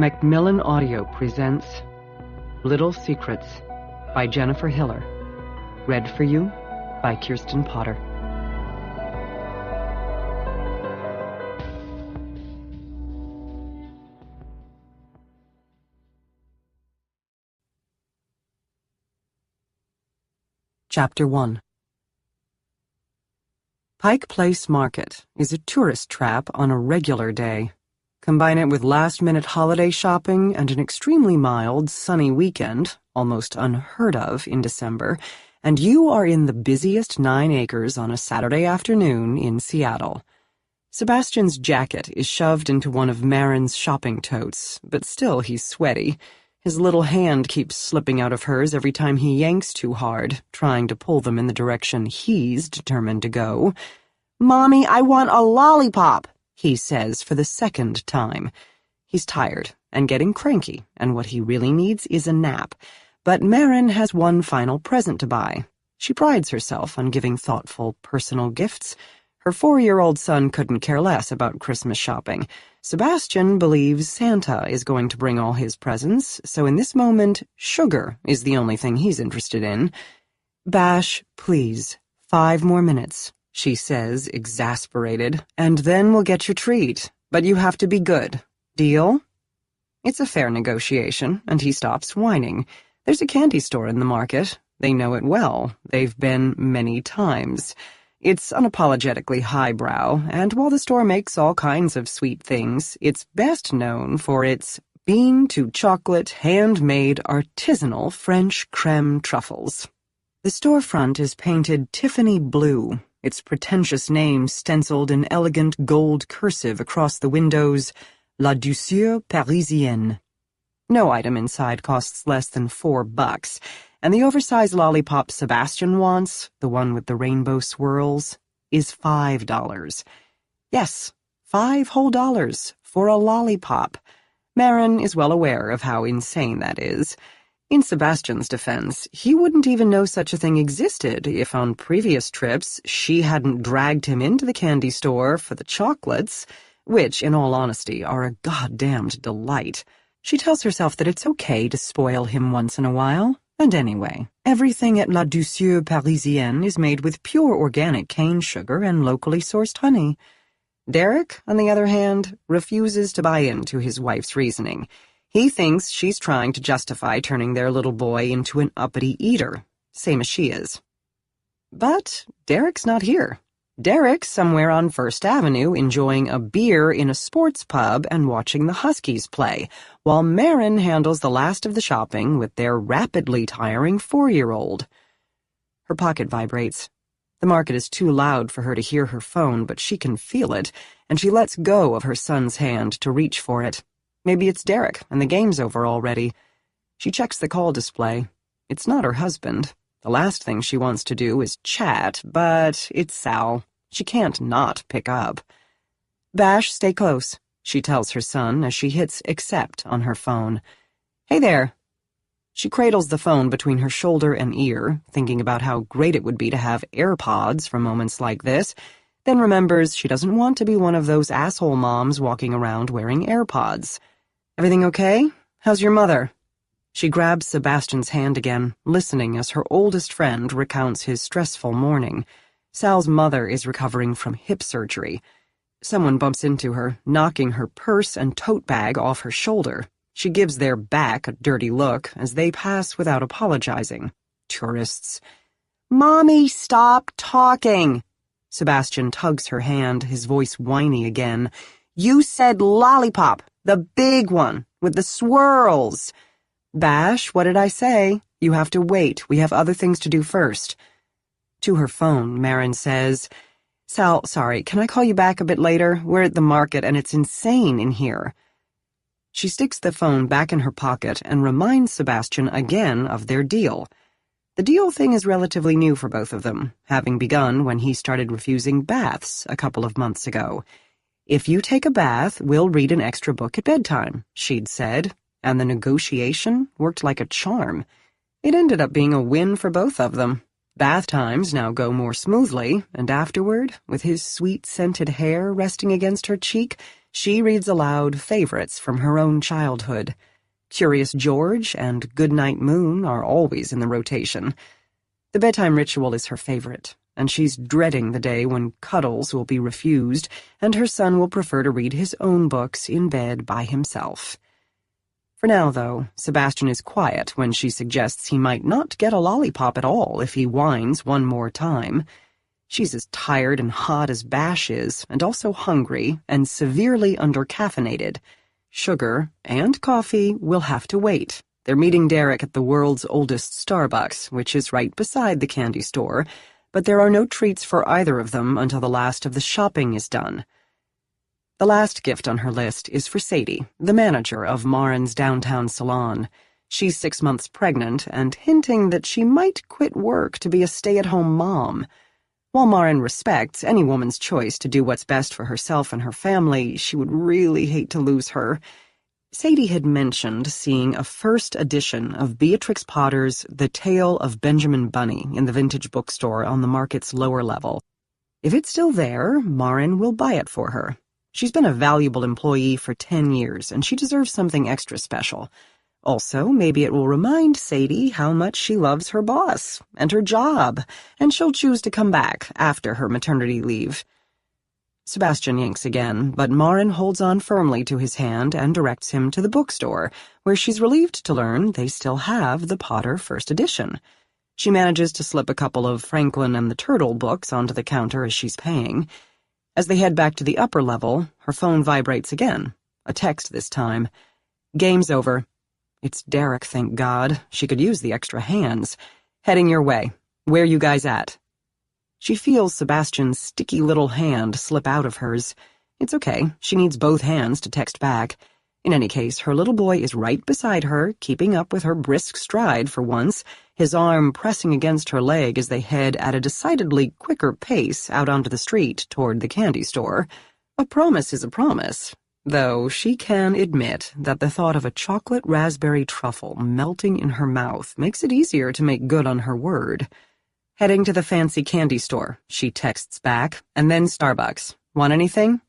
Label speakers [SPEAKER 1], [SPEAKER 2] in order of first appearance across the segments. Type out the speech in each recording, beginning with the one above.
[SPEAKER 1] Macmillan Audio presents Little Secrets by Jennifer Hillier. Read for you by Kirsten Potter. Chapter 1. Pike Place Market is a tourist trap on a regular day. Combine it with last-minute holiday shopping and an extremely mild, sunny weekend, almost unheard of in December, and you are in the busiest 9 acres on a Saturday afternoon in Seattle. Sebastian's jacket is shoved into one of Marin's shopping totes, but still he's sweaty. His little hand keeps slipping out of hers every time he yanks too hard, trying to pull them in the direction he's determined to go. "Mommy, I want a lollipop," he says for the second time. He's tired and getting cranky, and what he really needs is a nap. But Marin has one final present to buy. She prides herself on giving thoughtful, personal gifts. Her 4-year-old son couldn't care less about Christmas shopping. Sebastian believes Santa is going to bring all his presents, so in this moment, sugar is the only thing he's interested in. "Bash, please, 5 more minutes," she says, exasperated, "and then we'll get your treat. But you have to be good. Deal?" It's a fair negotiation, and he stops whining. There's a candy store in the market. They know it well. They've been many times. It's unapologetically highbrow, and while the store makes all kinds of sweet things, it's best known for its bean-to-chocolate, handmade, artisanal French creme truffles. The storefront is painted Tiffany blue, its pretentious name stenciled in elegant gold cursive across the windows, La Douceur Parisienne. No item inside costs less than $4, and the oversized lollipop Sebastian wants, the one with the rainbow swirls, is $5. Yes, $5 whole for a lollipop. Marin is well aware of how insane that is. In Sebastian's defense, he wouldn't even know such a thing existed if on previous trips she hadn't dragged him into the candy store for the chocolates, which, in all honesty, are a goddamned delight. She tells herself that it's okay to spoil him once in a while. And anyway, everything at La Douceur Parisienne is made with pure organic cane sugar and locally sourced honey. Derek, on the other hand, refuses to buy into his wife's reasoning. He thinks she's trying to justify turning their little boy into an uppity eater, same as she is. But Derek's not here. Derek's somewhere on First Avenue enjoying a beer in a sports pub and watching the Huskies play, while Marin handles the last of the shopping with their rapidly tiring 4-year-old. Her pocket vibrates. The market is too loud for her to hear her phone, but she can feel it, and she lets go of her son's hand to reach for it. Maybe it's Derek, and the game's over already. She checks the call display. It's not her husband. The last thing she wants to do is chat, but it's Sal. She can't not pick up. "Bash, stay close," she tells her son as she hits accept on her phone. "Hey there." She cradles the phone between her shoulder and ear, thinking about how great it would be to have AirPods for moments like this, then remembers she doesn't want to be one of those asshole moms walking around wearing AirPods. "Everything okay? How's your mother?" She grabs Sebastian's hand again, listening as her oldest friend recounts his stressful morning. Sal's mother is recovering from hip surgery. Someone bumps into her, knocking her purse and tote bag off her shoulder. She gives their back a dirty look as they pass without apologizing. Tourists. "Mommy, stop talking!" Sebastian tugs her hand, his voice whiny again. "You said lollipop, the big one, with the swirls." "Bash, what did I say? You have to wait. We have other things to do first." To her phone, Marin says, "Sal, sorry, can I call you back a bit later? We're at the market and it's insane in here." She sticks the phone back in her pocket and reminds Sebastian again of their deal. The deal thing is relatively new for both of them, having begun when he started refusing baths a couple of months ago. "If you take a bath, we'll read an extra book at bedtime," she'd said, and the negotiation worked like a charm. It ended up being a win for both of them. Bath times now go more smoothly, and afterward, with his sweet-scented hair resting against her cheek, She reads aloud favorites from her own childhood. Curious George and Goodnight Moon are always in the rotation. The bedtime ritual is her favorite, and she's dreading the day when cuddles will be refused and her son will prefer to read his own books in bed by himself. For now, though, Sebastian is quiet when she suggests he might not get a lollipop at all if he whines one more time. She's as tired and hot as Bash is, and also hungry and severely undercaffeinated. Sugar and coffee will have to wait. They're meeting Derek at the world's oldest Starbucks, which is right beside the candy store, but there are no treats for either of them until the last of the shopping is done. The last gift on her list is for Sadie, the manager of Marin's downtown salon. She's 6 months pregnant and hinting that she might quit work to be a stay-at-home mom. While Marin respects any woman's choice to do what's best for herself and her family, she would really hate to lose her. Sadie had mentioned seeing a first edition of Beatrix Potter's The Tale of Benjamin Bunny in the vintage bookstore on the market's lower level. If it's still there, Marin will buy it for her. She's been a valuable employee for 10 years, and she deserves something extra special. Also, maybe it will remind Sadie how much she loves her boss and her job, and she'll choose to come back after her maternity leave. Sebastian yanks again, but Marin holds on firmly to his hand and directs him to the bookstore, where she's relieved to learn they still have the Potter First Edition. She manages to slip a couple of Franklin and the Turtle books onto the counter as she's paying. As they head back to the upper level, her phone vibrates again. A text this time. "Game's over." It's Derek, thank God. She could use the extra hands. "Heading your way. Where you guys at?" She feels Sebastian's sticky little hand slip out of hers. It's okay. She needs both hands to text back. In any case, her little boy is right beside her, keeping up with her brisk stride for once, his arm pressing against her leg as they head at a decidedly quicker pace out onto the street toward the candy store. A promise is a promise, though she can admit that the thought of a chocolate raspberry truffle melting in her mouth makes it easier to make good on her word. Heading to the fancy candy store, she texts back, and then Starbucks. "Want anything?"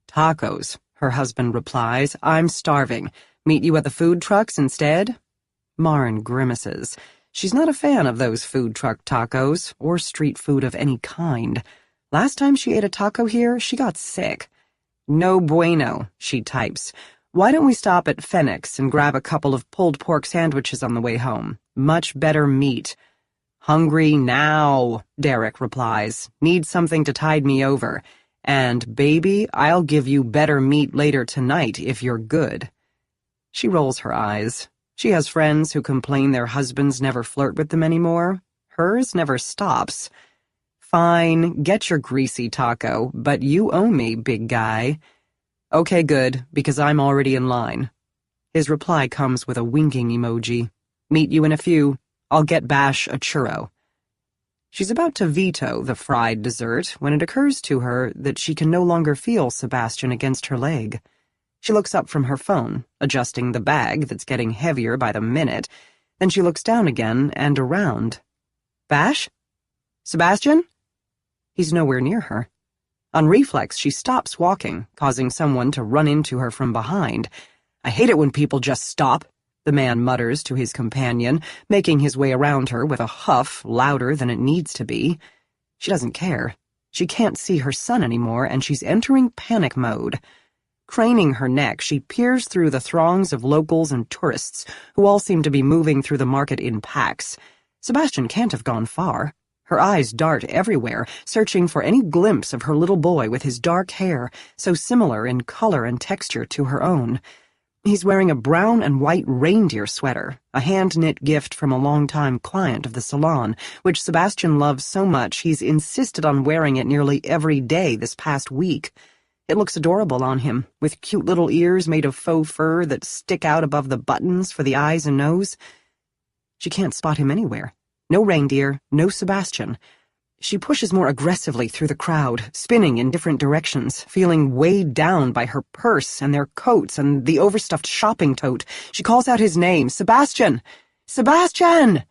[SPEAKER 1] "Tacos," her husband replies. "I'm starving. Meet you at the food trucks instead?" Marin grimaces. She's not a fan of those food truck tacos, or street food of any kind. Last time she ate a taco here, she got sick. "No bueno," she types. "Why don't we stop at Phoenix and grab a couple of pulled pork sandwiches on the way home? Much better meat." "Hungry now," Derek replies. "Need something to tide me over. And, baby, I'll give you better meat later tonight if you're good." She rolls her eyes. She has friends who complain their husbands never flirt with them anymore. Hers never stops. "Fine, get your greasy taco, but you owe me, big guy." "Okay, good, because I'm already in line." His reply comes with a winking emoji. "Meet you in a few. I'll get Bash a churro." She's about to veto the fried dessert when it occurs to her that she can no longer feel Sebastian against her leg. She looks up from her phone, adjusting the bag that's getting heavier by the minute. Then she looks down again and around. "Bash? Sebastian?" He's nowhere near her. On reflex, she stops walking, causing someone to run into her from behind. "I hate it when people just stop," the man mutters to his companion, making his way around her with a huff louder than it needs to be. She doesn't care. She can't see her son anymore, and she's entering panic mode. Craning her neck, she peers through the throngs of locals and tourists, who all seem to be moving through the market in packs. Sebastian can't have gone far. Her eyes dart everywhere, searching for any glimpse of her little boy with his dark hair, so similar in color and texture to her own. He's wearing a brown and white reindeer sweater, a hand-knit gift from a longtime client of the salon, which Sebastian loves so much he's insisted on wearing it nearly every day this past week. It looks adorable on him, with cute little ears made of faux fur that stick out above the buttons for the eyes and nose. She can't spot him anywhere. No reindeer, no Sebastian. She pushes more aggressively through the crowd, spinning in different directions, feeling weighed down by her purse and their coats and the overstuffed shopping tote. She calls out his name, "Sebastian! Sebastian!"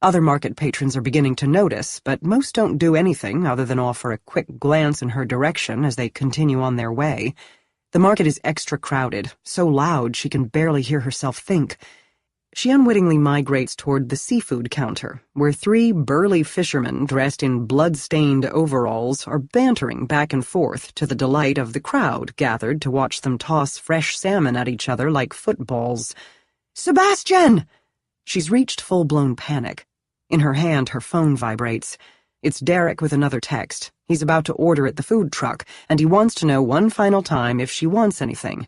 [SPEAKER 1] Other market patrons are beginning to notice, but most don't do anything other than offer a quick glance in her direction as they continue on their way. The market is extra crowded, so loud she can barely hear herself think. She unwittingly migrates toward the seafood counter, where 3 burly fishermen dressed in blood-stained overalls are bantering back and forth to the delight of the crowd gathered to watch them toss fresh salmon at each other like footballs. "Sebastian!" She's reached full-blown panic. In her hand, her phone vibrates. It's Derek with another text. He's about to order at the food truck, and he wants to know one final time if she wants anything.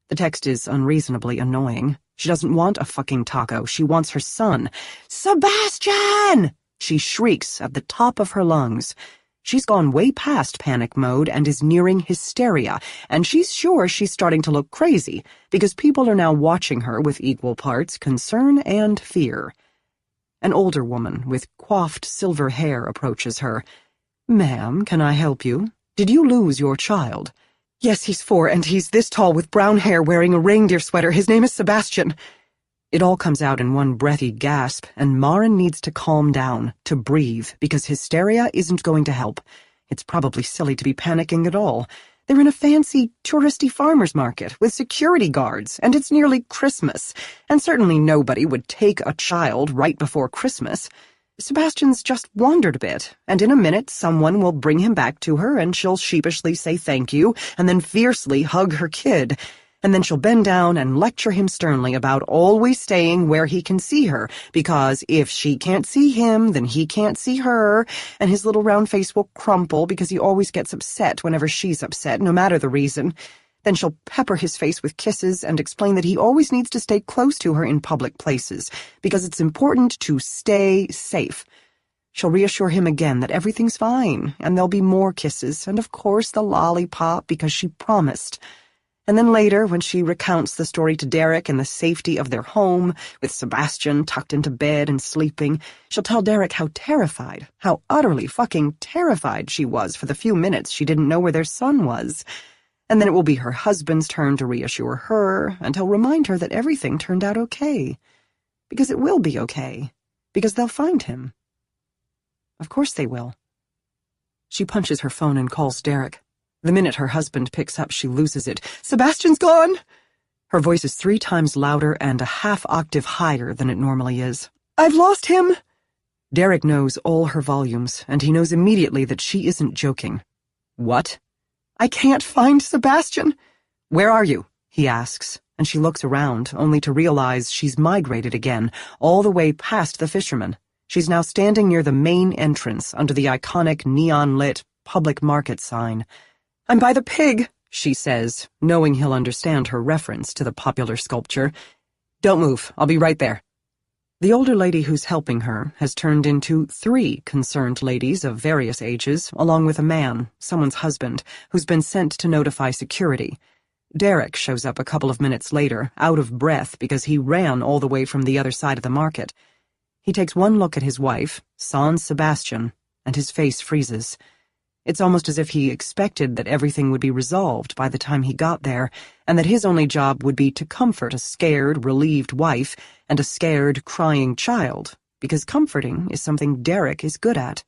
[SPEAKER 1] The text is unreasonably annoying. She doesn't want a fucking taco. She wants her son. "Sebastian!" She shrieks at the top of her lungs. She's gone way past panic mode and is nearing hysteria, and she's sure she's starting to look crazy, because people are now watching her with equal parts concern and fear. An older woman with coiffed silver hair approaches her. "Ma'am, can I help you? Did you lose your child?" "Yes, he's 4, and he's this tall with brown hair wearing a reindeer sweater. His name is Sebastian." It all comes out in one breathy gasp, and Maren needs to calm down, to breathe, because hysteria isn't going to help. It's probably silly to be panicking at all. They're in a fancy, touristy farmer's market with security guards, and it's nearly Christmas, and certainly nobody would take a child right before Christmas. Sebastian's just wandered a bit, and in a minute someone will bring him back to her, and she'll sheepishly say thank you, and then fiercely hug her kid. And then she'll bend down and lecture him sternly about always staying where he can see her, because if she can't see him, then he can't see her, and his little round face will crumple because he always gets upset whenever she's upset, no matter the reason. Then she'll pepper his face with kisses and explain that he always needs to stay close to her in public places, because it's important to stay safe. She'll reassure him again that everything's fine, and there'll be more kisses, and of course the lollipop, because she promised. And then later, when she recounts the story to Derek in the safety of their home, with Sebastian tucked into bed and sleeping, she'll tell Derek how terrified, how utterly fucking terrified she was for the few minutes she didn't know where their son was. And then it will be her husband's turn to reassure her, and he'll remind her that everything turned out okay. Because it will be okay. Because they'll find him. Of course they will. She punches her phone and calls Derek. The minute her husband picks up, she loses it. "Sebastian's gone!" Her voice is 3 times louder and a half-octave higher than it normally is. "I've lost him!" Derek knows all her volumes, and he knows immediately that she isn't joking. "What?" "I can't find Sebastian." "Where are you?" he asks, and she looks around, only to realize she's migrated again, all the way past the fisherman. She's now standing near the main entrance under the iconic neon-lit public market sign. "I'm by the pig," she says, knowing he'll understand her reference to the popular sculpture. "Don't move, I'll be right there." The older lady who's helping her has turned into 3 concerned ladies of various ages, along with a man, someone's husband, who's been sent to notify security. Derek shows up a couple of minutes later, out of breath because he ran all the way from the other side of the market. He takes one look at his wife, sans Sebastian, and his face freezes. It's almost as if he expected that everything would be resolved by the time he got there, and that his only job would be to comfort a scared, relieved wife and a scared, crying child, because comforting is something Derek is good at.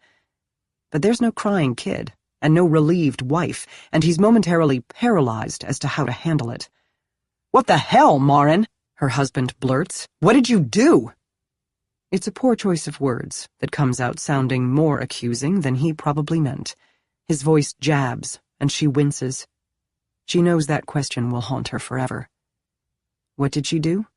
[SPEAKER 1] But there's no crying kid, and no relieved wife, and he's momentarily paralyzed as to how to handle it. "What the hell, Maren?" her husband blurts. "What did you do?" It's a poor choice of words that comes out sounding more accusing than he probably meant. His voice jabs, and she winces. She knows that question will haunt her forever. What did she do?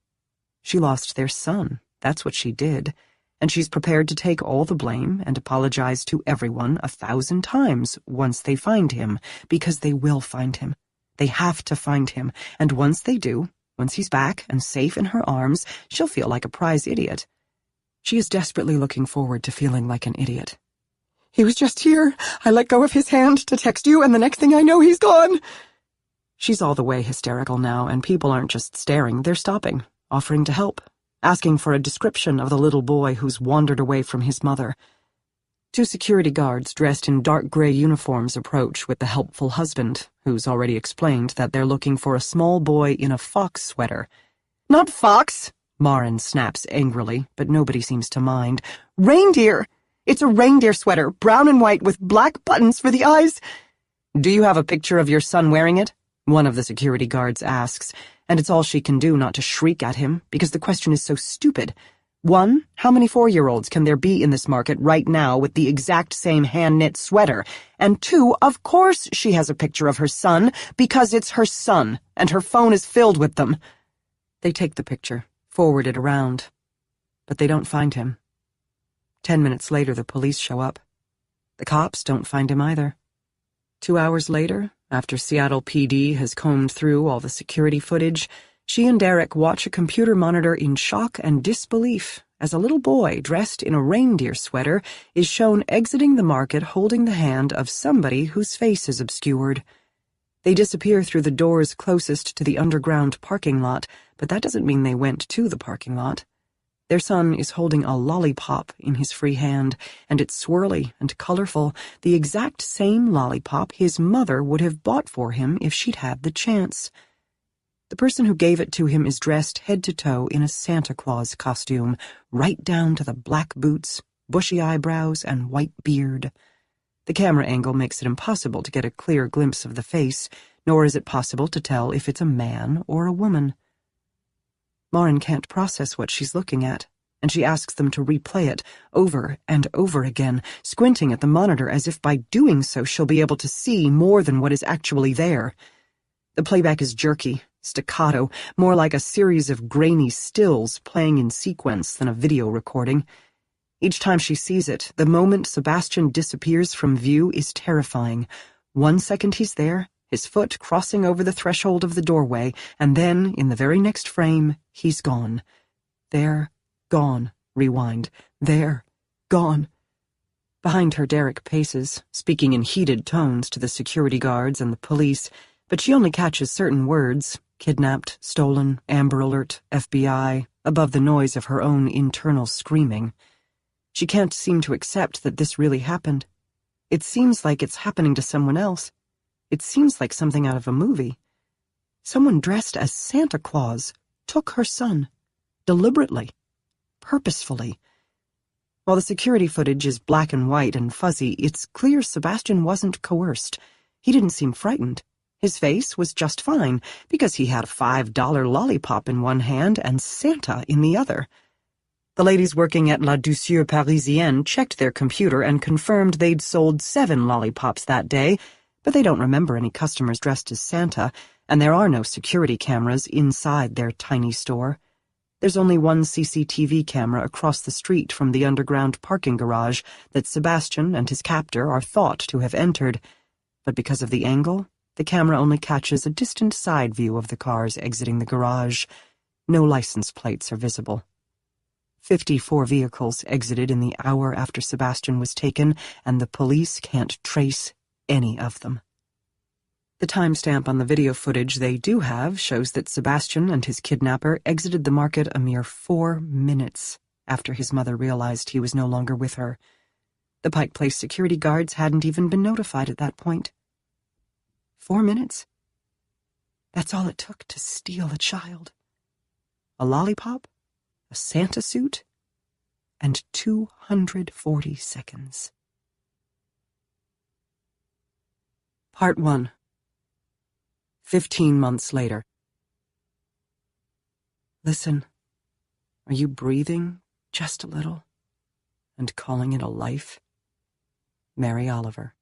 [SPEAKER 1] She lost their son, that's what she did, and she's prepared to take all the blame and apologize to everyone 1,000 times once they find him, because they will find him. They have to find him, and once they do, once he's back and safe in her arms, she'll feel like a prize idiot. She is desperately looking forward to feeling like an idiot. "He was just here. I let go of his hand to text you, and the next thing I know, he's gone." She's all the way hysterical now, and people aren't just staring, they're stopping, offering to help, asking for a description of the little boy who's wandered away from his mother. 2 security guards dressed in dark gray uniforms approach with the helpful husband, who's already explained that they're looking for a small boy in a fox sweater. "Not fox!" Maren snaps angrily, but nobody seems to mind. "Reindeer! It's a reindeer sweater, brown and white with black buttons for the eyes." "Do you have a picture of your son wearing it?" One of the security guards asks, and it's all she can do not to shriek at him because the question is so stupid. 1, how many 4-year-olds can there be in this market right now with the exact same hand-knit sweater? And 2, of course she has a picture of her son because it's her son, and her phone is filled with them. They take the picture, forward it around, but they don't find him. 10 minutes later, the police show up. The cops don't find him either. 2 hours later, after Seattle PD has combed through all the security footage, she and Derek watch a computer monitor in shock and disbelief as a little boy dressed in a reindeer sweater is shown exiting the market holding the hand of somebody whose face is obscured. They disappear through the doors closest to the underground parking lot, but that doesn't mean they went to the parking lot. Their son is holding a lollipop in his free hand, and it's swirly and colorful, the exact same lollipop his mother would have bought for him if she'd had the chance. The person who gave it to him is dressed head to toe in a Santa Claus costume, right down to the black boots, bushy eyebrows, and white beard. The camera angle makes it impossible to get a clear glimpse of the face, nor is it possible to tell if it's a man or a woman. Lauren can't process what she's looking at, and she asks them to replay it over and over again, squinting at the monitor as if by doing so she'll be able to see more than what is actually there. The playback is jerky, staccato, more like a series of grainy stills playing in sequence than a video recording. Each time she sees it, the moment Sebastian disappears from view is terrifying. 1 second he's there, his foot crossing over the threshold of the doorway, and then, in the very next frame, he's gone. There, gone, rewind. There, gone. Behind her, Derek paces, speaking in heated tones to the security guards and the police, but she only catches certain words, kidnapped, stolen, Amber Alert, FBI, above the noise of her own internal screaming. She can't seem to accept that this really happened. It seems like it's happening to someone else. It seems like something out of a movie. Someone dressed as Santa Claus took her son, deliberately, purposefully. While the security footage is black and white and fuzzy, it's clear Sebastian wasn't coerced. He didn't seem frightened. His face was just fine, because he had a $5 lollipop in one hand and Santa in the other. The ladies working at La Douceur Parisienne checked their computer and confirmed they'd sold 7 lollipops that day, but they don't remember any customers dressed as Santa, and there are no security cameras inside their tiny store. There's only one CCTV camera across the street from the underground parking garage that Sebastian and his captor are thought to have entered, but because of the angle, the camera only catches a distant side view of the cars exiting the garage. No license plates are visible. 54 vehicles exited in the hour after Sebastian was taken, and the police can't trace any of them. The timestamp on the video footage they do have shows that Sebastian and his kidnapper exited the market a mere 4 minutes after his mother realized he was no longer with her. The Pike Place security guards hadn't even been notified at that point. 4 minutes? That's all it took to steal a child. A lollipop, a Santa suit, and 240 seconds. Part 1. 15 months later. Listen, are you breathing just a little and calling it a life? Mary Oliver.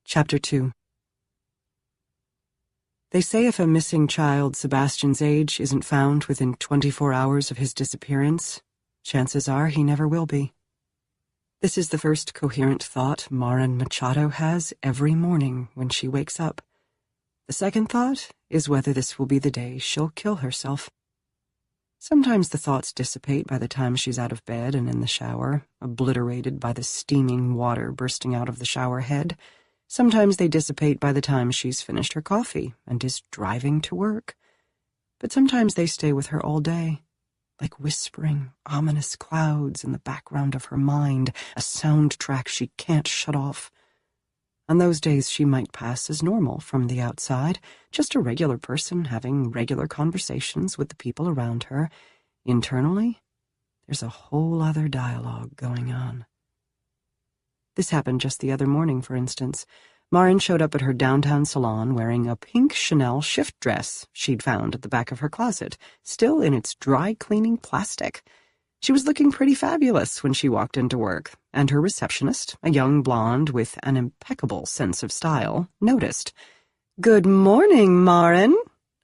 [SPEAKER 1] Chapter 2. They say if a missing child Sebastian's age isn't found within 24 hours of his disappearance, chances are he never will be. This is the first coherent thought Maren Machado has every morning when she wakes up. The second thought is whether this will be the day she'll kill herself. Sometimes the thoughts dissipate by the time she's out of bed and in the shower, obliterated by the steaming water bursting out of the shower head. Sometimes they dissipate by the time she's finished her coffee and is driving to work. But sometimes they stay with her all day, like whispering, ominous clouds in the background of her mind, a soundtrack she can't shut off. On those days she might pass as normal from the outside, just a regular person having regular conversations with the people around her. Internally, there's a whole other dialogue going on. This happened just the other morning, for instance. Marin showed up at her downtown salon wearing a pink Chanel shift dress she'd found at the back of her closet, still in its dry-cleaning plastic. She was looking pretty fabulous when she walked into work, and her receptionist, a young blonde with an impeccable sense of style, noticed. "Good morning, Marin,"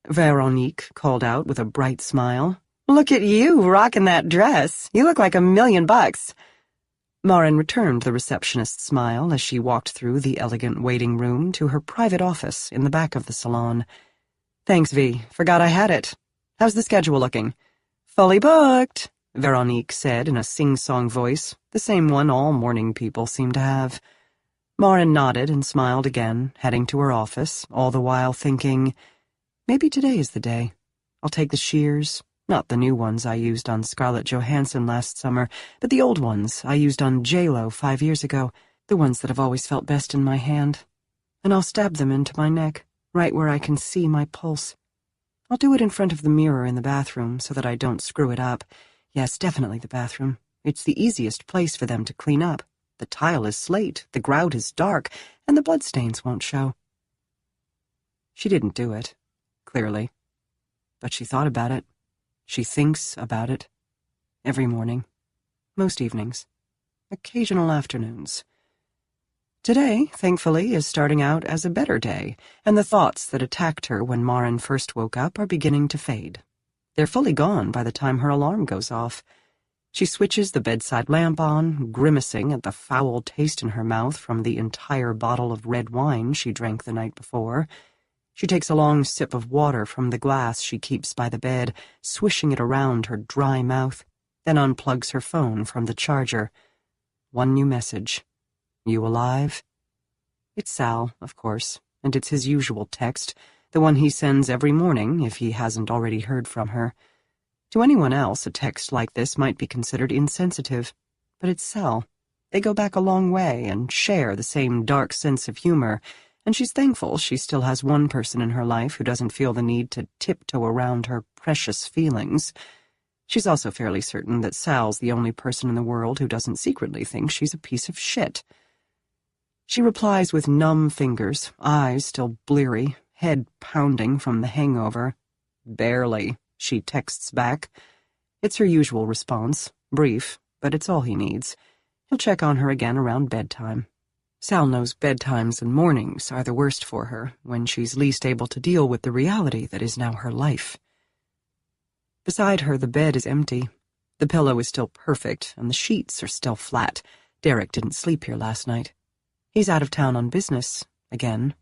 [SPEAKER 1] Veronique called out with a bright smile. "Look at you rocking that dress. You look like $1,000,000. Marin returned the receptionist's smile as she walked through the elegant waiting room to her private office in the back of the salon. "Thanks, V. Forgot I had it. How's the schedule looking?" "Fully booked," Veronique said in a sing-song voice, the same one all morning people seem to have. Marin nodded and smiled again, heading to her office, all the while thinking, maybe today is the day. I'll take the shears. Not the new ones I used on Scarlett Johansson last summer, but the old ones I used on J-Lo 5 years ago, the ones that have always felt best in my hand. And I'll stab them into my neck, right where I can see my pulse. I'll do it in front of the mirror in the bathroom so that I don't screw it up. Yes, definitely the bathroom. It's the easiest place for them to clean up. The tile is slate, the grout is dark, and the bloodstains won't show. She didn't do it, clearly. But she thought about it. She thinks about it. Every morning. Most evenings. Occasional afternoons. Today, thankfully, is starting out as a better day, and the thoughts that attacked her when Marin first woke up are beginning to fade. They're fully gone by the time her alarm goes off. She switches the bedside lamp on, grimacing at the foul taste in her mouth from the entire bottle of red wine she drank the night before. She takes a long sip of water from the glass she keeps by the bed, swishing it around her dry mouth, then unplugs her phone from the charger. One new message. "You alive?" It's Sal, of course, and it's his usual text, the one he sends every morning if he hasn't already heard from her. To anyone else, a text like this might be considered insensitive, but it's Sal. They go back a long way and share the same dark sense of humor, and she's thankful she still has one person in her life who doesn't feel the need to tiptoe around her precious feelings. She's also fairly certain that Sal's the only person in the world who doesn't secretly think she's a piece of shit. She replies with numb fingers, eyes still bleary, head pounding from the hangover. "Barely," she texts back. It's her usual response, brief, but it's all he needs. He'll check on her again around bedtime. Sal knows bedtimes and mornings are the worst for her, when she's least able to deal with the reality that is now her life. Beside her, the bed is empty. The pillow is still perfect, and the sheets are still flat. Derek didn't sleep here last night. He's out of town on business, again.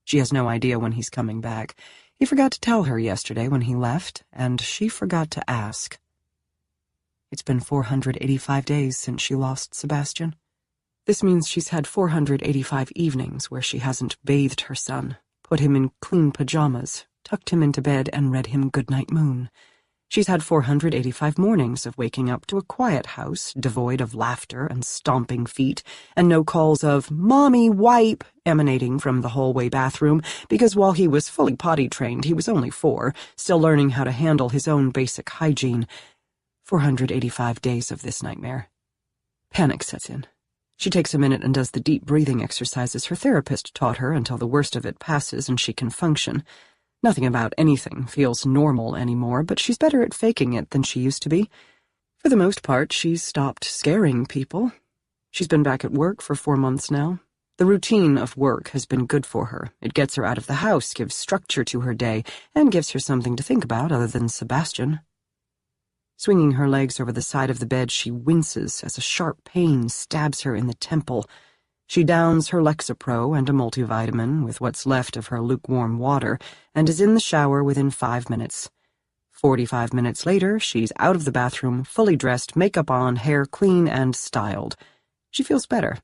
[SPEAKER 1] She has no idea when he's coming back. He forgot to tell her yesterday when he left, and she forgot to ask. It's been 485 days since she lost Sebastian. This means she's had 485 evenings where she hasn't bathed her son, put him in clean pajamas, tucked him into bed, and read him Goodnight Moon. She's had 485 mornings of waking up to a quiet house, devoid of laughter and stomping feet, and no calls of "Mommy, wipe" emanating from the hallway bathroom, because while he was fully potty-trained, he was only 4, still learning how to handle his own basic hygiene. 485 days of this nightmare. Panic sets in. She takes a minute and does the deep breathing exercises her therapist taught her until the worst of it passes and she can function. Nothing about anything feels normal anymore, but she's better at faking it than she used to be. For the most part, she's stopped scaring people. She's been back at work for 4 months now. The routine of work has been good for her. It gets her out of the house, gives structure to her day, and gives her something to think about other than Sebastian. Swinging her legs over the side of the bed, she winces as a sharp pain stabs her in the temple. She downs her Lexapro and a multivitamin with what's left of her lukewarm water and is in the shower within 5 minutes. 45 minutes later, she's out of the bathroom, fully dressed, makeup on, hair clean and styled. She feels better.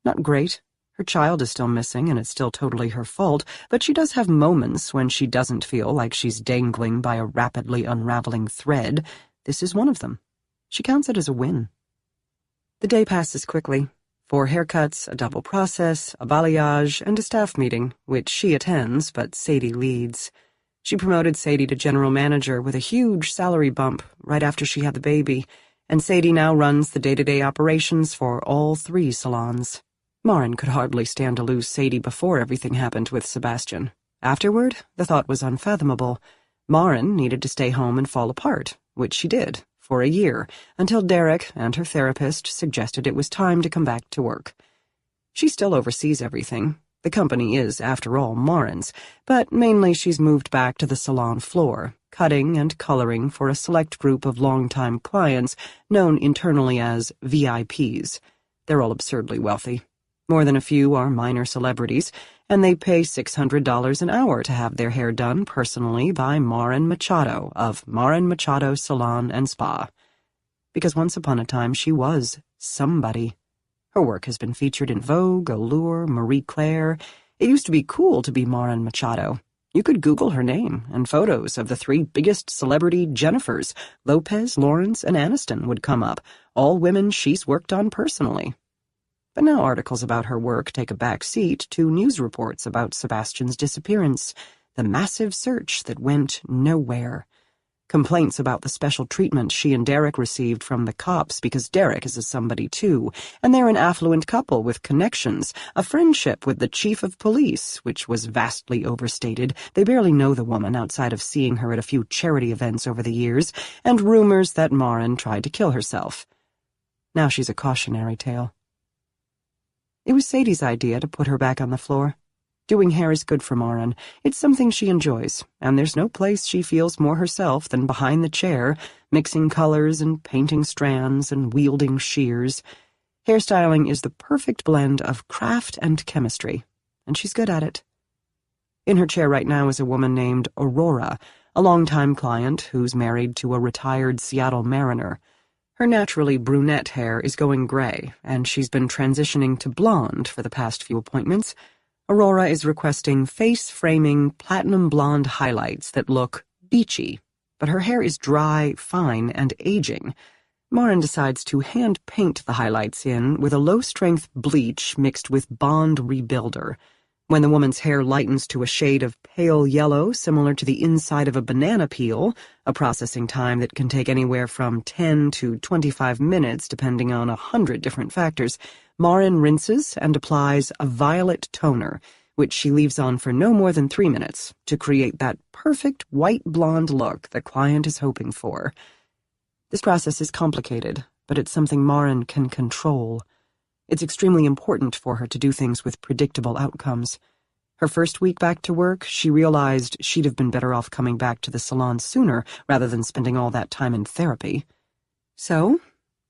[SPEAKER 1] Not great. Her child is still missing and it's still totally her fault, but she does have moments when she doesn't feel like she's dangling by a rapidly unraveling thread. This is one of them. She counts it as a win. The day passes quickly. 4 haircuts, a double process, a balayage, and a staff meeting, which she attends, but Sadie leads. She promoted Sadie to general manager with a huge salary bump right after she had the baby, and Sadie now runs the day-to-day operations for all 3 salons. Marin could hardly stand to lose Sadie before everything happened with Sebastian. Afterward, the thought was unfathomable. Marin needed to stay home and fall apart, which she did, for a year, until Derek and her therapist suggested it was time to come back to work. She still oversees everything. The company is, after all, Marin's, but mainly she's moved back to the salon floor, cutting and coloring for a select group of longtime clients known internally as VIPs. They're all absurdly wealthy. More than a few are minor celebrities, and they pay $600 an hour to have their hair done personally by Marin Machado of Marin Machado Salon and Spa. Because once upon a time she was somebody. Her work has been featured in Vogue, Allure, Marie Claire. It used to be cool to be Marin Machado. You could Google her name, and photos of the three biggest celebrity Jennifers, Lopez, Lawrence, and Aniston, would come up, all women she's worked on personally. But now articles about her work take a back seat to news reports about Sebastian's disappearance, the massive search that went nowhere. Complaints about the special treatment she and Derek received from the cops because Derek is a somebody too, and they're an affluent couple with connections, a friendship with the chief of police, which was vastly overstated. They barely know the woman outside of seeing her at a few charity events over the years, and rumors that Marin tried to kill herself. Now she's a cautionary tale. It was Sadie's idea to put her back on the floor. Doing hair is good for Marin. It's something she enjoys, and there's no place she feels more herself than behind the chair, mixing colors and painting strands and wielding shears. Hairstyling is the perfect blend of craft and chemistry, and she's good at it. In her chair right now is a woman named Aurora, a longtime client who's married to a retired Seattle Mariner. Her naturally brunette hair is going gray, and she's been transitioning to blonde for the past few appointments. Aurora is requesting face-framing platinum blonde highlights that look beachy, but her hair is dry, fine, and aging. Marin decides to hand-paint the highlights in with a low-strength bleach mixed with Bond Rebuilder. When the woman's hair lightens to a shade of pale yellow similar to the inside of a banana peel, a processing time that can take anywhere from 10 to 25 minutes depending on 100 different factors, Marin rinses and applies a violet toner, which she leaves on for no more than 3 minutes, to create that perfect white blonde look the client is hoping for. This process is complicated, but it's something Marin can control. It's extremely important for her to do things with predictable outcomes. Her first week back to work, she realized she'd have been better off coming back to the salon sooner rather than spending all that time in therapy. "So,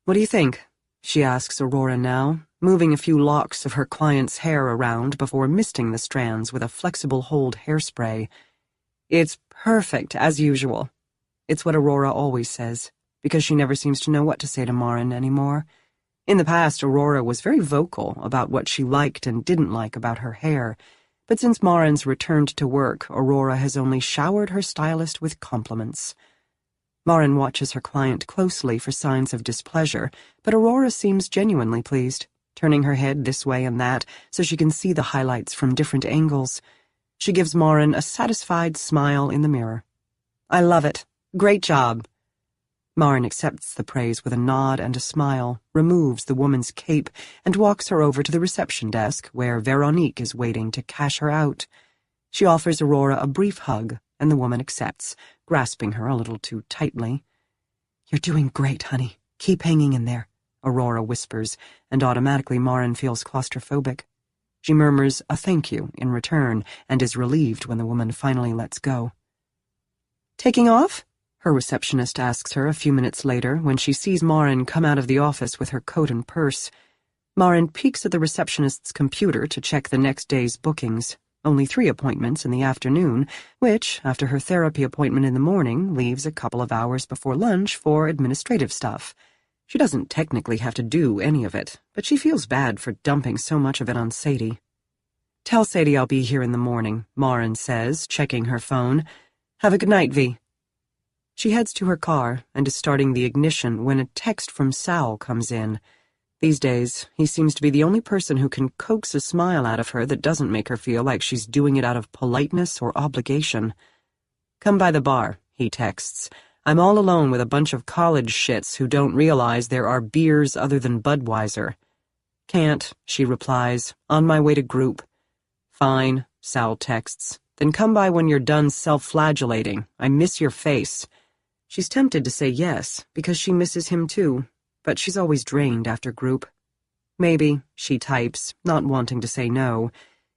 [SPEAKER 1] what do you think?" she asks Aurora now, moving a few locks of her client's hair around before misting the strands with a flexible hold hairspray. "It's perfect, as usual." It's what Aurora always says, because she never seems to know what to say to Marin anymore. In the past, Aurora was very vocal about what she liked and didn't like about her hair, but since Marin's returned to work, Aurora has only showered her stylist with compliments. Marin watches her client closely for signs of displeasure, but Aurora seems genuinely pleased, turning her head this way and that so she can see the highlights from different angles. She gives Marin a satisfied smile in the mirror. "I love it. Great job." Marin accepts the praise with a nod and a smile, removes the woman's cape, and walks her over to the reception desk where Veronique is waiting to cash her out. She offers Aurora a brief hug, and the woman accepts, grasping her a little too tightly. "You're doing great, honey. Keep hanging in there," Aurora whispers, and automatically Marin feels claustrophobic. She murmurs a thank you in return and is relieved when the woman finally lets go. "Taking off?" her receptionist asks her a few minutes later when she sees Marin come out of the office with her coat and purse. Marin peeks at the receptionist's computer to check the next day's bookings. Only 3 appointments in the afternoon, which, after her therapy appointment in the morning, leaves a couple of hours before lunch for administrative stuff. She doesn't technically have to do any of it, but she feels bad for dumping so much of it on Sadie. "Tell Sadie I'll be here in the morning," Marin says, checking her phone. "Have a good night, V." She heads to her car and is starting the ignition when a text from Sal comes in. These days, he seems to be the only person who can coax a smile out of her that doesn't make her feel like she's doing it out of politeness or obligation. "Come by the bar," he texts. "I'm all alone with a bunch of college shits who don't realize there are beers other than Budweiser." Can't, she replies, on my way to group. Fine, Sal texts. Then come by when you're done self-flagellating. I miss your face. She's tempted to say yes, because she misses him too, but she's always drained after group. Maybe, she types, not wanting to say no.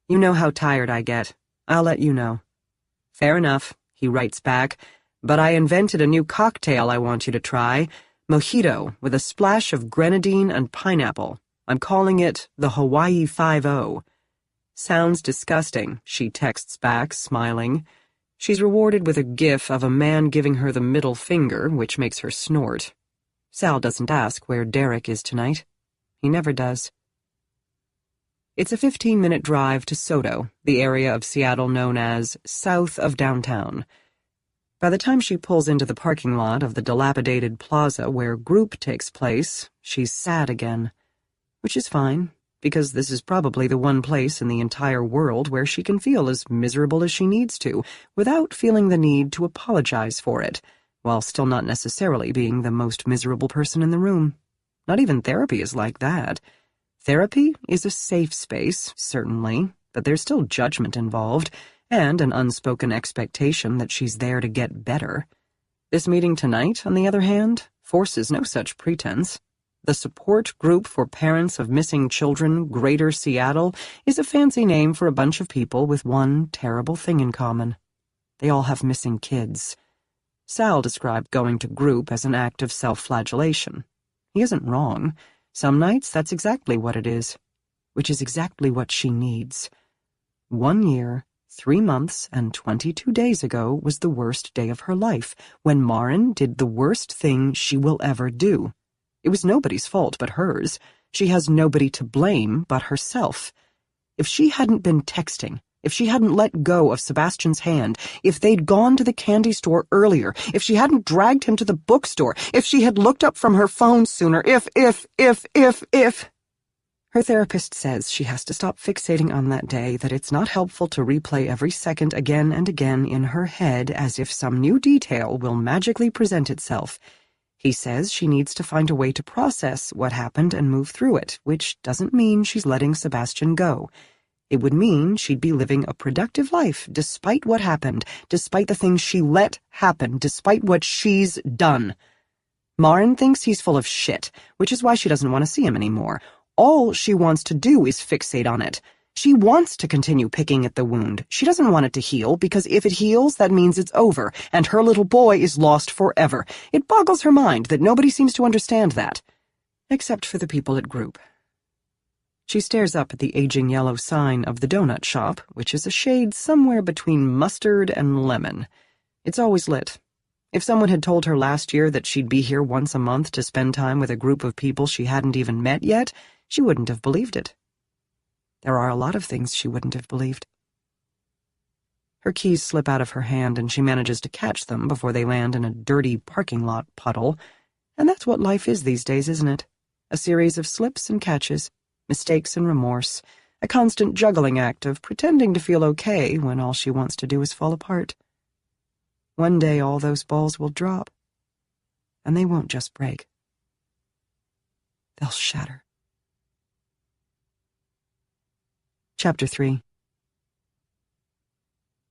[SPEAKER 1] You know how tired I get. I'll let you know. Fair enough, he writes back, but I invented a new cocktail I want you to try. Mojito with a splash of grenadine and pineapple. I'm calling it the Hawaii 5-0. Sounds disgusting, she texts back, smiling. She's rewarded with a gif of a man giving her the middle finger, which makes her snort. Sal doesn't ask where Derek is tonight. He never does. It's a 15-minute drive to Soto, the area of Seattle known as south of downtown. By the time she pulls into the parking lot of the dilapidated plaza where group takes place, she's sad again. Which is fine, because this is probably the one place in the entire world where she can feel as miserable as she needs to, without feeling the need to apologize for it, while still not necessarily being the most miserable person in the room. Not even therapy is like that. Therapy is a safe space, certainly, but there's still judgment involved, and an unspoken expectation that she's there to get better. This meeting tonight, on the other hand, forces no such pretense. The Support Group for Parents of Missing Children, Greater Seattle, is a fancy name for a bunch of people with one terrible thing in common. They all have missing kids. Sal described going to group as an act of self-flagellation. He isn't wrong. Some nights that's exactly what it is, which is exactly what she needs. 1 year, 3 months, and 22 days ago was the worst day of her life, when Maren did the worst thing she will ever do. It was nobody's fault but hers. She has nobody to blame but herself. If she hadn't been texting, if she hadn't let go of Sebastian's hand, if they'd gone to the candy store earlier, if she hadn't dragged him to the bookstore, if she had looked up from her phone sooner, if. Her therapist says she has to stop fixating on that day, that it's not helpful to replay every second again and again in her head as if some new detail will magically present itself. He says she needs to find a way to process what happened and move through it, which doesn't mean she's letting Sebastian go. It would mean she'd be living a productive life despite what happened, despite the things she let happen, despite what she's done. Maren thinks he's full of shit, which is why she doesn't want to see him anymore. All she wants to do is fixate on it. She wants to continue picking at the wound. She doesn't want it to heal, because if it heals, that means it's over, and her little boy is lost forever. It boggles her mind that nobody seems to understand that. Except for the people at group. She stares up at the aging yellow sign of the donut shop, which is a shade somewhere between mustard and lemon. It's always lit. If someone had told her last year that she'd be here once a month to spend time with a group of people she hadn't even met yet, she wouldn't have believed it. There are a lot of things she wouldn't have believed. Her keys slip out of her hand and she manages to catch them before they land in a dirty parking lot puddle. And that's what life is these days, isn't it? A series of slips and catches, mistakes and remorse, a constant juggling act of pretending to feel okay when all she wants to do is fall apart. One day all those balls will drop, and they won't just break. They'll shatter. Chapter 3.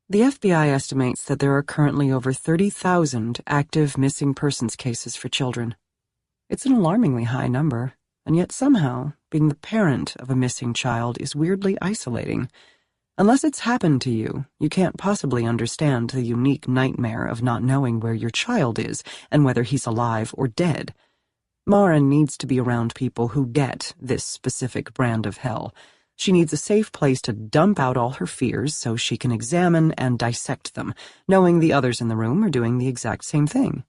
[SPEAKER 1] The FBI estimates that there are currently over 30,000 active missing persons cases for children. It's an alarmingly high number, and yet somehow, being the parent of a missing child is weirdly isolating. Unless it's happened to you, you can't possibly understand the unique nightmare of not knowing where your child is and whether he's alive or dead. Maren needs to be around people who get this specific brand of hell. She needs a safe place to dump out all her fears so she can examine and dissect them, knowing the others in the room are doing the exact same thing.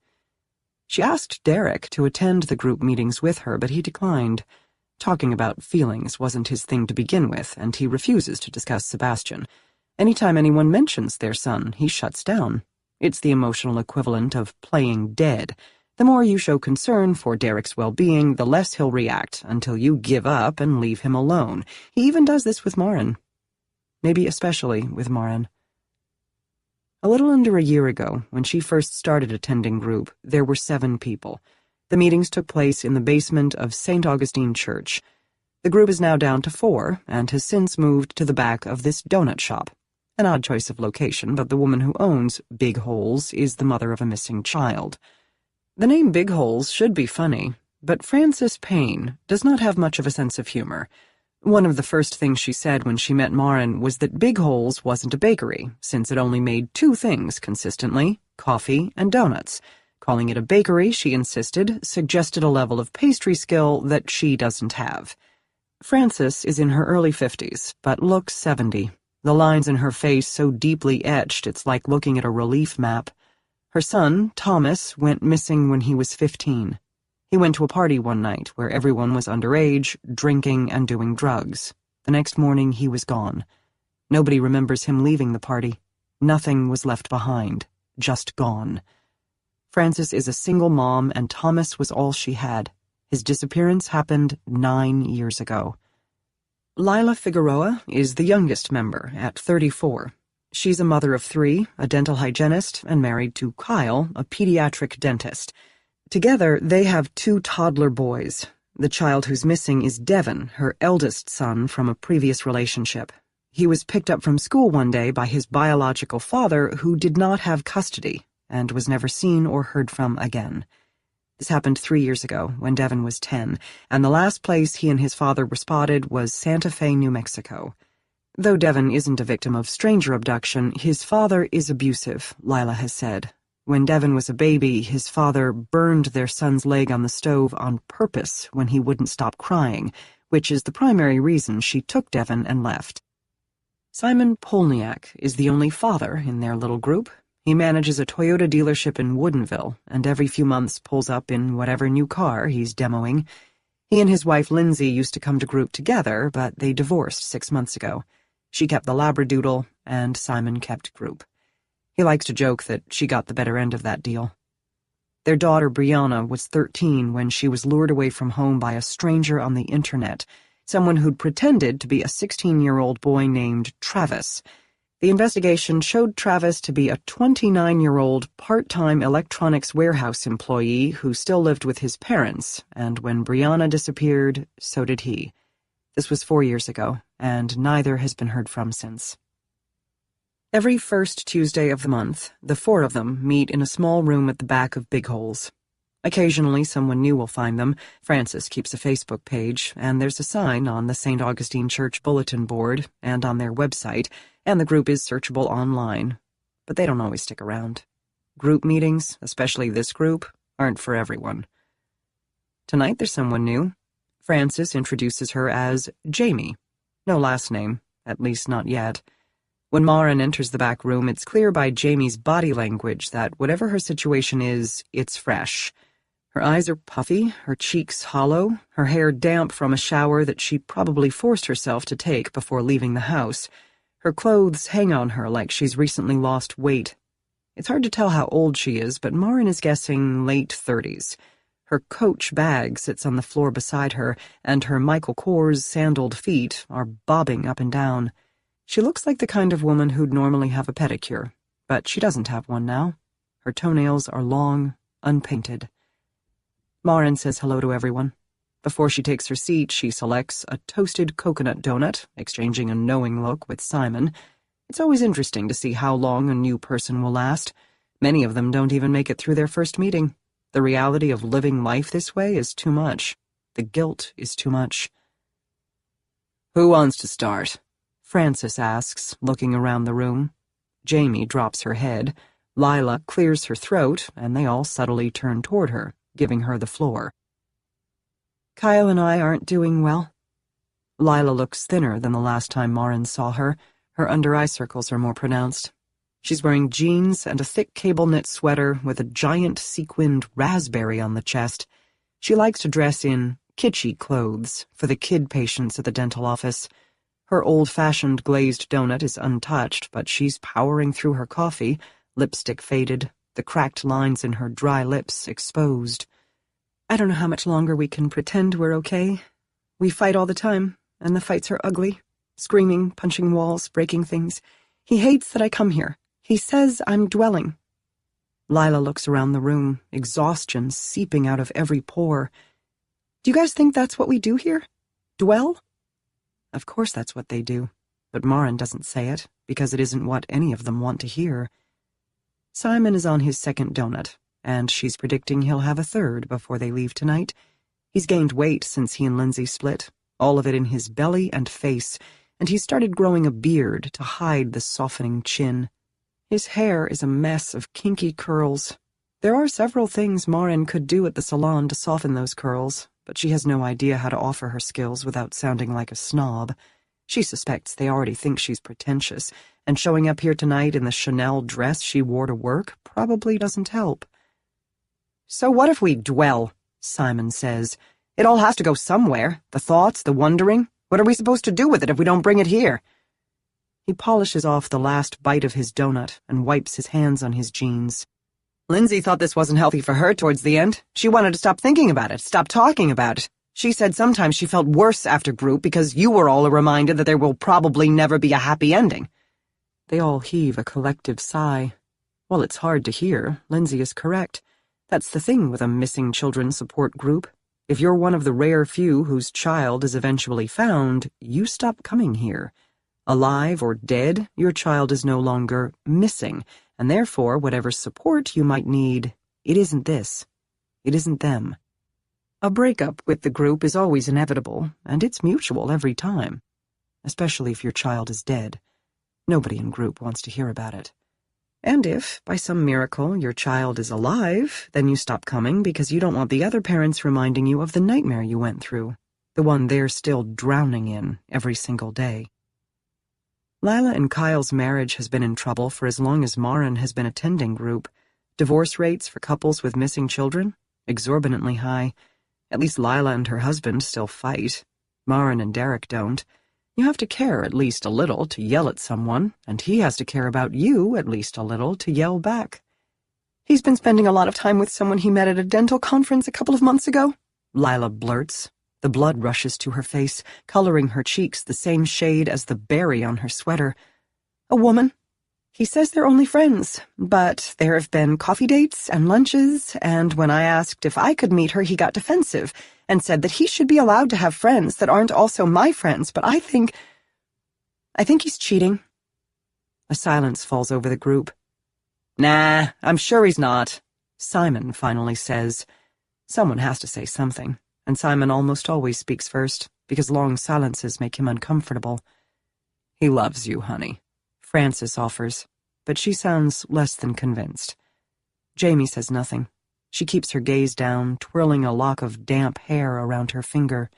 [SPEAKER 1] She asked Derek to attend the group meetings with her, but he declined. Talking about feelings wasn't his thing to begin with, and he refuses to discuss Sebastian. Anytime anyone mentions their son, he shuts down. It's the emotional equivalent of playing dead. The more you show concern for Derek's well-being, the less he'll react, until you give up and leave him alone. He even does this with Maren. Maybe especially with Maren. A little under a year ago, when she first started attending group, there were 7 people. The meetings took place in the basement of St. Augustine Church. The group is now down to 4 and has since moved to the back of this donut shop. An odd choice of location, but the woman who owns Big Holes is the mother of a missing child. The name Big Holes should be funny, but Frances Payne does not have much of a sense of humor. One of the first things she said when she met Marin was that Big Holes wasn't a bakery, since it only made 2 things consistently, coffee and donuts. Calling it a bakery, she insisted, suggested a level of pastry skill that she doesn't have. Frances is in her early 50s, but looks 70. The lines in her face so deeply etched it's like looking at a relief map. Her son, Thomas, went missing when he was 15. He went to a party one night where everyone was underage, drinking and doing drugs. The next morning he was gone. Nobody remembers him leaving the party. Nothing was left behind, just gone. Frances is a single mom and Thomas was all she had. His disappearance happened 9 years ago. Lila Figueroa is the youngest member at 34. She's a mother of 3, a dental hygienist, and married to Kyle, a pediatric dentist. Together, they have 2 toddler boys. The child who's missing is Devin, her eldest son from a previous relationship. He was picked up from school one day by his biological father, who did not have custody, and was never seen or heard from again. This happened 3 years ago, when Devin was 10, and the last place he and his father were spotted was Santa Fe, New Mexico. Though Devin isn't a victim of stranger abduction, his father is abusive, Lila has said. When Devin was a baby, his father burned their son's leg on the stove on purpose when he wouldn't stop crying, which is the primary reason she took Devin and left. Simon Polniak is the only father in their little group. He manages a Toyota dealership in Woodinville, and every few months pulls up in whatever new car he's demoing. He and his wife Lindsay used to come to group together, but they divorced 6 months ago. She kept the Labradoodle, and Simon kept group. He likes to joke that she got the better end of that deal. Their daughter Brianna was 13 when she was lured away from home by a stranger on the internet, someone who'd pretended to be a 16-year-old boy named Travis. The investigation showed Travis to be a 29-year-old part-time electronics warehouse employee who still lived with his parents, and when Brianna disappeared, so did he. This was 4 years ago, and neither has been heard from since. Every first Tuesday of the month, the 4 of them meet in a small room at the back of Big Holes. Occasionally, someone new will find them. Frances keeps a Facebook page, and there's a sign on the St. Augustine Church bulletin board and on their website, and the group is searchable online. But they don't always stick around. Group meetings, especially this group, aren't for everyone. Tonight there's someone new. Frances introduces her as Jamie. No last name, at least not yet. When Marin enters the back room, it's clear by Jamie's body language that whatever her situation is, it's fresh. Her eyes are puffy, her cheeks hollow, her hair damp from a shower that she probably forced herself to take before leaving the house. Her clothes hang on her like she's recently lost weight. It's hard to tell how old she is, but Marin is guessing late 30s. Her Coach bag sits on the floor beside her, and her Michael Kors sandaled feet are bobbing up and down. She looks like the kind of woman who'd normally have a pedicure, but she doesn't have one now. Her toenails are long, unpainted. Marin says hello to everyone. Before she takes her seat, she selects a toasted coconut donut, exchanging a knowing look with Simon. It's always interesting to see how long a new person will last. Many of them don't even make it through their first meeting. The reality of living life this way is too much. The guilt is too much. "Who wants to start?" Frances asks, looking around the room. Jamie drops her head. Lila clears her throat, and they all subtly turn toward her, giving her the floor. "Kyle and I aren't doing well." Lila looks thinner than the last time Marin saw her. Her under-eye circles are more pronounced. She's wearing jeans and a thick cable-knit sweater with a giant sequined raspberry on the chest. She likes to dress in kitschy clothes for the kid patients at the dental office. Her old-fashioned glazed donut is untouched, but she's powering through her coffee, lipstick faded, the cracked lines in her dry lips exposed. "I don't know how much longer we can pretend we're okay. We fight all the time, and the fights are ugly. Screaming, punching walls, breaking things. He hates that I come here. He says I'm dwelling." Lila looks around the room, exhaustion seeping out of every pore. "Do you guys think that's what we do here? Dwell? Of course that's what they do, but Marin doesn't say it, because it isn't what any of them want to hear. Simon is on his second donut, and she's predicting he'll have a third before they leave tonight. He's gained weight since he and Lindsay split, all of it in his belly and face, and he's started growing a beard to hide the softening chin. His hair is a mess of kinky curls. There are several things Marin could do at the salon to soften those curls, but she has no idea how to offer her skills without sounding like a snob. She suspects they already think she's pretentious, and showing up here tonight in the Chanel dress she wore to work probably doesn't help. "So what if we dwell?" Simon says. "It all has to go somewhere. The thoughts, the wondering. What are we supposed to do with it if we don't bring it here?" He polishes off the last bite of his donut and wipes his hands on his jeans. "Lindsay thought this wasn't healthy for her towards the end. She wanted to stop thinking about it, stop talking about it. She said sometimes she felt worse after group because you were all a reminder that there will probably never be a happy ending." They all heave a collective sigh. While it's hard to hear, Lindsay is correct. That's the thing with a missing children support group. If you're one of the rare few whose child is eventually found, you stop coming here. Alive or dead, your child is no longer missing, and therefore whatever support you might need, it isn't this. It isn't them. A breakup with the group is always inevitable, and it's mutual every time. Especially if your child is dead. Nobody in group wants to hear about it. And if, by some miracle, your child is alive, then you stop coming because you don't want the other parents reminding you of the nightmare you went through, the one they're still drowning in every single day. Lila and Kyle's marriage has been in trouble for as long as Marin has been attending group. Divorce rates for couples with missing children? Exorbitantly high. At least Lila and her husband still fight. Marin and Derek don't. You have to care at least a little to yell at someone, and he has to care about you at least a little to yell back. "He's been spending a lot of time with someone he met at a dental conference a couple of months ago," Lila blurts. The blood rushes to her face, coloring her cheeks the same shade as the berry on her sweater. "A woman. He says they're only friends, but there have been coffee dates and lunches, and when I asked if I could meet her, he got defensive and said that he should be allowed to have friends that aren't also my friends, but I think he's cheating." A silence falls over the group. "Nah, I'm sure he's not," Simon finally says. Someone has to say something, and Simon almost always speaks first, because long silences make him uncomfortable. "He loves you, honey," Frances offers, but she sounds less than convinced. Jamie says nothing. She keeps her gaze down, twirling a lock of damp hair around her finger.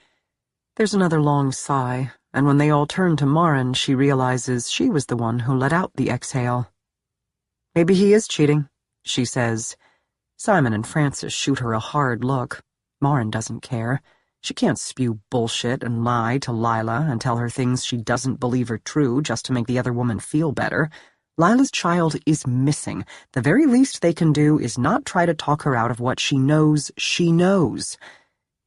[SPEAKER 1] There's another long sigh, and when they all turn to Marin, she realizes she was the one who let out the exhale. "Maybe he is cheating," she says. Simon and Frances shoot her a hard look. Marin doesn't care. She can't spew bullshit and lie to Lila and tell her things she doesn't believe are true just to make the other woman feel better. Lila's child is missing. The very least they can do is not try to talk her out of what she knows she knows.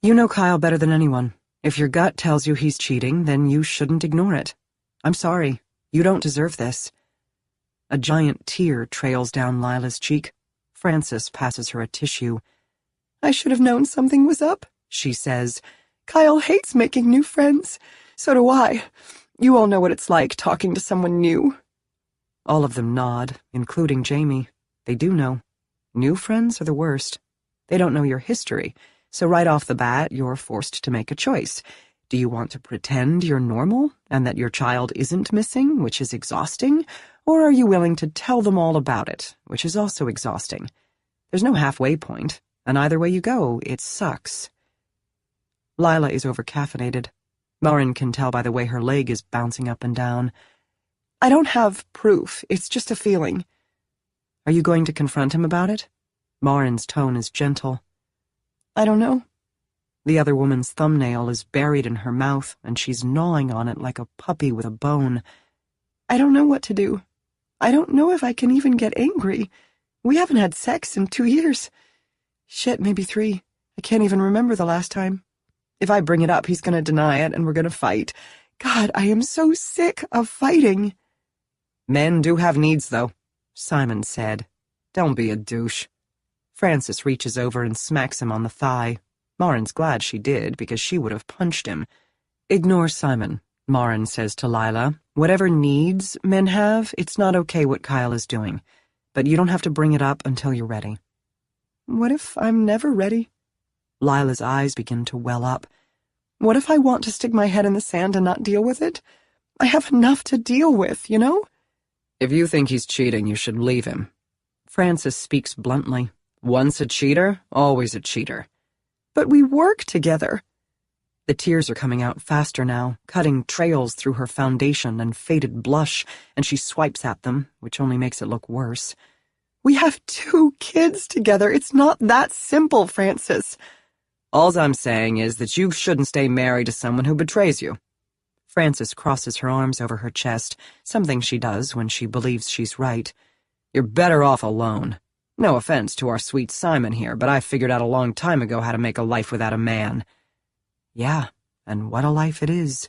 [SPEAKER 1] You know Kyle better than anyone. If your gut tells you he's cheating, then you shouldn't ignore it. I'm sorry. You don't deserve this. A giant tear trails down Lila's cheek. Frances passes her a tissue. "I should have known something was up," she says. "Kyle hates making new friends. So do I. You all know what it's like talking to someone new." All of them nod, including Jamie. They do know. New friends are the worst. They don't know your history, so right off the bat, you're forced to make a choice. Do you want to pretend you're normal and that your child isn't missing, which is exhausting, or are you willing to tell them all about it, which is also exhausting? There's no halfway point, and either way you go, it sucks. Lila is overcaffeinated. Marin can tell by the way her leg is bouncing up and down. "I don't have proof. It's just a feeling." "Are you going to confront him about it?" Marin's tone is gentle. "I don't know." The other woman's thumbnail is buried in her mouth, and she's gnawing on it like a puppy with a bone. "I don't know what to do. I don't know if I can even get angry. We haven't had sex in 2 years. Shit, maybe 3. I can't even remember the last time. If I bring it up, he's going to deny it, and we're going to fight. God, I am so sick of fighting." "Men do have needs, though," Simon said. "Don't be a douche." Frances reaches over and smacks him on the thigh. Marin's glad she did, because she would have punched him. Ignore Simon, Marin says to Lila. Whatever needs men have, it's not okay what Kyle is doing. But you don't have to bring it up until you're ready. What if I'm never ready? Lila's eyes begin to well up. What if I want to stick my head in the sand and not deal with it? I have enough to deal with, you know? If you think he's cheating, you should leave him. Francis speaks bluntly. Once a cheater, always a cheater. But we work together. The tears are coming out faster now, cutting trails through her foundation and faded blush, and she swipes at them, which only makes it look worse. We have 2 kids together. It's not that simple, Francis. All I'm saying is that you shouldn't stay married to someone who betrays you. Francis crosses her arms over her chest, something she does when she believes she's right. You're better off alone. No offense to our sweet Simon here, but I figured out a long time ago how to make a life without a man. Yeah, and what a life it is.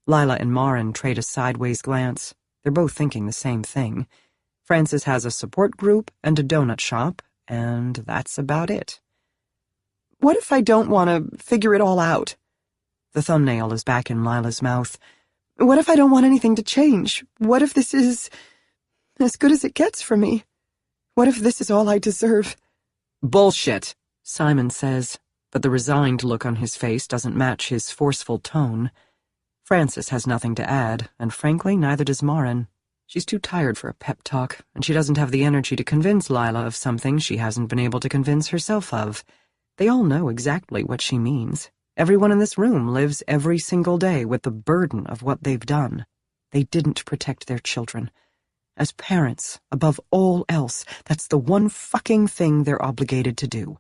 [SPEAKER 1] Lila and Marin trade a sideways glance. They're both thinking the same thing. Francis has a support group and a donut shop, and that's about it. What if I don't want to figure it all out? The thumbnail is back in Lila's mouth. What if I don't want anything to change? What if this is as good as it gets for me? What if this is all I deserve? Bullshit, Simon says, but the resigned look on his face doesn't match his forceful tone. Francis has nothing to add, and frankly, neither does Marin. She's too tired for a pep talk, and she doesn't have the energy to convince Lila of something she hasn't been able to convince herself of. They all know exactly what she means. Everyone in this room lives every single day with the burden of what they've done. They didn't protect their children. As parents, above all else, that's the one fucking thing they're obligated to do.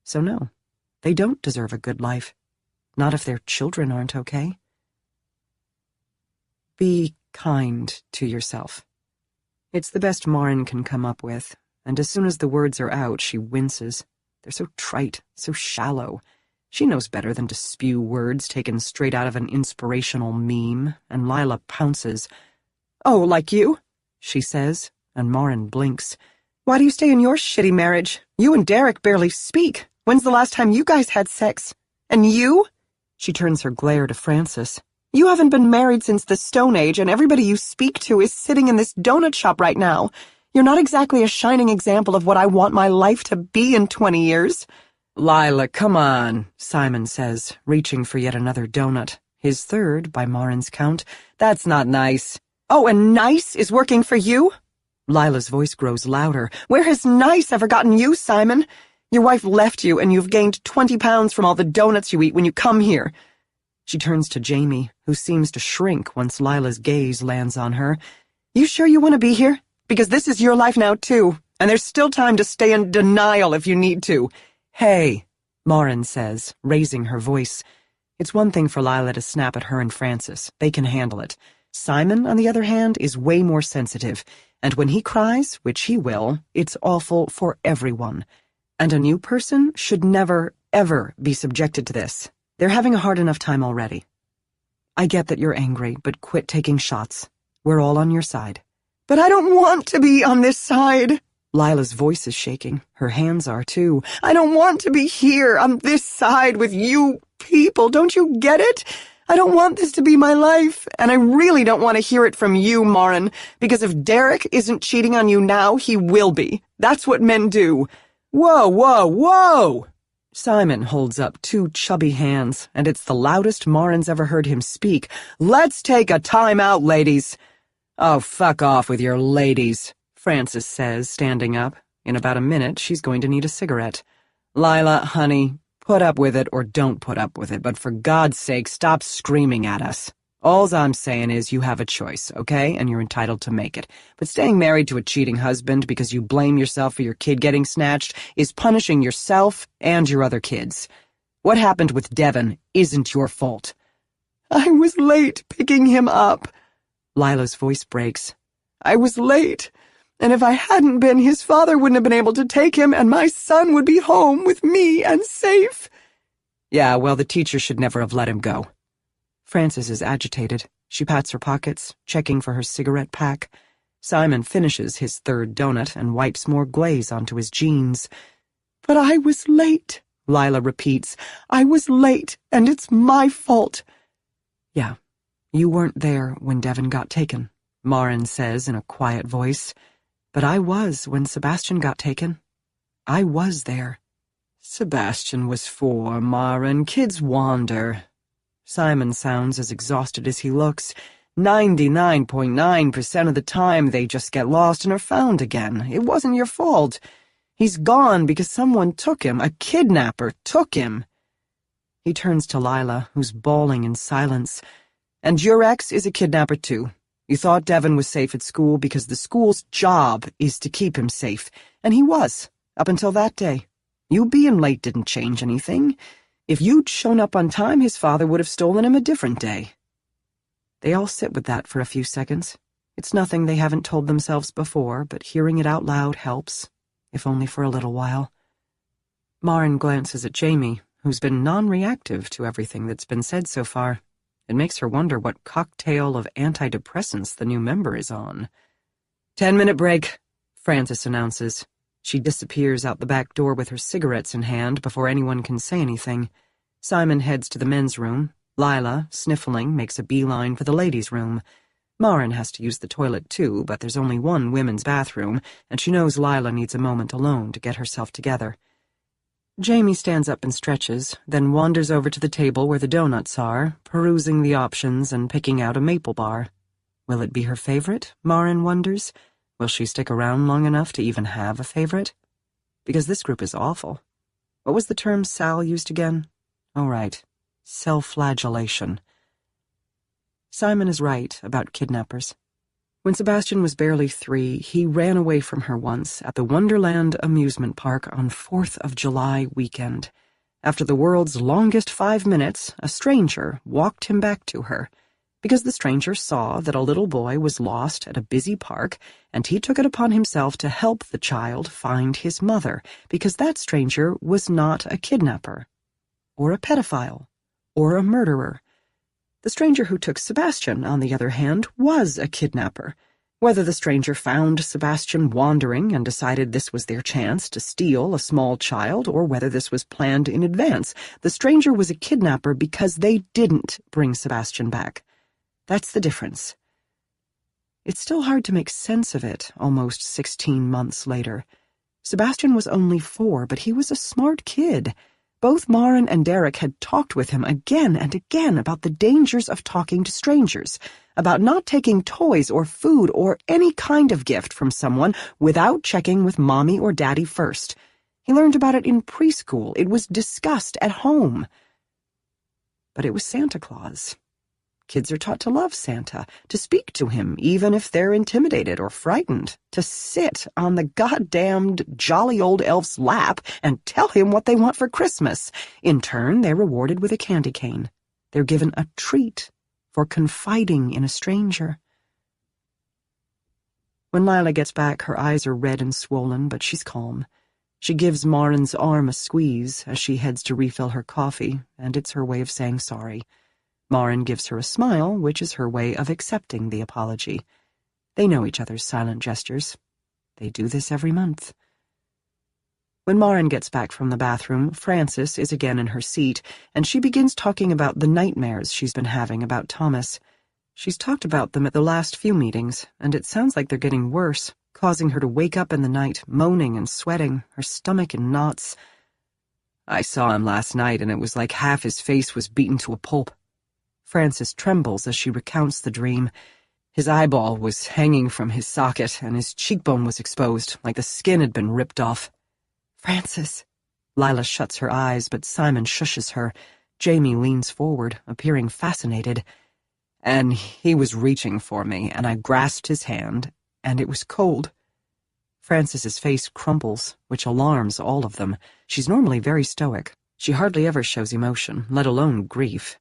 [SPEAKER 1] So no, they don't deserve a good life. Not if their children aren't okay. Be kind to yourself. It's the best Marin can come up with, and as soon as the words are out, she winces. They're so trite, so shallow. She knows better than to spew words taken straight out of an inspirational meme, and Lila pounces. Oh, like you? She says, and Marin blinks. Why do you stay in your shitty marriage? You and Derek barely speak. When's the last time you guys had sex? And you? She turns her glare to Francis. You haven't been married since the Stone Age, and everybody you speak to is sitting in this donut shop right now. You're not exactly a shining example of what I want my life to be in 20 years. Lila, come on, Simon says, reaching for yet another donut. His third, by Marin's count. That's not nice. Oh, and nice is working for you? Lila's voice grows louder. Where has nice ever gotten you, Simon? Your wife left you, and you've gained 20 pounds from all the donuts you eat when you come here. She turns to Jamie, who seems to shrink once Lila's gaze lands on her. You sure you want to be here? Because this is your life now, too, and there's still time to stay in denial if you need to. Hey, Marin says, raising her voice. It's one thing for Lila to snap at her and Francis. They can handle it. Simon, on the other hand, is way more sensitive, and when he cries, which he will, it's awful for everyone. And a new person should never, ever be subjected to this. They're having a hard enough time already. I get that you're angry, but quit taking shots. We're all on your side. But I don't want to be on this side. Lila's voice is shaking. Her hands are, too. I don't want to be here on this side with you people. Don't you get it? I don't want this to be my life, and I really don't want to hear it from you, Marin, because if Derek isn't cheating on you now, he will be. That's what men do. Whoa, whoa, whoa! Simon holds up 2 chubby hands, and it's the loudest Marin's ever heard him speak. Let's take a time out, ladies. Oh, fuck off with your ladies, Francis says, standing up. In about a minute, she's going to need a cigarette. Lila, honey, put up with it or don't put up with it, but for God's sake, stop screaming at us. All I'm saying is you have a choice, okay? And you're entitled to make it. But staying married to a cheating husband because you blame yourself for your kid getting snatched is punishing yourself and your other kids. What happened with Devon isn't your fault. I was late picking him up. Lila's voice breaks. I was late, and if I hadn't been, his father wouldn't have been able to take him, and my son would be home with me and safe. Yeah, well, the teacher should never have let him go. Frances is agitated. She pats her pockets, checking for her cigarette pack. Simon finishes his third donut and wipes more glaze onto his jeans. But I was late, Lila repeats. I was late, and it's my fault. Yeah, you weren't there when Devon got taken, Marin says in a quiet voice. But I was when Sebastian got taken. I was there. Sebastian was 4, Marin. Kids wander. Simon sounds as exhausted as he looks. 99.9% of the time they just get lost and are found again. It wasn't your fault. He's gone because someone took him. A kidnapper took him. He turns to Lila, who's bawling in silence. And your ex is a kidnapper too. You thought Devon was safe at school because the school's job is to keep him safe. And he was, up until that day. You being late didn't change anything. If you'd shown up on time, his father would have stolen him a different day. They all sit with that for a few seconds. It's nothing they haven't told themselves before, but hearing it out loud helps, if only for a little while. Marin glances at Jamie, who's been non-reactive to everything that's been said so far. It makes her wonder what cocktail of antidepressants the new member is on. 10-minute break, Frances announces. She disappears out the back door with her cigarettes in hand before anyone can say anything. Simon heads to the men's room. Lila, sniffling, makes a beeline for the ladies' room. Marin has to use the toilet too, but there's only one women's bathroom, and she knows Lila needs a moment alone to get herself together. Jamie stands up and stretches, then wanders over to the table where the donuts are, perusing the options and picking out a maple bar. Will it be her favorite, Marin wonders? Will she stick around long enough to even have a favorite? Because this group is awful. What was the term Sal used again? Oh, right. Self-flagellation. Simon is right about kidnappers. When Sebastian was barely 3, he ran away from her once at the Wonderland amusement park on 4th of July weekend. After the world's longest 5 minutes, a stranger walked him back to her, because the stranger saw that a little boy was lost at a busy park, and he took it upon himself to help the child find his mother, because that stranger was not a kidnapper, or a pedophile, or a murderer. The stranger who took Sebastian, on the other hand, was a kidnapper. Whether the stranger found Sebastian wandering and decided this was their chance to steal a small child, or whether this was planned in advance, the stranger was a kidnapper because they didn't bring Sebastian back. That's the difference. It's still hard to make sense of it, almost 16 months later. Sebastian was only 4, but he was a smart kid. Both Marin and Derek had talked with him again and again about the dangers of talking to strangers, about not taking toys or food or any kind of gift from someone without checking with Mommy or Daddy first. He learned about it in preschool. It was discussed at home. But it was Santa Claus. Kids are taught to love Santa, to speak to him even if they're intimidated or frightened, to sit on the goddamned jolly old elf's lap and tell him what they want for Christmas. In turn, they're rewarded with a candy cane. They're given a treat for confiding in a stranger. When Lila gets back, her eyes are red and swollen, but she's calm. She gives Marin's arm a squeeze as she heads to refill her coffee, and it's her way of saying sorry. Marin gives her a smile, which is her way of accepting the apology. They know each other's silent gestures. They do this every month. When Marin gets back from the bathroom, Frances is again in her seat, and she begins talking about the nightmares she's been having about Thomas. She's talked about them at the last few meetings, and it sounds like they're getting worse, causing her to wake up in the night, moaning and sweating, her stomach in knots. I saw him last night, and it was like half his face was beaten to a pulp. Frances trembles as she recounts the dream. His eyeball was hanging from his socket, and his cheekbone was exposed, like the skin had been ripped off. Frances. Lila shuts her eyes, but Simon shushes her. Jamie leans forward, appearing fascinated. And he was reaching for me, and I grasped his hand, and it was cold. Frances's face crumples, which alarms all of them. She's normally very stoic. She hardly ever shows emotion, let alone grief.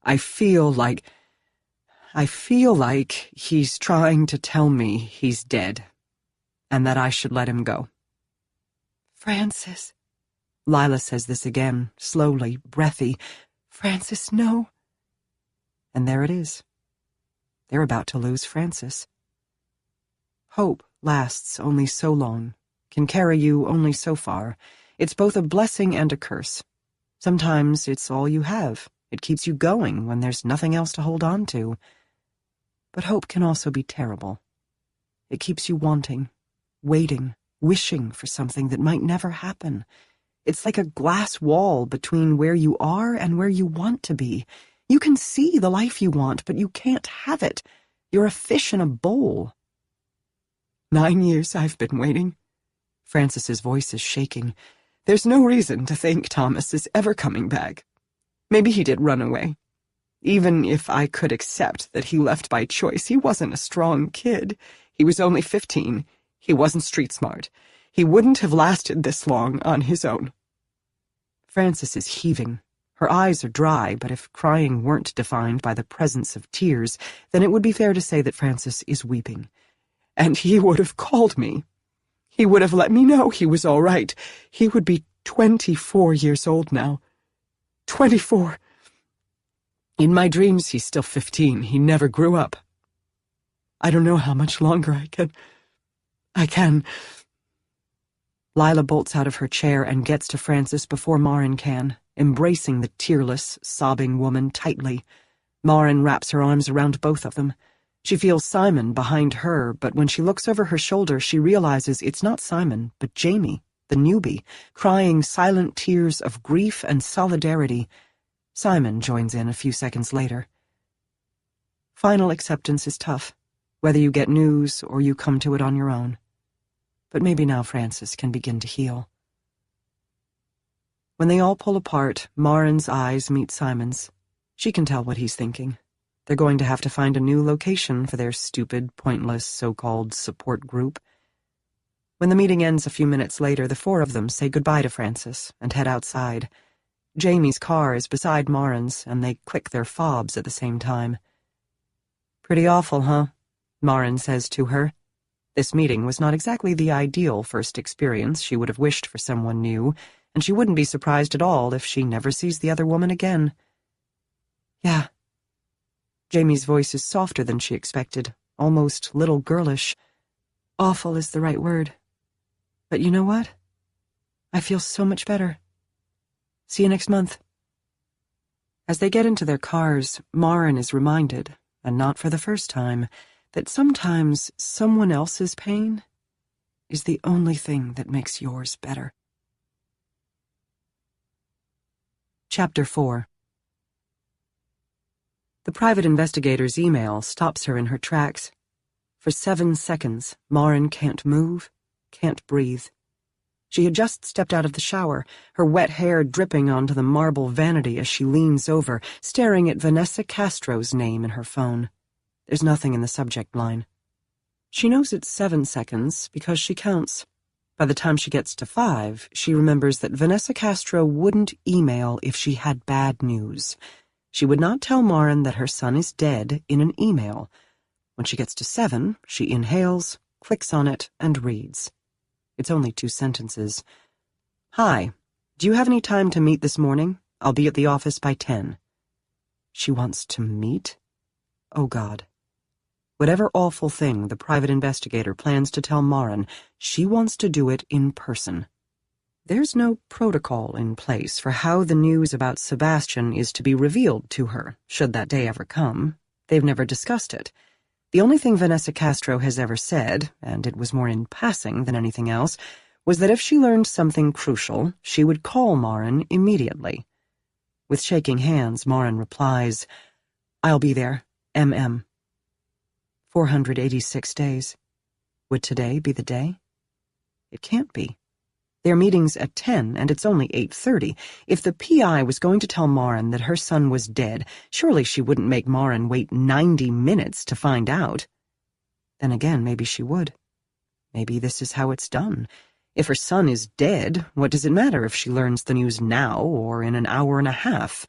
[SPEAKER 1] I feel like he's trying to tell me he's dead, and that I should let him go. Frances. Lila says this again, slowly, breathy. Frances, no. And there it is. They're about to lose Frances. Hope lasts only so long, can carry you only so far. It's both a blessing and a curse. Sometimes it's all you have. It keeps you going when there's nothing else to hold on to. But hope can also be terrible. It keeps you wanting, waiting, wishing for something that might never happen. It's like a glass wall between where you are and where you want to be. You can see the life you want, but you can't have it. You're a fish in a bowl. 9 years I've been waiting. Francis's voice is shaking. There's no reason to think Thomas is ever coming back. Maybe he did run away. Even if I could accept that he left by choice, he wasn't a strong kid. He was only 15. He wasn't street smart. He wouldn't have lasted this long on his own. Francis is heaving. Her eyes are dry, but if crying weren't defined by the presence of tears, then it would be fair to say that Francis is weeping. And he would have called me. He would have let me know he was all right. He would be 24 years old now. 24. In my dreams, he's still 15. He never grew up. I don't know how much longer I can. Lila bolts out of her chair and gets to Francis before Marin can, embracing the tearless, sobbing woman tightly. Marin wraps her arms around both of them. She feels Simon behind her, but when she looks over her shoulder, she realizes it's not Simon, but Jamie, the newbie, crying silent tears of grief and solidarity. Simon joins in a few seconds later. Final acceptance is tough, whether you get news or you come to it on your own. But maybe now Francis can begin to heal. When they all pull apart, Marin's eyes meet Simon's. She can tell what he's thinking. They're going to have to find a new location for their stupid, pointless, so-called support group. When the meeting ends a few minutes later, the four of them say goodbye to Francis and head outside. Jamie's car is beside Marin's, and they click their fobs at the same time. Pretty awful, huh? Marin says to her. This meeting was not exactly the ideal first experience she would have wished for someone new, and she wouldn't be surprised at all if she never sees the other woman again. Yeah. Jamie's voice is softer than she expected, almost little girlish. Awful is the right word. But you know what? I feel so much better. See you next month. As they get into their cars, Marin is reminded, and not for the first time, that sometimes someone else's pain is the only thing that makes yours better. Chapter 4. The private investigator's email stops her in her tracks. For 7 seconds, Marin can't move, can't breathe. She had just stepped out of the shower, her wet hair dripping onto the marble vanity as she leans over, staring at Vanessa Castro's name in her phone. There's nothing in the subject line. She knows it's 7 seconds because she counts. By the time she gets to 5, she remembers that Vanessa Castro wouldn't email if she had bad news. She would not tell Marin that her son is dead in an email. When she gets to 7, she inhales, clicks on it, and reads. It's only 2 sentences. Hi, do you have any time to meet this morning? I'll be at the office by 10. She wants to meet? Oh, God. Whatever awful thing the private investigator plans to tell Marin, she wants to do it in person. There's no protocol in place for how the news about Sebastian is to be revealed to her, should that day ever come. They've never discussed it. The only thing Vanessa Castro has ever said, and it was more in passing than anything else, was that if she learned something crucial, she would call Marin immediately. With shaking hands, Marin replies, I'll be there, MM. 486 days. Would today be the day? It can't be. Their meeting's at 10, and it's only 8:30. If the PI was going to tell Marin that her son was dead, surely she wouldn't make Marin wait 90 minutes to find out. Then again, maybe she would. Maybe this is how it's done. If her son is dead, what does it matter if she learns the news now or in an hour and a half?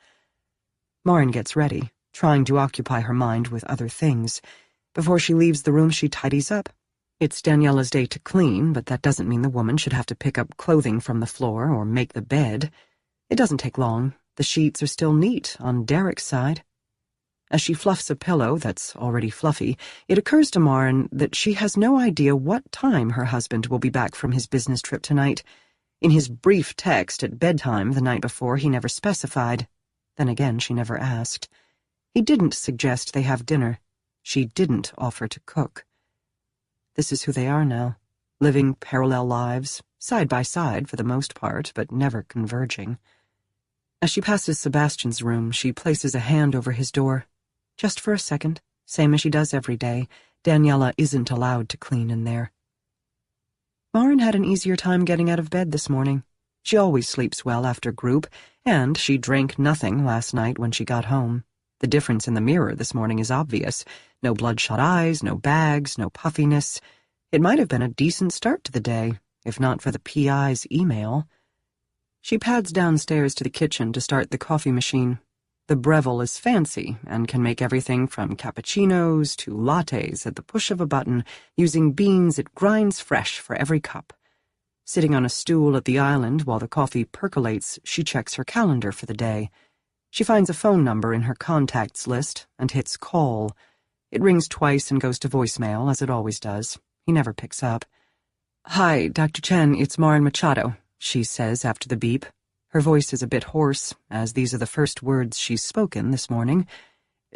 [SPEAKER 1] Marin gets ready, trying to occupy her mind with other things. Before she leaves the room, she tidies up. It's Daniela's day to clean, but that doesn't mean the woman should have to pick up clothing from the floor or make the bed. It doesn't take long. The sheets are still neat on Derek's side. As she fluffs a pillow that's already fluffy, it occurs to Marin that she has no idea what time her husband will be back from his business trip tonight. In his brief text at bedtime the night before, he never specified. Then again, she never asked. He didn't suggest they have dinner. She didn't offer to cook. This is who they are now, living parallel lives, side by side for the most part, but never converging. As she passes Sebastian's room, she places a hand over his door. Just for a second, same as she does every day. Daniela isn't allowed to clean in there. Maren had an easier time getting out of bed this morning. She always sleeps well after group, and she drank nothing last night when she got home. The difference in the mirror this morning is obvious. No bloodshot eyes, no bags, no puffiness. It might have been a decent start to the day, if not for the PI's email. She pads downstairs to the kitchen to start the coffee machine. The Breville is fancy and can make everything from cappuccinos to lattes at the push of a button, using beans it grinds fresh for every cup. Sitting on a stool at the island while the coffee percolates, she checks her calendar for the day. She finds a phone number in her contacts list and hits call. It rings twice and goes to voicemail, as it always does. He never picks up. "Hi, Dr. Chen, it's Maren Machado," she says after the beep. Her voice is a bit hoarse, as these are the first words she's spoken this morning.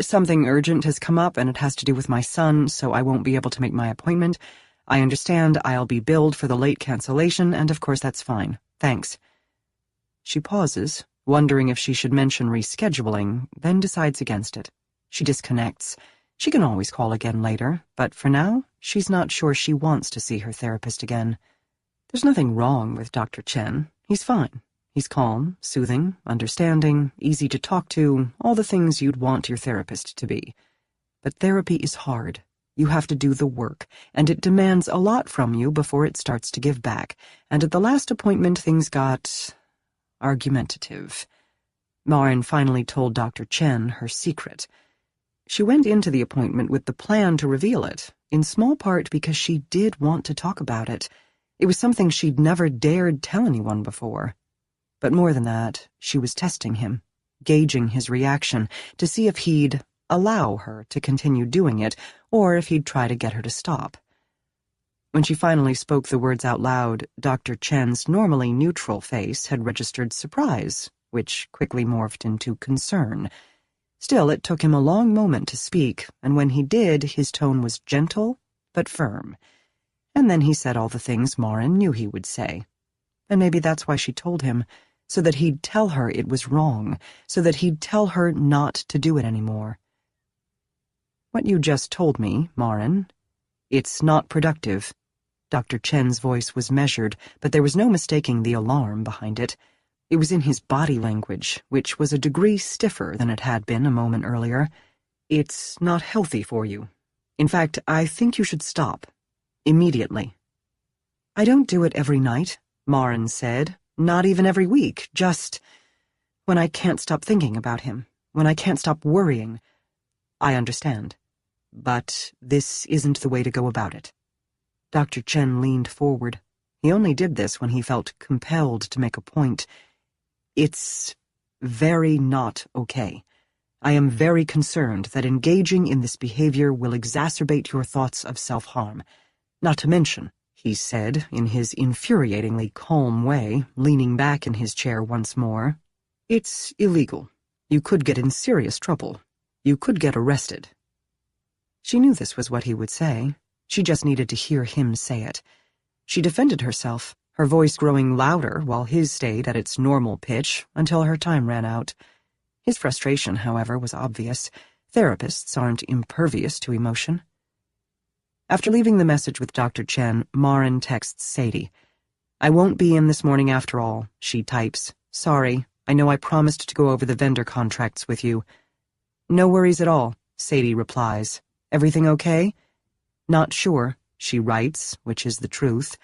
[SPEAKER 1] "Something urgent has come up, and it has to do with my son, so I won't be able to make my appointment. I understand I'll be billed for the late cancellation, and of course that's fine. Thanks." She pauses, wondering if she should mention rescheduling, then decides against it. She disconnects. She can always call again later, but for now, she's not sure she wants to see her therapist again. There's nothing wrong with Dr. Chen. He's fine. He's calm, soothing, understanding, easy to talk to, all the things you'd want your therapist to be. But therapy is hard. You have to do the work, and it demands a lot from you before it starts to give back, and at the last appointment things got argumentative. Maren finally told Dr. Chen her secret. She went into the appointment with the plan to reveal it, in small part because she did want to talk about it. It was something she'd never dared tell anyone before. But more than that, she was testing him, gauging his reaction, to see if he'd allow her to continue doing it, or if he'd try to get her to stop. When she finally spoke the words out loud, Dr. Chen's normally neutral face had registered surprise, which quickly morphed into concern. Still, it took him a long moment to speak, and when he did, his tone was gentle but firm. And then he said all the things Maren knew he would say. And maybe that's why she told him, so that he'd tell her it was wrong, so that he'd tell her not to do it anymore. "What you just told me, Maren, it's not productive." Dr. Chen's voice was measured, but there was no mistaking the alarm behind it. It was in his body language, which was a degree stiffer than it had been a moment earlier. "It's not healthy for you. In fact, I think you should stop. Immediately." "I don't do it every night," Maren said. "Not even every week, just when I can't stop thinking about him, when I can't stop worrying." "I understand. But this isn't the way to go about it." Dr. Chen leaned forward. He only did this when he felt compelled to make a point. "It's very not okay. I am very concerned that engaging in this behavior will exacerbate your thoughts of self-harm. Not to mention," he said in his infuriatingly calm way, leaning back in his chair once more, "it's illegal. You could get in serious trouble. You could get arrested." She knew this was what he would say. She just needed to hear him say it. She defended herself, her voice growing louder while his stayed at its normal pitch until her time ran out. His frustration, however, was obvious. Therapists aren't impervious to emotion. After leaving the message with Dr. Chen, Maren texts Sadie. "I won't be in this morning after all," she types. "Sorry, I know I promised to go over the vendor contracts with you." "No worries at all," Sadie replies. "Everything okay?" "Not sure," she writes, which is the truth.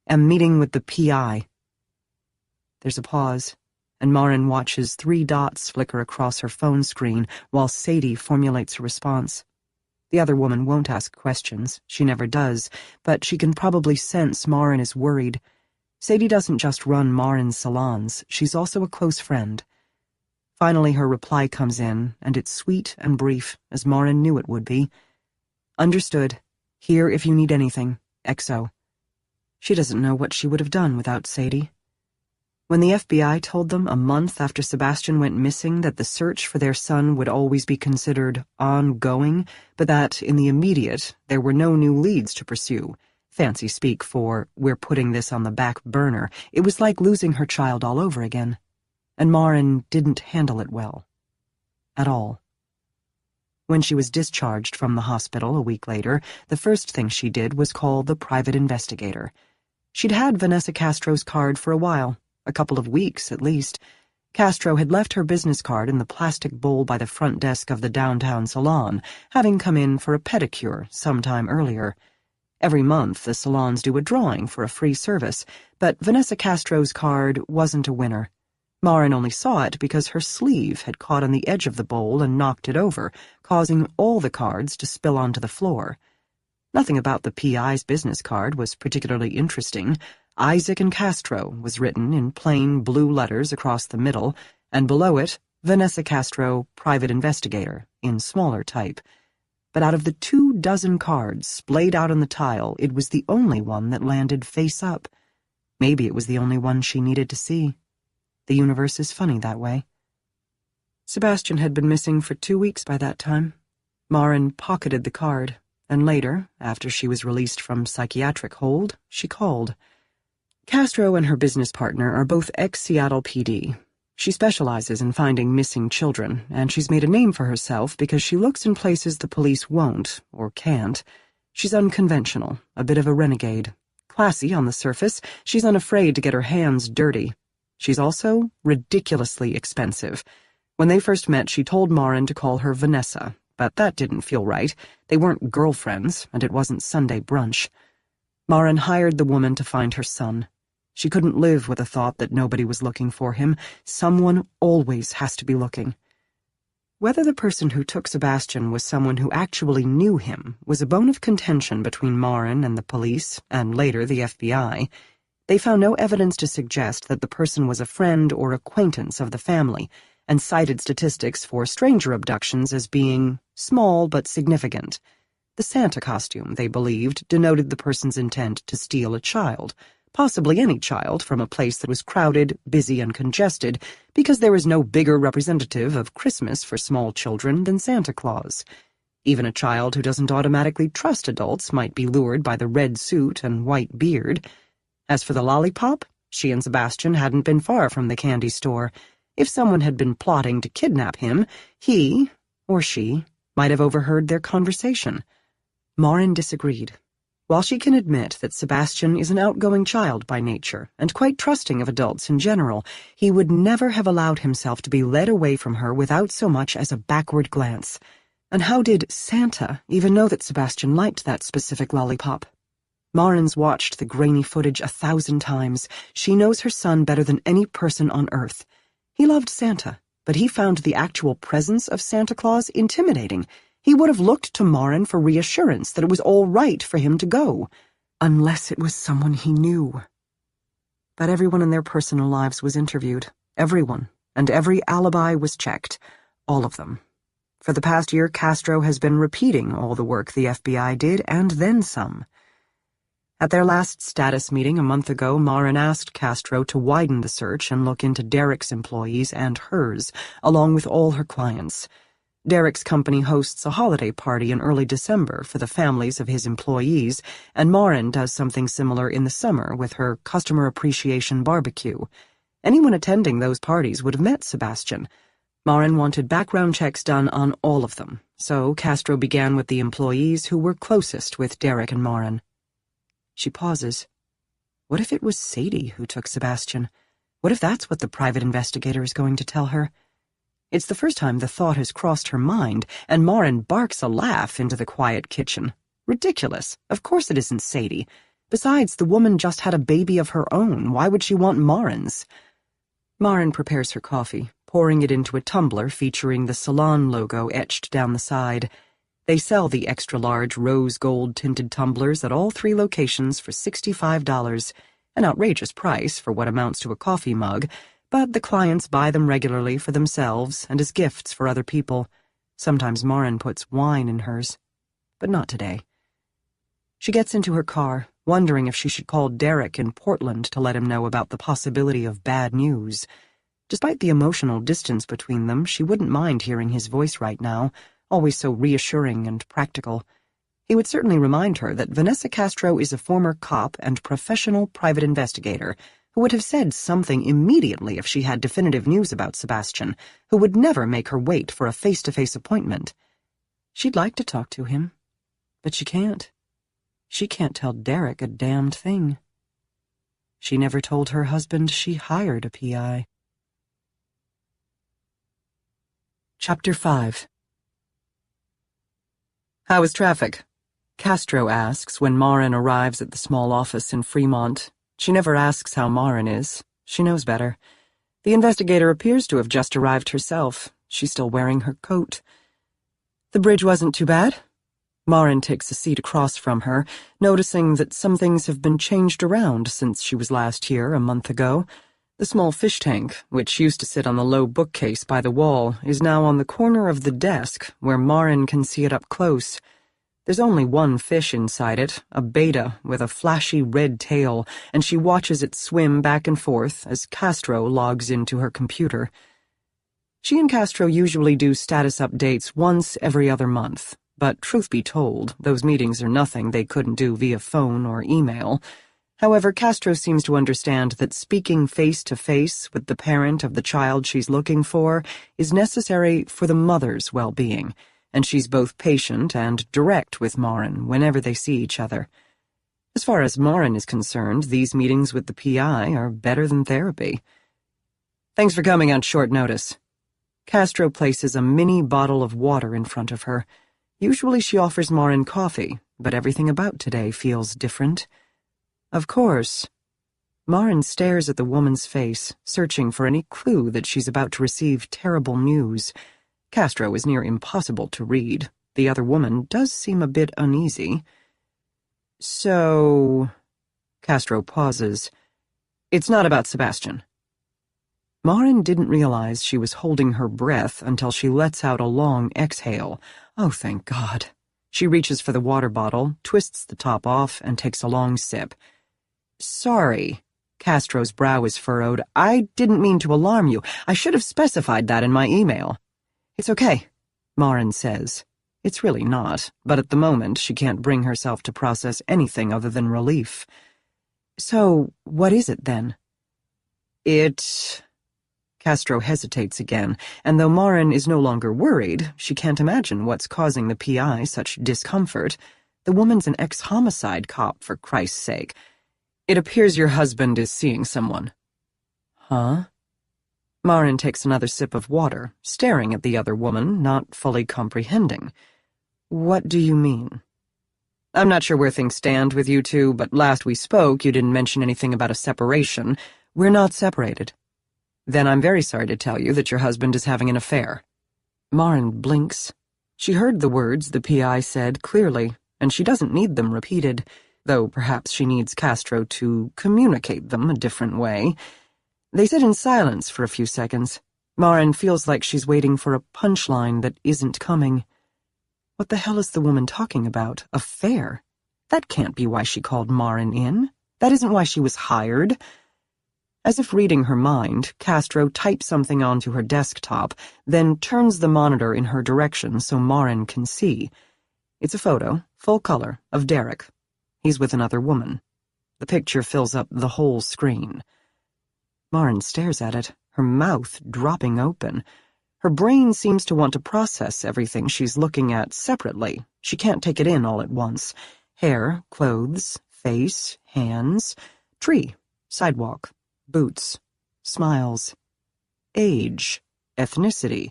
[SPEAKER 1] "Am meeting with the PI." There's a pause, and Maren watches 3 dots flicker across her phone screen while Sadie formulates a response. The other woman won't ask questions, she never does, but she can probably sense Maren is worried. Sadie doesn't just run Maren's salons, she's also a close friend. Finally her reply comes in, and it's sweet and brief, as Maren knew it would be. "Understood. Here if you need anything. XO." She doesn't know what she would have done without Sadie. When the FBI told them a month after Sebastian went missing that the search for their son would always be considered ongoing, but that, in the immediate, there were no new leads to pursue, fancy speak for, we're putting this on the back burner, it was like losing her child all over again. And Maren didn't handle it well. At all. When she was discharged from the hospital a week later, the first thing she did was call the private investigator. She'd had Vanessa Castro's card for a while. A couple of weeks, at least. Castro had left her business card in the plastic bowl by the front desk of the downtown salon, having come in for a pedicure sometime earlier. Every month, the salons do a drawing for a free service, but Vanessa Castro's card wasn't a winner. Maren only saw it because her sleeve had caught on the edge of the bowl and knocked it over, causing all the cards to spill onto the floor. Nothing about the PI's business card was particularly interesting. Isaac and Castro was written in plain blue letters across the middle, and below it, Vanessa Castro, private investigator, in smaller type. But out of the 24 cards splayed out on the tile, it was the only one that landed face up. Maybe it was the only one she needed to see. The universe is funny that way. Sebastian had been missing for 2 weeks by that time. Maren pocketed the card, and later, after she was released from psychiatric hold, she called. Castro and her business partner are both ex-Seattle PD. She specializes in finding missing children, and she's made a name for herself because she looks in places the police won't, or can't. She's unconventional, a bit of a renegade. Classy on the surface, she's unafraid to get her hands dirty. She's also ridiculously expensive. When they first met, she told Maren to call her Vanessa, but that didn't feel right. They weren't girlfriends, and it wasn't Sunday brunch. Maren hired the woman to find her son. She couldn't live with the thought that nobody was looking for him. Someone always has to be looking. Whether the person who took Sebastian was someone who actually knew him was a bone of contention between Maren and the police, and later the FBI. They found no evidence to suggest that the person was a friend or acquaintance of the family, and cited statistics for stranger abductions as being small but significant. The Santa costume, they believed, denoted the person's intent to steal a child. Possibly any child from a place that was crowded, busy, and congested, because there is no bigger representative of Christmas for small children than Santa Claus. Even a child who doesn't automatically trust adults might be lured by the red suit and white beard. As for the lollipop, she and Sebastian hadn't been far from the candy store. If someone had been plotting to kidnap him, he, or she, might have overheard their conversation. Maren disagreed. While she can admit that Sebastian is an outgoing child by nature, and quite trusting of adults in general, he would never have allowed himself to be led away from her without so much as a backward glance. And how did Santa even know that Sebastian liked that specific lollipop? Maren's watched the grainy footage 1,000 times. She knows her son better than any person on Earth. He loved Santa, but he found the actual presence of Santa Claus intimidating. He would have looked to Maren for reassurance that it was all right for him to go, unless it was someone he knew. But everyone in their personal lives was interviewed. Everyone, and every alibi was checked. All of them. For the past year, Castro has been repeating all the work the FBI did, and then some. At their last status meeting a month ago, Maren asked Castro to widen the search and look into Derek's employees and hers, along with all her clients. Derek's company hosts a holiday party in early December for the families of his employees, and Maren does something similar in the summer with her customer appreciation barbecue. Anyone attending those parties would have met Sebastian. Maren wanted background checks done on all of them, so Castro began with the employees who were closest with Derek and Maren. She pauses. What if it was Sadie who took Sebastian? What if that's what the private investigator is going to tell her? It's the first time the thought has crossed her mind, and Maren barks a laugh into the quiet kitchen. Ridiculous. Of course it isn't Sadie. Besides, the woman just had a baby of her own. Why would she want Maren's? Maren prepares her coffee, pouring it into a tumbler featuring the salon logo etched down the side. They sell the extra-large rose gold-tinted tumblers at all 3 locations for $65, an outrageous price for what amounts to a coffee mug, but the clients buy them regularly for themselves and as gifts for other people. Sometimes Maren puts wine in hers, but not today. She gets into her car, wondering if she should call Derek in Portland to let him know about the possibility of bad news. Despite the emotional distance between them, she wouldn't mind hearing his voice right now, always so reassuring and practical. He would certainly remind her that Vanessa Castro is a former cop and professional private investigator who would have said something immediately if she had definitive news about Sebastian, who would never make her wait for a face-to-face appointment. She'd like to talk to him, but she can't. She can't tell Derek a damned thing. She never told her husband she hired a PI. Chapter 5. How is traffic? Castro asks when Marin arrives at the small office in Fremont. She never asks how Marin is. She knows better. The investigator appears to have just arrived herself. She's still wearing her coat. The bridge wasn't too bad. Marin takes a seat across from her, noticing that some things have been changed around since she was last here a month ago. The small fish tank, which used to sit on the low bookcase by the wall, is now on the corner of the desk, where Marin can see it up close. There's only one fish inside it, a betta with a flashy red tail, and she watches it swim back and forth as Castro logs into her computer. She and Castro usually do status updates once every other month, but truth be told, those meetings are nothing they couldn't do via phone or email. However, Castro seems to understand that speaking face-to-face with the parent of the child she's looking for is necessary for the mother's well-being, and she's both patient and direct with Marin whenever they see each other. As far as Marin is concerned, these meetings with the PI are better than therapy. Thanks for coming on short notice. Castro places a mini bottle of water in front of her. Usually she offers Marin coffee, but everything about today feels different. Of course. Marin stares at the woman's face, searching for any clue that she's about to receive terrible news. Castro is near impossible to read. The other woman does seem a bit uneasy. So... Castro pauses. It's not about Sebastian. Marin didn't realize she was holding her breath until she lets out a long exhale. Oh, thank God. She reaches for the water bottle, twists the top off, and takes a long sip. Sorry. Castro's brow is furrowed. I didn't mean to alarm you. I should have specified that in my email. It's okay, Marin says. It's really not, but at the moment she can't bring herself to process anything other than relief. So, what is it then? Castro hesitates again, and though Marin is no longer worried, she can't imagine what's causing the PI such discomfort. The woman's an ex-homicide cop, for Christ's sake. It appears your husband is seeing someone. Huh? Marin takes another sip of water, staring at the other woman, not fully comprehending. What do you mean? I'm not sure where things stand with you two, but last we spoke you didn't mention anything about a separation. We're not separated. Then I'm very sorry to tell you that your husband is having an affair. Marin blinks. She heard the words the PI said clearly, and she doesn't need them repeated, though perhaps she needs Castro to communicate them a different way. They sit in silence for a few seconds. Marin feels like she's waiting for a punchline that isn't coming. What the hell is the woman talking about? Affair? That can't be why she called Marin in. That isn't why she was hired. As if reading her mind, Castro types something onto her desktop, then turns the monitor in her direction so Marin can see. It's a photo, full color, of Derek. He's with another woman. The picture fills up the whole screen. Marin stares at it, her mouth dropping open. Her brain seems to want to process everything she's looking at separately. She can't take it in all at once. Hair, clothes, face, hands, tree, sidewalk, boots, smiles, age, ethnicity.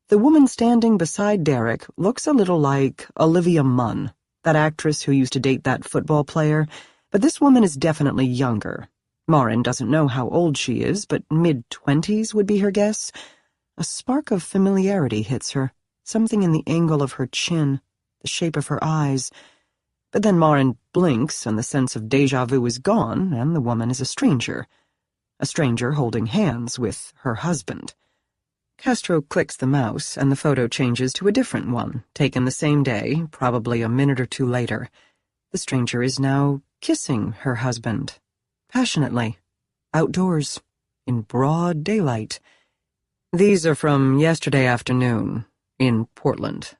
[SPEAKER 1] The woman standing beside Derek looks a little like Olivia Munn, that actress who used to date that football player, but this woman is definitely younger. Marin doesn't know how old she is, but mid-20s would be her guess. A spark of familiarity hits her, something in the angle of her chin, the shape of her eyes. But then Marin blinks and the sense of déjà vu is gone, and the woman is a stranger holding hands with her husband. Castro clicks the mouse, and the photo changes to a different one, taken the same day, probably a minute or two later. The stranger is now kissing her husband, passionately, outdoors, in broad daylight. These are from yesterday afternoon, in Portland.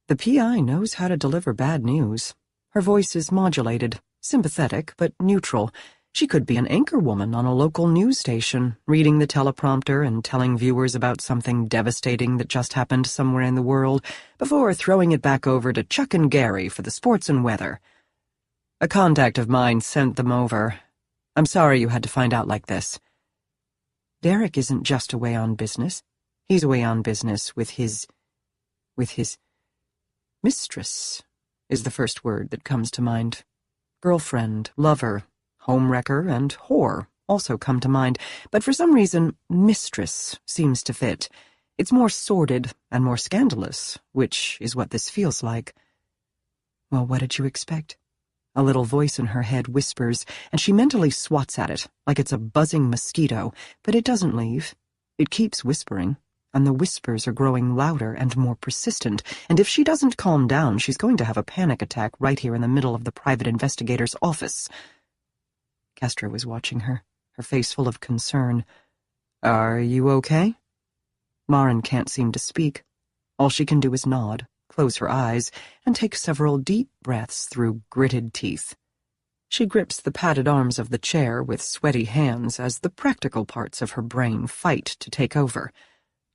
[SPEAKER 1] The PI knows how to deliver bad news. Her voice is modulated, sympathetic but neutral. She could be an anchorwoman on a local news station, reading the teleprompter and telling viewers about something devastating that just happened somewhere in the world, before throwing it back over to Chuck and Gary for the sports and weather. A contact of mine sent them over. I'm sorry you had to find out like this. Derek isn't just away on business. He's away on business with his mistress, is the first word that comes to mind. Girlfriend, lover, homewrecker, and whore also come to mind, but for some reason, mistress seems to fit. It's more sordid and more scandalous, which is what this feels like. Well, what did you expect? A little voice in her head whispers, and she mentally swats at it, like it's a buzzing mosquito, but it doesn't leave. It keeps whispering, and the whispers are growing louder and more persistent, and if she doesn't calm down, she's going to have a panic attack right here in the middle of the private investigator's office. Castro was watching her, her face full of concern. Are you okay? Marin can't seem to speak. All she can do is nod, close her eyes, and take several deep breaths through gritted teeth. She grips the padded arms of the chair with sweaty hands as the practical parts of her brain fight to take over.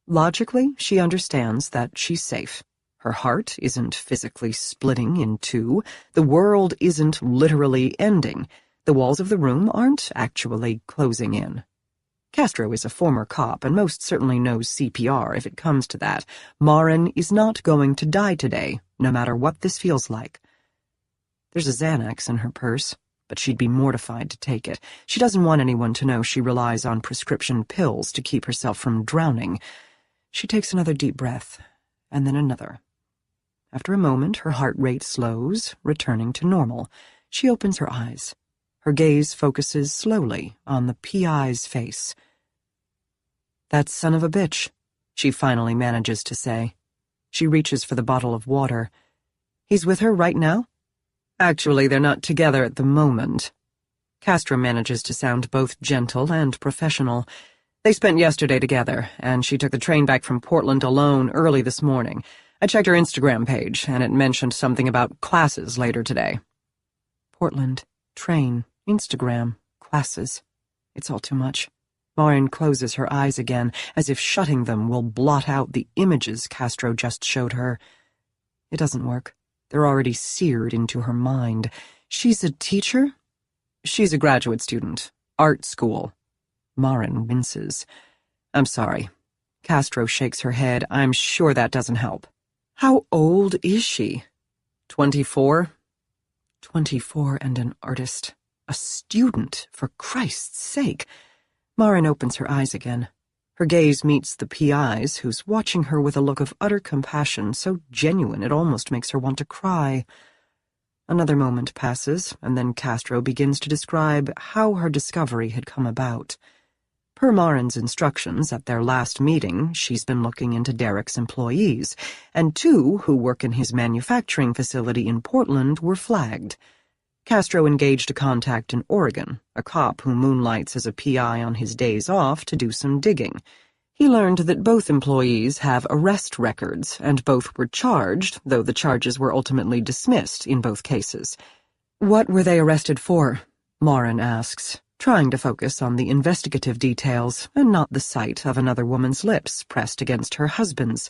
[SPEAKER 1] Logically, she understands that she's safe. Her heart isn't physically splitting in two. The world isn't literally ending. The walls of the room aren't actually closing in. Castro is a former cop and most certainly knows CPR if it comes to that. Marin is not going to die today, no matter what this feels like. There's a Xanax in her purse, but she'd be mortified to take it. She doesn't want anyone to know she relies on prescription pills to keep herself from drowning. She takes another deep breath, and then another. After a moment, her heart rate slows, returning to normal. She opens her eyes. Her gaze focuses slowly on the PI's face. That son of a bitch, she finally manages to say. She reaches for the bottle of water. He's with her right now? Actually, they're not together at the moment. Castro manages to sound both gentle and professional. They spent yesterday together, and she took the train back from Portland alone early this morning. I checked her Instagram page, and it mentioned something about classes later today. Portland, train, Instagram, classes. It's all too much. Marin closes her eyes again, as if shutting them will blot out the images Castro just showed her. It doesn't work. They're already seared into her mind. She's a teacher? She's a graduate student. Art school. Marin winces. I'm sorry. Castro shakes her head. I'm sure that doesn't help. How old is she? 24? 24 and an artist. A student, for Christ's sake. Marin opens her eyes again. Her gaze meets the PI's, who's watching her with a look of utter compassion, so genuine it almost makes her want to cry. Another moment passes, and then Castro begins to describe how her discovery had come about. Per Marin's instructions at their last meeting, she's been looking into Derek's employees, and two who work in his manufacturing facility in Portland were flagged. Castro engaged a contact in Oregon, a cop who moonlights as a PI on his days off to do some digging. He learned that both employees have arrest records, and both were charged, though the charges were ultimately dismissed in both cases. What were they arrested for? Marin asks, trying to focus on the investigative details and not the sight of another woman's lips pressed against her husband's.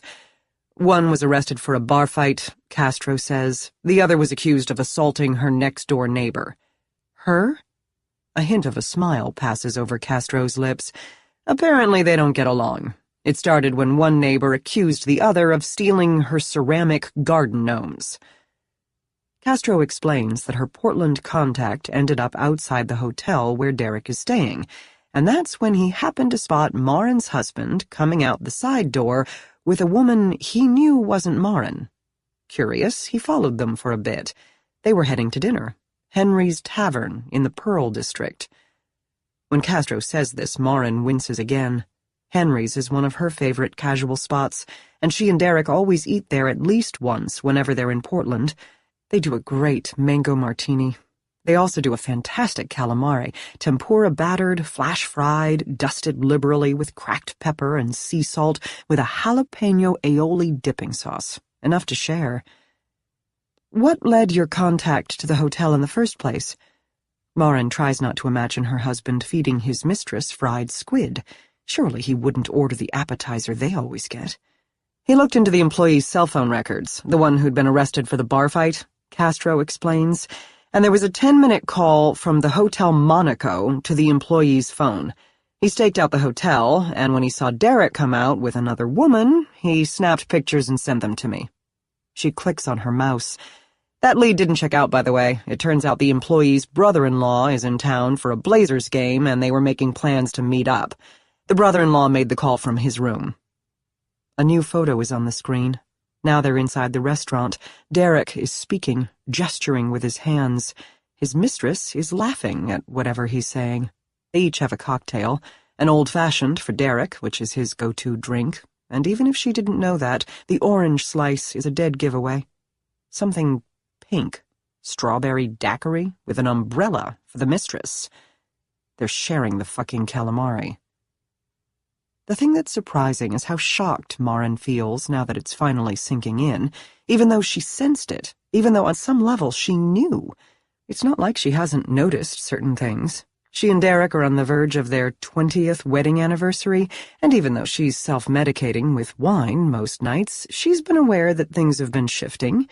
[SPEAKER 1] One was arrested for a bar fight, Castro says. The other was accused of assaulting her next-door neighbor. Her? A hint of a smile passes over Castro's lips. Apparently they don't get along. It started when one neighbor accused the other of stealing her ceramic garden gnomes. Castro explains that her Portland contact ended up outside the hotel where Derek is staying, and that's when he happened to spot Marin's husband coming out the side door with a woman he knew wasn't Marin. Curious, he followed them for a bit. They were heading to dinner. Henry's Tavern in the Pearl District. When Castro says this, Marin winces again. Henry's is one of her favorite casual spots, and she and Derek always eat there at least once whenever they're in Portland. They do a great mango martini. They also do a fantastic calamari, tempura battered, flash fried, dusted liberally with cracked pepper and sea salt with a jalapeno aioli dipping sauce, enough to share. What led your contact to the hotel in the first place? Marin tries not to imagine her husband feeding his mistress fried squid. Surely he wouldn't order the appetizer they always get. He looked into the employee's cell phone records, the one who'd been arrested for the bar fight, Castro explains, and there was a 10-minute call from the Hotel Monaco to the employee's phone. He staked out the hotel, and when he saw Derek come out with another woman, he snapped pictures and sent them to me. She clicks on her mouse. That lead didn't check out, by the way. It turns out the employee's brother-in-law is in town for a Blazers game, and they were making plans to meet up. The brother-in-law made the call from his room. A new photo is on the screen. Now they're inside the restaurant. Derek is speaking, gesturing with his hands. His mistress is laughing at whatever he's saying. They each have a cocktail, an old-fashioned for Derek, which is his go-to drink, and even if she didn't know that, the orange slice is a dead giveaway. Something pink, strawberry daiquiri with an umbrella for the mistress. They're sharing the fucking calamari. The thing that's surprising is how shocked Marin feels now that it's finally sinking in, even though she sensed it, even though on some level she knew. It's not like she hasn't noticed certain things. She and Derek are on the verge of their 20th wedding anniversary, and even though she's self-medicating with wine most nights, she's been aware that things have been shifting.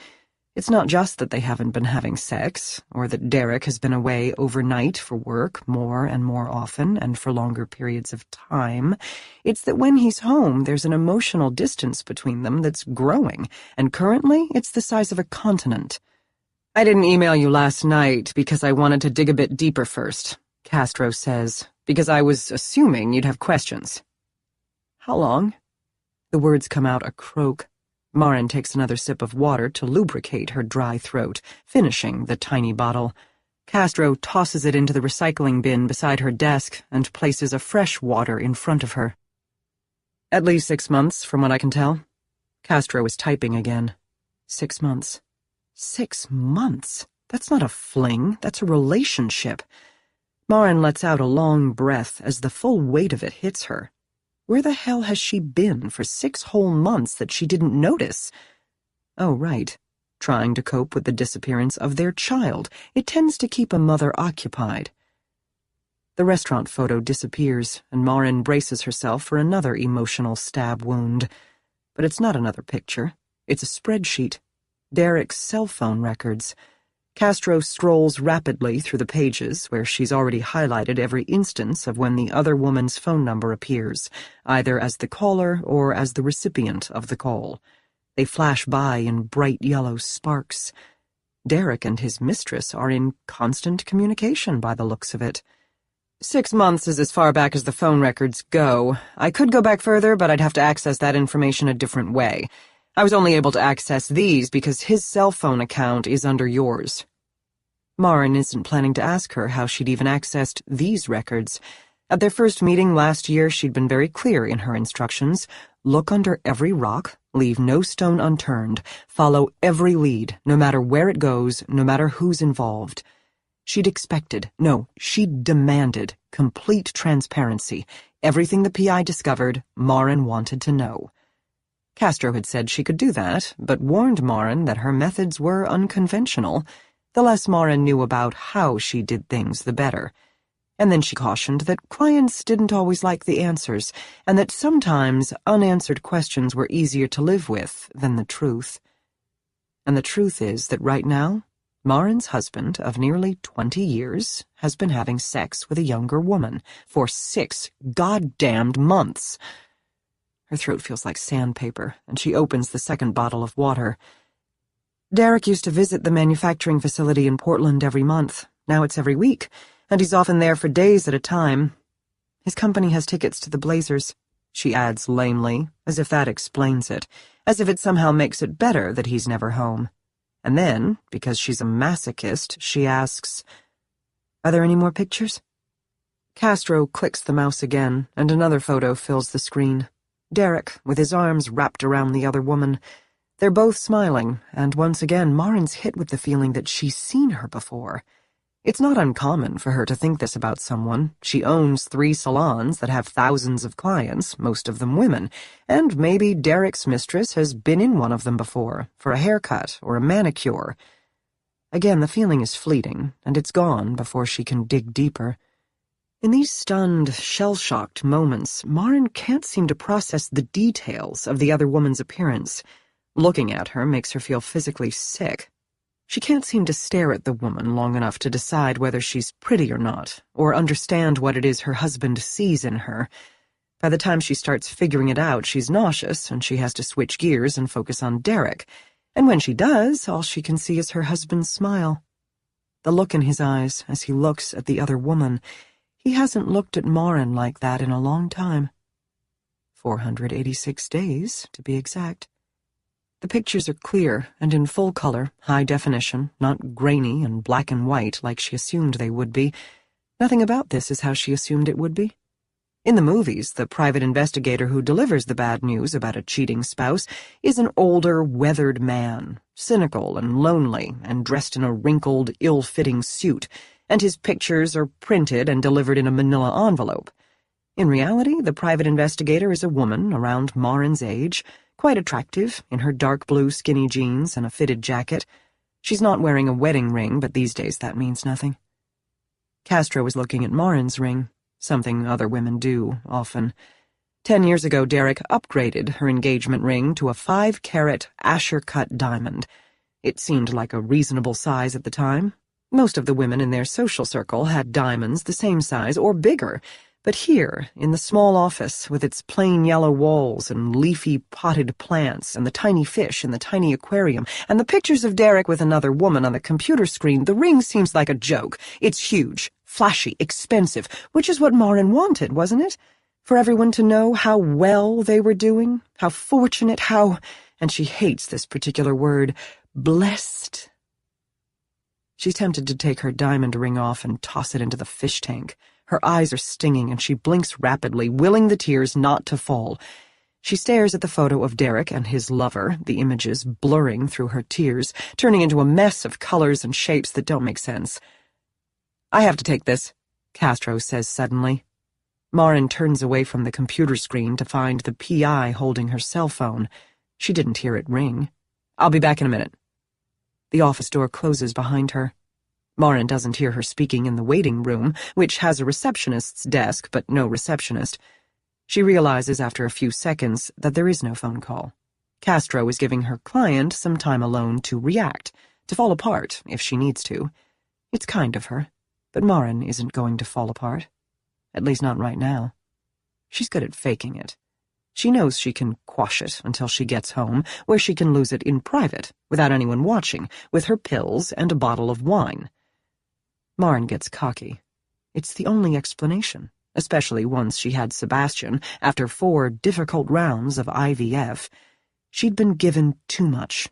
[SPEAKER 1] It's not just that they haven't been having sex, or that Derek has been away overnight for work more and more often and for longer periods of time. It's that when he's home, there's an emotional distance between them that's growing, and currently it's the size of a continent. I didn't email you last night because I wanted to dig a bit deeper first, Castro says, because I was assuming you'd have questions. How long? The words come out a croak. Marin takes another sip of water to lubricate her dry throat, finishing the tiny bottle. Castro tosses it into the recycling bin beside her desk and places a fresh water in front of her. At least 6 months, from what I can tell. Castro is typing again. 6 months. 6 months? That's not a fling, that's a relationship. Marin lets out a long breath as the full weight of it hits her. Where the hell has she been for 6 whole months that she didn't notice? Oh, right. Trying to cope with the disappearance of their child. It tends to keep a mother occupied. The restaurant photo disappears, and Marin braces herself for another emotional stab wound. But it's not another picture. It's a spreadsheet. Derek's cell phone records. Castro scrolls rapidly through the pages where she's already highlighted every instance of when the other woman's phone number appears, either as the caller or as the recipient of the call. They flash by in bright yellow sparks. Derek and his mistress are in constant communication by the looks of it. 6 months is as far back as the phone records go. I could go back further, but I'd have to access that information a different way. I was only able to access these because his cell phone account is under yours. Marin isn't planning to ask her how she'd even accessed these records. At their first meeting last year, she'd been very clear in her instructions. Look under every rock, leave no stone unturned, follow every lead, no matter where it goes, no matter who's involved. She'd expected, no, she'd demanded complete transparency. Everything the PI discovered, Marin wanted to know. Castro had said she could do that, but warned Marin that her methods were unconventional. The less Marin knew about how she did things, the better. And then she cautioned that clients didn't always like the answers, and that sometimes unanswered questions were easier to live with than the truth. And the truth is that right now, Marin's husband of nearly 20 years has been having sex with a younger woman for 6 goddamned months. Her throat feels like sandpaper, and she opens the second bottle of water. Derek used to visit the manufacturing facility in Portland every month. Now it's every week, and he's often there for days at a time. His company has tickets to the Blazers, she adds lamely, as if that explains it, as if it somehow makes it better that he's never home. And then, because she's a masochist, she asks, "Are there any more pictures?" Castro clicks the mouse again, and another photo fills the screen. Derek, with his arms wrapped around the other woman. They're both smiling, and once again Marin's hit with the feeling that she's seen her before. It's not uncommon for her to think this about someone. She owns 3 salons that have thousands of clients, most of them women, and maybe Derek's mistress has been in one of them before, for a haircut or a manicure. Again, the feeling is fleeting, and it's gone before she can dig deeper. In these stunned, shell-shocked moments, Maren can't seem to process the details of the other woman's appearance. Looking at her makes her feel physically sick. She can't seem to stare at the woman long enough to decide whether she's pretty or not, or understand what it is her husband sees in her. By the time she starts figuring it out, she's nauseous, and she has to switch gears and focus on Derek. And when she does, all she can see is her husband's smile. The look in his eyes as he looks at the other woman. He hasn't looked at Maren like that in a long time. 486 days, to be exact. The pictures are clear and in full color, high definition, not grainy and black and white like she assumed they would be. Nothing about this is how she assumed it would be. In the movies, the private investigator who delivers the bad news about a cheating spouse is an older, weathered man, cynical and lonely, and dressed in a wrinkled, ill-fitting suit, and his pictures are printed and delivered in a manila envelope. In reality, the private investigator is a woman around Maren's age, quite attractive, in her dark blue skinny jeans and a fitted jacket. She's not wearing a wedding ring, but these days that means nothing. Castro was looking at Maren's ring, something other women do, often. 10 years ago, Derek upgraded her engagement ring to a 5-carat Asher-cut diamond. It seemed like a reasonable size at the time. Most of the women in their social circle had diamonds the same size or bigger, but here, in the small office, with its plain yellow walls and leafy potted plants and the tiny fish in the tiny aquarium and the pictures of Derek with another woman on the computer screen, the ring seems like a joke. It's huge, flashy, expensive, which is what Maren wanted, wasn't it? For everyone to know how well they were doing, how fortunate, how, and she hates this particular word, blessed. She's tempted to take her diamond ring off and toss it into the fish tank. Her eyes are stinging, and she blinks rapidly, willing the tears not to fall. She stares at the photo of Derek and his lover, the images blurring through her tears, turning into a mess of colors and shapes that don't make sense. "I have to take this," Castro says suddenly. Maren turns away from the computer screen to find the PI holding her cell phone. She didn't hear it ring. "I'll be back in a minute." The office door closes behind her. Maren doesn't hear her speaking in the waiting room, which has a receptionist's desk but no receptionist. She realizes after a few seconds that there is no phone call. Castro is giving her client some time alone to react, to fall apart if she needs to. It's kind of her, but Maren isn't going to fall apart. At least not right now. She's good at faking it. She knows she can quash it until she gets home, where she can lose it in private, without anyone watching, with her pills and a bottle of wine. Maren gets cocky. It's the only explanation, especially once she had Sebastian after 4 difficult rounds of IVF. She'd been given too much.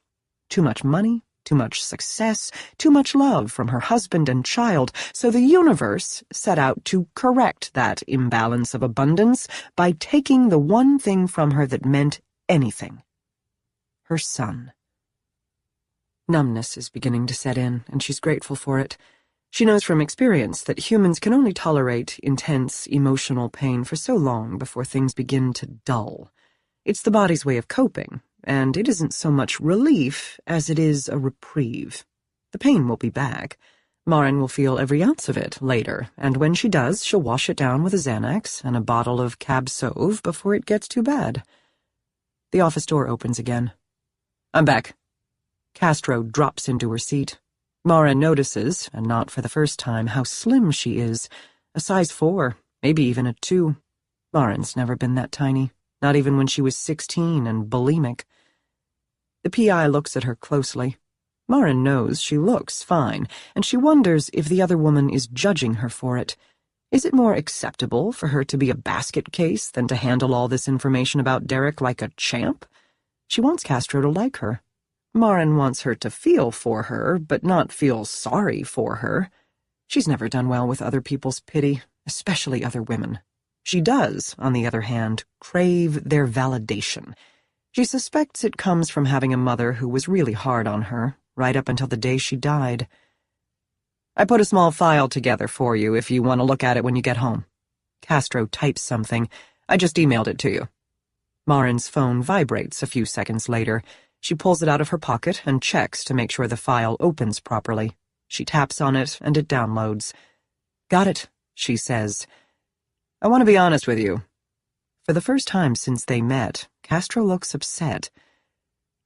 [SPEAKER 1] Too much money, too much success, too much love from her husband and child, so the universe set out to correct that imbalance of abundance by taking the one thing from her that meant anything. Her son. Numbness is beginning to set in, and she's grateful for it. She knows from experience that humans can only tolerate intense emotional pain for so long before things begin to dull. It's the body's way of coping, and it isn't so much relief as it is a reprieve. The pain will be back. Maren will feel every ounce of it later, and when she does, she'll wash it down with a Xanax and a bottle of Cab Sauv before it gets too bad. The office door opens again. "I'm back." Castro drops into her seat. Maren notices, and not for the first time, how slim she is. A size 4, maybe even a 2. Maren's never been that tiny, not even when she was 16 and bulimic. The PI looks at her closely. Maren knows she looks fine, and she wonders if the other woman is judging her for it. Is it more acceptable for her to be a basket case than to handle all this information about Derek like a champ? She wants Castro to like her. Maren wants her to feel for her, but not feel sorry for her. She's never done well with other people's pity, especially other women. She does, on the other hand, crave their validation. She suspects it comes from having a mother who was really hard on her, right up until the day she died. I put a small file together for you if you want to look at it when you get home. Castro types something. I just emailed it to you. Marin's phone vibrates a few seconds later. She pulls it out of her pocket and checks to make sure the file opens properly. She taps on it and it downloads. Got it, she says. I want to be honest with you. For the first time since they met, Castro looks upset.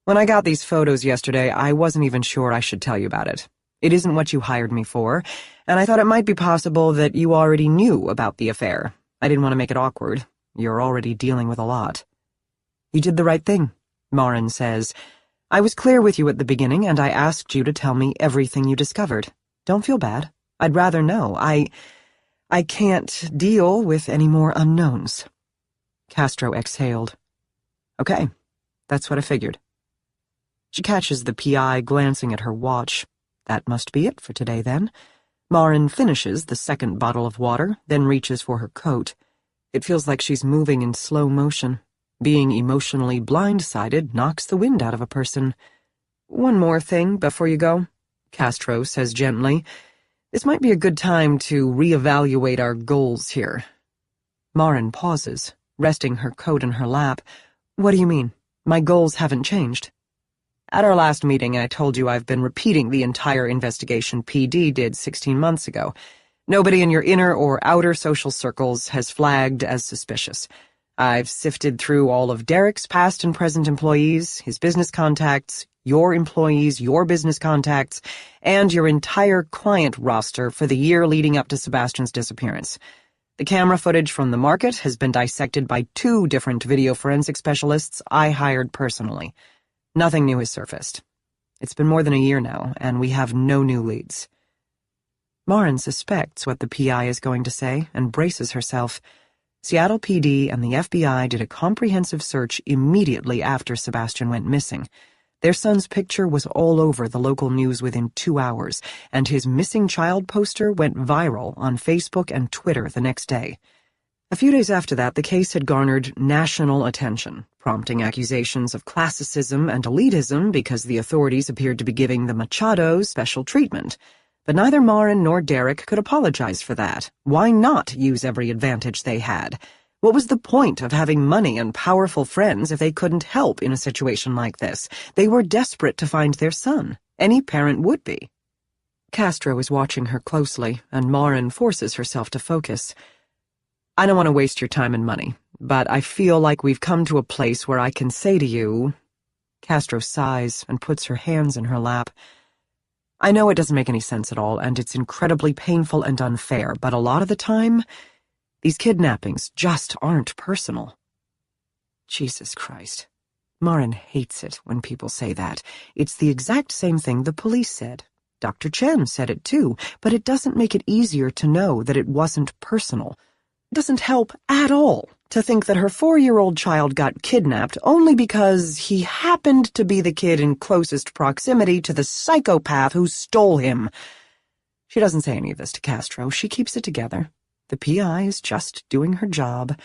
[SPEAKER 1] When I got these photos yesterday, I wasn't even sure I should tell you about it. It isn't what you hired me for, and I thought it might be possible that you already knew about the affair. I didn't want to make it awkward. You're already dealing with a lot. You did the right thing, Marin says. I was clear with you at the beginning, and I asked you to tell me everything you discovered. Don't feel bad. I'd rather know. I can't deal with any more unknowns. Castro exhaled. Okay, that's what I figured. She catches the PI glancing at her watch. That must be it for today, then. Marin finishes the second bottle of water, then reaches for her coat. It feels like she's moving in slow motion. Being emotionally blindsided knocks the wind out of a person. One more thing before you go, Castro says gently. This might be a good time to reevaluate our goals here. Marin pauses, resting her coat in her lap. What do you mean? My goals haven't changed. At our last meeting, I told you I've been repeating the entire investigation PD did 16 months ago. Nobody in your inner or outer social circles has flagged as suspicious. I've sifted through all of Derek's past and present employees, his business contacts, your employees, your business contacts, and your entire client roster for the year leading up to Sebastian's disappearance. The camera footage from the market has been dissected by 2 different video forensic specialists I hired personally. Nothing new has surfaced. It's been more than a year now, and we have no new leads. Marin suspects what the PI is going to say and braces herself. Seattle PD and the FBI did a comprehensive search immediately after Sebastian went missing. Their son's picture was all over the local news within 2 hours, and his missing child poster went viral on Facebook and Twitter the next day. A few days after that, the case had garnered national attention, prompting accusations of classicism and elitism because the authorities appeared to be giving the Machados special treatment. But neither Marin nor Derek could apologize for that. Why not use every advantage they had? What was the point of having money and powerful friends if they couldn't help in a situation like this? They were desperate to find their son. Any parent would be. Castro is watching her closely, and Marin forces herself to focus. I don't want to waste your time and money, but I feel like we've come to a place where I can say to you... Castro sighs and puts her hands in her lap. I know it doesn't make any sense at all, and it's incredibly painful and unfair, but a lot of the time, these kidnappings just aren't personal. Jesus Christ. Marin hates it when people say that. It's the exact same thing the police said. Dr. Chen said it too, but it doesn't make it easier to know that it wasn't personal. It doesn't help at all to think that her 4-year-old child got kidnapped only because he happened to be the kid in closest proximity to the psychopath who stole him. She doesn't say any of this to Castro. She keeps it together. The PI is just doing her job.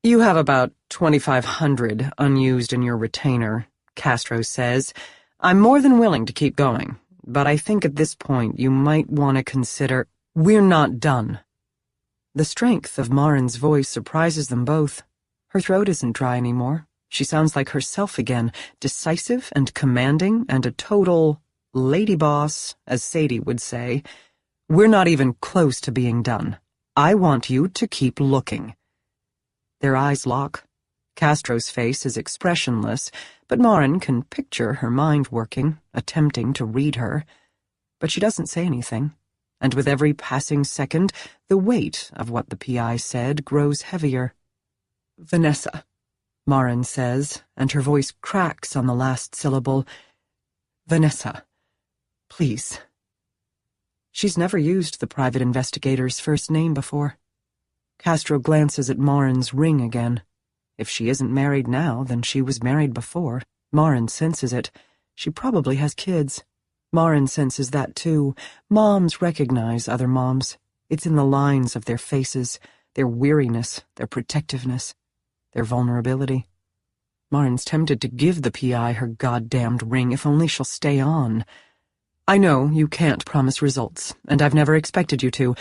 [SPEAKER 1] You have about 2,500 unused in your retainer, Castro says. I'm more than willing to keep going, but I think at this point you might want to consider... We're not done. The strength of Marin's voice surprises them both. Her throat isn't dry anymore. She sounds like herself again, decisive and commanding and a total lady boss, as Sadie would say. We're not even close to being done. I want you to keep looking. Their eyes lock. Castro's face is expressionless, but Marin can picture her mind working, attempting to read her. But she doesn't say anything. And with every passing second, the weight of what the PI said grows heavier. Vanessa, Marin says, and her voice cracks on the last syllable. Vanessa, please. She's never used the private investigator's first name before. Castro glances at Marin's ring again. If she isn't married now, then she was married before. Marin senses it. She probably has kids. Marin senses that too. Moms recognize other moms. It's in the lines of their faces, their weariness, their protectiveness, their vulnerability. Marin's tempted to give the PI her goddamned ring if only she'll stay on. I know you can't promise results, and I've never expected you to.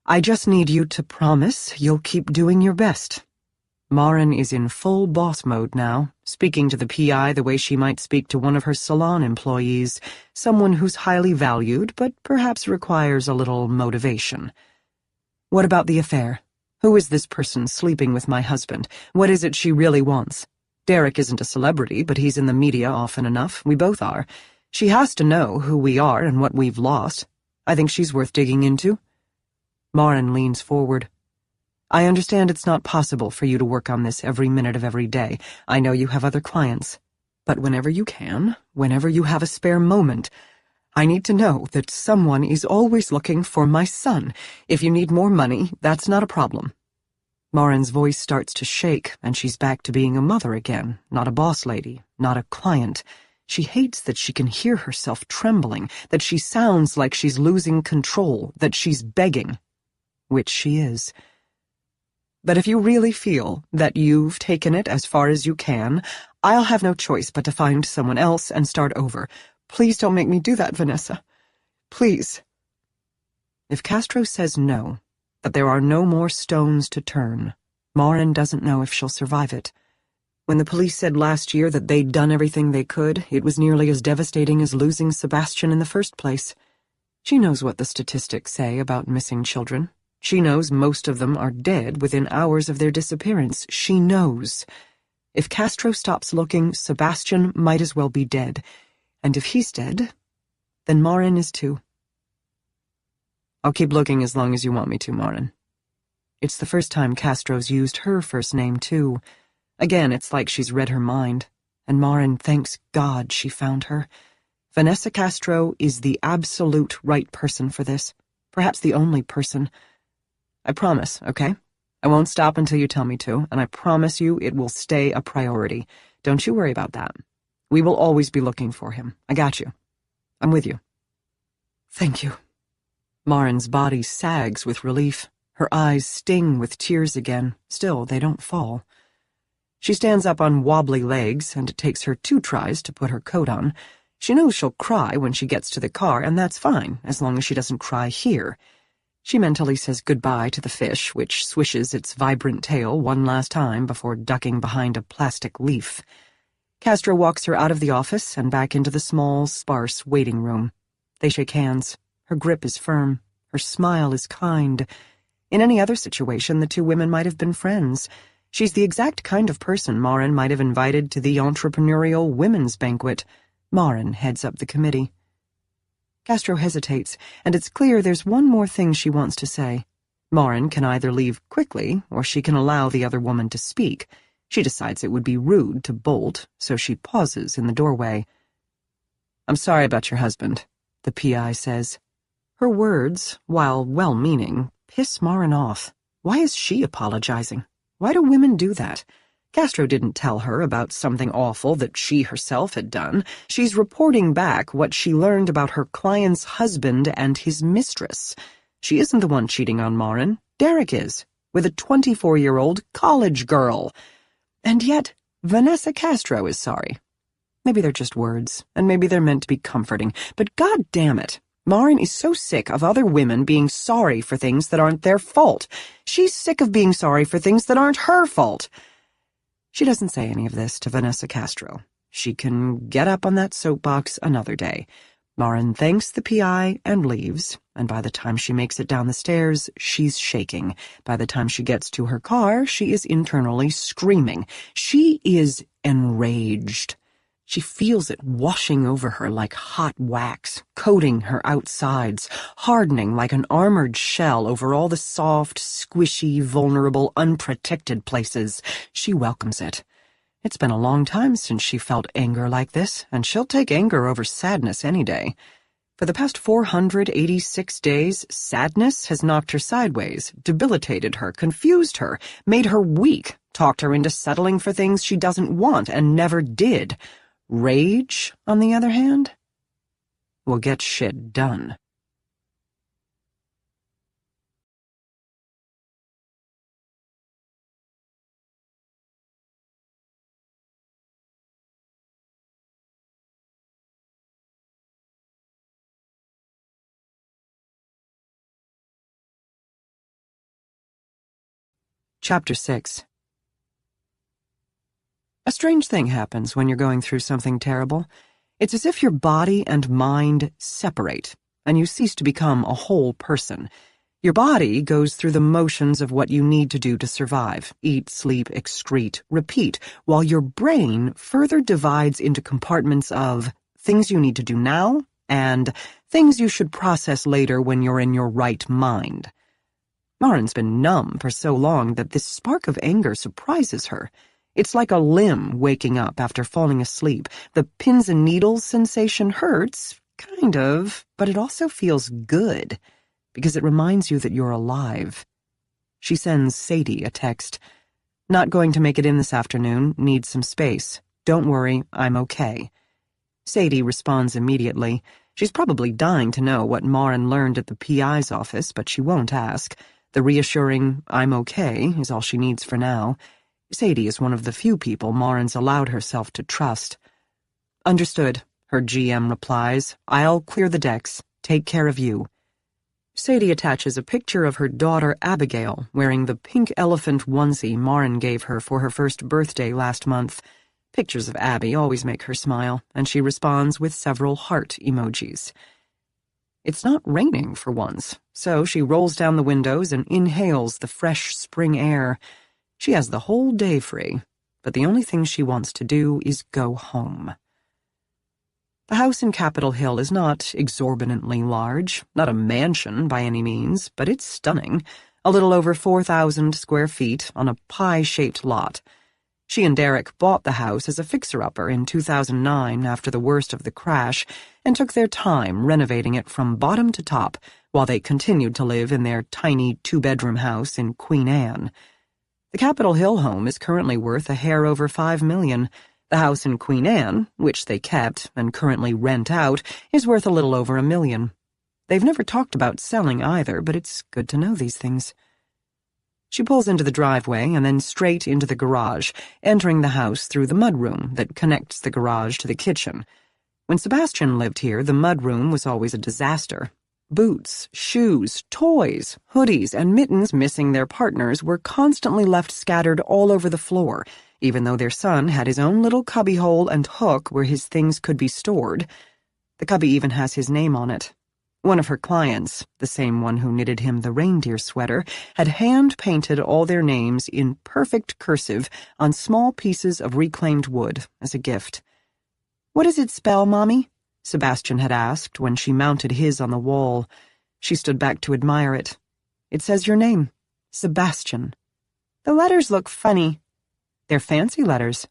[SPEAKER 1] I just need you to promise you'll keep doing your best. Marin is in full boss mode now, speaking to the PI the way she might speak to one of her salon employees, someone who's highly valued but perhaps requires a little motivation. What about the affair? Who is this person sleeping with my husband? What is it she really wants? Derek isn't a celebrity, but he's in the media often enough. We both are. She has to know who we are and what we've lost. I think she's worth digging into. Marin leans forward. I understand it's not possible for you to work on this every minute of every day. I know you have other clients. But whenever you can, whenever you have a spare moment, I need to know that someone is always looking for my son. If you need more money, that's not a problem. Marin's voice starts to shake, and she's back to being a mother again, not a boss lady, not a client. She hates that she can hear herself trembling, that she sounds like she's losing control, that she's begging. Which she is. But if you really feel that you've taken it as far as you can, I'll have no choice but to find someone else and start over. Please don't make me do that, Vanessa. Please. If Castro says no, that there are no more stones to turn, Marin doesn't know if she'll survive it. When the police said last year that they'd done everything they could, it was nearly as devastating as losing Sebastian in the first place. She knows what the statistics say about missing children. She knows most of them are dead within hours of their disappearance. She knows. If Castro stops looking, Sebastian might as well be dead. And if he's dead, then Marin is too. I'll keep looking as long as you want me to, Marin. It's the first time Castro's used her first name, too. Again, it's like she's read her mind. And Marin thanks God she found her. Vanessa Castro is the absolute right person for this. Perhaps the only person. I promise, okay? I won't stop until you tell me to, and I promise you it will stay a priority. Don't you worry about that. We will always be looking for him. I got you. I'm with you. Thank you. Marin's body sags with relief. Her eyes sting with tears again. Still, they don't fall. She stands up on wobbly legs, and it takes her 2 tries to put her coat on. She knows she'll cry when she gets to the car, and that's fine, as long as she doesn't cry here. She mentally says goodbye to the fish, which swishes its vibrant tail one last time before ducking behind a plastic leaf. Castro walks her out of the office and back into the small, sparse waiting room. They shake hands. Her grip is firm. Her smile is kind. In any other situation, the 2 women might have been friends. She's the exact kind of person Marin might have invited to the entrepreneurial women's banquet. Marin heads up the committee. Castro hesitates, and it's clear there's one more thing she wants to say. Marin can either leave quickly, or she can allow the other woman to speak. She decides it would be rude to bolt, so she pauses in the doorway. I'm sorry about your husband, the PI says. Her words, while well-meaning, piss Marin off. Why is she apologizing? Why do women do that? Castro didn't tell her about something awful that she herself had done. She's reporting back what she learned about her client's husband and his mistress. She isn't the one cheating on Marin. Derek is, with a 24-year-old college girl. And yet, Vanessa Castro is sorry. Maybe they're just words, and maybe they're meant to be comforting, but God damn it, Marin is so sick of other women being sorry for things that aren't their fault. She's sick of being sorry for things that aren't her fault. She doesn't say any of this to Vanessa Castro. She can get up on that soapbox another day. Marin thanks the PI and leaves, and by the time she makes it down the stairs, she's shaking. By the time she gets to her car, she is internally screaming. She is enraged. She feels it washing over her like hot wax, coating her outsides, hardening like an armored shell over all the soft, squishy, vulnerable, unprotected places. She welcomes it. It's been a long time since she felt anger like this, and she'll take anger over sadness any day. For the past 486 days, sadness has knocked her sideways, debilitated her, confused her, made her weak, talked her into settling for things she doesn't want and never did. Rage, on the other hand, will get shit done. Chapter 6. A strange thing happens when you're going through something terrible. It's as if your body and mind separate, and you cease to become a whole person. Your body goes through the motions of what you need to do to survive: eat, sleep, excrete, repeat, while your brain further divides into compartments of things you need to do now and things you should process later when you're in your right mind. Marin's been numb for so long that this spark of anger surprises her. It's like a limb waking up after falling asleep. The pins and needles sensation hurts, kind of, but it also feels good, because it reminds you that you're alive. She sends Sadie a text. "Not going to make it in this afternoon, need some space. Don't worry, I'm okay." Sadie responds immediately. She's probably dying to know what Marin learned at the PI's office, but she won't ask. The reassuring, "I'm okay," is all she needs for now. Sadie is one of the few people Marin's allowed herself to trust. "Understood," her GM replies. "I'll clear the decks. Take care of you." Sadie attaches a picture of her daughter Abigail wearing the pink elephant onesie Marin gave her for her first birthday last month. Pictures of Abby always make her smile, and she responds with several heart emojis. It's not raining for once, so she rolls down the windows and inhales the fresh spring air. She has the whole day free, but the only thing she wants to do is go home. The house in Capitol Hill is not exorbitantly large, not a mansion by any means, but it's stunning. A little over 4,000 square feet on a pie-shaped lot. She and Derek bought the house as a fixer-upper in 2009 after the worst of the crash and took their time renovating it from bottom to top while they continued to live in their tiny two-bedroom house in Queen Anne. The Capitol Hill home is currently worth a hair over $5 million. The house in Queen Anne, which they kept and currently rent out, is worth a little over $1 million. They've never talked about selling either, but it's good to know these things. She pulls into the driveway and then straight into the garage, entering the house through the mudroom that connects the garage to the kitchen. When Sebastian lived here, the mudroom was always a disaster. Boots, shoes, toys, hoodies, and mittens missing their partners were constantly left scattered all over the floor, even though their son had his own little cubbyhole and hook where his things could be stored. The cubby even has his name on it. One of her clients, the same one who knitted him the reindeer sweater, had hand-painted all their names in perfect cursive on small pieces of reclaimed wood as a gift. "What does it spell, Mommy?" Sebastian had asked when she mounted his on the wall. She stood back to admire it. "It says your name, Sebastian." "The letters look funny." "They're fancy letters."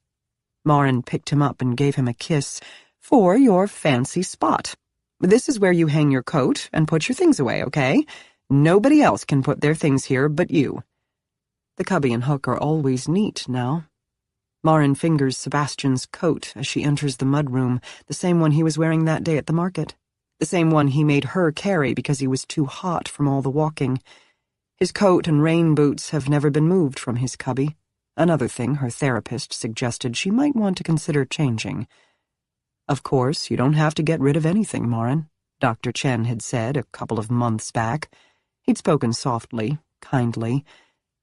[SPEAKER 1] Marin picked him up and gave him a kiss. "For your fancy spot. This is where you hang your coat and put your things away, okay? Nobody else can put their things here but you." The cubby and hook are always neat now. Marin fingers Sebastian's coat as she enters the mudroom, the same one he was wearing that day at the market. The same one he made her carry because he was too hot from all the walking. His coat and rain boots have never been moved from his cubby. Another thing her therapist suggested she might want to consider changing. "Of course, you don't have to get rid of anything, Marin," Dr. Chen had said a couple of months back. He'd spoken softly, kindly,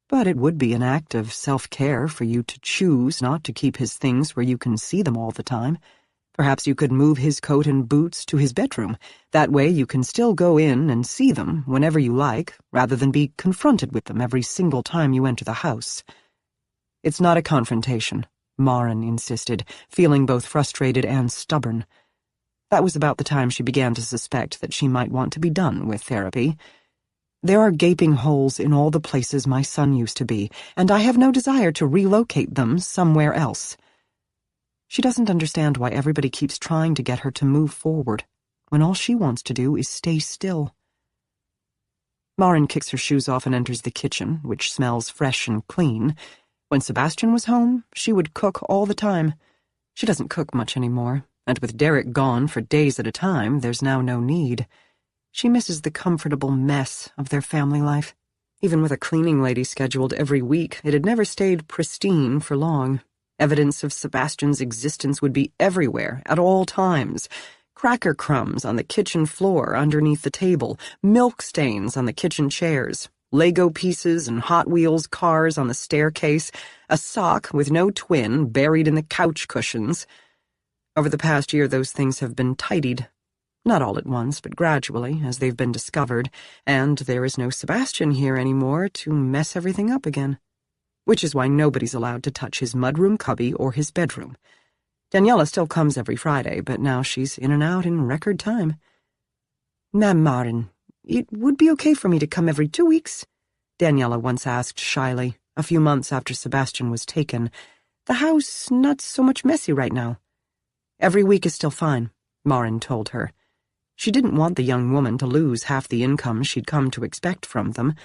[SPEAKER 1] but it would be an act of self-care for you to choose not to keep his things where you can see them all the time. Perhaps you could move his coat and boots to his bedroom. That way you can still go in and see them whenever you like, rather than be confronted with them every single time you enter the house. "It's not a confrontation," Marin insisted, feeling both frustrated and stubborn. That was about the time she began to suspect that she might want to be done with therapy. "There are gaping holes in all the places my son used to be, and I have no desire to relocate them somewhere else." She doesn't understand why everybody keeps trying to get her to move forward, when all she wants to do is stay still. Marin kicks her shoes off and enters the kitchen, which smells fresh and clean. When Sebastian was home, she would cook all the time. She doesn't cook much anymore, and with Derek gone for days at a time, there's now no need. She misses the comfortable mess of their family life. Even with a cleaning lady scheduled every week, it had never stayed pristine for long. Evidence of Sebastian's existence would be everywhere, at all times. Cracker crumbs on the kitchen floor underneath the table, milk stains on the kitchen chairs, Lego pieces and Hot Wheels cars on the staircase, a sock with no twin buried in the couch cushions. Over the past year, those things have been tidied. Not all at once, but gradually, as they've been discovered, and there is no Sebastian here anymore to mess everything up again. Which is why nobody's allowed to touch his mudroom cubby or his bedroom. Daniela still comes every Friday, but now she's in and out in record time. "Ma'am Marin, it would be okay for me to come every 2 weeks?" Daniela once asked shyly, a few months after Sebastian was taken. "The house not so much messy right now." "Every week is still fine," Marin told her. She didn't want the young woman to lose half the income she'd come to expect from them.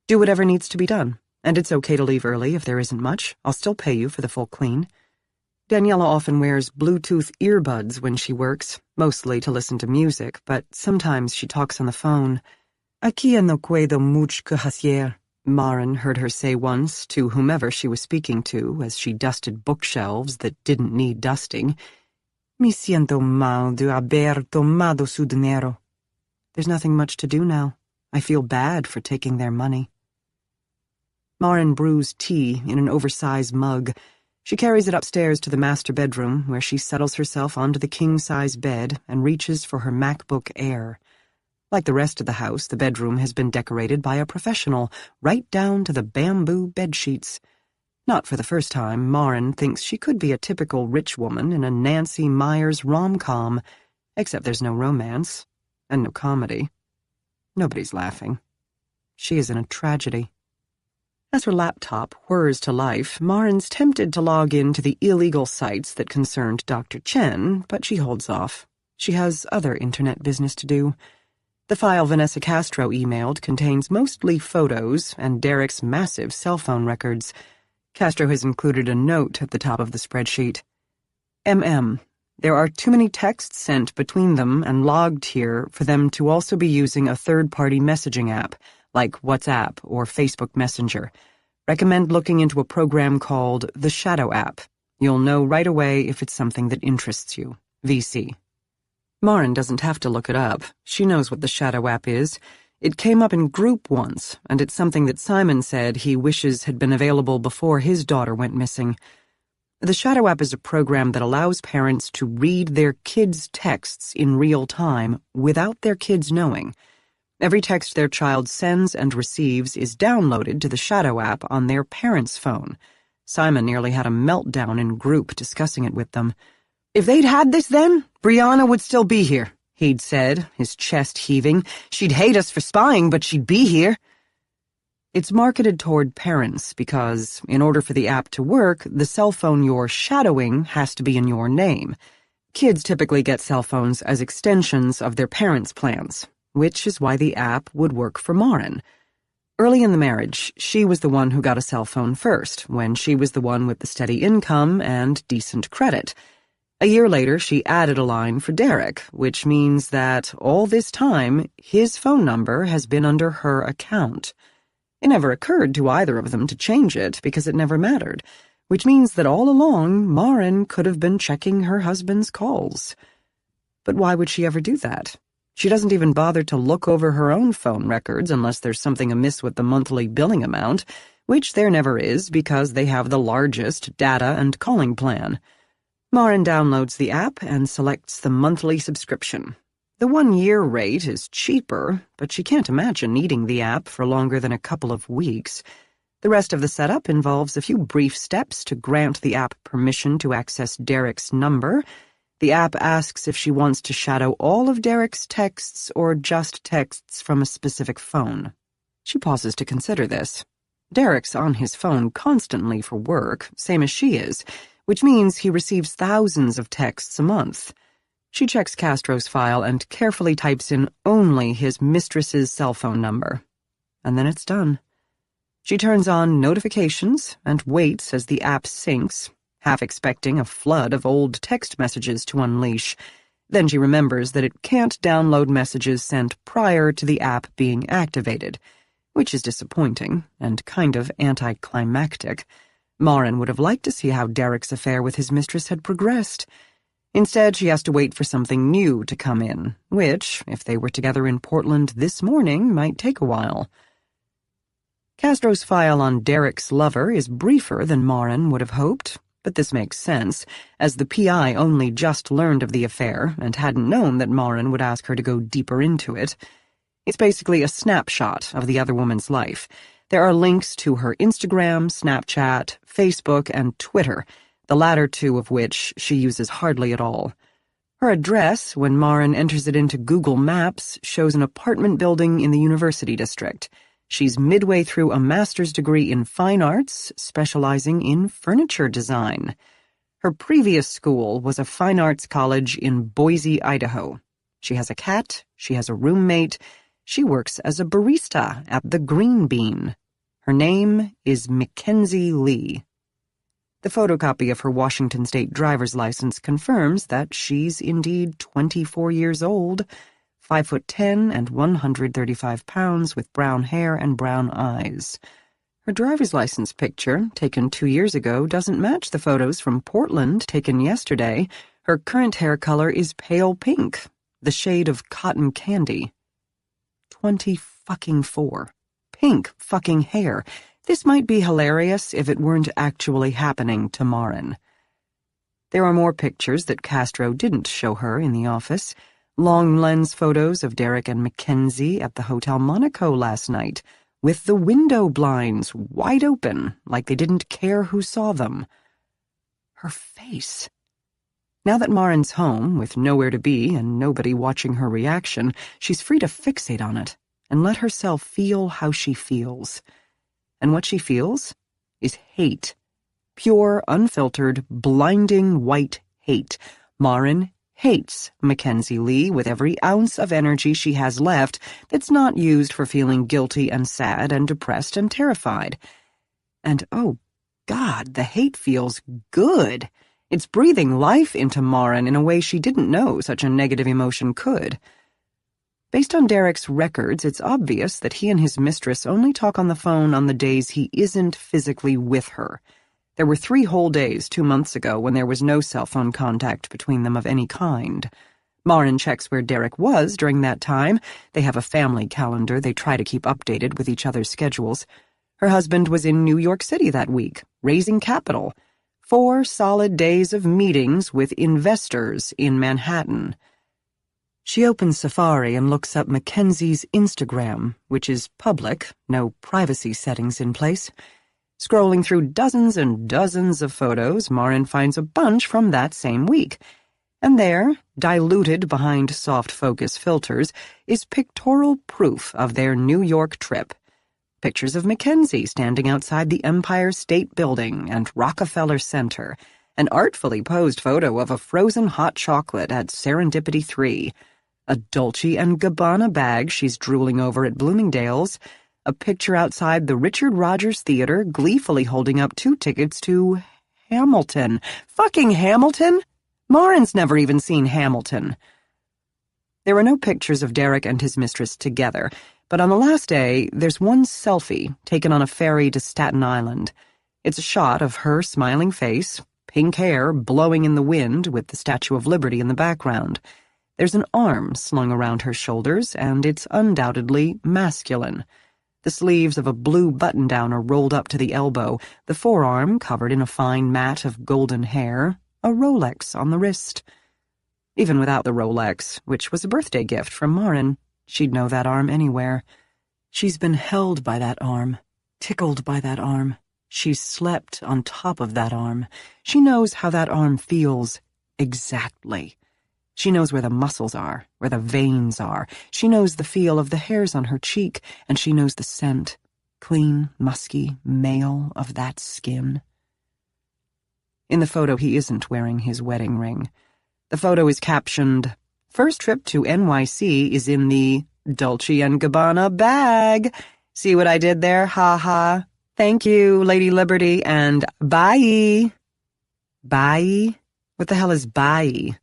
[SPEAKER 1] "Do whatever needs to be done, and it's okay to leave early if there isn't much. I'll still pay you for the full clean." Daniela often wears Bluetooth earbuds when she works, mostly to listen to music, but sometimes she talks on the phone. "Aquí no puedo mucho que hacer," Marin heard her say once to whomever she was speaking to as she dusted bookshelves that didn't need dusting. "Me siento mal de haber tomado su dinero." "There's nothing much to do now. I feel bad for taking their money." Marin brews tea in an oversized mug. She carries it upstairs to the master bedroom, where she settles herself onto the king-size bed and reaches for her MacBook Air. Like the rest of the house, the bedroom has been decorated by a professional, right down to the bamboo bedsheets. Not for the first time, Marin thinks she could be a typical rich woman in a Nancy Meyers rom-com, except there's no romance, and no comedy. Nobody's laughing. She is in a tragedy. As her laptop whirs to life, Marin's tempted to log in to the illegal sites that concerned Dr. Chen, but she holds off. She has other internet business to do. The file Vanessa Castro emailed contains mostly photos and Derek's massive cell phone records. Castro has included a note at the top of the spreadsheet. "MM, there are too many texts sent between them and logged here for them to also be using a third-party messaging app, like WhatsApp or Facebook Messenger. Recommend looking into a program called the Shadow app. You'll know right away if it's something that interests you. VC." Marin doesn't have to look it up. She knows what the Shadow app is. It came up in group once, and it's something that Simon said he wishes had been available before his daughter went missing. The Shadow app is a program that allows parents to read their kids' texts in real time without their kids knowing. Every text their child sends and receives is downloaded to the Shadow app on their parents' phone. Simon nearly had a meltdown in group discussing it with them. "If they'd had this then, Brianna would still be here," he'd said, his chest heaving. "She'd hate us for spying, but she'd be here." It's marketed toward parents because, in order for the app to work, the cell phone you're shadowing has to be in your name. Kids typically get cell phones as extensions of their parents' plans, which is why the app would work for Marin. Early in the marriage, she was the one who got a cell phone first, when she was the one with the steady income and decent credit. A year later, she added a line for Derek, which means that all this time, his phone number has been under her account. It never occurred to either of them to change it because it never mattered, which means that all along, Marin could have been checking her husband's calls. But why would she ever do that? She doesn't even bother to look over her own phone records unless there's something amiss with the monthly billing amount, which there never is because they have the largest data and calling plan. Marin downloads the app and selects the monthly subscription. The 1-year rate is cheaper, but she can't imagine needing the app for longer than a couple of weeks. The rest of the setup involves a few brief steps to grant the app permission to access Derek's number. The app asks if she wants to shadow all of Derek's texts or just texts from a specific phone. She pauses to consider this. Derek's on his phone constantly for work, same as she is, which means he receives thousands of texts a month. She checks Castro's file and carefully types in only his mistress's cell phone number. And then it's done. She turns on notifications and waits as the app syncs, half expecting a flood of old text messages to unleash. Then she remembers that it can't download messages sent prior to the app being activated, which is disappointing and kind of anticlimactic. Marin would have liked to see how Derek's affair with his mistress had progressed. Instead, she has to wait for something new to come in, which, if they were together in Portland this morning, might take a while. Castro's file on Derek's lover is briefer than Marin would have hoped, but this makes sense, as the PI only just learned of the affair and hadn't known that Marin would ask her to go deeper into it. It's basically a snapshot of the other woman's life. There are links to her Instagram, Snapchat, Facebook, and Twitter, the latter two of which she uses hardly at all. Her address, when Marin enters it into Google Maps, shows an apartment building in the University District. She's midway through a master's degree in fine arts, specializing in furniture design. Her previous school was a fine arts college in Boise, Idaho. She has a cat, she has a roommate, she works as a barista at the Green Bean. Her name is Mackenzie Lee. The photocopy of her Washington State driver's license confirms that she's indeed 24 years old, 5'10" and 135 pounds, with brown hair and brown eyes. Her driver's license picture, taken 2 years ago, doesn't match the photos from Portland taken yesterday. Her current hair color is pale pink, the shade of cotton candy. 24. Pink fucking hair. This might be hilarious if it weren't actually happening to Marin. There are more pictures that Castro didn't show her in the office. Long lens photos of Derek and Mackenzie at the Hotel Monaco last night, with the window blinds wide open, like they didn't care who saw them. Her face. Now that Marin's home, with nowhere to be and nobody watching her reaction, she's free to fixate on it and let herself feel how she feels. And what she feels is hate. Pure, unfiltered, blinding white hate. Marin hates Mackenzie Lee with every ounce of energy she has left that's not used for feeling guilty and sad and depressed and terrified. And oh God, the hate feels good. It's breathing life into Marin in a way she didn't know such a negative emotion could. Based on Derek's records, it's obvious that he and his mistress only talk on the phone on the days he isn't physically with her. There were 3 whole days 2 months ago when there was no cell phone contact between them of any kind. Marin checks where Derek was during that time. They have a family calendar they try to keep updated with each other's schedules. Her husband was in New York City that week, raising capital. 4 solid days of meetings with investors in Manhattan. She opens Safari and looks up Mackenzie's Instagram, which is public, no privacy settings in place. Scrolling through dozens and dozens of photos, Marin finds a bunch from that same week. And there, diluted behind soft focus filters, is pictorial proof of their New York trip. Pictures of Mackenzie standing outside the Empire State Building and Rockefeller Center. An artfully posed photo of a frozen hot chocolate at Serendipity 3. A Dolce & Gabbana bag she's drooling over at Bloomingdale's. A picture outside the Richard Rodgers Theater, gleefully holding up 2 tickets to Hamilton. Fucking Hamilton? Marin's never even seen Hamilton. There are no pictures of Derek and his mistress together, but on the last day, there's one selfie taken on a ferry to Staten Island. It's a shot of her smiling face, pink hair blowing in the wind with the Statue of Liberty in the background. There's an arm slung around her shoulders, and it's undoubtedly masculine. The sleeves of a blue button-down are rolled up to the elbow, the forearm covered in a fine mat of golden hair, a Rolex on the wrist. Even without the Rolex, which was a birthday gift from Marin, she'd know that arm anywhere. She's been held by that arm, tickled by that arm. She's slept on top of that arm. She knows how that arm feels exactly. She knows where the muscles are, where the veins are. She knows the feel of the hairs on her cheek, and she knows the scent, clean, musky, male of that skin. In the photo, he isn't wearing his wedding ring. The photo is captioned, "First trip to NYC is in the Dolce & Gabbana bag. See what I did there? Ha ha. Thank you, Lady Liberty, and bye." Bye? What the hell is bye?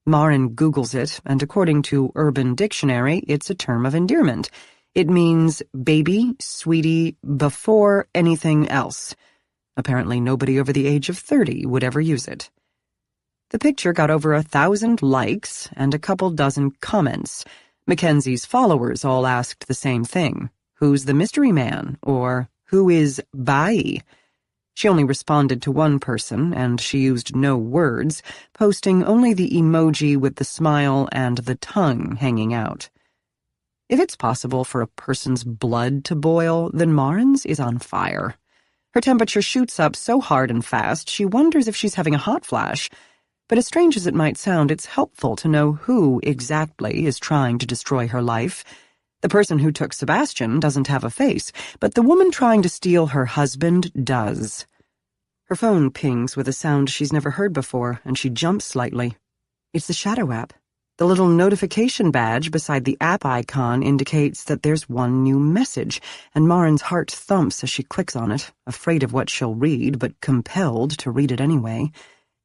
[SPEAKER 1] Marin Googles it, and according to Urban Dictionary, it's a term of endearment. It means baby, sweetie, before anything else. Apparently nobody over the age of 30 would ever use it. The picture got over 1,000 likes and a couple dozen comments. Mackenzie's followers all asked the same thing. Who's the mystery man? Or Who is Bai? She only responded to one person, and she used no words, posting only the emoji with the smile and the tongue hanging out. If it's possible for a person's blood to boil, then Marin's is on fire. Her temperature shoots up so hard and fast, she wonders if she's having a hot flash. But as strange as it might sound, it's helpful to know who exactly is trying to destroy her life. The person who took Sebastian doesn't have a face, but the woman trying to steal her husband does. Her phone pings with a sound she's never heard before, and she jumps slightly. It's the Shadow app. The little notification badge beside the app icon indicates that there's one new message, and Marin's heart thumps as she clicks on it, afraid of what she'll read, but compelled to read it anyway.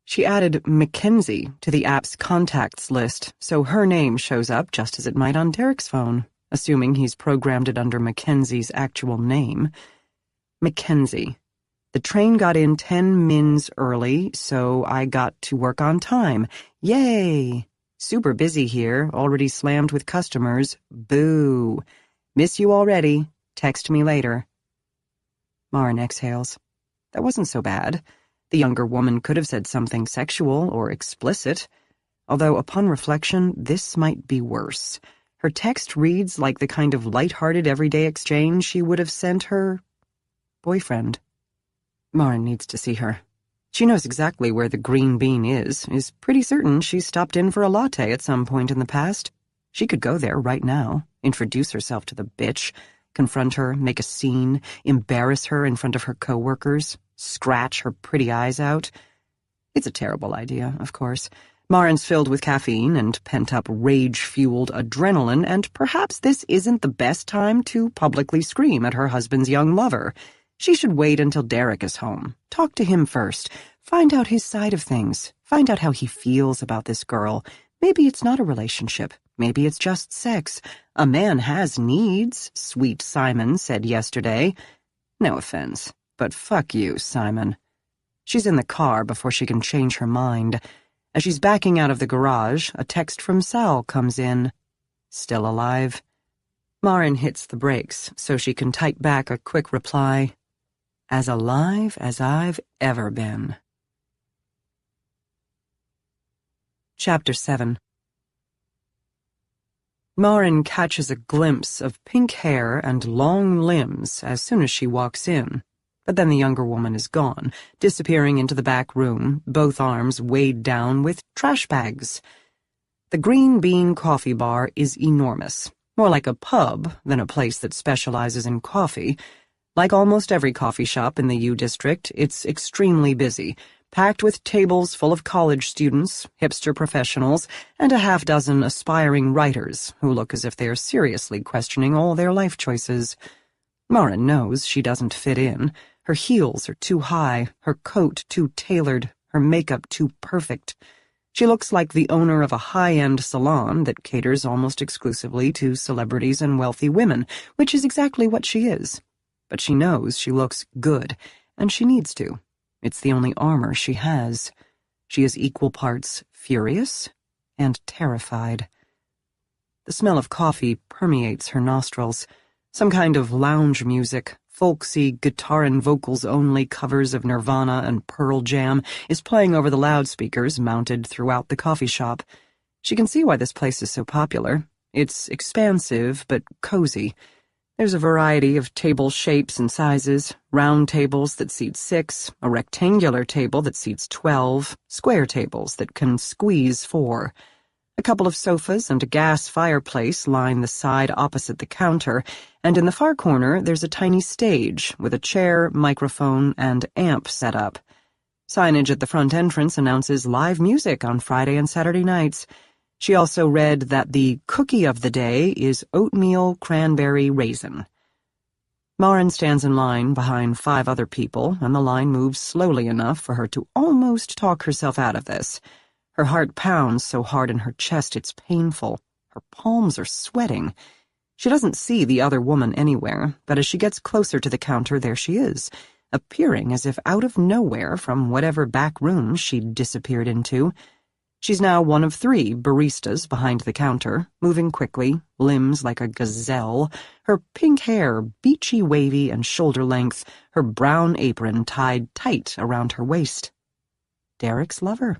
[SPEAKER 1] She added Mackenzie to the app's contacts list, so her name shows up just as it might on Derek's phone, assuming he's programmed it under Mackenzie's actual name. Mackenzie. The train got in 10 mins early, so I got to work on time. Yay! Super busy here, already slammed with customers. Boo. Miss you already. Text me later. Marin exhales. That wasn't so bad. The younger woman could have said something sexual or explicit, although upon reflection, this might be worse. Her text reads like the kind of light-hearted everyday exchange she would have sent her boyfriend. Marin needs to see her. She knows exactly where the Green Bean is pretty certain she stopped in for a latte at some point in the past. She could go there right now, introduce herself to the bitch, confront her, make a scene, embarrass her in front of her coworkers, scratch her pretty eyes out. It's a terrible idea, of course. Marin's filled with caffeine and pent-up rage-fueled adrenaline, and perhaps this isn't the best time to publicly scream at her husband's young lover. She should wait until Derek is home. Talk to him first. Find out his side of things. Find out how he feels about this girl. Maybe it's not a relationship. Maybe it's just sex. A man has needs, sweet Simon said yesterday. No offense, but fuck you, Simon. She's in the car before she can change her mind. As she's backing out of the garage, a text from Sal comes in. Still alive? Marin hits the brakes so she can type back a quick reply. As alive as I've ever been. Chapter 7. Marin catches a glimpse of pink hair and long limbs as soon as she walks in, but then the younger woman is gone, disappearing into the back room, both arms weighed down with trash bags. The Green Bean Coffee Bar is enormous, more like a pub than a place that specializes in coffee. Like almost every coffee shop in the U District, it's extremely busy, packed with tables full of college students, hipster professionals, and a half-dozen aspiring writers who look as if they are seriously questioning all their life choices. Marin knows she doesn't fit in. Her heels are too high, her coat too tailored, her makeup too perfect. She looks like the owner of a high-end salon that caters almost exclusively to celebrities and wealthy women, which is exactly what she is. But she knows she looks good, and she needs to. It's the only armor she has. She is equal parts furious and terrified. The smell of coffee permeates her nostrils. Some kind of lounge music, folksy guitar and vocals only covers of Nirvana and Pearl Jam is playing over the loudspeakers mounted throughout the coffee shop. She can see why this place is so popular. It's expansive but cozy. There's a variety of table shapes and sizes, round tables that seat 6, a rectangular table that seats 12, square tables that can squeeze 4. A couple of sofas and a gas fireplace line the side opposite the counter, and in the far corner there's a tiny stage with a chair, microphone, and amp set up. Signage at the front entrance announces live music on Friday and Saturday nights. She also read that the cookie of the day is oatmeal cranberry raisin. Marin stands in line behind 5 other people, and the line moves slowly enough for her to almost talk herself out of this. Her heart pounds so hard in her chest it's painful. Her palms are sweating. She doesn't see the other woman anywhere, but as she gets closer to the counter, there she is, appearing as if out of nowhere from whatever back room she'd disappeared into. She's now one of 3 baristas behind the counter, moving quickly, limbs like a gazelle, her pink hair beachy wavy and shoulder length, her brown apron tied tight around her waist. Derek's lover.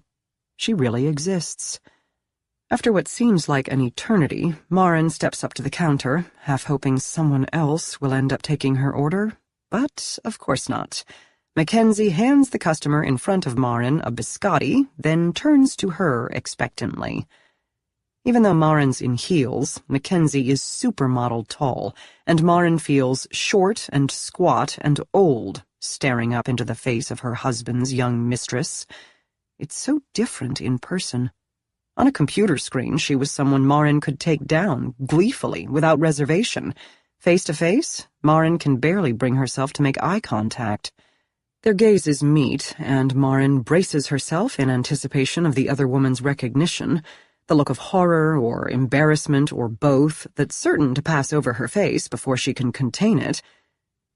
[SPEAKER 1] She really exists. After what seems like an eternity, Maren steps up to the counter, half hoping someone else will end up taking her order, but of course not. Mackenzie hands the customer in front of Maren a biscotti, then turns to her expectantly. Even though Maren's in heels, Mackenzie is supermodel tall, and Maren feels short and squat and old, staring up into the face of her husband's young mistress. It's so different in person. On a computer screen, she was someone Maren could take down, gleefully, without reservation. Face to face, Maren can barely bring herself to make eye contact. Their gazes meet, and Maren braces herself in anticipation of the other woman's recognition, the look of horror or embarrassment or both that's certain to pass over her face before she can contain it.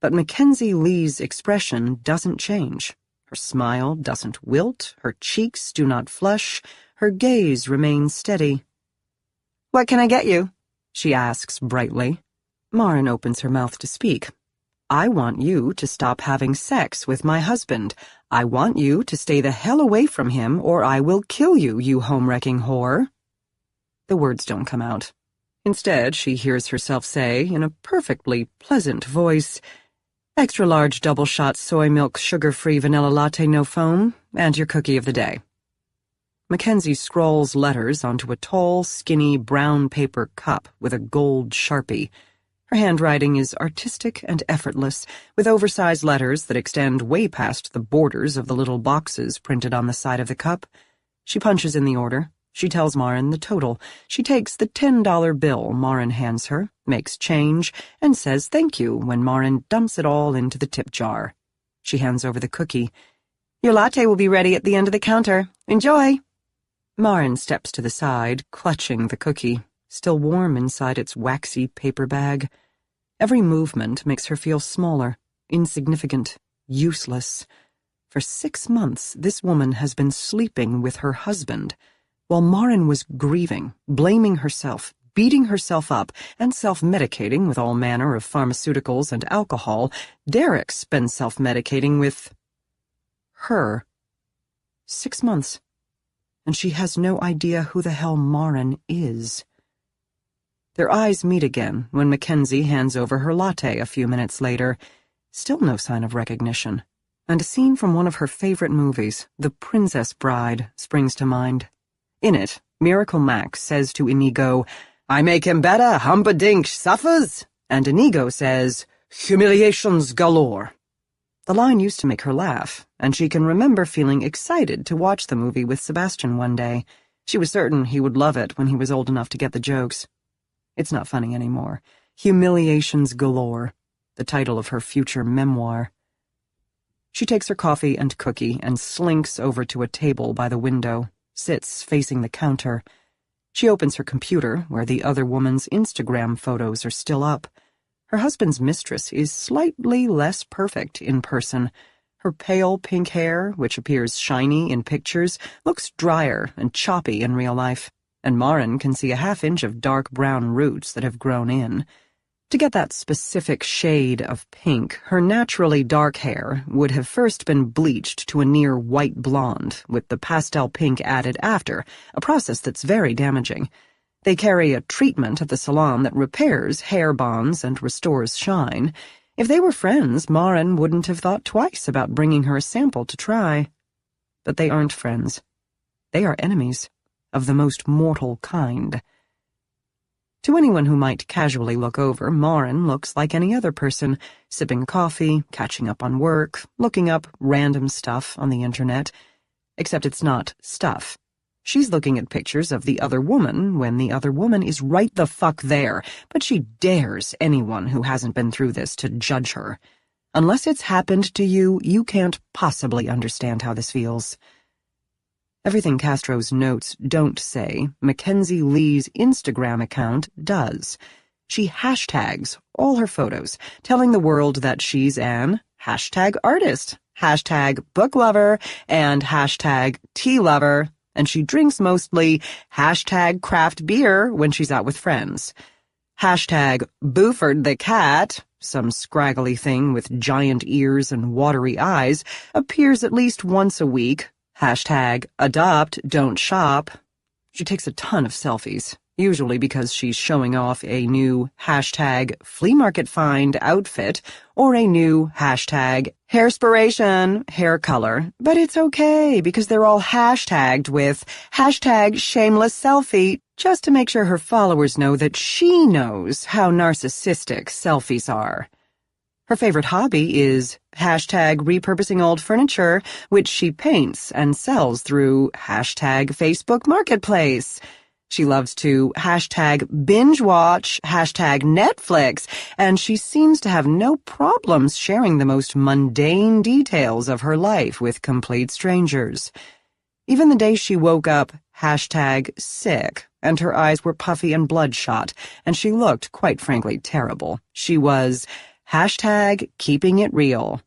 [SPEAKER 1] But Mackenzie Lee's expression doesn't change. Her smile doesn't wilt, her cheeks do not flush, her gaze remains steady. "What can I get you?" she asks brightly. Maren opens her mouth to speak. "I want you to stop having sex with my husband. I want you to stay the hell away from him or I will kill you, you home-wrecking whore." The words don't come out. Instead, she hears herself say, in a perfectly pleasant voice, "Extra large double-shot soy milk sugar-free vanilla latte no foam, and your cookie of the day." Mackenzie scrawls letters onto a tall, skinny, brown paper cup with a gold Sharpie. Her handwriting is artistic and effortless, with oversized letters that extend way past the borders of the little boxes printed on the side of the cup. She punches in the order. She tells Maren the total. She takes the $10 bill Maren hands her, makes change, and says thank you when Maren dumps it all into the tip jar. She hands over the cookie. "Your latte will be ready at the end of the counter. Enjoy!" Maren steps to the side, clutching the cookie, still warm inside its waxy paper bag. Every movement makes her feel smaller, insignificant, useless. For 6 months, this woman has been sleeping with her husband, while Maren was grieving, blaming herself, beating herself up, and self-medicating with all manner of pharmaceuticals and alcohol. Derek's been self-medicating with her. 6 months. And she has no idea who the hell Maren is. Their eyes meet again when Mackenzie hands over her latte a few minutes later. Still no sign of recognition. And a scene from one of her favorite movies, The Princess Bride, springs to mind. In it, Miracle Max says to Inigo, "I make him better, Humperdinck suffers," and Inigo says, "Humiliations galore." The line used to make her laugh, and she can remember feeling excited to watch the movie with Sebastian one day. She was certain he would love it when he was old enough to get the jokes. It's not funny anymore. Humiliations galore, the title of her future memoir. She takes her coffee and cookie and slinks over to a table by the window, sits facing the counter. She opens her computer, where the other woman's Instagram photos are still up. Her husband's mistress is slightly less perfect in person. Her pale pink hair, which appears shiny in pictures, looks drier and choppy in real life, and Maren can see a half-inch of dark brown roots that have grown in. To get that specific shade of pink, her naturally dark hair would have first been bleached to a near white blonde, with the pastel pink added after, a process that's very damaging. They carry a treatment at the salon that repairs hair bonds and restores shine. If they were friends, Maren wouldn't have thought twice about bringing her a sample to try. But they aren't friends. They are enemies, of the most mortal kind. To anyone who might casually look over, Maren looks like any other person, sipping coffee, catching up on work, looking up random stuff on the internet. Except it's not stuff. She's looking at pictures of the other woman when the other woman is right the fuck there, but she dares anyone who hasn't been through this to judge her. Unless it's happened to you, you can't possibly understand how this feels. Everything Castro's notes don't say, Mackenzie Lee's Instagram account does. She hashtags all her photos, telling the world that she's an #artist, #book lover, and #tea lover, and she drinks mostly hashtag craft beer when she's out with friends. Hashtag Buford the cat, some scraggly thing with giant ears and watery eyes, appears at least once a week. Hashtag adopt, don't shop. She takes a ton of selfies, usually because she's showing off a new hashtag flea market find outfit or a new hashtag hairspiration hair color. But it's okay because they're all hashtagged with hashtag shameless selfie just to make sure her followers know that she knows how narcissistic selfies are. Her favorite hobby is hashtag repurposing old furniture, which she paints and sells through hashtag Facebook Marketplace. She loves to hashtag binge watch, hashtag Netflix, and she seems to have no problems sharing the most mundane details of her life with complete strangers. Even the day she woke up hashtag sick, and her eyes were puffy and bloodshot, and she looked, quite frankly, terrible. She was hashtag keeping it real.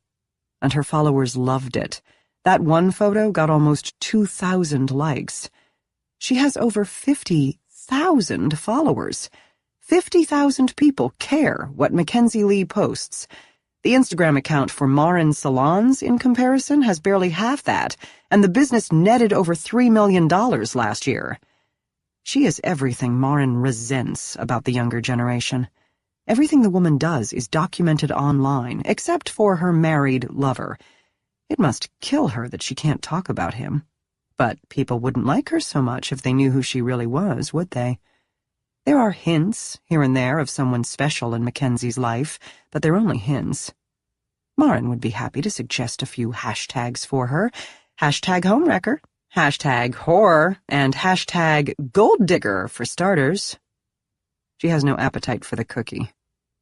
[SPEAKER 1] And her followers loved it. That one photo got almost 2,000 likes. She has over 50,000 followers. 50,000 people care what Mackenzie Lee posts. The Instagram account for Marin Salons, in comparison, has barely half that, and the business netted over $3 million last year. She is everything Marin resents about the younger generation. Everything the woman does is documented online, except for her married lover. It must kill her that she can't talk about him. But people wouldn't like her so much if they knew who she really was, would they? There are hints, here and there, of someone special in Mackenzie's life, but they're only hints. Marin would be happy to suggest a few hashtags for her. Hashtag homewrecker, hashtag whore, and hashtag gold digger for starters. She has no appetite for the cookie.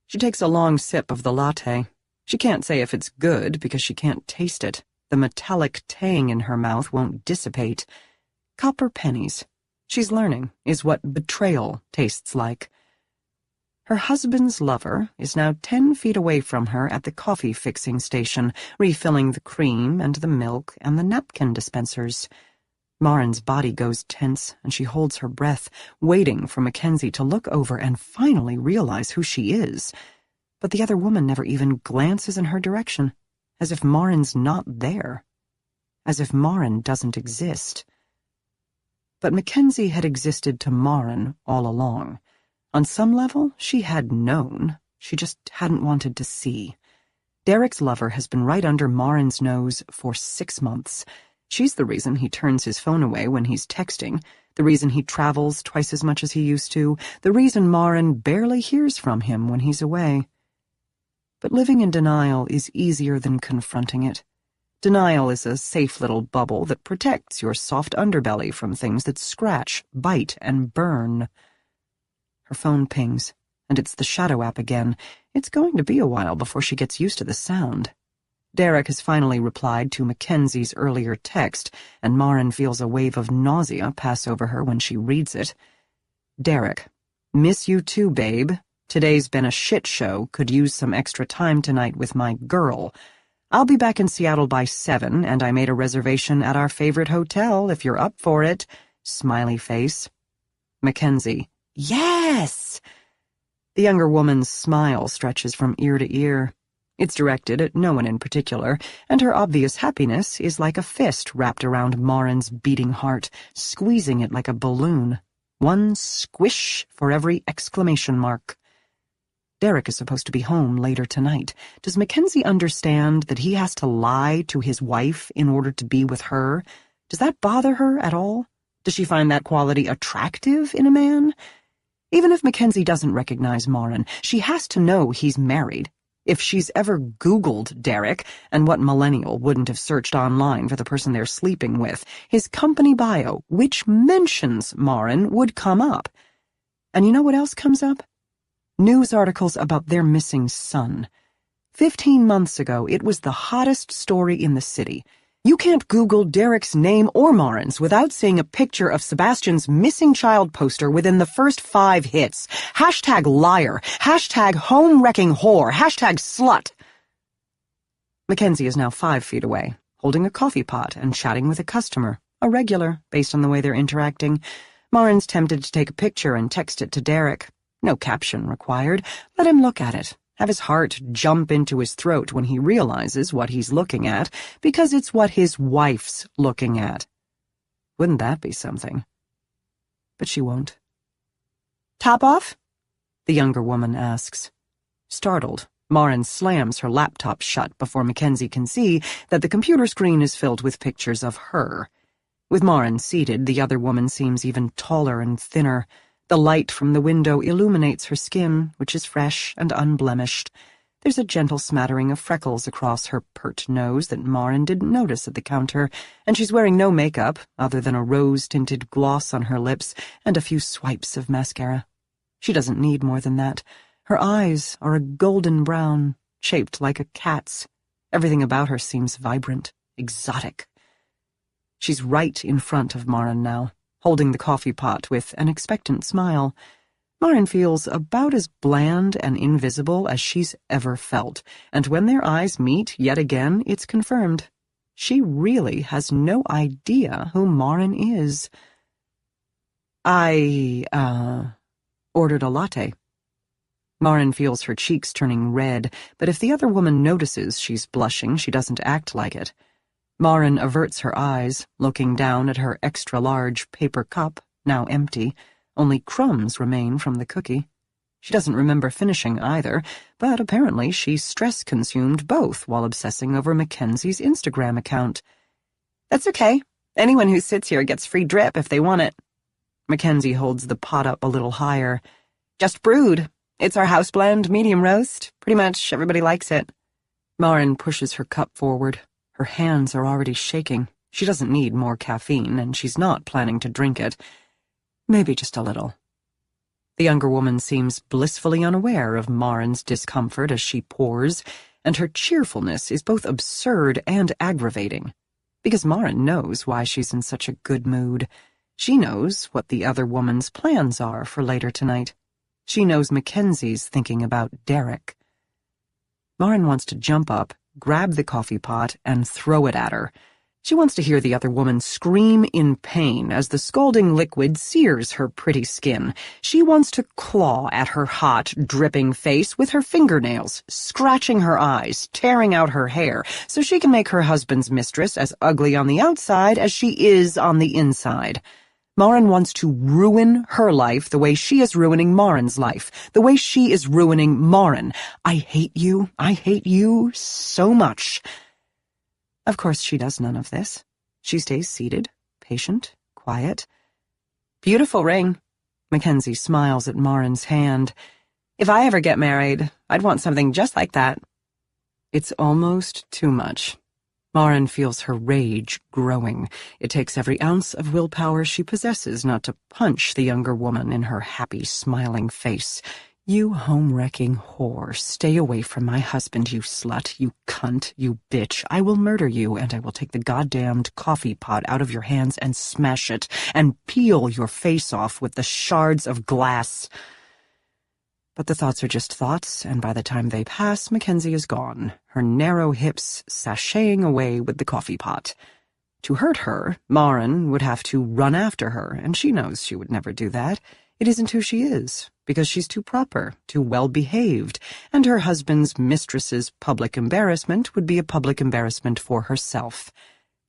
[SPEAKER 1] She takes a long sip of the latte. She can't say if it's good because she can't taste it. The metallic tang in her mouth won't dissipate. Copper pennies, she's learning, is what betrayal tastes like. Her husband's lover is now 10 feet away from her at the coffee-fixing station, refilling the cream and the milk and the napkin dispensers. Marin's body goes tense, and she holds her breath, waiting for Mackenzie to look over and finally realize who she is. But the other woman never even glances in her direction, as if Marin's not there, as if Marin doesn't exist. But Mackenzie had existed to Marin all along. On some level, she had known. She just hadn't wanted to see. Derek's lover has been right under Marin's nose for 6 months. She's the reason he turns his phone away when he's texting, the reason he travels twice as much as he used to, the reason Marin barely hears from him when he's away. But living in denial is easier than confronting it. Denial is a safe little bubble that protects your soft underbelly from things that scratch, bite, and burn. Her phone pings, and it's the Shadow app again. It's going to be a while before she gets used to the sound. Derek has finally replied to Mackenzie's earlier text, and Marin feels a wave of nausea pass over her when she reads it. Derek, miss you too, babe. Today's been a shit show. Could use some extra time tonight with my girl. I'll be back in Seattle by 7, and I made a reservation at our favorite hotel if you're up for it. Smiley face. Mackenzie, yes! The younger woman's smile stretches from ear to ear. It's directed at no one in particular, and her obvious happiness is like a fist wrapped around Marin's beating heart, squeezing it like a balloon. One squish for every exclamation mark. Derek is supposed to be home later tonight. Does Mackenzie understand that he has to lie to his wife in order to be with her? Does that bother her at all? Does she find that quality attractive in a man? Even if Mackenzie doesn't recognize Marin, she has to know he's married. If she's ever Googled Derek, and what millennial wouldn't have searched online for the person they're sleeping with, his company bio, which mentions Marin, would come up. And you know what else comes up? News articles about their missing son. 15 months ago, it was the hottest story in the city. You can't Google Derek's name or Marin's without seeing a picture of Sebastian's missing child poster within the first 5 hits. Hashtag liar, hashtag home-wrecking whore, hashtag slut. Mackenzie is now 5 feet away, holding a coffee pot and chatting with a customer, A regular, based on the way they're interacting. Marin's tempted to take a picture and text it to Derek. No caption required. Let him look at it. Have his heart jump into his throat when he realizes what he's looking at, because it's what his wife's looking at. Wouldn't that be something? But she won't. "Top off?" the younger woman asks. Startled, Marin slams her laptop shut before Mackenzie can see that the computer screen is filled with pictures of her. With Marin seated, the other woman seems even taller and thinner. The light from the window illuminates her skin, which is fresh and unblemished. There's a gentle smattering of freckles across her pert nose that Marin didn't notice at the counter, and she's wearing no makeup other than a rose-tinted gloss on her lips and a few swipes of mascara. She doesn't need more than that. Her eyes are a golden brown, shaped like a cat's. Everything about her seems vibrant, exotic. She's right in front of Marin now, holding the coffee pot with an expectant smile. Marin feels about as bland and invisible as she's ever felt, and when their eyes meet yet again, it's confirmed. She really has no idea who Marin is. I ordered a latte." Marin feels her cheeks turning red, but if the other woman notices she's blushing, she doesn't act like it. Marin averts her eyes, looking down at her extra-large paper cup, now empty. Only crumbs remain from the cookie. She doesn't remember finishing either, but apparently she stress-consumed both while obsessing over Mackenzie's Instagram account. "That's okay. Anyone who sits here gets free drip if they want it." Mackenzie holds the pot up a little higher. "Just brewed. It's our house blend, medium roast. Pretty much everybody likes it." Marin pushes her cup forward. Her hands are already shaking. She doesn't need more caffeine, and she's not planning to drink it. Maybe just a little. The younger woman seems blissfully unaware of Marin's discomfort as she pours, and her cheerfulness is both absurd and aggravating. Because Marin knows why she's in such a good mood. She knows what the other woman's plans are for later tonight. She knows Mackenzie's thinking about Derek. Marin wants to jump up, grab the coffee pot, and throw it at her. She wants to hear the other woman scream in pain as the scalding liquid sears her pretty skin. She wants to claw at her hot, dripping face with her fingernails, scratching her eyes, tearing out her hair, so she can make her husband's mistress as ugly on the outside as she is on the inside. Marin wants to ruin her life the way she is ruining Marin's life, the way she is ruining Marin. I hate you so much. Of course she does none of this. She stays seated, patient, quiet. "Beautiful ring." Mackenzie smiles at Marin's hand. "If I ever get married, I'd want something just like that." It's almost too much. Marin feels her rage growing. It takes every ounce of willpower she possesses not to punch the younger woman in her happy, smiling face. "You home-wrecking whore, stay away from my husband, you slut, you cunt, you bitch. I will murder you, and I will take the goddamned coffee pot out of your hands and smash it, and peel your face off with the shards of glass." But the thoughts are just thoughts, and by the time they pass, Mackenzie is gone, her narrow hips sashaying away with the coffee pot. To hurt her, Marin would have to run after her, and she knows she would never do that. It isn't who she is, because she's too proper, too well-behaved, and her husband's mistress's public embarrassment would be a public embarrassment for herself.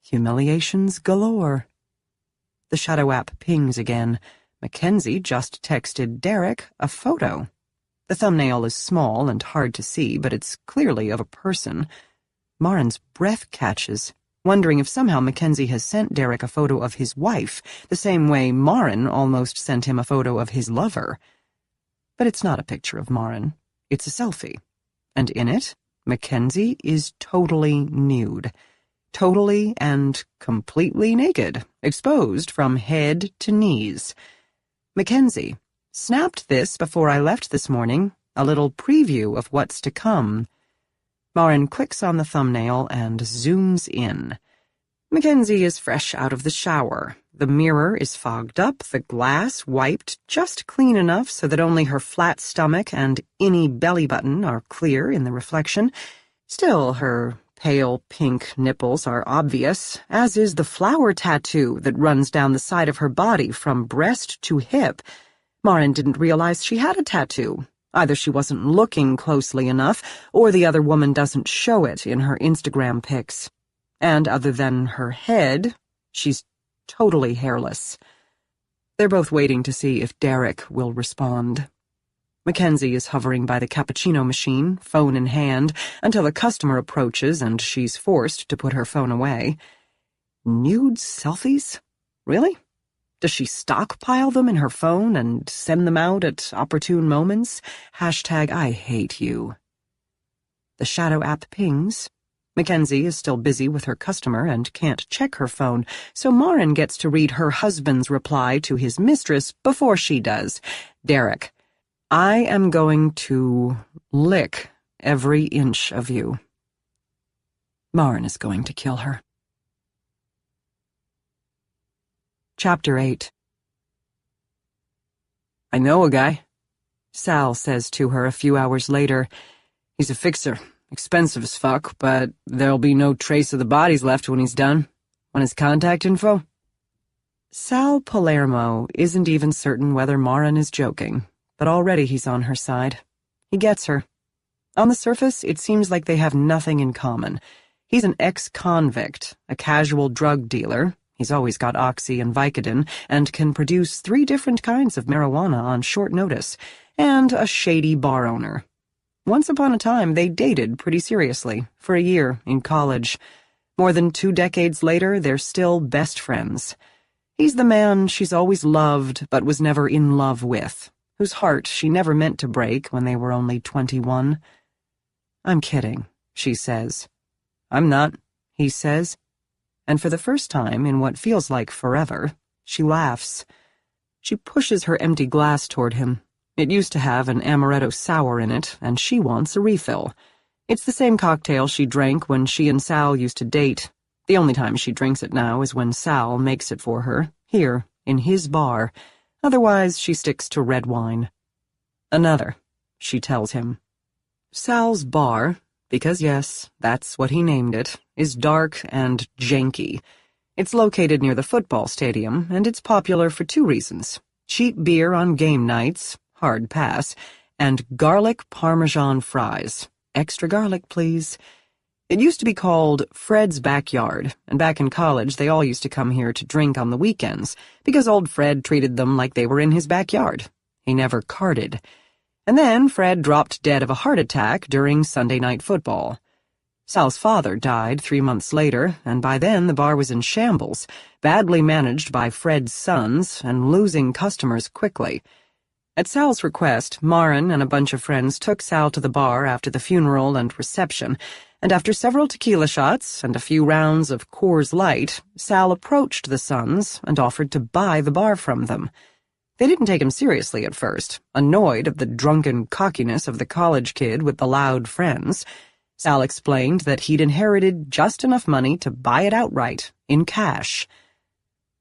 [SPEAKER 1] Humiliations galore. The shadow app pings again. Mackenzie just texted Derek a photo. The thumbnail is small and hard to see, but it's clearly of a person. Marin's breath catches, wondering if somehow Mackenzie has sent Derek a photo of his wife, the same way Marin almost sent him a photo of his lover. But it's not a picture of Marin. It's a selfie. And in it, Mackenzie is totally nude. Totally and completely naked, exposed from head to knees. Mackenzie snapped this before I left this morning, a little preview of what's to come. Marin clicks on the thumbnail and zooms in. Mackenzie is fresh out of the shower. The mirror is fogged up, the glass wiped just clean enough so that only her flat stomach and inny belly button are clear in the reflection. Still, her pale pink nipples are obvious, as is the flower tattoo that runs down the side of her body from breast to hip. Maren didn't realize she had a tattoo. Either she wasn't looking closely enough, or the other woman doesn't show it in her Instagram pics. And other than her head, she's totally hairless. They're both waiting to see if Derek will respond. Mackenzie is hovering by the cappuccino machine, phone in hand, until a customer approaches and she's forced to put her phone away. Nude selfies? Really? Does she stockpile them in her phone and send them out at opportune moments? #I hate you. The shadow app pings. Mackenzie is still busy with her customer and can't check her phone, so Maren gets to read her husband's reply to his mistress before she does. Derek, I am going to lick every inch of you. Maren is going to kill her. Chapter 8. I know a guy, Sal says to her a few hours later. He's a fixer, expensive as fuck, but there'll be no trace of the bodies left when he's done. Want his contact info? Sal Palermo isn't even certain whether Maren is joking, but already he's on her side. He gets her. On the surface, it seems like they have nothing in common. He's an ex-convict, a casual drug dealer. He's always got Oxy and Vicodin, and can produce 3 different kinds of marijuana on short notice, and a shady bar owner. Once upon a time, they dated pretty seriously, for a year in college. More than 2 decades later, they're still best friends. He's the man she's always loved, but was never in love with, whose heart she never meant to break when they were only 21. I'm kidding, she says. I'm not, he says. And for the first time in what feels like forever, she laughs. She pushes her empty glass toward him. It used to have an amaretto sour in it, and she wants a refill. It's the same cocktail she drank when she and Sal used to date. The only time she drinks it now is when Sal makes it for her, here, in his bar. Otherwise, she sticks to red wine. Another, she tells him. Sal's bar, because yes, that's what he named it, is dark and janky. It's located near the football stadium, and it's popular for 2 reasons. Cheap beer on game nights, hard pass, and garlic parmesan fries. Extra garlic, please. It used to be called Fred's Backyard, and back in college they all used to come here to drink on the weekends, because old Fred treated them like they were in his backyard. He never carded. And then Fred dropped dead of a heart attack during Sunday night football. Sal's father died 3 months later, and by then the bar was in shambles, badly managed by Fred's sons and losing customers quickly. At Sal's request, Maren and a bunch of friends took Sal to the bar after the funeral and reception, and after several tequila shots and a few rounds of Coors Light, Sal approached the sons and offered to buy the bar from them. They didn't take him seriously at first, annoyed at the drunken cockiness of the college kid with the loud friends. Sal explained that he'd inherited just enough money to buy it outright, in cash.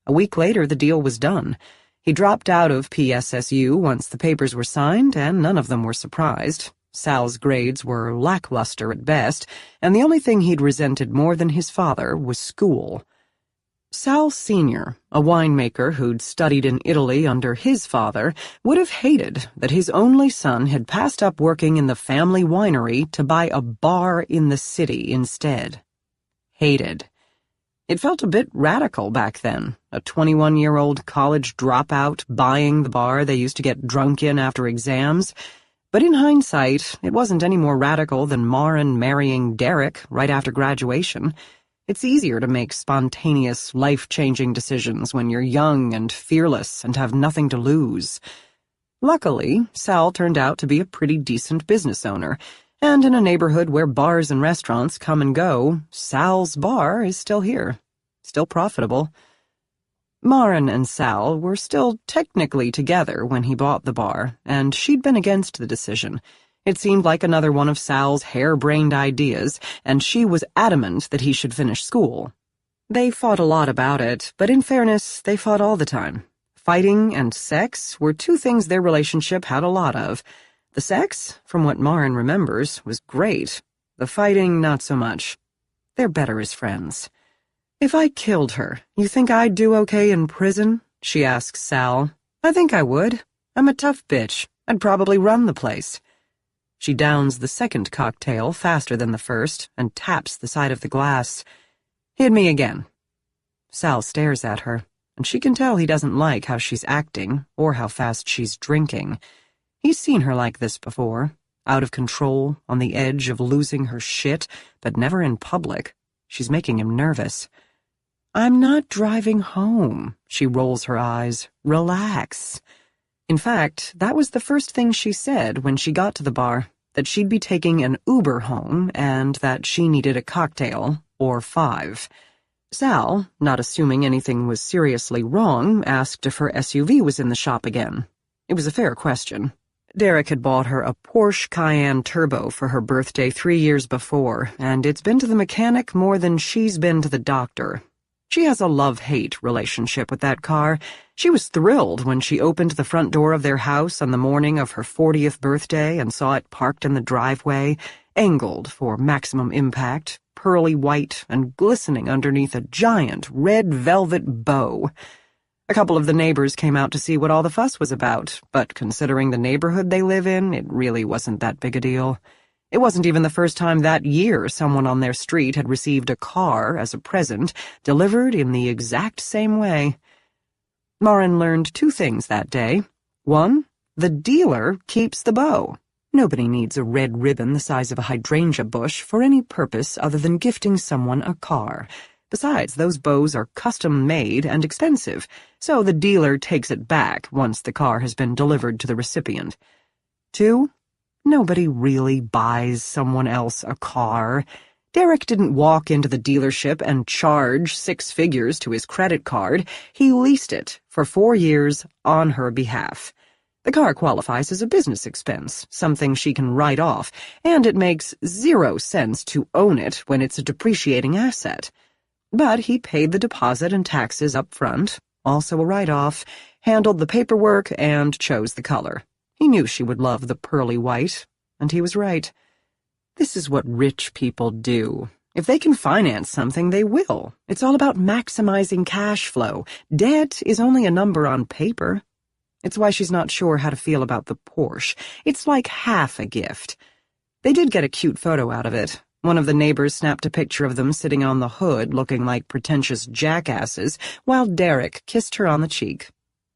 [SPEAKER 1] A week later, the deal was done. He dropped out of PSSU once the papers were signed, and none of them were surprised. Sal's grades were lackluster at best, and the only thing he'd resented more than his father was school. Sal Sr., a winemaker who'd studied in Italy under his father, would have hated that his only son had passed up working in the family winery to buy a bar in the city instead. Hated. It felt a bit radical back then, a 21-year-old college dropout buying the bar they used to get drunk in after exams. But in hindsight, it wasn't any more radical than Maren marrying Derek right after graduation. It's easier to make spontaneous, life-changing decisions when you're young and fearless and have nothing to lose. Luckily, Sal turned out to be a pretty decent business owner, and in a neighborhood where bars and restaurants come and go, Sal's bar is still here, still profitable. Maren and Sal were still technically together when he bought the bar, and she'd been against the decision. It seemed like another one of Sal's harebrained ideas, and she was adamant that he should finish school. They fought a lot about it, but in fairness, they fought all the time. Fighting and sex were 2 things their relationship had a lot of. The sex, from what Maren remembers, was great. The fighting, not so much. They're better as friends. "If I killed her, you think I'd do okay in prison?" she asks Sal. "I think I would. I'm a tough bitch. I'd probably run the place." She downs the second cocktail faster than the first and taps the side of the glass. "Hit me again." Sal stares at her, and she can tell he doesn't like how she's acting or how fast she's drinking. He's seen her like this before, out of control, on the edge of losing her shit, but never in public. She's making him nervous. "I'm not driving home," she rolls her eyes. "Relax." In fact, that was the first thing she said when she got to the bar, that she'd be taking an Uber home and that she needed a cocktail, or 5. Sal, not assuming anything was seriously wrong, asked if her SUV was in the shop again. It was a fair question. Derek had bought her a Porsche Cayenne Turbo for her birthday 3 years before, and it's been to the mechanic more than she's been to the doctor. She has a love-hate relationship with that car. She was thrilled when she opened the front door of their house on the morning of her 40th birthday and saw it parked in the driveway, angled for maximum impact, pearly white and glistening underneath a giant red velvet bow. A couple of the neighbors came out to see what all the fuss was about, but considering the neighborhood they live in, it really wasn't that big a deal. It wasn't even the first time that year someone on their street had received a car as a present, delivered in the exact same way. Marin learned 2 things that day. 1, the dealer keeps the bow. Nobody needs a red ribbon the size of a hydrangea bush for any purpose other than gifting someone a car. Besides, those bows are custom-made and expensive, so the dealer takes it back once the car has been delivered to the recipient. 2, nobody really buys someone else a car. Derek didn't walk into the dealership and charge 6 figures to his credit card. He leased it for 4 years on her behalf. The car qualifies as a business expense, something she can write off, and it makes 0 sense to own it when it's a depreciating asset. But he paid the deposit and taxes up front, also a write-off, handled the paperwork, and chose the color. He knew she would love the pearly white, and he was right. This is what rich people do. If they can finance something, they will. It's all about maximizing cash flow. Debt is only a number on paper. It's why she's not sure how to feel about the Porsche. It's like half a gift. They did get a cute photo out of it. One of the neighbors snapped a picture of them sitting on the hood looking like pretentious jackasses, while Derek kissed her on the cheek.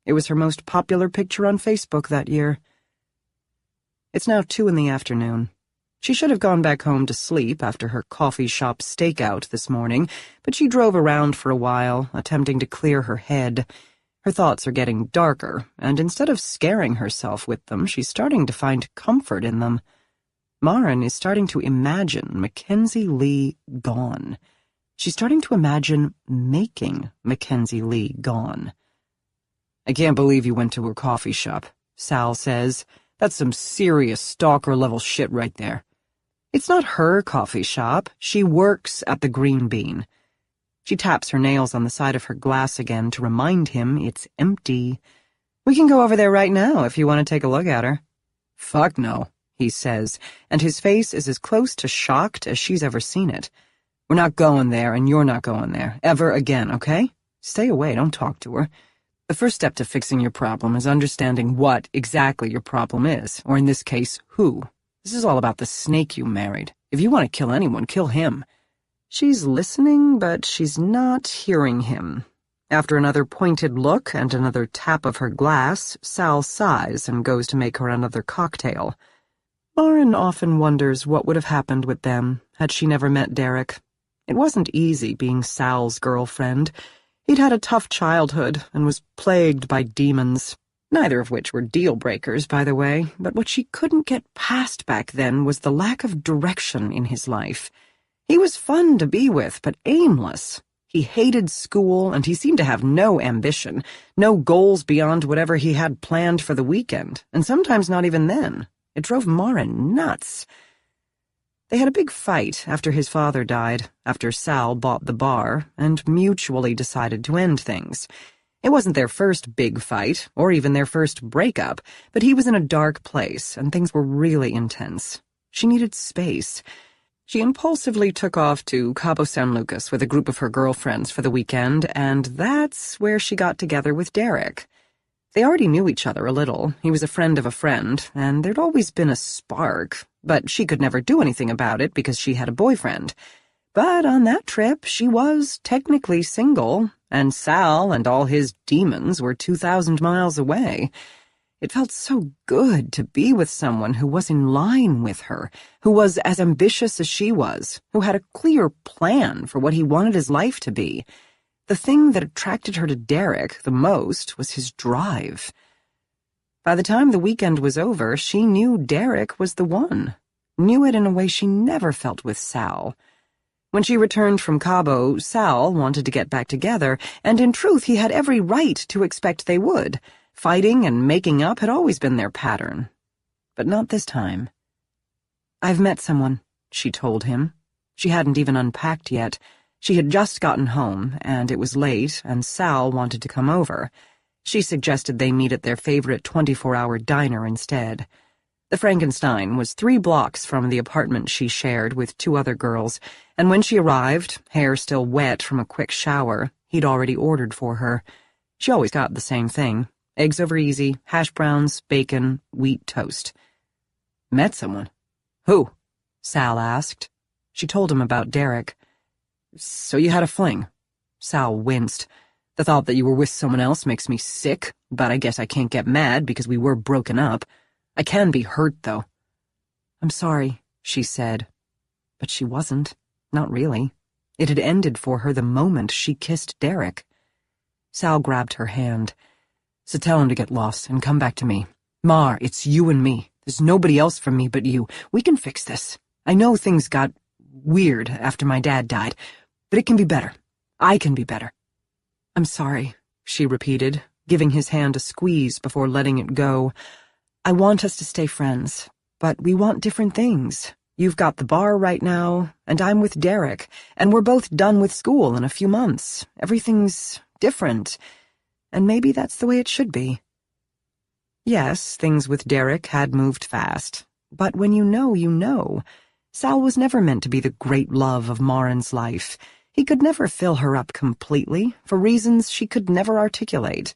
[SPEAKER 1] It was her most popular picture on Facebook that year. It's now 2 in the afternoon. She should have gone back home to sleep after her coffee shop stakeout this morning, but she drove around for a while, attempting to clear her head. Her thoughts are getting darker, and instead of scaring herself with them, she's starting to find comfort in them. Marin is starting to imagine Mackenzie Lee gone. She's starting to imagine making Mackenzie Lee gone. "I can't believe you went to her coffee shop," Sal says. "That's some serious stalker-level shit right there." It's not her coffee shop. She works at the Green Bean. She taps her nails on the side of her glass again to remind him it's empty. "We can go over there right now if you want to take a look at her." "Fuck no," he says, and his face is as close to shocked as she's ever seen it. "We're not going there, and you're not going there, ever again, okay? Stay away, don't talk to her. The first step to fixing your problem is understanding what exactly your problem is, or in this case, who. This is all about the snake you married. If you want to kill anyone, kill him." She's listening, but she's not hearing him. After another pointed look and another tap of her glass, Sal sighs and goes to make her another cocktail. Marin often wonders what would have happened with them had she never met Derek. It wasn't easy being Sal's girlfriend. He'd had a tough childhood and was plagued by demons, neither of which were deal-breakers, by the way, but what she couldn't get past back then was the lack of direction in his life. He was fun to be with, but aimless. He hated school, and he seemed to have no ambition, no goals beyond whatever he had planned for the weekend, and sometimes not even then. It drove Marin nuts. They had a big fight after his father died, after Sal bought the bar, and mutually decided to end things. It wasn't their first big fight, or even their first breakup, but he was in a dark place, and things were really intense. She needed space. She impulsively took off to Cabo San Lucas with a group of her girlfriends for the weekend, and that's where she got together with Derek. They already knew each other a little. He was a friend of a friend, and there'd always been a spark, but she could never do anything about it because she had a boyfriend. But on that trip, she was technically single, and Sal and all his demons were 2,000 miles away. It felt so good to be with someone who was in line with her, who was as ambitious as she was, who had a clear plan for what he wanted his life to be. The thing that attracted her to Derek the most was his drive. By the time the weekend was over, she knew Derek was the one. Knew it in a way she never felt with Sal. When she returned from Cabo, Sal wanted to get back together, and in truth he had every right to expect they would. Fighting and making up had always been their pattern. But not this time. "I've met someone," she told him. She hadn't even unpacked yet. She had just gotten home, and it was late, and Sal wanted to come over. She suggested they meet at their favorite 24-hour diner instead. The Frankenstein was 3 blocks from the apartment she shared with 2 other girls, and when she arrived, hair still wet from a quick shower, he'd already ordered for her. She always got the same thing. Eggs over easy, hash browns, bacon, wheat toast. "Met someone? Who?" Sal asked. She told him about Derek. "So you had a fling?" Sal winced. "The thought that you were with someone else makes me sick, but I guess I can't get mad because we were broken up. I can be hurt, though." "I'm sorry," she said. But she wasn't. Not really. It had ended for her the moment she kissed Derek. Sal grabbed her hand. "So tell him to get lost and come back to me. Mar, it's you and me. There's nobody else from me but you. We can fix this. I know things got weird after my dad died, but it can be better. I can be better." "I'm sorry," she repeated, giving his hand a squeeze before letting it go. "I want us to stay friends, but we want different things. You've got the bar right now, and I'm with Derek, and we're both done with school in a few months. Everything's different. And maybe that's the way it should be." Yes, things with Derek had moved fast, but when you know, you know. Sal was never meant to be the great love of Marin's life. He could never fill her up completely, for reasons she could never articulate.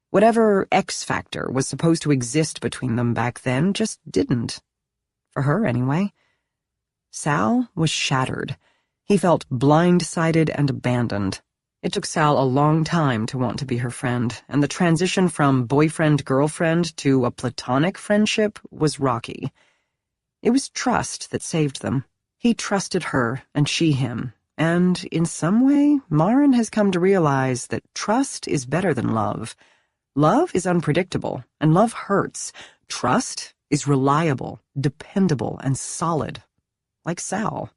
[SPEAKER 1] Whatever X factor was supposed to exist between them back then just didn't. For her, anyway. Sal was shattered. He felt blindsided and abandoned. It took Sal a long time to want to be her friend, and the transition from boyfriend-girlfriend to a platonic friendship was rocky. It was trust that saved them. He trusted her, and she him, and in some way, Marin has come to realize that trust is better than love. Love is unpredictable, and love hurts. Trust is reliable, dependable, and solid, like Sal.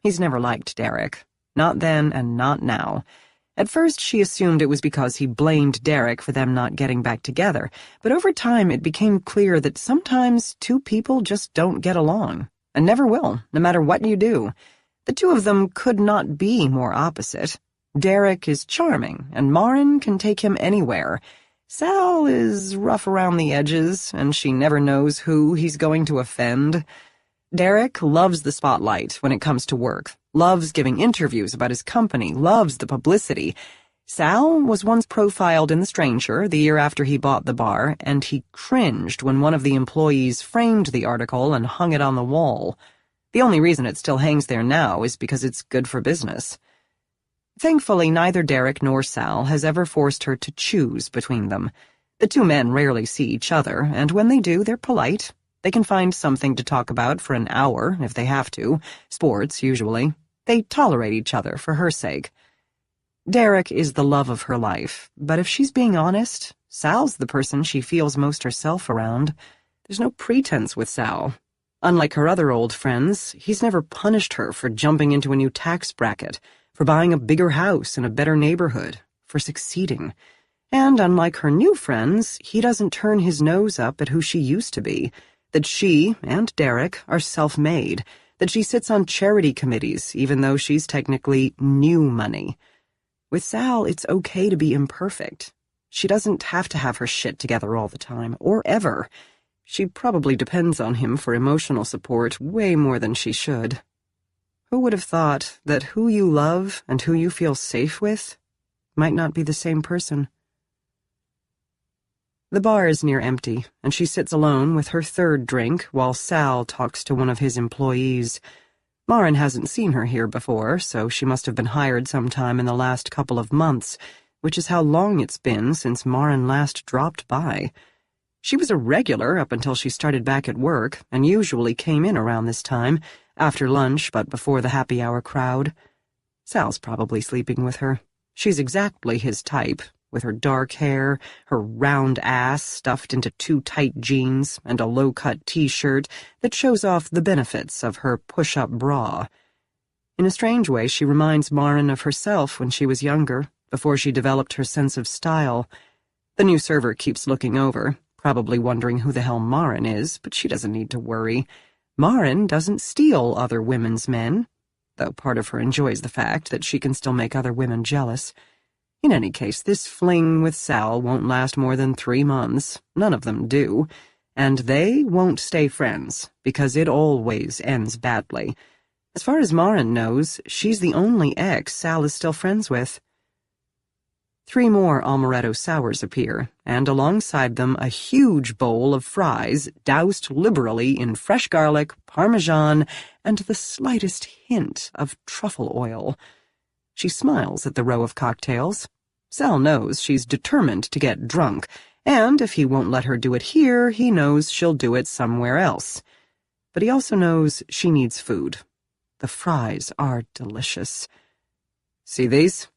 [SPEAKER 1] He's never liked Derek. Not then and not now. At first, she assumed it was because he blamed Derek for them not getting back together, but over time it became clear that sometimes 2 people just don't get along, and never will, no matter what you do. The 2 of them could not be more opposite. Derek is charming, and Marin can take him anywhere. Sal is rough around the edges, and she never knows who he's going to offend. Derek loves the spotlight when it comes to work, loves giving interviews about his company, loves the publicity. Sal was once profiled in The Stranger the year after he bought the bar, and he cringed when one of the employees framed the article and hung it on the wall. The only reason it still hangs there now is because it's good for business. Thankfully, neither Derek nor Sal has ever forced her to choose between them. The 2 men rarely see each other, and when they do, they're polite. They can find something to talk about for an hour, if they have to. Sports, usually. They tolerate each other for her sake. Derek is the love of her life, but if she's being honest, Sal's the person she feels most herself around. There's no pretense with Sal. Unlike her other old friends, he's never punished her for jumping into a new tax bracket, for buying a bigger house in a better neighborhood, for succeeding. And unlike her new friends, he doesn't turn his nose up at who she used to be, that she and Derek are self-made, that she sits on charity committees even though she's technically new money. With Sal, it's okay to be imperfect. She doesn't have to have her shit together all the time, or ever. She probably depends on him for emotional support way more than she should. Who would have thought that who you love and who you feel safe with might not be the same person? The bar is near empty, and she sits alone with her third drink while Sal talks to one of his employees. Marin hasn't seen her here before, so she must have been hired sometime in the last couple of months, which is how long it's been since Marin last dropped by. She was a regular up until she started back at work, and usually came in around this time, after lunch but before the happy hour crowd. Sal's probably sleeping with her. She's exactly his type, with her dark hair, her round ass stuffed into too tight jeans, and a low-cut t-shirt that shows off the benefits of her push-up bra. In a strange way, she reminds Marin of herself when she was younger, before she developed her sense of style. The new server keeps looking over, probably wondering who the hell Marin is, but she doesn't need to worry. Marin doesn't steal other women's men, though part of her enjoys the fact that she can still make other women jealous. In any case, this fling with Sal won't last more than 3 months. None of them do. And they won't stay friends, because it always ends badly. As far as Marin knows, she's the only ex Sal is still friends with. 3 more amaretto sours appear, and alongside them a huge bowl of fries doused liberally in fresh garlic, parmesan, and the slightest hint of truffle oil. She smiles at the row of cocktails. Sal knows she's determined to get drunk, and if he won't let her do it here, he knows she'll do it somewhere else. But he also knows she needs food. The fries are delicious. See these?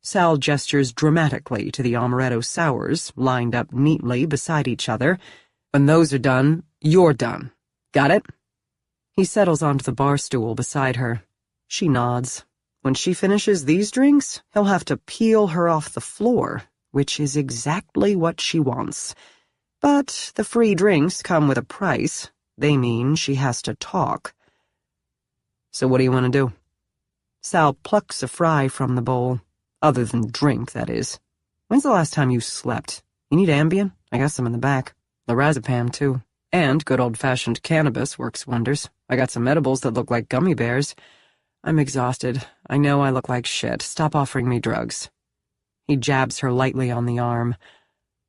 [SPEAKER 1] Sal gestures dramatically to the amaretto sours, lined up neatly beside each other. When those are done, you're done. Got it? He settles onto the bar stool beside her. She nods. When she finishes these drinks, he'll have to peel her off the floor, which is exactly what she wants. But the free drinks come with a price. They mean she has to talk. So what do you want to do? Sal plucks a fry from the bowl. Other than drink, that is. When's the last time you slept? You need Ambien? I got some in the back. Lorazepam, too. And good old-fashioned cannabis works wonders. I got some edibles that look like gummy bears. I'm exhausted. I know I look like shit. Stop offering me drugs. He jabs her lightly on the arm.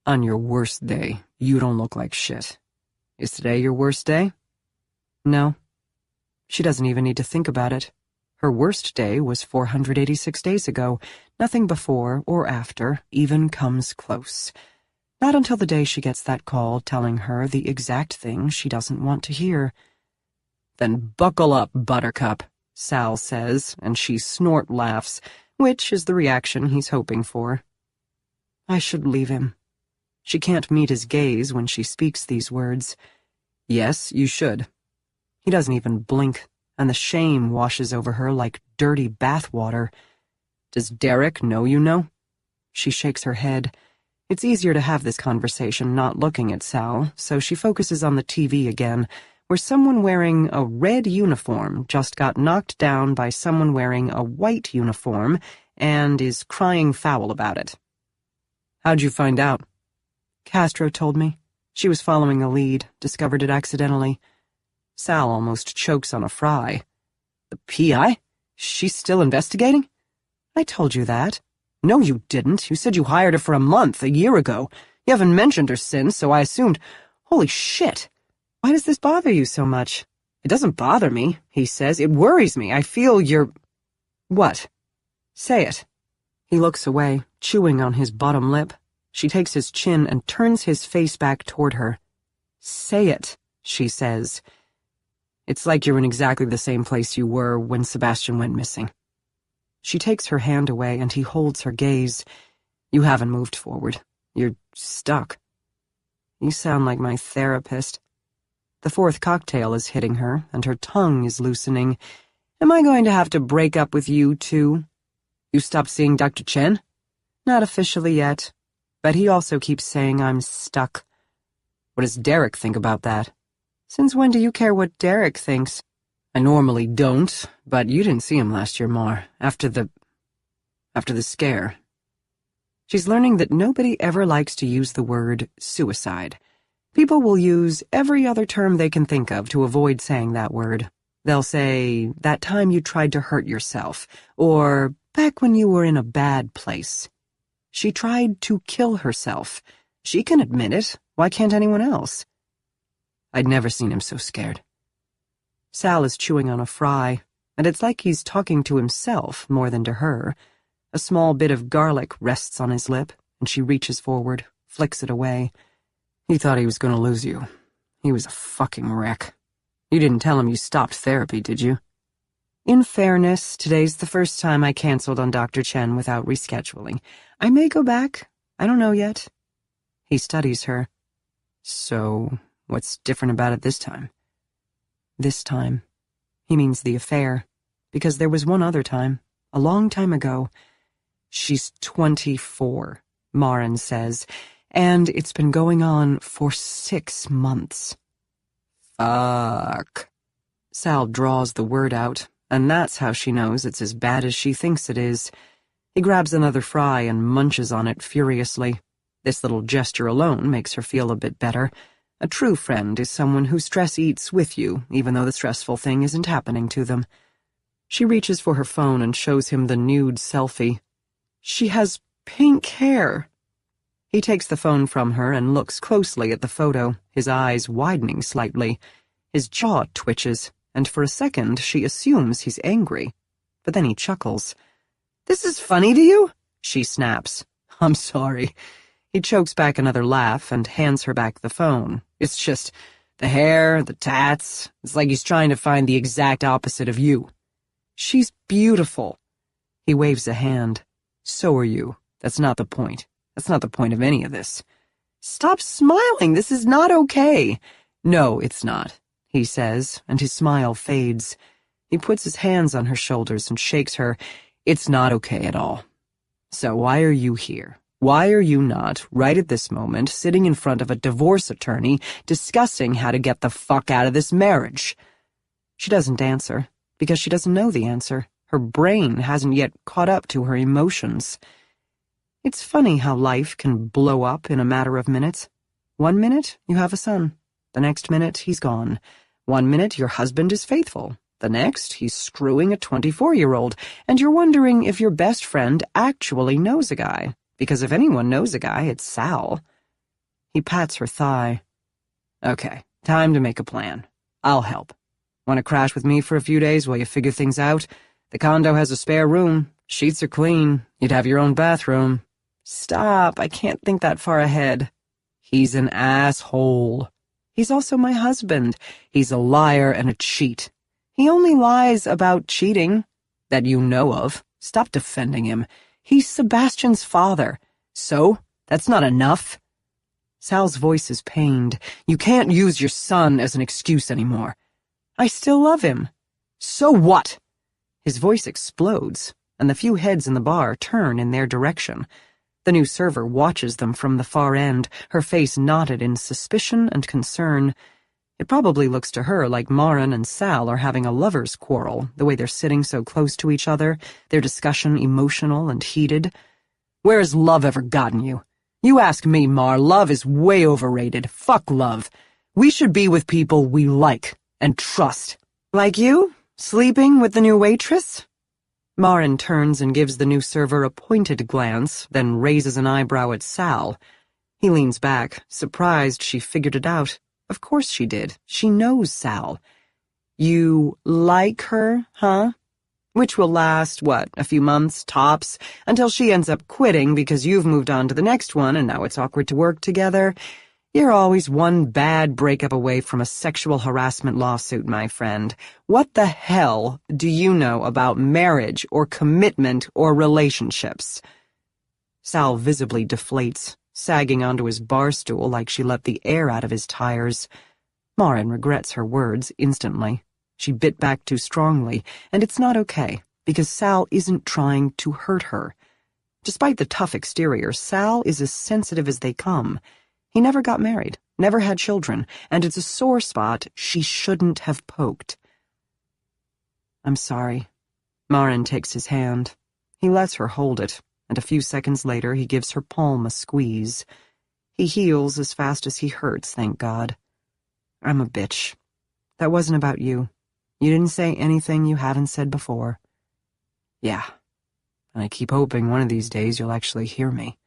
[SPEAKER 1] On your worst day, you don't look like shit. Is today your worst day? No. She doesn't even need to think about it. Her worst day was 486 days ago. Nothing before or after even comes close. Not until the day she gets that call telling her the exact thing she doesn't want to hear. Then buckle up, Buttercup, Sal says, and she snort laughs, which is the reaction he's hoping for. I should leave him. She can't meet his gaze when she speaks these words. Yes, you should. He doesn't even blink, and the shame washes over her like dirty bathwater. Does Derek know you know? She shakes her head. It's easier to have this conversation not looking at Sal, so she focuses on the TV again, where someone wearing a red uniform just got knocked down by someone wearing a white uniform and is crying foul about it. How'd you find out? Castro told me. She was following a lead, discovered it accidentally. Sal almost chokes on a fry. The PI? She's still investigating? I told you that. No, you didn't. You said you hired her for a month, a year ago. You haven't mentioned her since, so I assumed... Holy shit! Why does this bother you so much? It doesn't bother me, he says. It worries me. I feel you're... What? Say it. He looks away, chewing on his bottom lip. She takes his chin and turns his face back toward her. Say it, she says. It's like you're in exactly the same place you were when Sebastian went missing. She takes her hand away and he holds her gaze. You haven't moved forward. You're stuck. You sound like my therapist. The fourth cocktail is hitting her, and her tongue is loosening. Am I going to have to break up with you, too? You stopped seeing Dr. Chen? Not officially yet, but he also keeps saying I'm stuck. What does Derek think about that? Since when do you care what Derek thinks? I normally don't, but you didn't see him last year, Mar, after the scare. She's learning that nobody ever likes to use the word suicide. People will use every other term they can think of to avoid saying that word. They'll say, that time you tried to hurt yourself, or back when you were in a bad place. She tried to kill herself. She can admit it. Why can't anyone else? I'd never seen him so scared. Sal is chewing on a fry, and it's like he's talking to himself more than to her. A small bit of garlic rests on his lip, and she reaches forward, flicks it away. He thought he was going to lose you. He was a fucking wreck. You didn't tell him you stopped therapy, did you? In fairness, today's the first time I canceled on Dr. Chen without rescheduling. I may go back. I don't know yet. He studies her. So, what's different about it this time? This time. He means the affair. Because there was one other time. A long time ago. She's 24, Maren says, and it's been going on for 6 months. Fuck. Sal draws the word out, and that's how she knows it's as bad as she thinks it is. He grabs another fry and munches on it furiously. This little gesture alone makes her feel a bit better. A true friend is someone who stress eats with you, even though the stressful thing isn't happening to them. She reaches for her phone and shows him the nude selfie. She has pink hair. He takes the phone from her and looks closely at the photo, his eyes widening slightly. His jaw twitches, and for a second she assumes he's angry. But then he chuckles. "This is funny to you?" she snaps. "I'm sorry." He chokes back another laugh and hands her back the phone. It's just the hair, the tats. It's like he's trying to find the exact opposite of you. "She's beautiful." He waves a hand. "So are you. That's not the point. That's not the point of any of this." "Stop smiling. This is not okay." "No, it's not," he says, and his smile fades. He puts his hands on her shoulders and shakes her. "It's not okay at all. So why are you here? Why are you not, right at this moment, sitting in front of a divorce attorney discussing how to get the fuck out of this marriage?" She doesn't answer, because she doesn't know the answer. Her brain hasn't yet caught up to her emotions. It's funny how life can blow up in a matter of minutes. 1 minute, you have a son. The next minute, he's gone. 1 minute, your husband is faithful. The next, he's screwing a 24-year-old, and you're wondering if your best friend actually knows a guy. Because if anyone knows a guy, it's Sal. He pats her thigh. "Okay, time to make a plan. I'll help. Want to crash with me for a few days while you figure things out? The condo has a spare room. Sheets are clean. You'd have your own bathroom." "Stop, I can't think that far ahead." "He's an asshole." "He's also my husband." "He's a liar and a cheat." "He only lies about cheating." "That you know of. Stop defending him. He's Sebastian's father." "So? That's not enough?" Sal's voice is pained. "You can't use your son as an excuse anymore." "I still love him." "So what?" His voice explodes, and the few heads in the bar turn in their direction. The new server watches them from the far end, her face knotted in suspicion and concern. It probably looks to her like Maren and Sal are having a lover's quarrel, the way they're sitting so close to each other, their discussion emotional and heated. "Where has love ever gotten you? You ask me, Mar, love is way overrated. Fuck love. We should be with people we like and trust." "Like you? Sleeping with the new waitress?" Maren turns and gives the new server a pointed glance, then raises an eyebrow at Sal. He leans back, surprised she figured it out. Of course she did. She knows Sal. "You like her, huh? Which will last, what, a few months, tops, until she ends up quitting because you've moved on to the next one and now it's awkward to work together. You're always one bad breakup away from a sexual harassment lawsuit, my friend. What the hell do you know about marriage or commitment or relationships?" Sal visibly deflates, sagging onto his bar stool like she let the air out of his tires. Maren regrets her words instantly. She bit back too strongly, and it's not okay, because Sal isn't trying to hurt her. Despite the tough exterior, Sal is as sensitive as they come. He never got married, never had children, and it's a sore spot she shouldn't have poked. "I'm sorry." Maren takes his hand. He lets her hold it, and a few seconds later he gives her palm a squeeze. He heals as fast as he hurts, thank God. I'm a bitch. That wasn't about you. You didn't say anything you haven't said before. Yeah, and I keep hoping one of these days you'll actually hear me.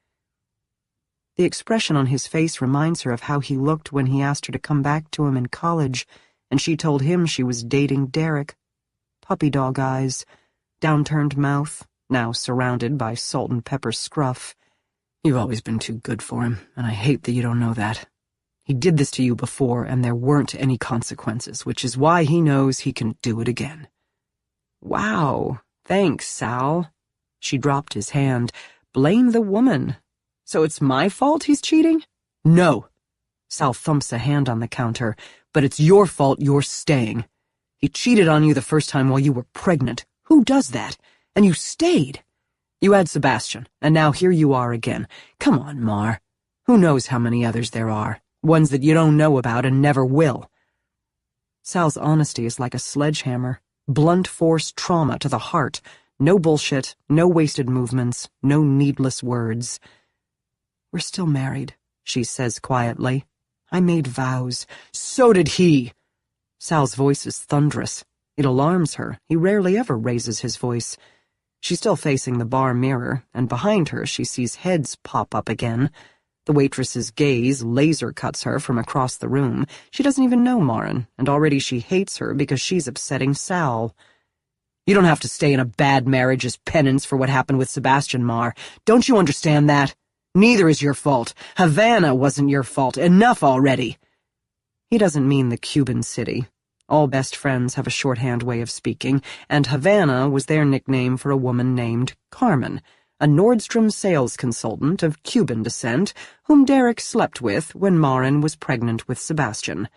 [SPEAKER 1] The expression on his face reminds her of how he looked when he asked her to come back to him in college, and she told him she was dating Derek. Puppy dog eyes, downturned mouth, now surrounded by salt and pepper scruff. You've always been too good for him, and I hate that you don't know that. He did this to you before, and there weren't any consequences, which is why he knows he can do it again. Wow, thanks, Sal. She dropped his hand. Blame the woman. So it's my fault he's cheating? No. Sal thumps a hand on the counter. But it's your fault you're staying. He cheated on you the first time while you were pregnant. Who does that? And you stayed. You had Sebastian, and now here you are again. Come on, Mar. Who knows how many others there are? Ones that you don't know about and never will. Sal's honesty is like a sledgehammer. Blunt force trauma to the heart. No bullshit, no wasted movements, no needless words. We're still married, she says quietly. I made vows. So did he. Sal's voice is thunderous. It alarms her. He rarely ever raises his voice. She's still facing the bar mirror, and behind her she sees heads pop up again. The waitress's gaze laser cuts her from across the room. She doesn't even know Maren, and already she hates her because she's upsetting Sal. You don't have to stay in a bad marriage as penance for what happened with Sebastian, Mar. Don't you understand that? Neither is your fault. Havana wasn't your fault. Enough already. He doesn't mean the Cuban city. All best friends have a shorthand way of speaking, and Havana was their nickname for a woman named Carmen, a Nordstrom sales consultant of Cuban descent whom Derek slept with when Maren was pregnant with Sebastian.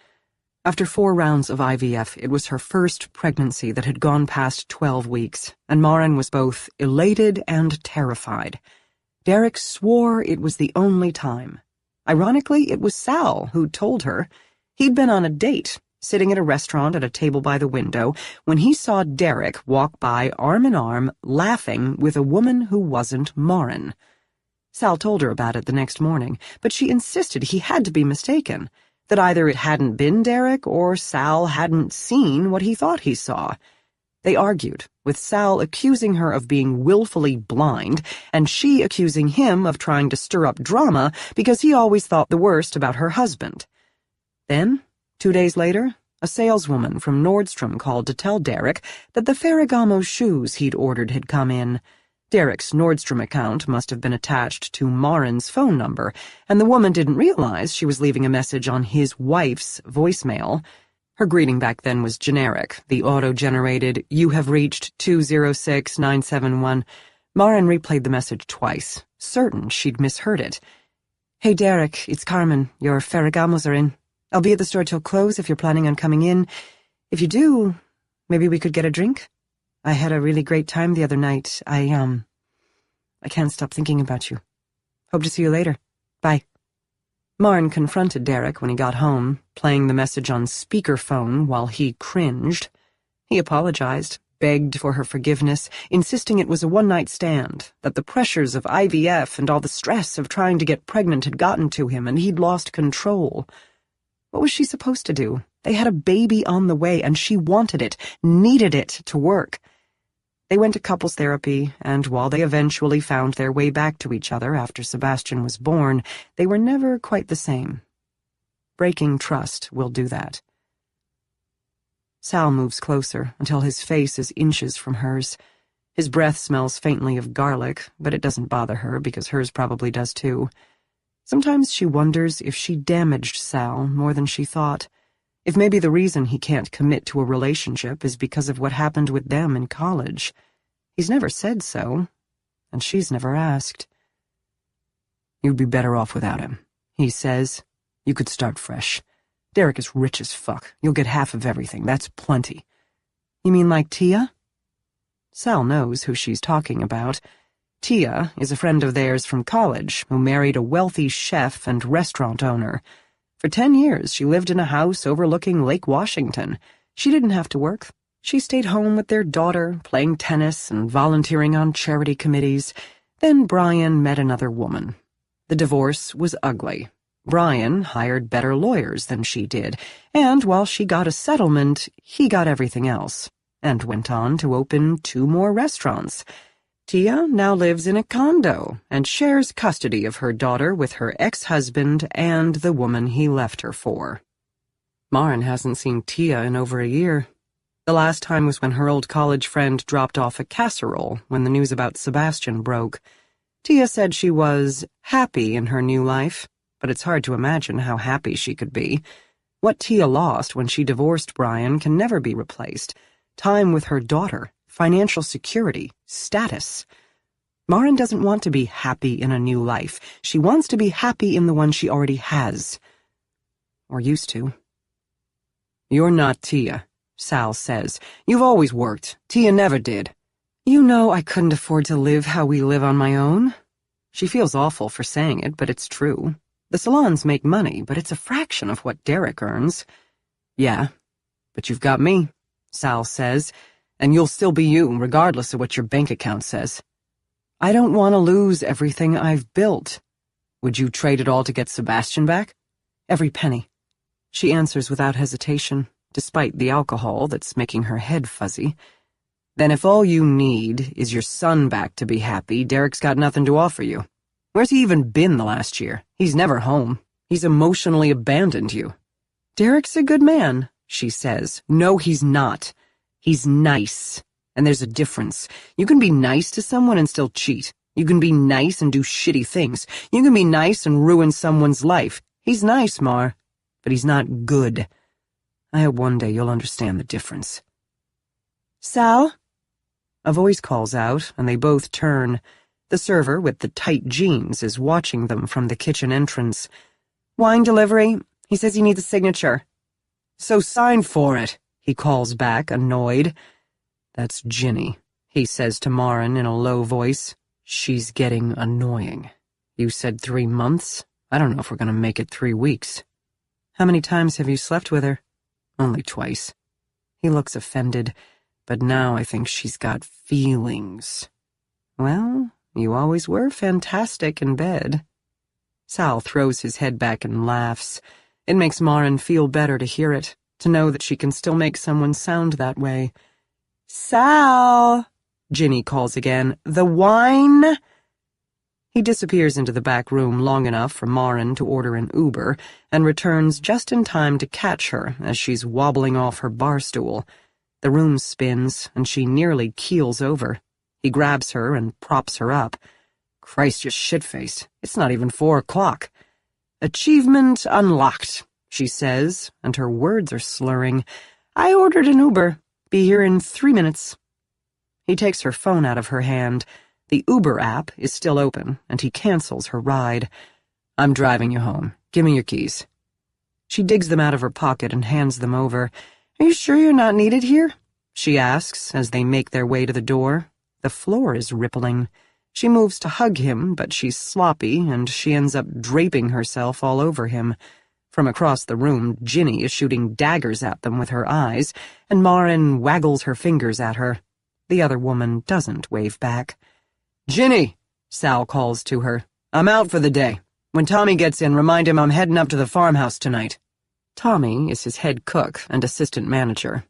[SPEAKER 1] After 4 rounds of IVF, it was her first pregnancy that had gone past 12 weeks, and Maren was both elated and terrified. Derek swore it was the only time. Ironically, it was Sal who told her. He'd been on a date, sitting at a restaurant at a table by the window, when he saw Derek walk by arm in arm, laughing with a woman who wasn't Maren. Sal told her about it the next morning, but she insisted he had to be mistaken, that either it hadn't been Derek or Sal hadn't seen what he thought he saw. They argued, with Sal accusing her of being willfully blind, and she accusing him of trying to stir up drama because he always thought the worst about her husband. Then, 2 days later, a saleswoman from Nordstrom called to tell Derek that the Ferragamo shoes he'd ordered had come in. Derek's Nordstrom account must have been attached to Maren's phone number, and the woman didn't realize she was leaving a message on his wife's voicemail. Her greeting back then was generic, the auto-generated, "You have reached 206-971. Maren replayed the message twice, certain she'd misheard it. Hey Derek, it's Carmen. Your Ferragamos are in. I'll be at the store till close if you're planning on coming in. If you do, maybe we could get a drink? I had a really great time the other night. I can't stop thinking about you. Hope to see you later. Bye." Maren confronted Derek when he got home, playing the message on speakerphone while he cringed. He apologized, begged for her forgiveness, insisting it was a one-night stand, that the pressures of IVF and all the stress of trying to get pregnant had gotten to him and he'd lost control. What was she supposed to do? They had a baby on the way, and she wanted it, needed it to work. They went to couples therapy, and while they eventually found their way back to each other after Sebastian was born, they were never quite the same. Breaking trust will do that. Sal moves closer until his face is inches from hers. His breath smells faintly of garlic, but it doesn't bother her because hers probably does too. Sometimes she wonders if she damaged Sal more than she thought. If maybe the reason he can't commit to a relationship is because of what happened with them in college. He's never said so, and she's never asked. "You'd be better off without him," he says. "You could start fresh. Derek is rich as fuck. You'll get half of everything. That's plenty." "You mean like Tia?" Sal knows who she's talking about. Tia is a friend of theirs from college who married a wealthy chef and restaurant owner. For 10 years, she lived in a house overlooking Lake Washington. She didn't have to work. She stayed home with their daughter, playing tennis and volunteering on charity committees. Then Brian met another woman. The divorce was ugly. Brian hired better lawyers than she did, and while she got a settlement, he got everything else, and went on to open 2 more restaurants. Tia now lives in a condo and shares custody of her daughter with her ex-husband and the woman he left her for. Maren hasn't seen Tia in over a year. The last time was when her old college friend dropped off a casserole when the news about Sebastian broke. Tia said she was happy in her new life, but it's hard to imagine how happy she could be. What Tia lost when she divorced Brian can never be replaced. Time with her daughter, financial security, status. Maren doesn't want to be happy in a new life. She wants to be happy in the one she already has. Or used to. "You're not Tia," Sal says. "You've always worked. Tia never did." "You know I couldn't afford to live how we live on my own." She feels awful for saying it, but it's true. The salons make money, but it's a fraction of what Derek earns. "Yeah, but you've got me," Sal says, "and you'll still be you, regardless of what your bank account says." "I don't want to lose everything I've built." "Would you trade it all to get Sebastian back?" "Every penny." She answers without hesitation, despite the alcohol that's making her head fuzzy. "Then if all you need is your son back to be happy, Derek's got nothing to offer you. Where's he even been the last year? He's never home. He's emotionally abandoned you." "Derek's a good man," she says. "No, he's not. He's nice. And there's a difference. You can be nice to someone and still cheat. You can be nice and do shitty things. You can be nice and ruin someone's life. He's nice, Mar, but he's not good. I hope one day you'll understand the difference." "Sal?" A voice calls out, and they both turn. The server with the tight jeans is watching them from the kitchen entrance. "Wine delivery. He says he needs a signature." "So sign for it," he calls back, annoyed. "That's Ginny," he says to Maren in a low voice. "She's getting annoying. You said 3 months? I don't know if we're going to make it 3 weeks. "How many times have you slept with her?" "Only twice." He looks offended, but now I think she's got feelings. "Well, you always were fantastic in bed." Sal throws his head back and laughs. It makes Maren feel better to hear it, to know that she can still make someone sound that way. "Sal!" Ginny calls again. "The wine?" He disappears into the back room long enough for Maren to order an Uber and returns just in time to catch her as she's wobbling off her bar stool. The room spins, and she nearly keels over. He grabs her and props her up. "Christ, you shitface. It's not even 4 o'clock. "Achievement unlocked," she says, and her words are slurring. "I ordered an Uber. Be here in 3 minutes." He takes her phone out of her hand. The Uber app is still open, and he cancels her ride. "I'm driving you home. Give me your keys." She digs them out of her pocket and hands them over. "Are you sure you're not needed here?" she asks as they make their way to the door. The floor is rippling. She moves to hug him, but she's sloppy, and she ends up draping herself all over him. From across the room, Ginny is shooting daggers at them with her eyes, and Maren waggles her fingers at her. The other woman doesn't wave back. "Ginny," Sal calls to her. "I'm out for the day. When Tommy gets in, remind him I'm heading up to the farmhouse tonight." Tommy is his head cook and assistant manager.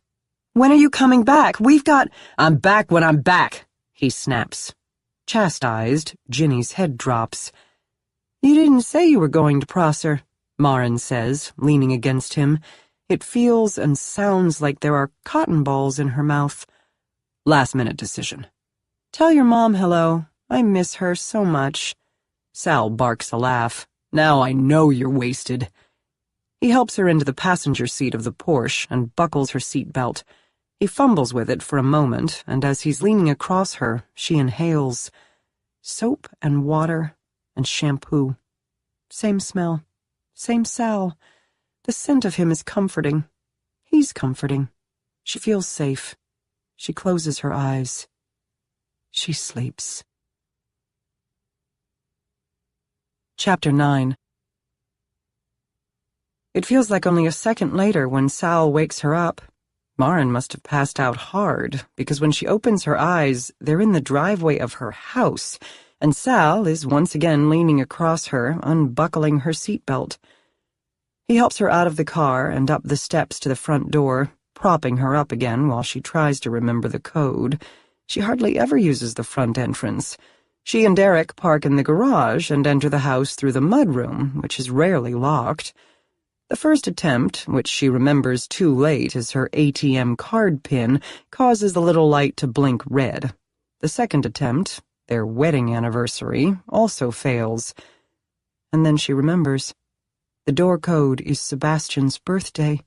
[SPEAKER 1] "When are you coming back? We've got—" "I'm back when I'm back," he snaps. Chastised, Ginny's head drops. "You didn't say you were going to Prosser," Maren says, leaning against him. It feels and sounds like there are cotton balls in her mouth. "Last-minute decision." "Tell your mom hello. I miss her so much." Sal barks a laugh. "Now I know you're wasted." He helps her into the passenger seat of the Porsche and buckles her seatbelt. He fumbles with it for a moment, and as he's leaning across her, she inhales. Soap and water and shampoo. Same smell. Same Sal. The scent of him is comforting. He's comforting. She feels safe. She closes her eyes. She sleeps. Chapter 9. It feels like only a second later when Sal wakes her up. Maren must have passed out hard, because when she opens her eyes, they're in the driveway of her house, and Sal is once again leaning across her, unbuckling her seatbelt. He helps her out of the car and up the steps to the front door, propping her up again while she tries to remember the code. She hardly ever uses the front entrance. She and Derek park in the garage and enter the house through the mudroom, which is rarely locked. The first attempt, which she remembers too late as her ATM card pin, causes the little light to blink red. The second attempt, their wedding anniversary, also fails. And then she remembers. The door code is Sebastian's birthday,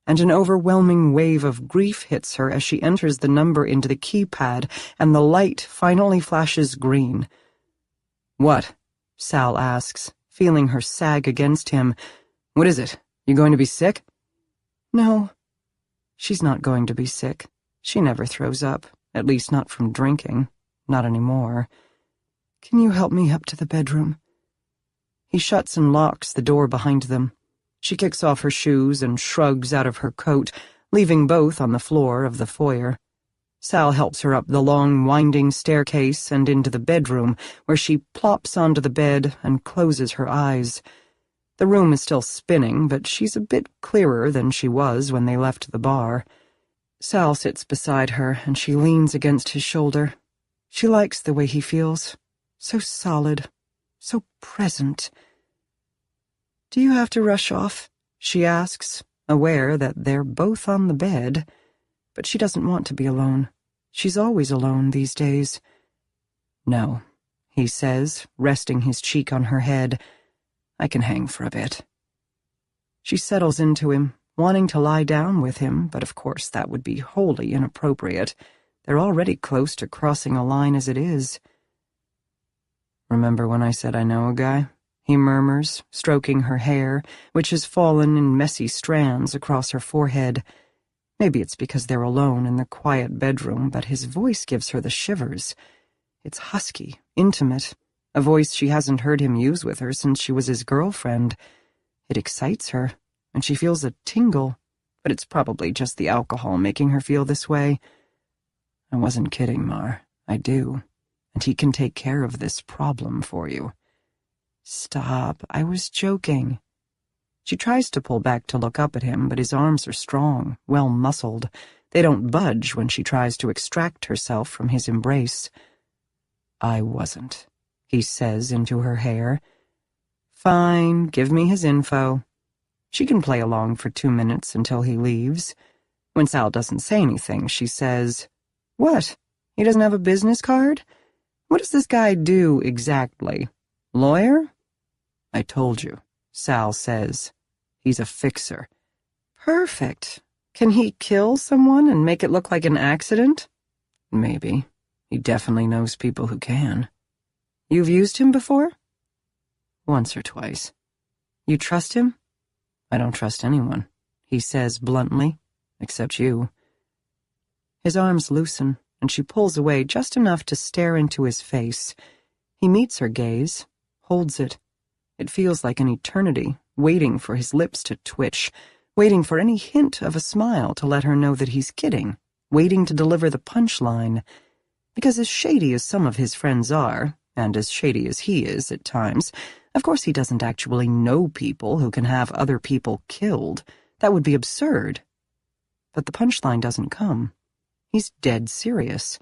[SPEAKER 1] and an overwhelming wave of grief hits her as she enters the number into the keypad, and the light finally flashes green. "What?" Sal asks, feeling her sag against him. "What is it? You going to be sick?" No. She's not going to be sick. She never throws up, at least not from drinking. Not anymore. "Can you help me up to the bedroom?" He shuts and locks the door behind them. She kicks off her shoes and shrugs out of her coat, leaving both on the floor of the foyer. Sal helps her up the long, winding staircase and into the bedroom, where she plops onto the bed and closes her eyes. The room is still spinning, but she's a bit clearer than she was when they left the bar. Sal sits beside her, and she leans against his shoulder. She likes the way he feels. So solid. So present. "Do you have to rush off?" she asks, aware that they're both on the bed. But she doesn't want to be alone. She's always alone these days. "No," he says, resting his cheek on her head. "I can hang for a bit." She settles into him, wanting to lie down with him, but of course that would be wholly inappropriate. They're already close to crossing a line as it is. "Remember when I said I know a guy?" he murmurs, stroking her hair, which has fallen in messy strands across her forehead. Maybe it's because they're alone in the quiet bedroom, but his voice gives her the shivers. It's husky, intimate, a voice she hasn't heard him use with her since she was his girlfriend. It excites her, and she feels a tingle, but it's probably just the alcohol making her feel this way. "I wasn't kidding, Mar. I do. And he can take care of this problem for you." "Stop, I was joking." She tries to pull back to look up at him, but his arms are strong, well-muscled. They don't budge when she tries to extract herself from his embrace. "I wasn't," he says into her hair. "Fine, give me his info." She can play along for 2 minutes until he leaves. When Sal doesn't say anything, she says, "What? He doesn't have a business card? What does this guy do exactly? Lawyer?" "I told you," Sal says. "He's a fixer." "Perfect. Can he kill someone and make it look like an accident?" "Maybe. He definitely knows people who can." "You've used him before?" "Once or twice." "You trust him?" "I don't trust anyone," he says bluntly, "except you." His arms loosen, and she pulls away just enough to stare into his face. He meets her gaze, holds it. It feels like an eternity, waiting for his lips to twitch, waiting for any hint of a smile to let her know that he's kidding, waiting to deliver the punchline. Because as shady as some of his friends are, and as shady as he is at times, of course he doesn't actually know people who can have other people killed. That would be absurd. But the punchline doesn't come. He's dead serious.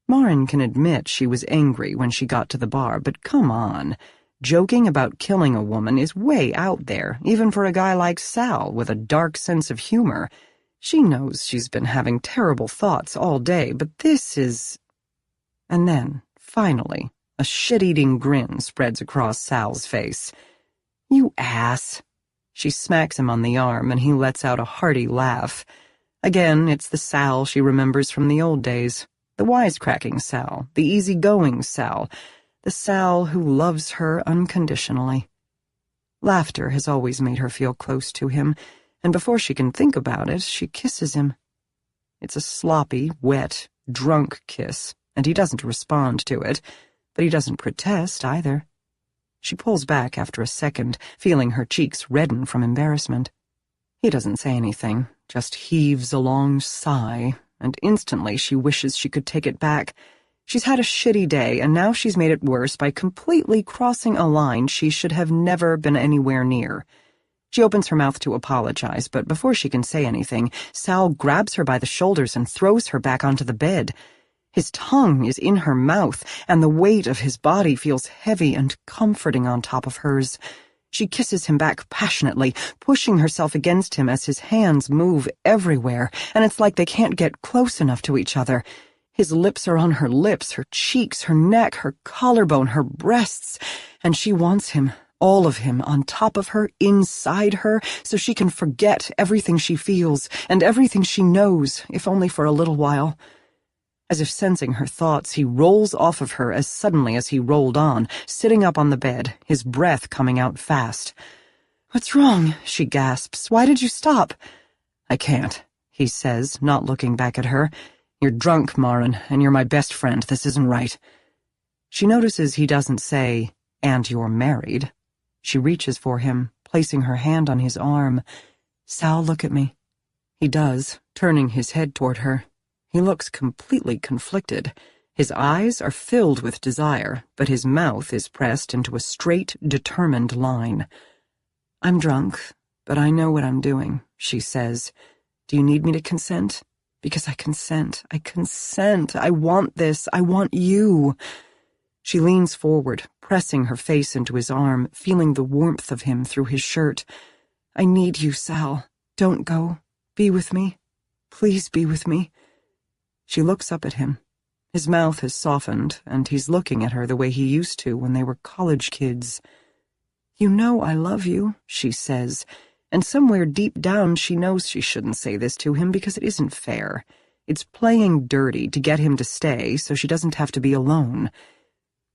[SPEAKER 1] Marin can admit she was angry when she got to the bar, but come on. Joking about killing a woman is way out there, even for a guy like Sal with a dark sense of humor. She knows she's been having terrible thoughts all day, but this is... And then, finally, a shit-eating grin spreads across Sal's face. "You ass." She smacks him on the arm, and he lets out a hearty laugh. Again, it's the Sal she remembers from the old days. The wisecracking Sal, the easygoing Sal, the Sal who loves her unconditionally. Laughter has always made her feel close to him, and before she can think about it, she kisses him. It's a sloppy, wet, drunk kiss, and he doesn't respond to it, but he doesn't protest either. She pulls back after a second, feeling her cheeks redden from embarrassment. He doesn't say anything, just heaves a long sigh, and instantly she wishes she could take it back. She's had a shitty day, and now she's made it worse by completely crossing a line she should have never been anywhere near. She opens her mouth to apologize, but before she can say anything, Sal grabs her by the shoulders and throws her back onto the bed. His tongue is in her mouth, and the weight of his body feels heavy and comforting on top of hers. She kisses him back passionately, pushing herself against him as his hands move everywhere, and it's like they can't get close enough to each other. His lips are on her lips, her cheeks, her neck, her collarbone, her breasts, and she wants him, all of him, on top of her, inside her, so she can forget everything she feels and everything she knows, if only for a little while. As if sensing her thoughts, he rolls off of her as suddenly as he rolled on, sitting up on the bed, his breath coming out fast. "What's wrong?" she gasps. "Why did you stop?" "I can't," he says, not looking back at her. "You're drunk, Maren, and you're my best friend. This isn't right." She notices he doesn't say, "And you're married." She reaches for him, placing her hand on his arm. "Sal, look at me." He does, turning his head toward her. He looks completely conflicted. His eyes are filled with desire, but his mouth is pressed into a straight, determined line. "I'm drunk, but I know what I'm doing," she says. "Do you need me to consent? Because I consent. I consent. I want this. I want you." She leans forward, pressing her face into his arm, feeling the warmth of him through his shirt. "I need you, Sal. Don't go. Be with me. Please be with me." She looks up at him. His mouth has softened, and he's looking at her the way he used to when they were college kids. "You know I love you," she says, and somewhere deep down she knows she shouldn't say this to him because it isn't fair. It's playing dirty to get him to stay so she doesn't have to be alone.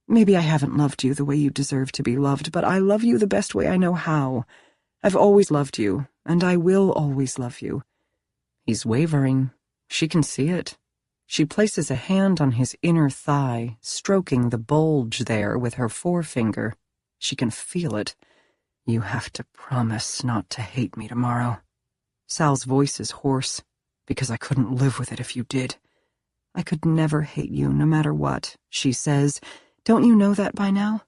[SPEAKER 1] "Maybe I haven't loved you the way you deserve to be loved, but I love you the best way I know how. I've always loved you, and I will always love you." He's wavering. She can see it. She places a hand on his inner thigh, stroking the bulge there with her forefinger. She can feel it. "You have to promise not to hate me tomorrow." Sal's voice is hoarse. "Because I couldn't live with it if you did." "I could never hate you, no matter what," she says. "Don't you know that by now?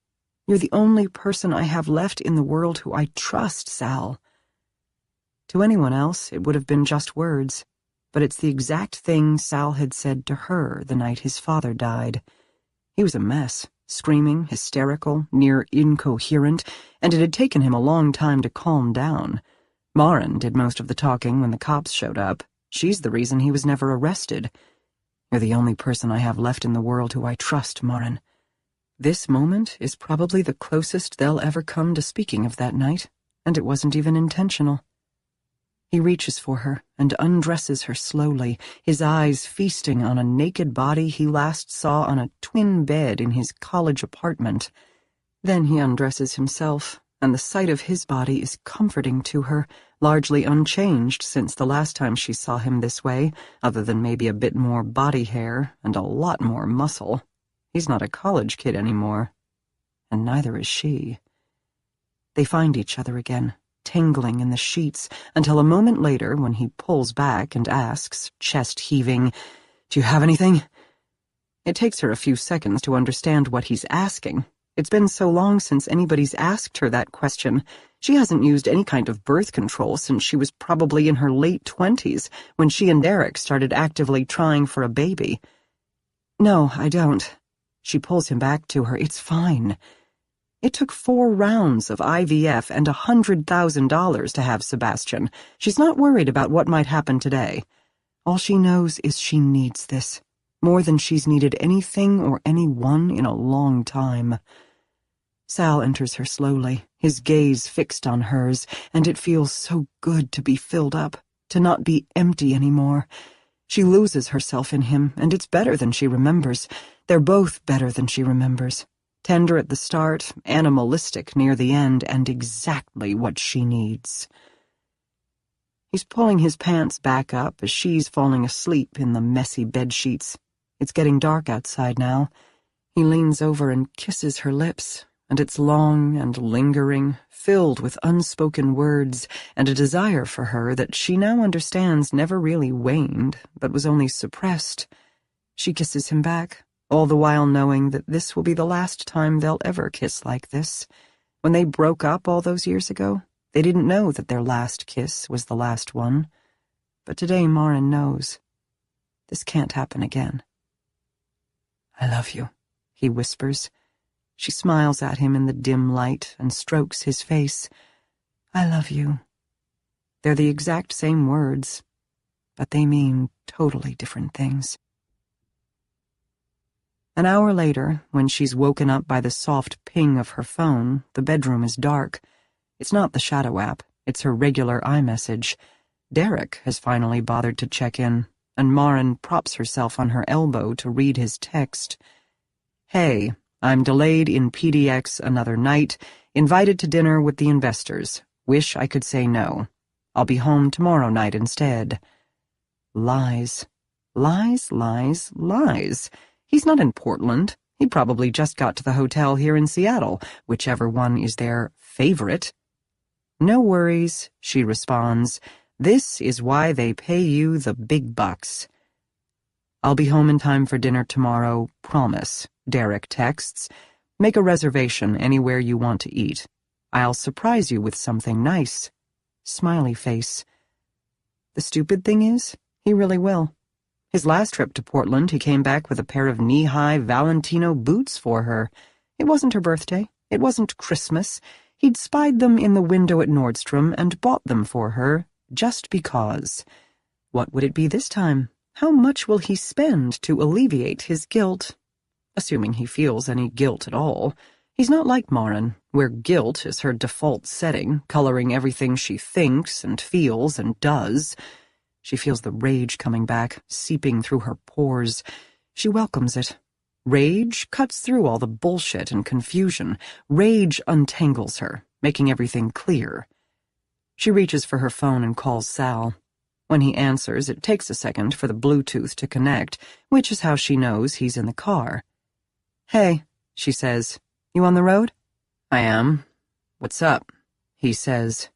[SPEAKER 1] You're the only person I have left in the world who I trust, Sal." To anyone else, it would have been just words. But it's the exact thing Sal had said to her the night his father died. He was a mess, screaming, hysterical, near incoherent, and it had taken him a long time to calm down. Maren did most of the talking when the cops showed up. She's the reason he was never arrested. "You're the only person I have left in the world who I trust, Maren." This moment is probably the closest they'll ever come to speaking of that night, and it wasn't even intentional. He reaches for her and undresses her slowly, his eyes feasting on a naked body he last saw on a twin bed in his college apartment. Then he undresses himself, and the sight of his body is comforting to her, largely unchanged since the last time she saw him this way, other than maybe a bit more body hair and a lot more muscle. He's not a college kid anymore, and neither is she. They find each other again, tingling in the sheets, until a moment later when he pulls back and asks, chest heaving, "Do you have anything?" It takes her a few seconds to understand what he's asking. It's been so long since anybody's asked her that question. She hasn't used any kind of birth control since she was probably in her late 20s, when she and Derek started actively trying for a baby. "No, I don't." She pulls him back to her. "It's fine." It took 4 rounds of IVF and $100,000 to have Sebastian. She's not worried about what might happen today. All she knows is she needs this, more than she's needed anything or anyone in a long time. Sal enters her slowly, his gaze fixed on hers, and it feels so good to be filled up, to not be empty anymore. She loses herself in him, and it's better than she remembers. They're both better than she remembers. Tender at the start, animalistic near the end, and exactly what she needs. He's pulling his pants back up as she's falling asleep in the messy bedsheets. It's getting dark outside now. He leans over and kisses her lips, and it's long and lingering, filled with unspoken words and a desire for her that she now understands never really waned, but was only suppressed. She kisses him back, all the while knowing that this will be the last time they'll ever kiss like this. When they broke up all those years ago, they didn't know that their last kiss was the last one. But today Maren knows. This can't happen again. "I love you," he whispers. She smiles at him in the dim light and strokes his face. "I love you." They're the exact same words, but they mean totally different things. An hour later, when she's woken up by the soft ping of her phone, the bedroom is dark. It's not the shadow app, it's her regular iMessage. Derek has finally bothered to check in, and Maren props herself on her elbow to read his text. "Hey, I'm delayed in PDX another night, invited to dinner with the investors. Wish I could say no. I'll be home tomorrow night instead." Lies. Lies, lies, lies. He's not in Portland. He probably just got to the hotel here in Seattle, whichever one is their favorite. "No worries," she responds. "This is why they pay you the big bucks." "I'll be home in time for dinner tomorrow, promise," Derek texts. "Make a reservation anywhere you want to eat. I'll surprise you with something nice." Smiley face. The stupid thing is, he really will. His last trip to Portland, he came back with a pair of knee-high Valentino boots for her. It wasn't her birthday. It wasn't Christmas. He'd spied them in the window at Nordstrom and bought them for her, just because. What would it be this time? How much will he spend to alleviate his guilt? Assuming he feels any guilt at all. He's not like Maren, where guilt is her default setting, coloring everything she thinks and feels and does. She feels the rage coming back, seeping through her pores. She welcomes it. Rage cuts through all the bullshit and confusion. Rage untangles her, making everything clear. She reaches for her phone and calls Sal. When he answers, it takes a second for the Bluetooth to connect, which is how she knows he's in the car. "Hey," she says. "You on the road?" "I am. What's up?" he says.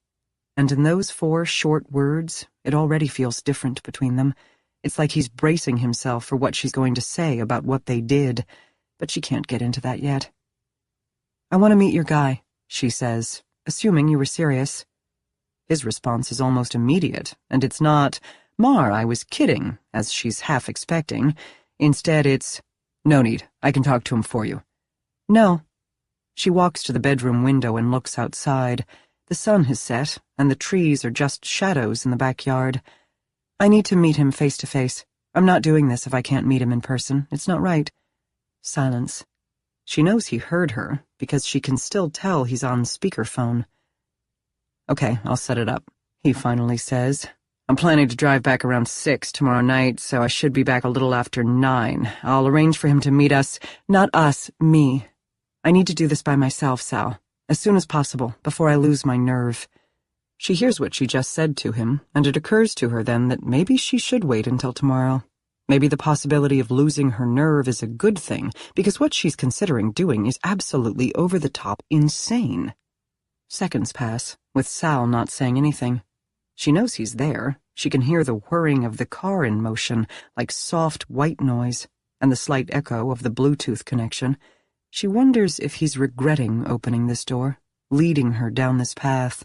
[SPEAKER 1] And in those 4 short words, it already feels different between them. It's like he's bracing himself for what she's going to say about what they did, but she can't get into that yet. "I want to meet your guy," she says, "assuming you were serious." His response is almost immediate, and it's not, "Mar, I was kidding," as she's half expecting. Instead, it's, "No need, I can talk to him for you." "No." She walks to the bedroom window and looks outside. The sun has set, and the trees are just shadows in the backyard. "I need to meet him face to face. I'm not doing this if I can't meet him in person. It's not right." Silence. She knows he heard her, because she can still tell he's on speakerphone. "Okay, I'll set it up," he finally says. "I'm planning to drive back around 6 tomorrow night, so I should be back a little after 9. I'll arrange for him to meet us. Not us, me. I need to do this by myself, Sal. As soon as possible, before I lose my nerve." She hears what she just said to him, and it occurs to her then that maybe she should wait until tomorrow. Maybe the possibility of losing her nerve is a good thing, because what she's considering doing is absolutely over-the-top insane. Seconds pass, with Sal not saying anything. She knows he's there. She can hear the whirring of the car in motion, like soft white noise, and the slight echo of the Bluetooth connection. She wonders if he's regretting opening this door, leading her down this path.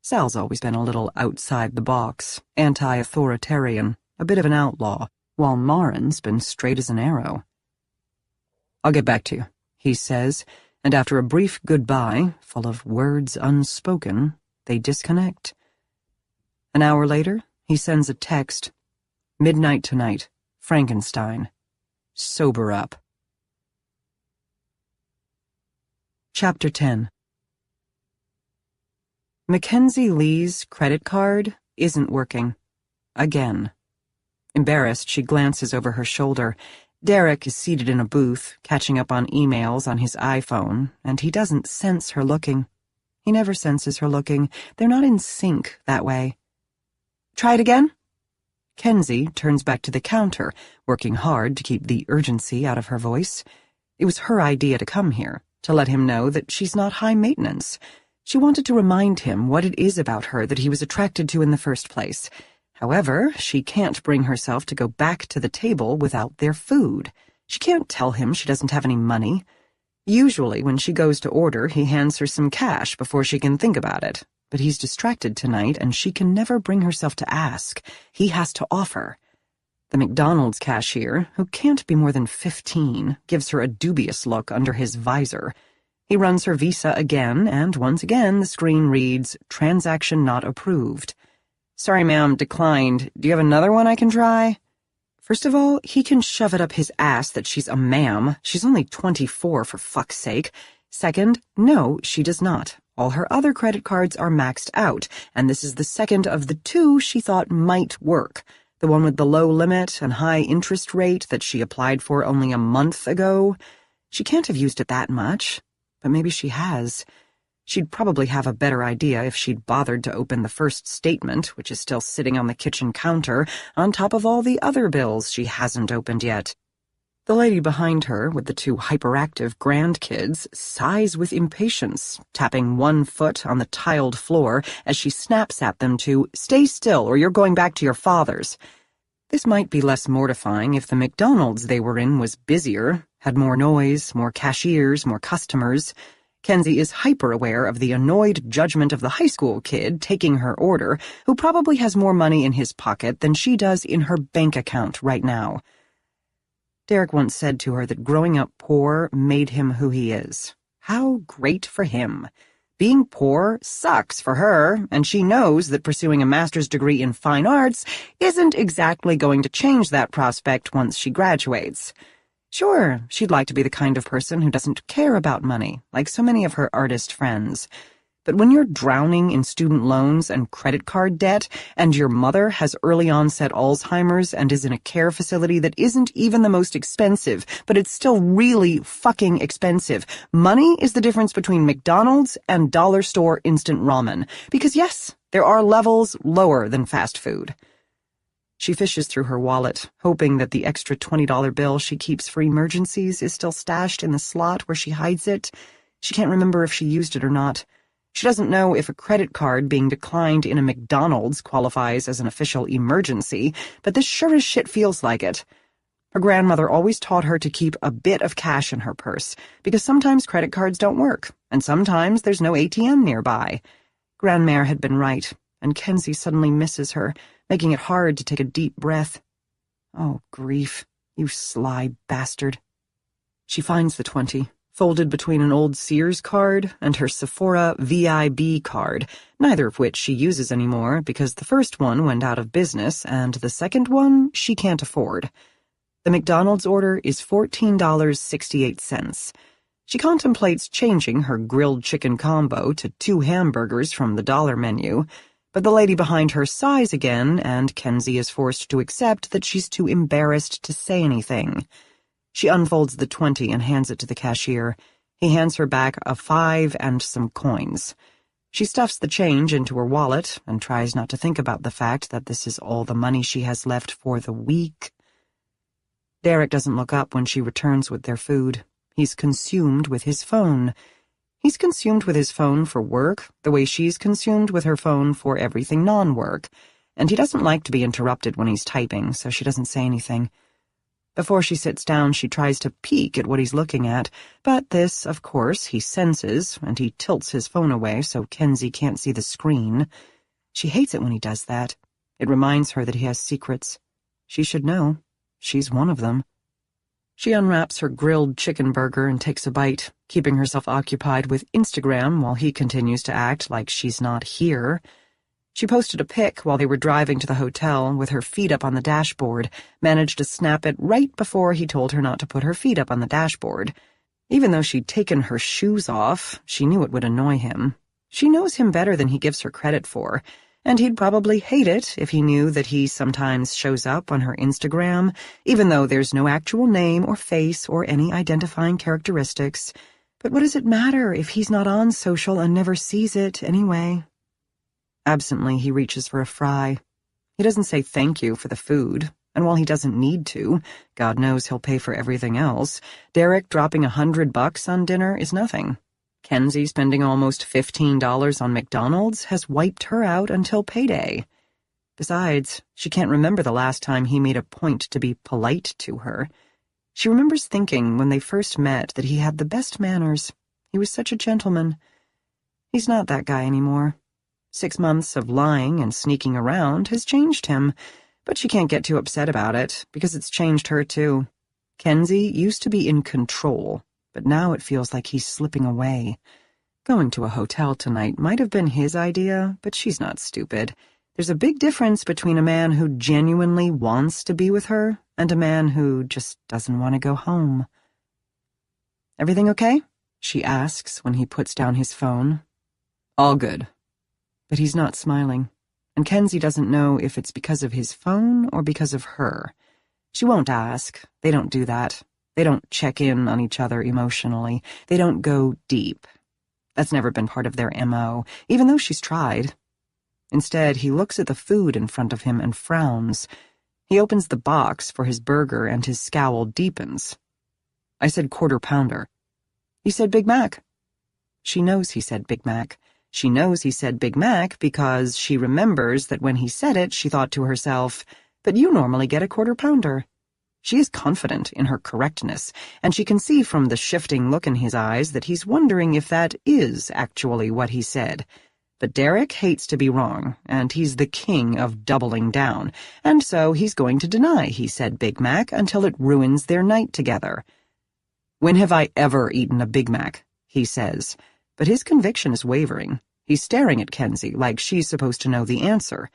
[SPEAKER 1] Sal's always been a little outside the box, anti-authoritarian, a bit of an outlaw, while Maren's been straight as an arrow. "I'll get back to you," he says, and after a brief goodbye, full of words unspoken, they disconnect. An hour later, he sends a text. "Midnight tonight, Frankenstein. Sober up." Chapter 10. Mackenzie Lee's credit card isn't working. Again. Embarrassed, she glances over her shoulder. Derek is seated in a booth, catching up on emails on his iPhone, and he doesn't sense her looking. He never senses her looking. They're not in sync that way. "Try it again?" Kenzie turns back to the counter, working hard to keep the urgency out of her voice. It was her idea to come here, to let him know that she's not high maintenance. She wanted to remind him what it is about her that he was attracted to in the first place. However, she can't bring herself to go back to the table without their food. She can't tell him she doesn't have any money. Usually, when she goes to order, he hands her some cash before she can think about it. But he's distracted tonight, and she can never bring herself to ask. He has to offer. The McDonald's cashier, who can't be more than 15, gives her a dubious look under his visor. He runs her Visa again, and once again the screen reads, "Transaction not approved." "Sorry, ma'am, declined. Do you have another one I can try?" First of all, he can shove it up his ass that she's a ma'am. She's only 24, for fuck's sake. Second, no, she does not. All her other credit cards are maxed out, and this is the second of the two she thought might work. The one with the low limit and high interest rate that she applied for only a month ago. She can't have used it that much, but maybe she has. She'd probably have a better idea if she'd bothered to open the first statement, which is still sitting on the kitchen counter, on top of all the other bills she hasn't opened yet. The lady behind her, with the two hyperactive grandkids, sighs with impatience, tapping one foot on the tiled floor as she snaps at them to, "Stay still, or you're going back to your father's." This might be less mortifying if the McDonald's they were in was busier, had more noise, more cashiers, more customers. Kenzie is hyper-aware of the annoyed judgment of the high school kid taking her order, who probably has more money in his pocket than she does in her bank account right now. Derek once said to her that growing up poor made him who he is. How great for him. Being poor sucks for her, and she knows that pursuing a master's degree in fine arts isn't exactly going to change that prospect once she graduates. Sure, she'd like to be the kind of person who doesn't care about money, like so many of her artist friends. But when you're drowning in student loans and credit card debt, and your mother has early onset Alzheimer's and is in a care facility that isn't even the most expensive, but it's still really fucking expensive, money is the difference between McDonald's and dollar store instant ramen. Because yes, there are levels lower than fast food. She fishes through her wallet, hoping that the extra $20 bill she keeps for emergencies is still stashed in the slot where she hides it. She can't remember if she used it or not. She doesn't know if a credit card being declined in a McDonald's qualifies as an official emergency, but this sure as shit feels like it. Her grandmother always taught her to keep a bit of cash in her purse, because sometimes credit cards don't work, and sometimes there's no ATM nearby. Grandmère had been right, and Kenzie suddenly misses her, making it hard to take a deep breath. Oh, grief, you sly bastard. She finds the 20, folded between an old Sears card and her Sephora VIB card, neither of which she uses anymore because the first one went out of business and the second one she can't afford. The McDonald's order is $14.68. She contemplates changing her grilled chicken combo to 2 hamburgers from the dollar menu, but the lady behind her sighs again, and Kenzie is forced to accept that she's too embarrassed to say anything. She unfolds the 20 and hands it to the cashier. He hands her back a 5 and some coins. She stuffs the change into her wallet and tries not to think about the fact that this is all the money she has left for the week. Derek doesn't look up when she returns with their food. He's consumed with his phone. He's consumed with his phone for work, the way she's consumed with her phone for everything non-work, and he doesn't like to be interrupted when he's typing, so she doesn't say anything. Before she sits down, she tries to peek at what he's looking at, but this, of course, he senses, and he tilts his phone away so Kenzie can't see the screen. She hates it when he does that. It reminds her that he has secrets. She should know. She's one of them. She unwraps her grilled chicken burger and takes a bite, keeping herself occupied with Instagram while he continues to act like she's not here. She posted a pic while they were driving to the hotel with her feet up on the dashboard, managed to snap it right before he told her not to put her feet up on the dashboard. Even though she'd taken her shoes off, she knew it would annoy him. She knows him better than he gives her credit for, and he'd probably hate it if he knew that he sometimes shows up on her Instagram, even though there's no actual name or face or any identifying characteristics. But what does it matter if he's not on social and never sees it anyway? Absently, he reaches for a fry. He doesn't say thank you for the food, and while he doesn't need to, God knows he'll pay for everything else, Derek dropping $100 on dinner is nothing. Kenzie spending almost $15 on McDonald's has wiped her out until payday. Besides, she can't remember the last time he made a point to be polite to her. She remembers thinking when they first met that he had the best manners. He was such a gentleman. He's not that guy anymore. 6 months of lying and sneaking around has changed him, but she can't get too upset about it, because it's changed her too. Kenzie used to be in control, but now it feels like he's slipping away. Going to a hotel tonight might have been his idea, but she's not stupid. There's a big difference between a man who genuinely wants to be with her and a man who just doesn't want to go home. "Everything okay?" she asks when he puts down his phone. "All good." But he's not smiling, and Kenzie doesn't know if it's because of his phone or because of her. She won't ask. They don't do that. They don't check in on each other emotionally. They don't go deep. That's never been part of their MO, even though she's tried. Instead, he looks at the food in front of him and frowns. He opens the box for his burger and his scowl deepens. "I said quarter pounder." "You said Big Mac." She knows he said Big Mac. She knows he said Big Mac because she remembers that when he said it, she thought to herself, "But you normally get a quarter pounder." She is confident in her correctness, and she can see from the shifting look in his eyes that he's wondering if that is actually what he said. But Derek hates to be wrong, and he's the king of doubling down, and so he's going to deny he said Big Mac until it ruins their night together. "When have I ever eaten a Big Mac?" he says, but his conviction is wavering. He's staring at Kenzie like she's supposed to know the answer.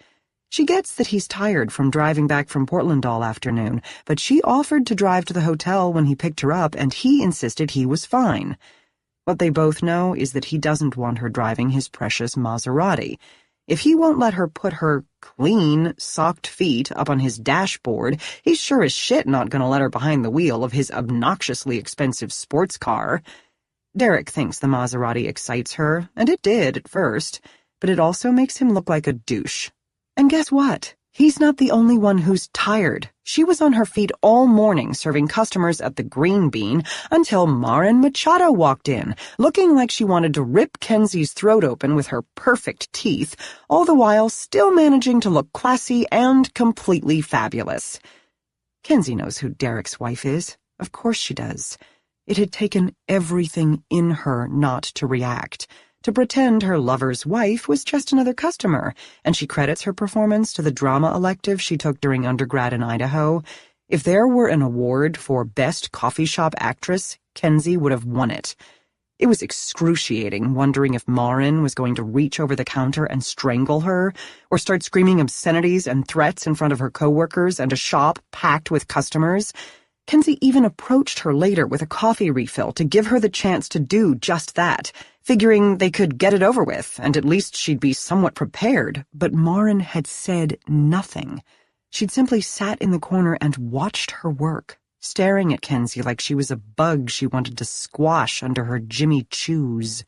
[SPEAKER 1] She gets that he's tired from driving back from Portland all afternoon, but she offered to drive to the hotel when he picked her up, and he insisted he was fine. What they both know is that he doesn't want her driving his precious Maserati. If he won't let her put her clean, socked feet up on his dashboard, he's sure as shit not going to let her behind the wheel of his obnoxiously expensive sports car. Derek thinks the Maserati excites her, and it did at first, but it also makes him look like a douche. And guess what? He's not the only one who's tired. She was on her feet all morning serving customers at the Green Bean until Marin Machado walked in, looking like she wanted to rip Kenzie's throat open with her perfect teeth, all the while still managing to look classy and completely fabulous. Kenzie knows who Derek's wife is. Of course she does. It had taken everything in her not to react, to pretend her lover's wife was just another customer, and she credits her performance to the drama elective she took during undergrad in Idaho. If there were an award for Best Coffee Shop Actress, Kenzie would have won it. It was excruciating wondering if Marin was going to reach over the counter and strangle her, or start screaming obscenities and threats in front of her coworkers and a shop packed with customers. Kenzie even approached her later with a coffee refill to give her the chance to do just that, figuring they could get it over with, and at least she'd be somewhat prepared. But Marin had said nothing. She'd simply sat in the corner and watched her work, staring at Kenzie like she was a bug she wanted to squash under her Jimmy Choos.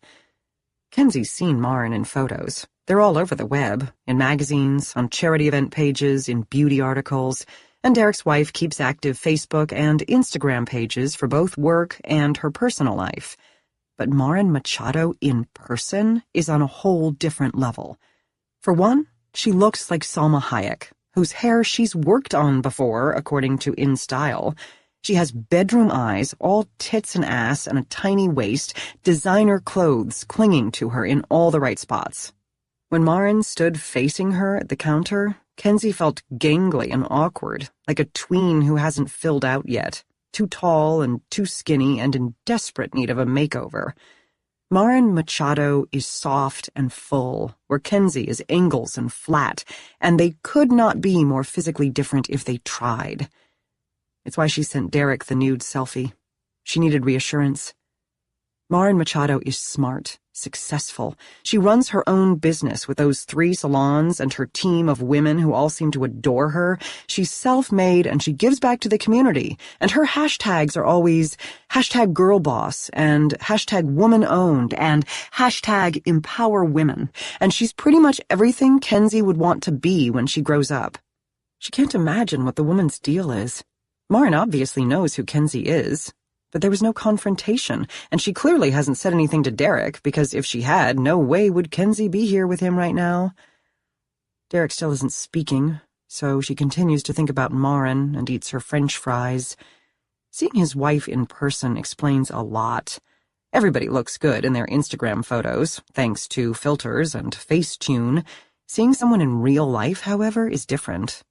[SPEAKER 1] Kenzie's seen Marin in photos. They're all over the web, in magazines, on charity event pages, in beauty articles, and Derek's wife keeps active Facebook and Instagram pages for both work and her personal life. But Marin Machado in person is on a whole different level. For one, she looks like Salma Hayek, whose hair she's worked on before, according to InStyle. She has bedroom eyes, all tits and ass and a tiny waist, designer clothes clinging to her in all the right spots. When Marin stood facing her at the counter, Kenzie felt gangly and awkward, like a tween who hasn't filled out yet, too tall and too skinny and in desperate need of a makeover. Marin Machado is soft and full, where Kenzie is angles and flat, and they could not be more physically different if they tried. It's why she sent Derek the nude selfie. She needed reassurance. Marin Machado is smart, successful. She runs her own business with those 3 salons and her team of women who all seem to adore her. She's self-made and she gives back to the community. And her hashtags are always #girlboss and #woman-owned and #empowerwomen. And she's pretty much everything Kenzie would want to be when she grows up. She can't imagine what the woman's deal is. Marin obviously knows who Kenzie is. But there was no confrontation, and she clearly hasn't said anything to Derek, because if she had, no way would Kenzie be here with him right now. Derek still isn't speaking, so she continues to think about Marin and eats her French fries. Seeing his wife in person explains a lot. Everybody looks good in their Instagram photos, thanks to filters and Facetune. Seeing someone in real life, however, is different.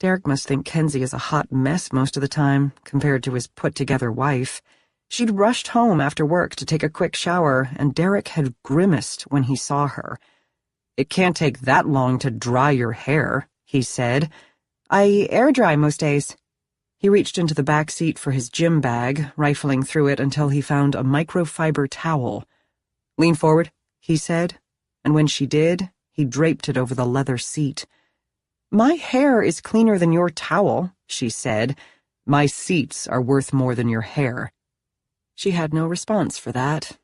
[SPEAKER 1] Derek must think Kenzie is a hot mess most of the time, compared to his put-together wife. She'd rushed home after work to take a quick shower, and Derek had grimaced when he saw her. "It can't take that long to dry your hair," he said. "I air-dry most days." He reached into the back seat for his gym bag, rifling through it until he found a microfiber towel. "Lean forward," he said, and when she did, he draped it over the leather seat. "My hair is cleaner than your towel," she said. "My seats are worth more than your hair." She had no response for that.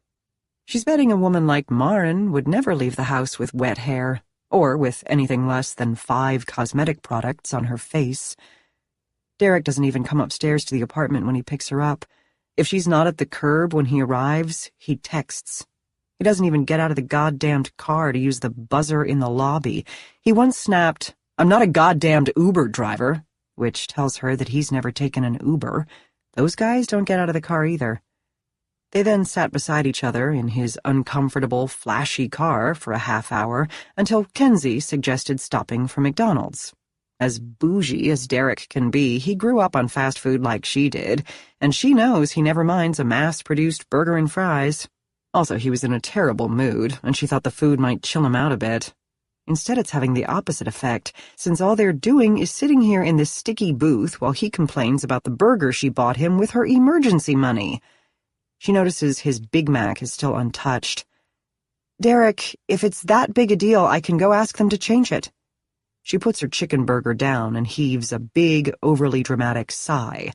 [SPEAKER 1] She's betting a woman like Maren would never leave the house with wet hair, or with anything less than 5 cosmetic products on her face. Derek doesn't even come upstairs to the apartment when he picks her up. If she's not at the curb when he arrives, he texts. He doesn't even get out of the goddamned car to use the buzzer in the lobby. He once snapped, "I'm not a goddamned Uber driver," which tells her that he's never taken an Uber. Those guys don't get out of the car either. They then sat beside each other in his uncomfortable, flashy car for a half hour until Kenzie suggested stopping for McDonald's. As bougie as Derek can be, he grew up on fast food like she did, and she knows he never minds a mass-produced burger and fries. Also, he was in a terrible mood, and she thought the food might chill him out a bit. Instead, it's having the opposite effect, since all they're doing is sitting here in this sticky booth while he complains about the burger she bought him with her emergency money. She notices his Big Mac is still untouched. "Derek, if it's that big a deal, I can go ask them to change it." She puts her chicken burger down and heaves a big, overly dramatic sigh.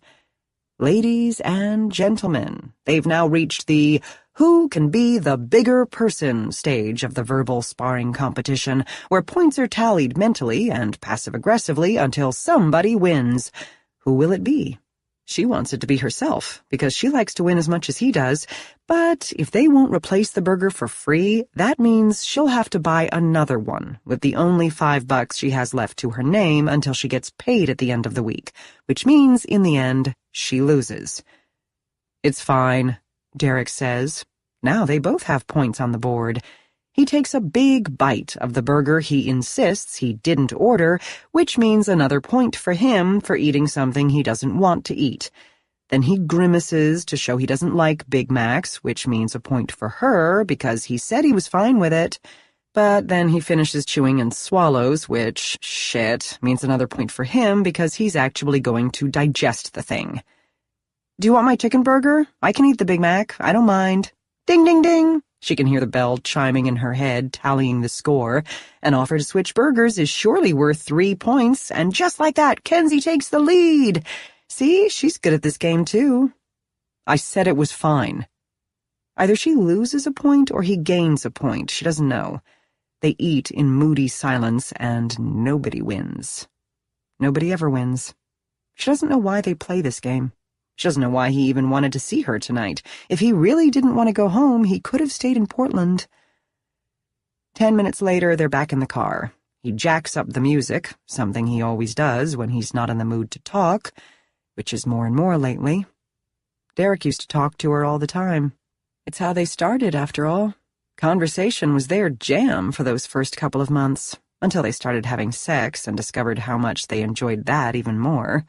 [SPEAKER 1] Ladies and gentlemen, they've now reached the "who can be the bigger person" stage of the verbal sparring competition, where points are tallied mentally and passive-aggressively until somebody wins. Who will it be? She wants it to be herself, because she likes to win as much as he does, but if they won't replace the burger for free, that means she'll have to buy another one, with the only $5 she has left to her name until she gets paid at the end of the week, which means, in the end, she loses. "It's fine," Derek says. Now they both have points on the board. He takes a big bite of the burger he insists he didn't order, which means another point for him for eating something he doesn't want to eat. Then he grimaces to show he doesn't like Big Macs, which means a point for her because he said he was fine with it. But then he finishes chewing and swallows, which, shit, means another point for him because he's actually going to digest the thing. "Do you want my chicken burger? I can eat the Big Mac. I don't mind." Ding, ding, ding. She can hear the bell chiming in her head, tallying the score. An offer to switch burgers is surely worth 3 points, and just like that, Kenzie takes the lead. See, she's good at this game, too. "I said it was fine." Either she loses a point or he gains a point. She doesn't know. They eat in moody silence, and nobody wins. Nobody ever wins. She doesn't know why they play this game. She doesn't know why he even wanted to see her tonight. If he really didn't want to go home, he could have stayed in Portland. 10 minutes later, they're back in the car. He jacks up the music, something he always does when he's not in the mood to talk, which is more and more lately. Derek used to talk to her all the time. It's how they started, after all. Conversation was their jam for those first couple of months, until they started having sex and discovered how much they enjoyed that even more.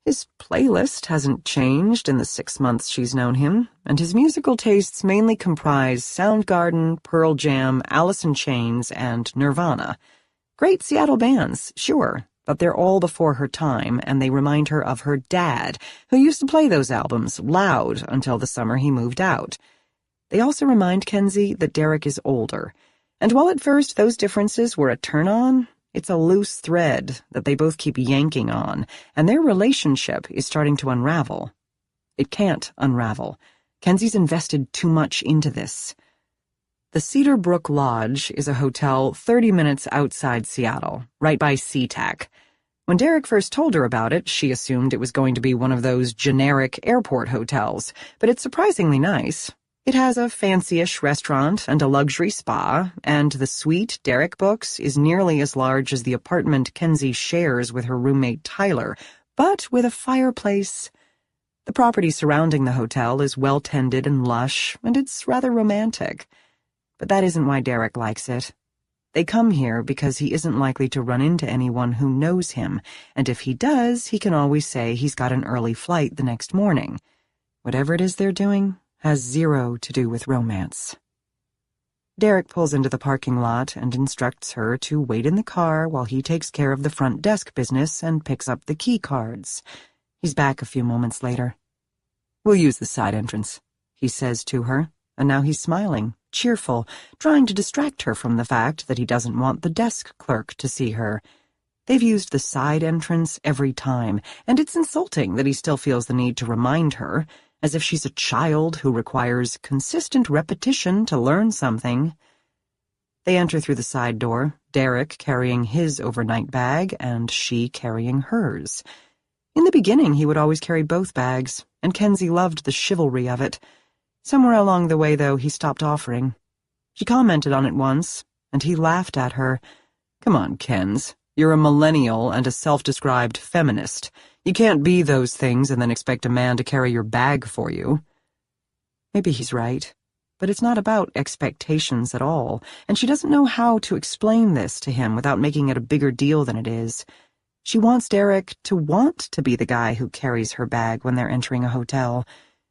[SPEAKER 1] His playlist hasn't changed in the 6 months she's known him, and his musical tastes mainly comprise Soundgarden, Pearl Jam, Alice in Chains, and Nirvana. Great Seattle bands, sure, but they're all before her time, and they remind her of her dad, who used to play those albums loud until the summer he moved out. They also remind Kenzie that Derek is older, and while at first those differences were a turn-on, it's a loose thread that they both keep yanking on, and their relationship is starting to unravel. It can't unravel. Kenzie's invested too much into this. The Cedar Brook Lodge is a hotel 30 minutes outside Seattle, right by SeaTac. When Derek first told her about it, she assumed it was going to be one of those generic airport hotels, but it's surprisingly nice. It has a fancy-ish restaurant and a luxury spa, and the suite Derek books is nearly as large as the apartment Kenzie shares with her roommate Tyler, but with a fireplace. The property surrounding the hotel is well-tended and lush, and it's rather romantic. But that isn't why Derek likes it. They come here because he isn't likely to run into anyone who knows him, and if he does, he can always say he's got an early flight the next morning. Whatever it is they're doing has zero to do with romance. Derek pulls into the parking lot and instructs her to wait in the car while he takes care of the front desk business and picks up the key cards. He's back a few moments later. "We'll use the side entrance," he says to her, and now he's smiling, cheerful, trying to distract her from the fact that he doesn't want the desk clerk to see her. They've used the side entrance every time, and it's insulting that he still feels the need to remind her, as if she's a child who requires consistent repetition to learn something. They enter through the side door, Derek carrying his overnight bag and she carrying hers. In the beginning, he would always carry both bags, and Kenzie loved the chivalry of it. Somewhere along the way, though, he stopped offering. She commented on it once, and he laughed at her. "Come on, Kenz. You're a millennial and a self-described feminist. You can't be those things and then expect a man to carry your bag for you." Maybe he's right, but it's not about expectations at all, and she doesn't know how to explain this to him without making it a bigger deal than it is. She wants Derek to want to be the guy who carries her bag when they're entering a hotel.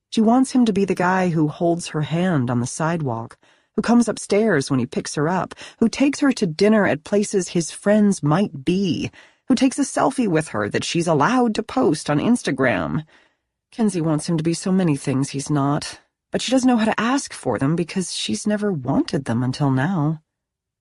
[SPEAKER 1] She wants him to be the guy who holds her hand on the sidewalk, who comes upstairs when he picks her up, who takes her to dinner at places his friends might be, who takes a selfie with her that she's allowed to post on Instagram. Kenzie wants him to be so many things he's not, but she doesn't know how to ask for them because she's never wanted them until now.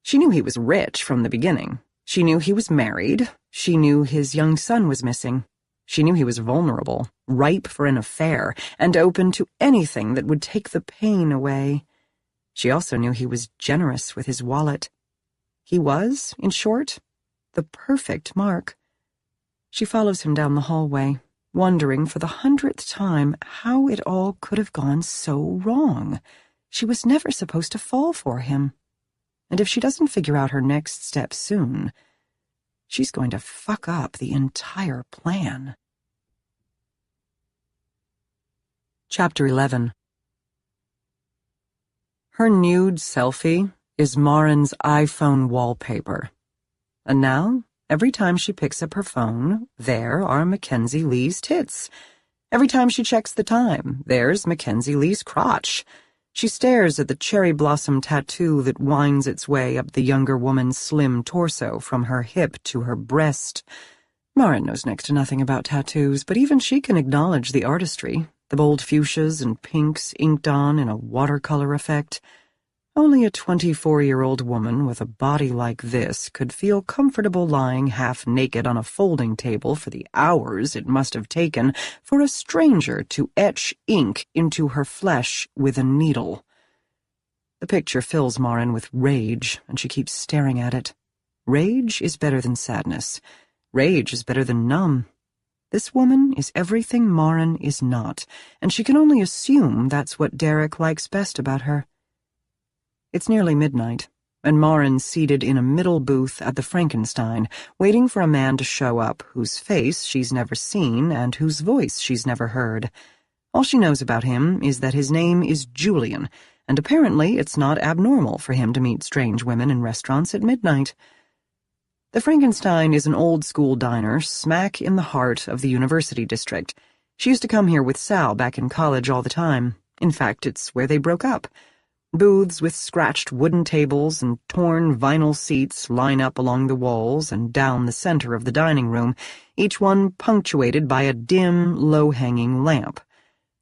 [SPEAKER 1] She knew he was rich from the beginning. She knew he was married. She knew his young son was missing. She knew he was vulnerable, ripe for an affair, and open to anything that would take the pain away. She also knew he was generous with his wallet. He was, in short, the perfect Mark. She follows him down the hallway, wondering for the 100th time how it all could have gone so wrong. She was never supposed to fall for him. And if she doesn't figure out her next step soon, she's going to fuck up the entire plan. Chapter 11. Her nude selfie is Marin's iPhone wallpaper. And now, every time she picks up her phone, there are Mackenzie Lee's tits. Every time she checks the time, there's Mackenzie Lee's crotch. She stares at the cherry blossom tattoo that winds its way up the younger woman's slim torso from her hip to her breast. Marin knows next to nothing about tattoos, but even she can acknowledge the artistry, the bold fuchsias and pinks inked on in a watercolor effect. Only a 24-year-old woman with a body like this could feel comfortable lying half-naked on a folding table for the hours it must have taken for a stranger to etch ink into her flesh with a needle. The picture fills Marin with rage, and she keeps staring at it. Rage is better than sadness. Rage is better than numb. This woman is everything Marin is not, and she can only assume that's what Derek likes best about her. It's nearly midnight, and Marin's seated in a middle booth at the Frankenstein, waiting for a man to show up whose face she's never seen and whose voice she's never heard. All she knows about him is that his name is Julian, and apparently it's not abnormal for him to meet strange women in restaurants at midnight. The Frankenstein is an old-school diner smack in the heart of the University District. She used to come here with Sal back in college all the time. In fact, it's where they broke up. Booths with scratched wooden tables and torn vinyl seats line up along the walls and down the center of the dining room, each one punctuated by a dim, low-hanging lamp.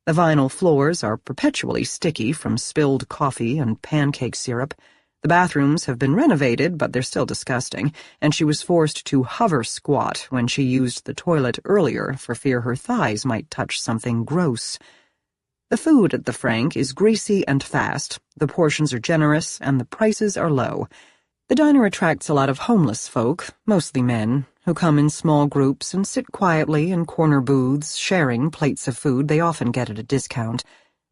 [SPEAKER 1] The vinyl floors are perpetually sticky from spilled coffee and pancake syrup. The bathrooms have been renovated, but they're still disgusting, and she was forced to hover squat when she used the toilet earlier for fear her thighs might touch something gross. The food at the Frank is greasy and fast, the portions are generous, and the prices are low. The diner attracts a lot of homeless folk, mostly men, who come in small groups and sit quietly in corner booths, sharing plates of food they often get at a discount.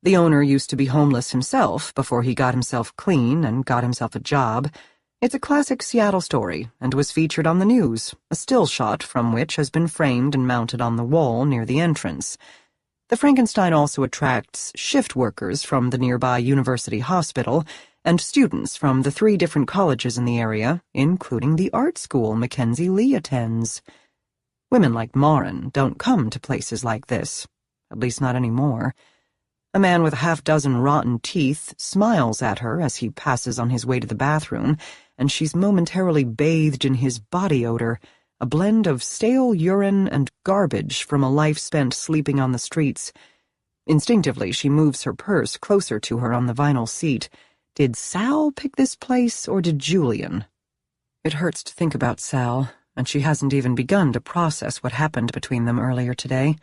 [SPEAKER 1] The owner used to be homeless himself before he got himself clean and got himself a job. It's a classic Seattle story and was featured on the news, a still shot from which has been framed and mounted on the wall near the entrance. The Frankenstein also attracts shift workers from the nearby university hospital and students from the 3 different colleges in the area, including the art school Mackenzie Lee attends. Women like Marin don't come to places like this, at least not anymore. A man with a half-dozen rotten teeth smiles at her as he passes on his way to the bathroom, and she's momentarily bathed in his body odor, a blend of stale urine and garbage from a life spent sleeping on the streets. Instinctively, she moves her purse closer to her on the vinyl seat. Did Sal pick this place, or did Julian? It hurts to think about Sal, and she hasn't even begun to process what happened between them earlier today.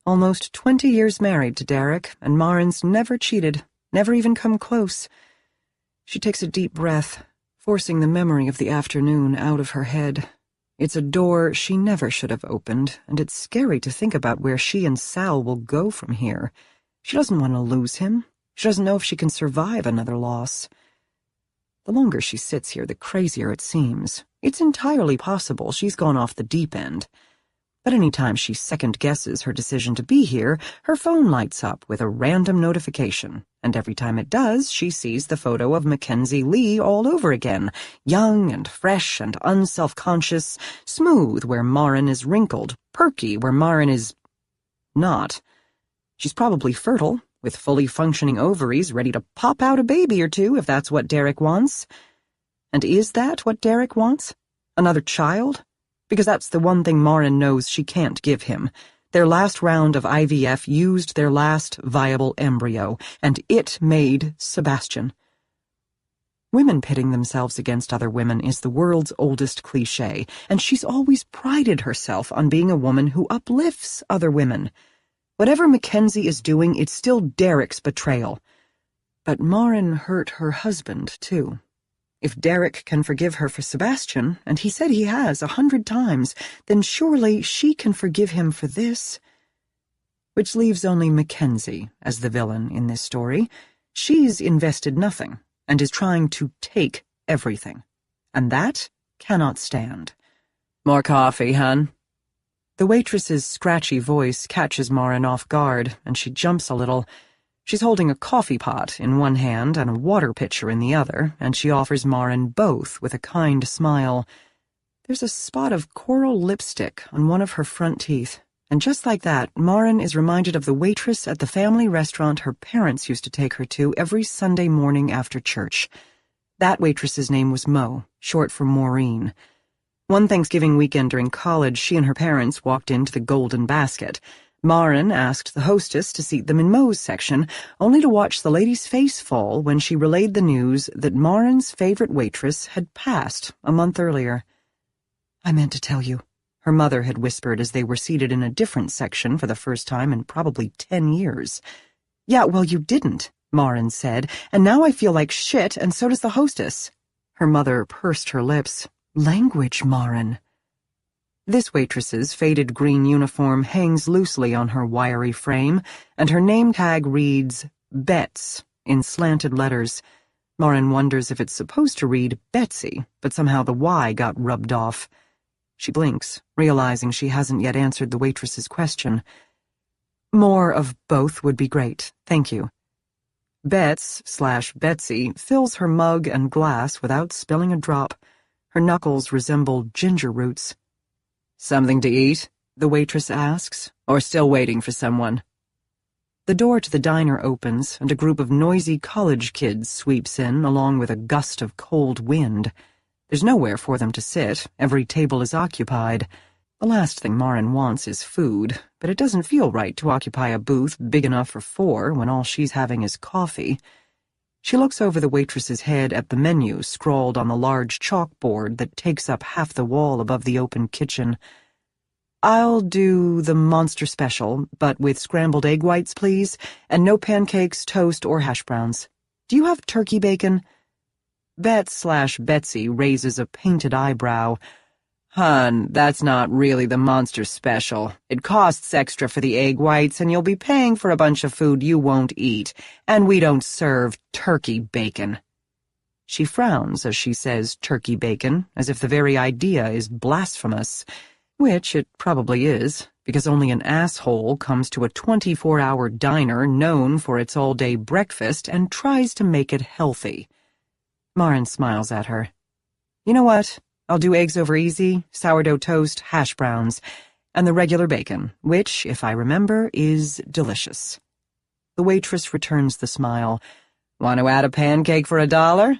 [SPEAKER 1] Almost 20 years married to Derek, and Marin's never cheated, never even come close. She takes a deep breath, forcing the memory of the afternoon out of her head. It's a door she never should have opened, and it's scary to think about where she and Sal will go from here. She doesn't want to lose him. She doesn't know if she can survive another loss. The longer she sits here, the crazier it seems. It's entirely possible she's gone off the deep end. But any time she second-guesses her decision to be here, her phone lights up with a random notification, and every time it does, she sees the photo of Mackenzie Lee all over again, young and fresh and unself-conscious, smooth where Marin is wrinkled, perky where Marin is not. She's probably fertile, with fully functioning ovaries ready to pop out a baby or two if that's what Derek wants. And is that what Derek wants? Another child? Because that's the one thing Marin knows she can't give him. Their last round of IVF used their last viable embryo, and it made Sebastian. Women pitting themselves against other women is the world's oldest cliché, and she's always prided herself on being a woman who uplifts other women. Whatever Mackenzie is doing, it's still Derek's betrayal. But Marin hurt her husband, too. If Derek can forgive her for Sebastian, and he said he has 100 times, then surely she can forgive him for this. Which leaves only Mackenzie as the villain in this story. She's invested nothing, and is trying to take everything. And that cannot stand. "More coffee, hun?" The waitress's scratchy voice catches Marin off guard, and she jumps a little. She's holding a coffee pot in one hand and a water pitcher in the other, and she offers Marin both with a kind smile. There's a spot of coral lipstick on one of her front teeth, and just like that, Marin is reminded of the waitress at the family restaurant her parents used to take her to every Sunday morning after church. That waitress's name was Mo, short for Maureen. One Thanksgiving weekend during college, she and her parents walked into the Golden Basket. Marin asked the hostess to seat them in Mo's section, only to watch the lady's face fall when she relayed the news that Marin's favorite waitress had passed a month earlier. "I meant to tell you," her mother had whispered as they were seated in a different section for the first time in probably 10 years. "Yeah, well, you didn't," Marin said, "and now I feel like shit, and so does the hostess." Her mother pursed her lips. "Language, Marin." This waitress's faded green uniform hangs loosely on her wiry frame, and her name tag reads Betts in slanted letters. Marin wonders if it's supposed to read Betsy, but somehow the Y got rubbed off. She blinks, realizing she hasn't yet answered the waitress's question. "More of both would be great, thank you." Betts/Betsy fills her mug and glass without spilling a drop. Her knuckles resemble ginger roots. "Something to eat?" the waitress asks, "or still waiting for someone?" The door to the diner opens, and a group of noisy college kids sweeps in, along with a gust of cold wind. There's nowhere for them to sit. Every table is occupied. The last thing Marin wants is food, but it doesn't feel right to occupy a booth big enough for 4 when all she's having is coffee. She looks over the waitress's head at the menu scrawled on the large chalkboard that takes up half the wall above the open kitchen. "I'll do the monster special, but with scrambled egg whites, please, and no pancakes, toast, or hash browns. Do you have turkey bacon?" Betts/Betsy raises a painted eyebrow. "Hun, that's not really the monster special. It costs extra for the egg whites, and you'll be paying for a bunch of food you won't eat, and we don't serve turkey bacon." She frowns as she says turkey bacon, as if the very idea is blasphemous. Which it probably is, because only an asshole comes to a 24-hour diner known for its all-day breakfast and tries to make it healthy. Marin smiles at her. You know what? I'll do eggs over easy, sourdough toast, hash browns, and the regular bacon, which, if I remember, is delicious. The waitress returns the smile. Want to add a pancake for $1?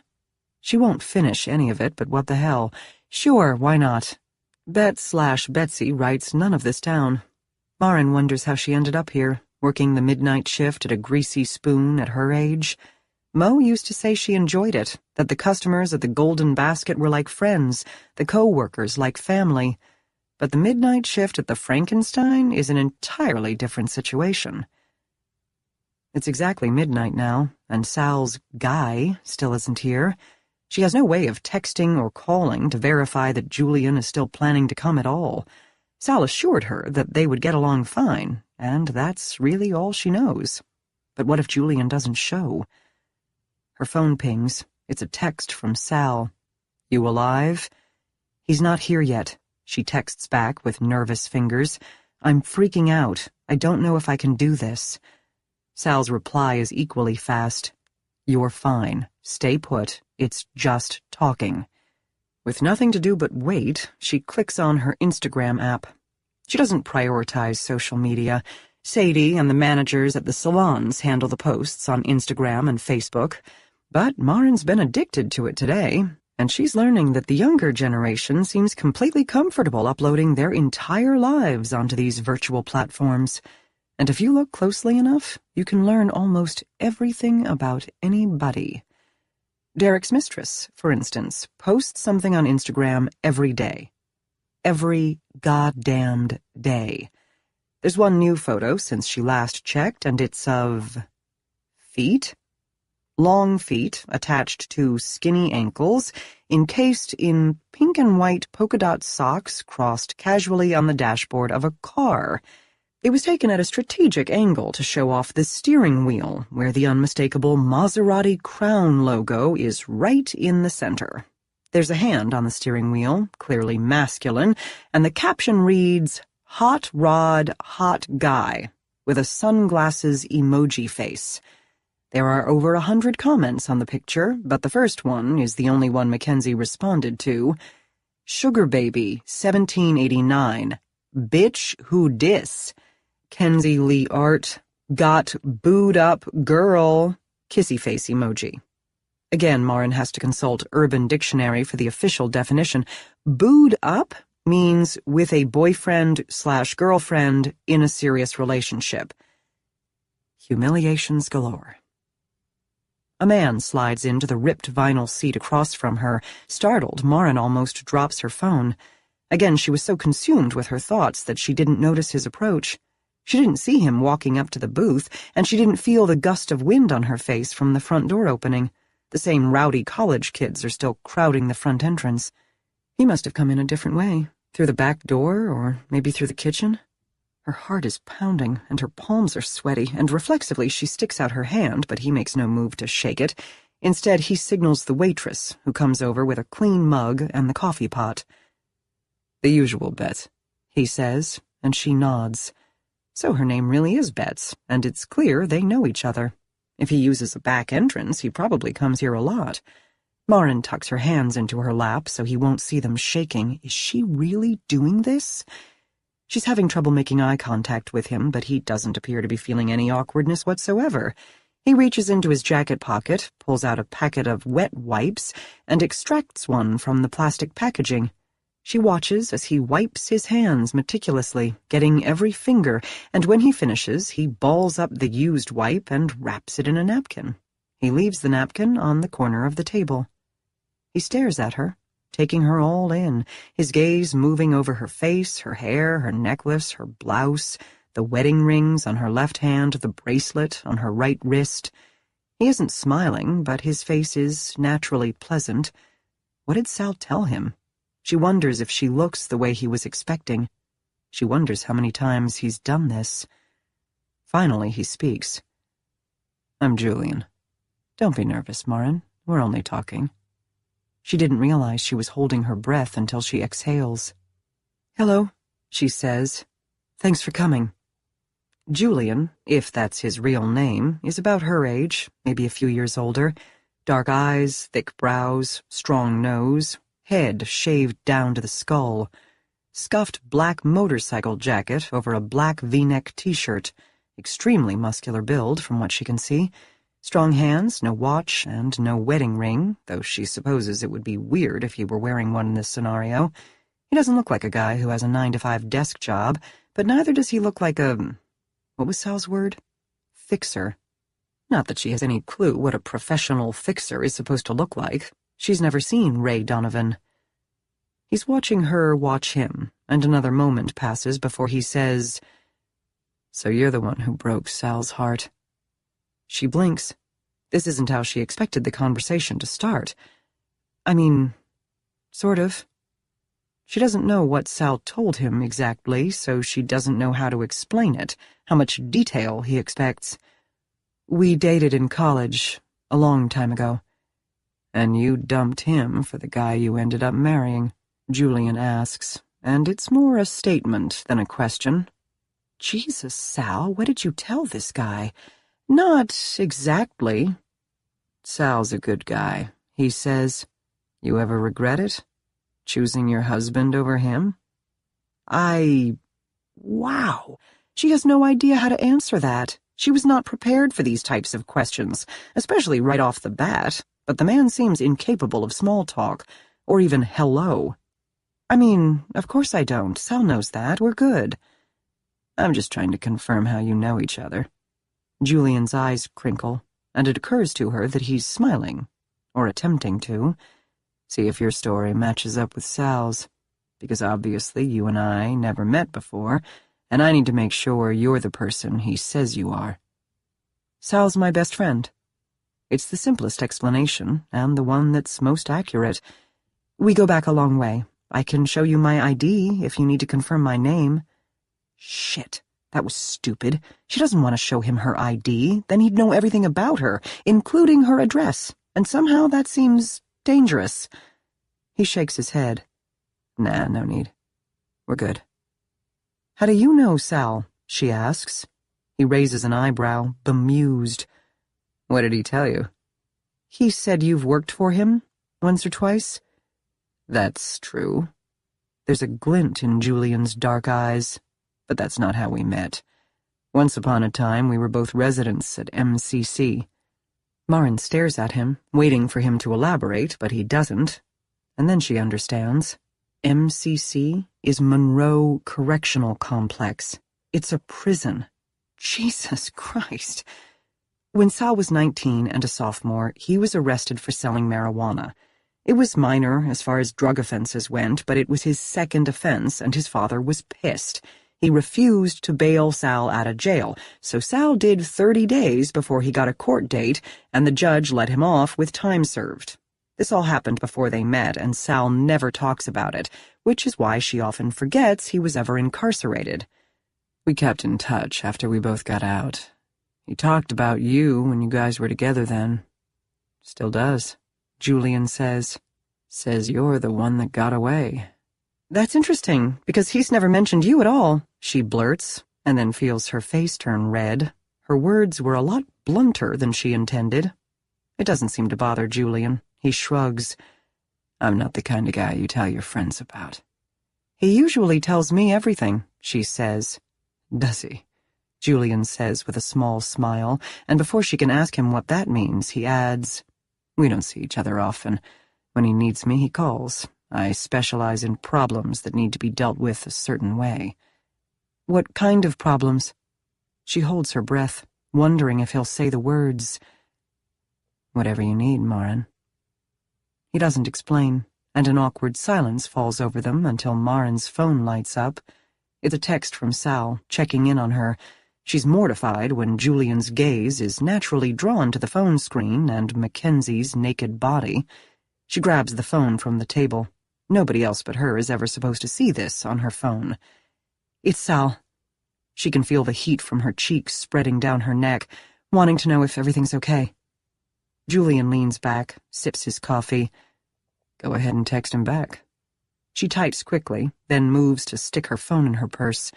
[SPEAKER 1] She won't finish any of it, but what the hell? Sure, why not? Bet/Betsy writes none of this down. Marin wonders how she ended up here, working the midnight shift at a greasy spoon at her age. Mo used to say she enjoyed it, that the customers at the Golden Basket were like friends, the co-workers like family. But the midnight shift at the Frankenstein is an entirely different situation. It's exactly midnight now, and Sal's guy still isn't here. She has no way of texting or calling to verify that Julian is still planning to come at all. Sal assured her that they would get along fine, and that's really all she knows. But what if Julian doesn't show? Her phone pings. It's a text from Sal. You alive? He's not here yet, she texts back with nervous fingers. I'm freaking out. I don't know if I can do this. Sal's reply is equally fast. You're fine. Stay put. It's just talking. With nothing to do but wait, she clicks on her Instagram app. She doesn't prioritize social media. Sadie and the managers at the salons handle the posts on Instagram and Facebook. But Marin's been addicted to it today, and she's learning that the younger generation seems completely comfortable uploading their entire lives onto these virtual platforms. And if you look closely enough, you can learn almost everything about anybody. Derek's mistress, for instance, posts something on Instagram every day. Every goddamned day. There's one new photo since she last checked, and it's of feet? Long feet attached to skinny ankles, encased in pink and white polka dot socks crossed casually on the dashboard of a car. It was taken at a strategic angle to show off the steering wheel, where the unmistakable Maserati Crown logo is right in the center. There's a hand on the steering wheel, clearly masculine, and the caption reads, Hot Rod, Hot Guy, with a sunglasses emoji face. There are over 100 comments on the picture, but the first one is the only one Mackenzie responded to. Sugar Baby, 1789. Bitch who dis? Kenzie Lee Art, got booed up girl, kissy face emoji. Again, Marin has to consult Urban Dictionary for the official definition. Booed up means with a boyfriend/girlfriend in a serious relationship. Humiliations galore. A man slides into the ripped vinyl seat across from her. Startled, Marin almost drops her phone. Again, she was so consumed with her thoughts that she didn't notice his approach. She didn't see him walking up to the booth, and she didn't feel the gust of wind on her face from the front door opening. The same rowdy college kids are still crowding the front entrance. He must have come in a different way, through the back door, or maybe through the kitchen. Her heart is pounding, and her palms are sweaty, and reflexively she sticks out her hand, but he makes no move to shake it. Instead, he signals the waitress, who comes over with a clean mug and the coffee pot. The usual bet, he says, and she nods. So her name really is Betts, and it's clear they know each other. If he uses a back entrance, he probably comes here a lot. Marin tucks her hands into her lap so he won't see them shaking. Is she really doing this? She's having trouble making eye contact with him, but he doesn't appear to be feeling any awkwardness whatsoever. He reaches into his jacket pocket, pulls out a packet of wet wipes, and extracts one from the plastic packaging. She watches as he wipes his hands meticulously, getting every finger, and when he finishes, he balls up the used wipe and wraps it in a napkin. He leaves the napkin on the corner of the table. He stares at her, taking her all in, his gaze moving over her face, her hair, her necklace, her blouse, the wedding rings on her left hand, the bracelet on her right wrist. He isn't smiling, but his face is naturally pleasant. What did Sal tell him? She wonders if she looks the way he was expecting. She wonders how many times he's done this. Finally, he speaks. I'm Julian. Don't be nervous, Marin. We're only talking. She didn't realize she was holding her breath until she exhales. Hello, she says. "Thanks for coming." Julian, if that's his real name, is about her age, maybe a few years older. Dark eyes, thick brows, strong nose, head shaved down to the skull. Scuffed black motorcycle jacket over a black V-neck t-shirt. Extremely muscular build, from what she can see. Strong hands, no watch, and no wedding ring, though she supposes it would be weird if he were wearing one in this scenario. He doesn't look like a guy who has a 9-to-5 desk job, but neither does he look like a... what was Sal's word? Fixer. Not that she has any clue what a professional fixer is supposed to look like. She's never seen Ray Donovan. He's watching her watch him, and another moment passes before he says, "So you're the one who broke Sal's heart." She blinks. This isn't how she expected the conversation to start. I mean, sort of. She doesn't know what Sal told him exactly, so she doesn't know how to explain it, how much detail he expects. "We dated in college, a long time ago." "And you dumped him for the guy you ended up marrying?" Julian asks, and it's more a statement than a question. "Jesus, Sal, what did you tell this guy?" "Not exactly." "Sal's a good guy," he says. "You ever regret it? Choosing your husband over him?" Wow. She has no idea how to answer that. She was not prepared for these types of questions, especially right off the bat, but the man seems incapable of small talk, or even hello. "I mean, of course I don't. Sal knows that. We're good." "I'm just trying to confirm how you know each other." Julian's eyes crinkle, and it occurs to her that he's smiling, or attempting to. "See if your story matches up with Sal's, because obviously you and I never met before, and I need to make sure you're the person he says you are." "Sal's my best friend." It's the simplest explanation, and the one that's most accurate. "We go back a long way. I can show you my ID if you need to confirm my name." Shit, that was stupid. She doesn't want to show him her ID, then he'd know everything about her, including her address, and somehow that seems dangerous. He shakes his head. "Nah, no need. We're good." "How do you know Sal?" she asks. He raises an eyebrow, bemused. "What did he tell you?" "He said you've worked for him, once or twice." "That's true." There's a glint in Julian's dark eyes, but that's not how we met. Once upon a time, we were both residents at MCC. Marin stares at him, waiting for him to elaborate, but he doesn't. And then she understands. MCC is Monroe Correctional Complex. It's a prison. Jesus Christ. When Sal was 19 and a sophomore, he was arrested for selling marijuana. It was minor as far as drug offenses went, but it was his second offense, and his father was pissed. He refused to bail Sal out of jail, so Sal did 30 days before he got a court date, and the judge let him off with time served. This all happened before they met, and Sal never talks about it, which is why she often forgets he was ever incarcerated. "We kept in touch after we both got out. He talked about you when you guys were together then. Still does," Julian says. "Says you're the one that got away." "That's interesting, because he's never mentioned you at all," she blurts, and then feels her face turn red. Her words were a lot blunter than she intended. It doesn't seem to bother Julian. He shrugs. "I'm not the kind of guy you tell your friends about." "He usually tells me everything," she says. "Does he?" Julian says with a small smile, and before she can ask him what that means, he adds, "We don't see each other often. When he needs me, he calls. I specialize in problems that need to be dealt with a certain way." "What kind of problems?" She holds her breath, wondering if he'll say the words. "Whatever you need, Marin." He doesn't explain, and an awkward silence falls over them until Marin's phone lights up. It's a text from Sal, checking in on her. She's mortified when Julian's gaze is naturally drawn to the phone screen and Mackenzie's naked body. She grabs the phone from the table. Nobody else but her is ever supposed to see this on her phone. "It's Sal." She can feel the heat from her cheeks spreading down her neck, wanting to know if everything's okay. Julian leans back, sips his coffee. "Go ahead and text him back." She types quickly, then moves to stick her phone in her purse.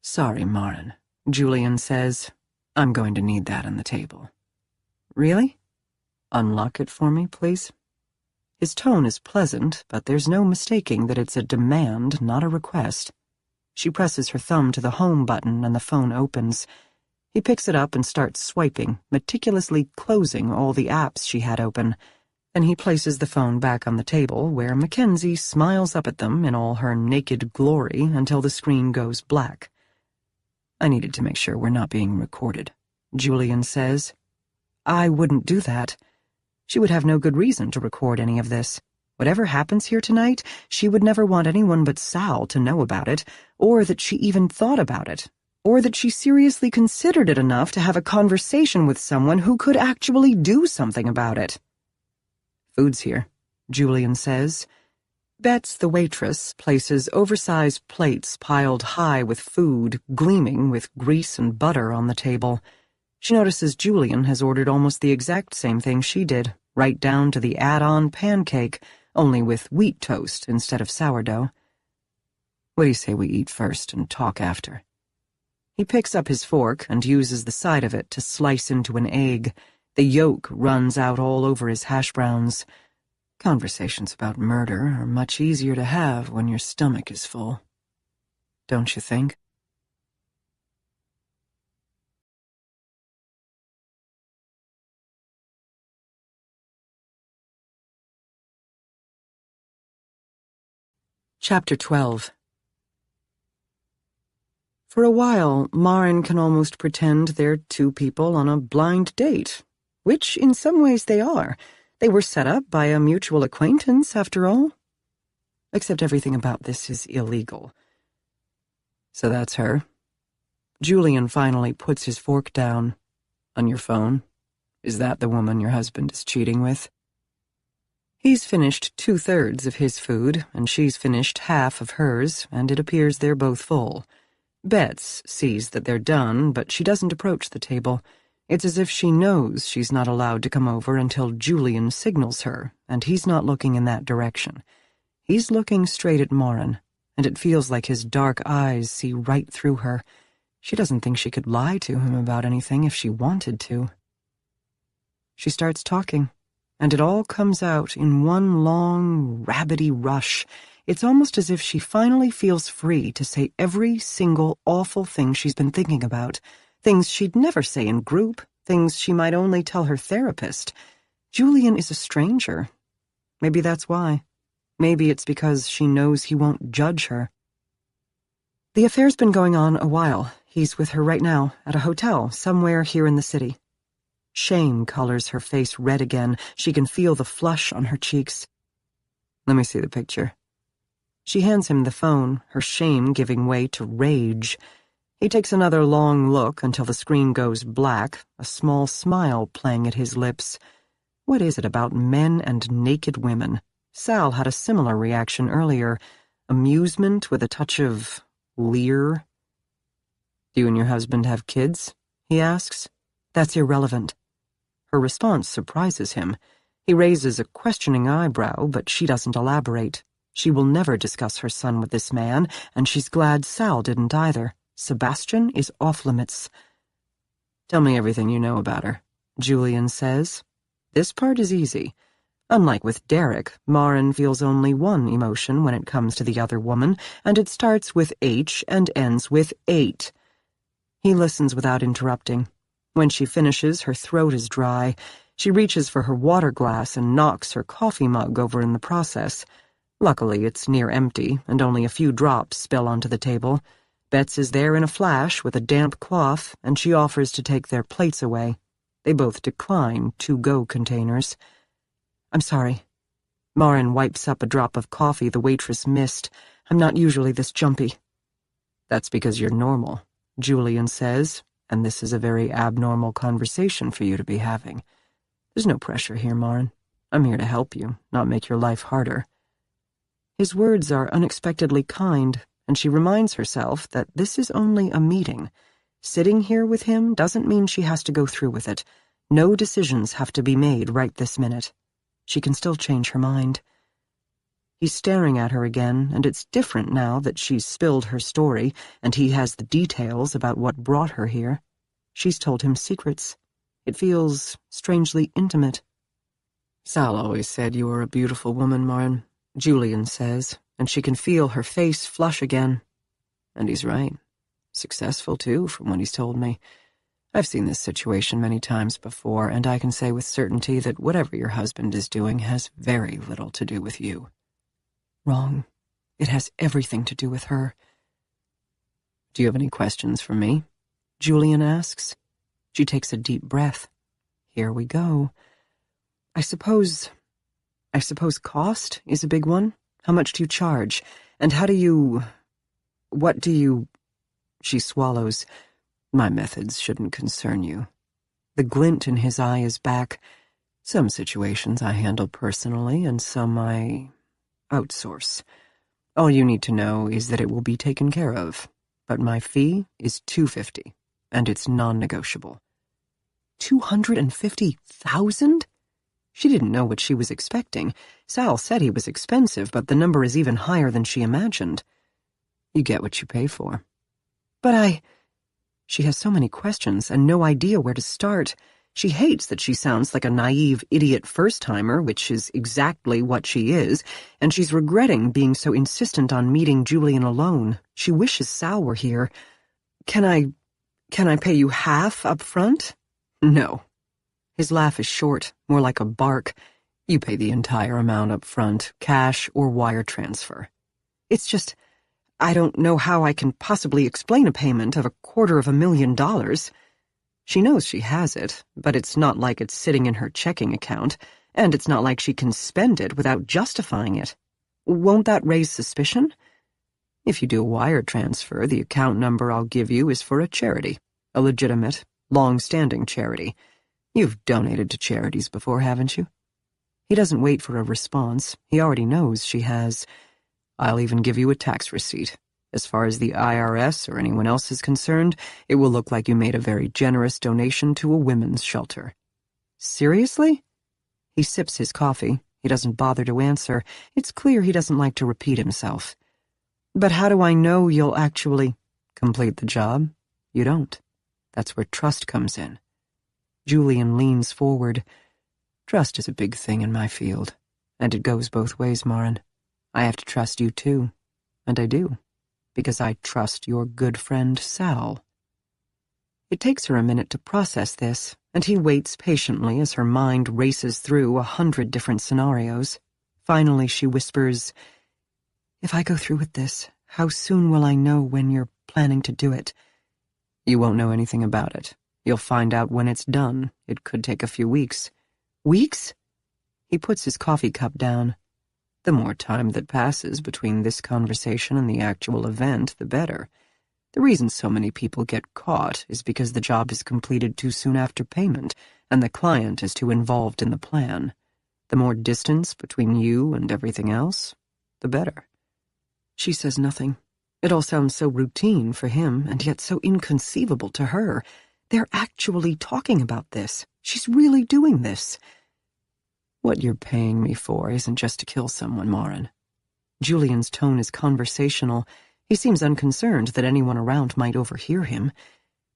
[SPEAKER 1] "Sorry, Marin," Julian says. "I'm going to need that on the table." "Really? Unlock it for me, please." His tone is pleasant, but there's no mistaking that it's a demand, not a request. She presses her thumb to the home button and the phone opens. He picks it up and starts swiping, meticulously closing all the apps she had open. Then he places the phone back on the table, where Mackenzie smiles up at them in all her naked glory until the screen goes black. "I needed to make sure we're not being recorded," Julian says. "I wouldn't do that. She would have no good reason to record any of this. Whatever happens here tonight, she would never want anyone but Sal to know about it, or that she even thought about it, or that she seriously considered it enough to have a conversation with someone who could actually do something about it." "Food's here," Julian says. Bets, the waitress, places oversized plates piled high with food, gleaming with grease and butter on the table. She notices Julian has ordered almost the exact same thing she did, right down to the add-on pancake, only with wheat toast instead of sourdough. "What do you say we eat first and talk after?" He picks up his fork and uses the side of it to slice into an egg. The yolk runs out all over his hash browns. Conversations about murder are much easier to have when your stomach is full. Don't you think? Chapter 12. For a while, Marin can almost pretend they're two people on a blind date, which in some ways they are. They were set up by a mutual acquaintance, after all. Except everything about this is illegal. So that's her. Julian finally puts his fork down. "On your phone? Is that the woman your husband is cheating with?" He's finished 2/3 of his food, and she's finished half of hers, and it appears they're both full. Bets sees that they're done, but she doesn't approach the table. It's as if she knows she's not allowed to come over until Julian signals her, and he's not looking in that direction. He's looking straight at Marin, and it feels like his dark eyes see right through her. She doesn't think she could lie to him about anything if she wanted to. She starts talking, and it all comes out in one long, rabbity rush. It's almost as if she finally feels free to say every single awful thing she's been thinking about, things she'd never say in group, things she might only tell her therapist. Julian is a stranger. Maybe that's why. Maybe it's because she knows he won't judge her. The affair's been going on a while. He's with her right now, at a hotel, somewhere here in the city. Shame colors her face red again. She can feel the flush on her cheeks. "Let me see the picture." She hands him the phone, her shame giving way to rage. He takes another long look until the screen goes black, a small smile playing at his lips. What is it about men and naked women? Sal had a similar reaction earlier. Amusement with a touch of leer. "Do you and your husband have kids?" he asks. "That's irrelevant." Her response surprises him. He raises a questioning eyebrow, but she doesn't elaborate. She will never discuss her son with this man, and she's glad Sal didn't either. Sebastian is off-limits. "Tell me everything you know about her," Julian says. This part is easy. Unlike with Derek, Marin feels only one emotion when it comes to the other woman, and it starts with H and ends with 8. He listens without interrupting. When she finishes, her throat is dry. She reaches for her water glass and knocks her coffee mug over in the process. Luckily, it's near empty, and only a few drops spill onto the table. Bets is there in a flash with a damp cloth, and she offers to take their plates away. They both decline to-go containers. "I'm sorry." Marin wipes up a drop of coffee the waitress missed. "I'm not usually this jumpy." "That's because you're normal," Julian says, "and this is a very abnormal conversation for you to be having. There's no pressure here, Marin. I'm here to help you, not make your life harder." His words are unexpectedly kind, and she reminds herself that this is only a meeting. Sitting here with him doesn't mean she has to go through with it. No decisions have to be made right this minute. She can still change her mind. He's staring at her again, and it's different now that she's spilled her story and he has the details about what brought her here. She's told him secrets. It feels strangely intimate. "Sal always said you were a beautiful woman, Marin," Julian says, and she can feel her face flush again. And he's right. Successful, too, from what he's told me. I've seen this situation many times before, and I can say with certainty that whatever your husband is doing has very little to do with you. Wrong. It has everything to do with her. "Do you have any questions for me?" Julian asks. She takes a deep breath. Here we go. I suppose cost is a big one. How much do you charge? And what do you... She swallows. "My methods shouldn't concern you." The glint in his eye is back. "Some situations I handle personally, and some I outsource. All you need to know is that it will be taken care of. But my fee is $250, and it's non-negotiable." $250,000? She didn't know what she was expecting. Sal said he was expensive, but the number is even higher than she imagined. "You get what you pay for." "But She has so many questions and no idea where to start. She hates that she sounds like a naive idiot first-timer, which is exactly what she is, and she's regretting being so insistent on meeting Julian alone. She wishes Sal were here. Can I pay you half up front?" "No." His laugh is short, more like a bark. "You pay the entire amount up front, cash or wire transfer." "It's just, I don't know how I can possibly explain a payment of $250,000. She knows she has it, but it's not like it's sitting in her checking account, and it's not like she can spend it without justifying it. Won't that raise suspicion? If you do a wire transfer, the account number I'll give you is for a charity, a legitimate, long-standing charity. You've donated to charities before, haven't you?" He doesn't wait for a response. He already knows she has. "I'll even give you a tax receipt. As far as the IRS or anyone else is concerned, it will look like you made a very generous donation to a women's shelter." "Seriously?" He sips his coffee. He doesn't bother to answer. It's clear he doesn't like to repeat himself. "But how do I know you'll actually complete the job?" "You don't. That's where trust comes in." Julian leans forward. "Trust is a big thing in my field, and it goes both ways, Marin. I have to trust you too, and I do, because I trust your good friend Sal." It takes her a minute to process this, and he waits patiently as her mind races through 100 different scenarios. Finally, she whispers, "If I go through with this, how soon will I know when you're planning to do it?" "You won't know anything about it. You'll find out when it's done. It could take a few weeks." "Weeks?" He puts his coffee cup down. "The more time that passes between this conversation and the actual event, the better. The reason so many people get caught is because the job is completed too soon after payment, and the client is too involved in the plan. The more distance between you and everything else, the better." She says nothing. It all sounds so routine for him, and yet so inconceivable to her. They're actually talking about this. She's really doing this. "What you're paying me for isn't just to kill someone, Marin." Julian's tone is conversational. He seems unconcerned that anyone around might overhear him.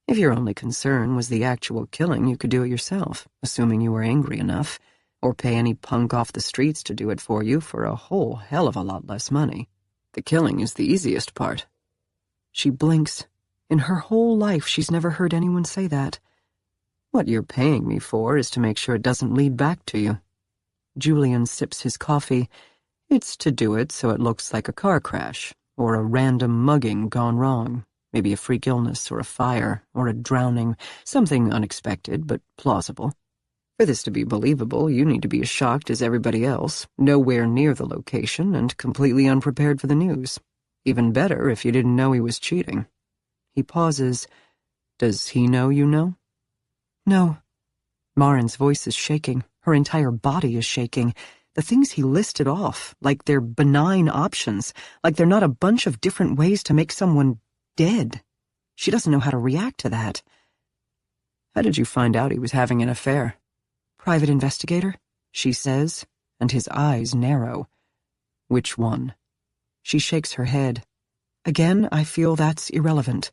[SPEAKER 1] If your only concern was the actual killing, you could do it yourself, assuming you were angry enough, or pay any punk off the streets to do it for you for a whole hell of a lot less money. The killing is the easiest part. She blinks. In her whole life, she's never heard anyone say that. "What you're paying me for is to make sure it doesn't lead back to you." Julian sips his coffee. "It's to do it so it looks like a car crash, or a random mugging gone wrong, maybe a freak illness or a fire or a drowning, something unexpected but plausible. For this to be believable, you need to be as shocked as everybody else, nowhere near the location, and completely unprepared for the news. Even better if you didn't know he was cheating." He pauses. "Does he know you know?" "No." Marin's voice is shaking. Her entire body is shaking. The things he listed off, like they're benign options, like they're not a bunch of different ways to make someone dead. She doesn't know how to react to that. "How did you find out he was having an affair?" "Private investigator," she says, and his eyes narrow. Which one? She shakes her head. Again, I feel that's irrelevant.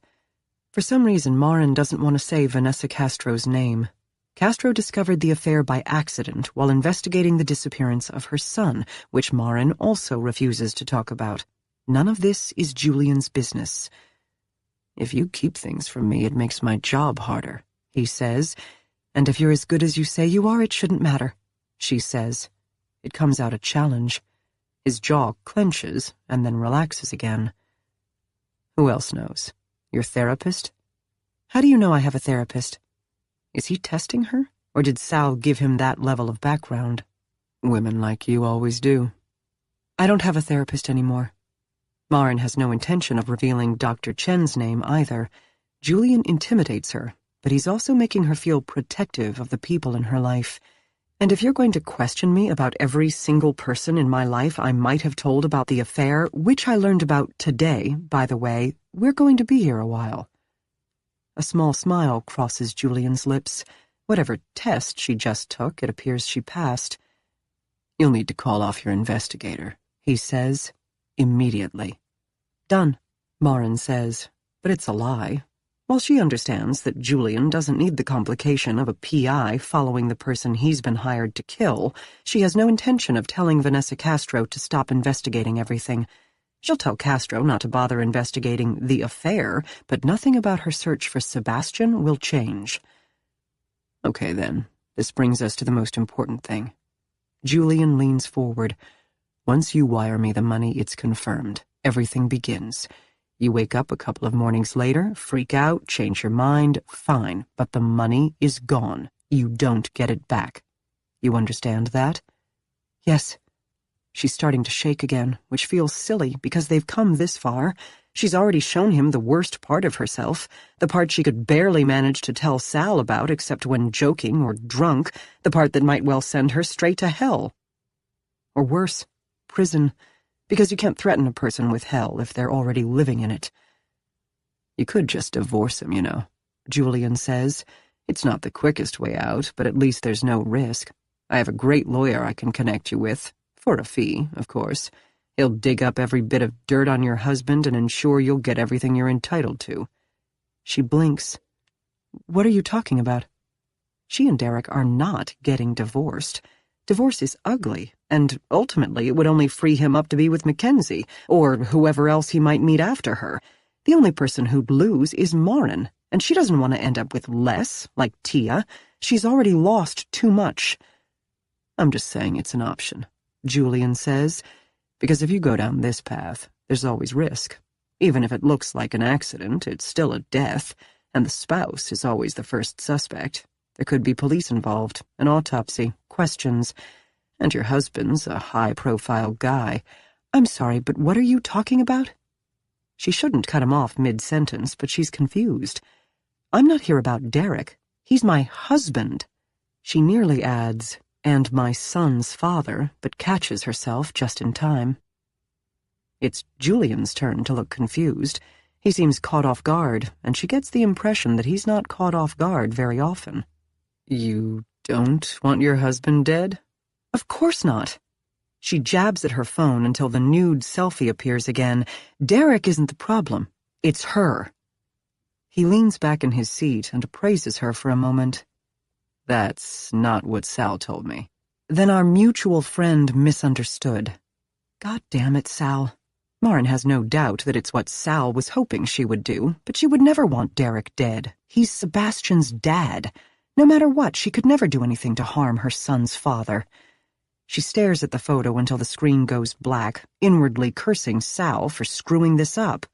[SPEAKER 1] For some reason, Marin doesn't want to say Vanessa Castro's name. Castro discovered the affair by accident while investigating the disappearance of her son, which Marin also refuses to talk about. None of this is Julian's business. If you keep things from me, it makes my job harder, he says. And if you're as good as you say you are, it shouldn't matter, she says. It comes out a challenge. His jaw clenches and then relaxes again. Who else knows? Your therapist? How do you know I have a therapist? Is he testing her, or did Sal give him that level of background? Women like you always do. I don't have a therapist anymore. Marin has no intention of revealing Dr. Chen's name either. Julian intimidates her, but he's also making her feel protective of the people in her life. And if you're going to question me about every single person in my life I might have told about the affair, which I learned about today, by the way, we're going to be here a while. A small smile crosses Julian's lips. Whatever test she just took, it appears she passed. You'll need to call off your investigator, he says, immediately. Done, Marin says, but it's a lie. While she understands that Julian doesn't need the complication of a PI following the person he's been hired to kill, she has no intention of telling Vanessa Castro to stop investigating everything. She'll tell Castro not to bother investigating the affair, but nothing about her search for Sebastian will change. Okay, then. This brings us to the most important thing. Julian leans forward. Once you wire me the money, it's confirmed. Everything begins. You wake up a couple of mornings later, freak out, change your mind, fine, but the money is gone. You don't get it back. You understand that? Yes. She's starting to shake again, which feels silly because they've come this far. She's already shown him the worst part of herself, the part she could barely manage to tell Sal about except when joking or drunk, the part that might well send her straight to hell. Or worse, prison, because you can't threaten a person with hell if they're already living in it. You could just divorce him, you know, Julian says. It's not the quickest way out, but at least there's no risk. I have a great lawyer I can connect you with. For a fee, of course. He'll dig up every bit of dirt on your husband and ensure you'll get everything you're entitled to. She blinks. What are you talking about? She and Derek are not getting divorced. Divorce is ugly, and ultimately it would only free him up to be with Mackenzie, or whoever else he might meet after her. The only person who'd lose is Marin, and she doesn't want to end up with less, like Tia. She's already lost too much. I'm just saying it's an option, Julian says, because if you go down this path, there's always risk. Even if it looks like an accident, it's still a death, and the spouse is always the first suspect. There could be police involved, an autopsy, questions, and your husband's a high-profile guy. I'm sorry, but what are you talking about? She shouldn't cut him off mid-sentence, but she's confused. I'm not here about Derek. He's my husband. She nearly adds, and my son's father, but catches herself just in time. It's Julian's turn to look confused. He seems caught off guard, and she gets the impression that he's not caught off guard very often. You don't want your husband dead? Of course not. She jabs at her phone until the nude selfie appears again. Derek isn't the problem. It's her. He leans back in his seat and appraises her for a moment. That's not what Sal told me. Then our mutual friend misunderstood. God damn it, Sal. Marin has no doubt that it's what Sal was hoping she would do, but she would never want Derek dead. He's Sebastian's dad. No matter what, she could never do anything to harm her son's father. She stares at the photo until the screen goes black, inwardly cursing Sal for screwing this up.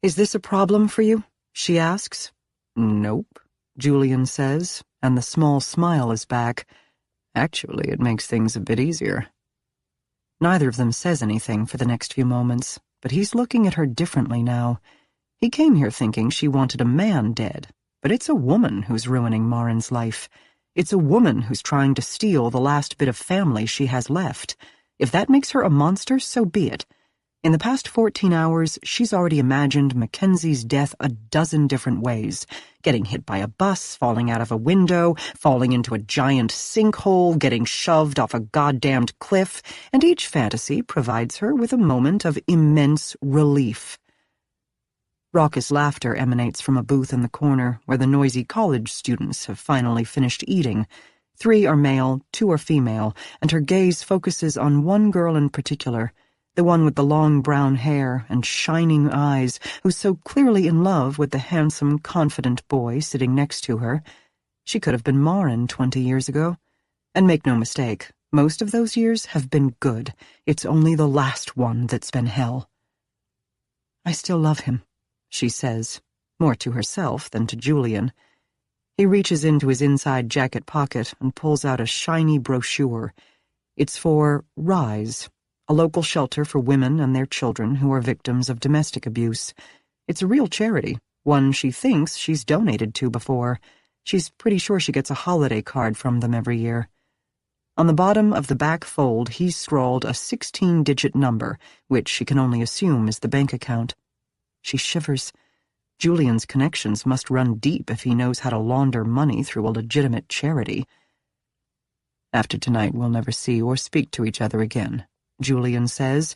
[SPEAKER 1] Is this a problem for you? She asks. Nope, Julian says, and the small smile is back. Actually, it makes things a bit easier. Neither of them says anything for the next few moments, but he's looking at her differently now. He came here thinking she wanted a man dead, but it's a woman who's ruining Marin's life. It's a woman who's trying to steal the last bit of family she has left. If that makes her a monster, so be it. In the past 14 hours, she's already imagined Mackenzie's death a dozen different ways. Getting hit by a bus, falling out of a window, falling into a giant sinkhole, getting shoved off a goddamned cliff, and each fantasy provides her with a moment of immense relief. Raucous laughter emanates from a booth in the corner where the noisy college students have finally finished eating. 3 are male, 2 are female, and her gaze focuses on one girl in particular, the one with the long brown hair and shining eyes, who's so clearly in love with the handsome, confident boy sitting next to her. She could have been Marin 20 years ago. And make no mistake, most of those years have been good. It's only the last one that's been hell. "I still love him," she says, more to herself than to Julian. He reaches into his inside jacket pocket and pulls out a shiny brochure. It's for Rise, a local shelter for women and their children who are victims of domestic abuse. It's a real charity, one she thinks she's donated to before. She's pretty sure she gets a holiday card from them every year. On the bottom of the back fold, he's scrawled a 16-digit number, which she can only assume is the bank account. She shivers. Julian's connections must run deep if he knows how to launder money through a legitimate charity. "After tonight, we'll never see or speak to each other again," Julian says.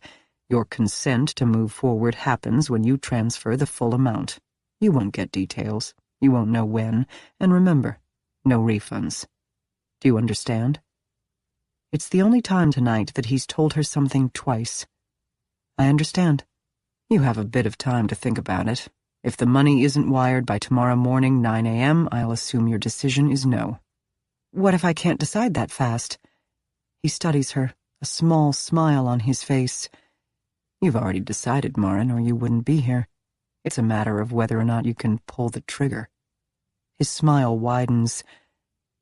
[SPEAKER 1] "Your consent to move forward happens when you transfer the full amount. You won't get details. You won't know when. And remember, no refunds. Do you understand?" It's the only time tonight that he's told her something twice. "I understand." "You have a bit of time to think about it. If the money isn't wired by tomorrow morning, 9 a.m., I'll assume your decision is no." "What if I can't decide that fast?" He studies her, a small smile on his face. "You've already decided, Marin, or you wouldn't be here. It's a matter of whether or not you can pull the trigger." His smile widens.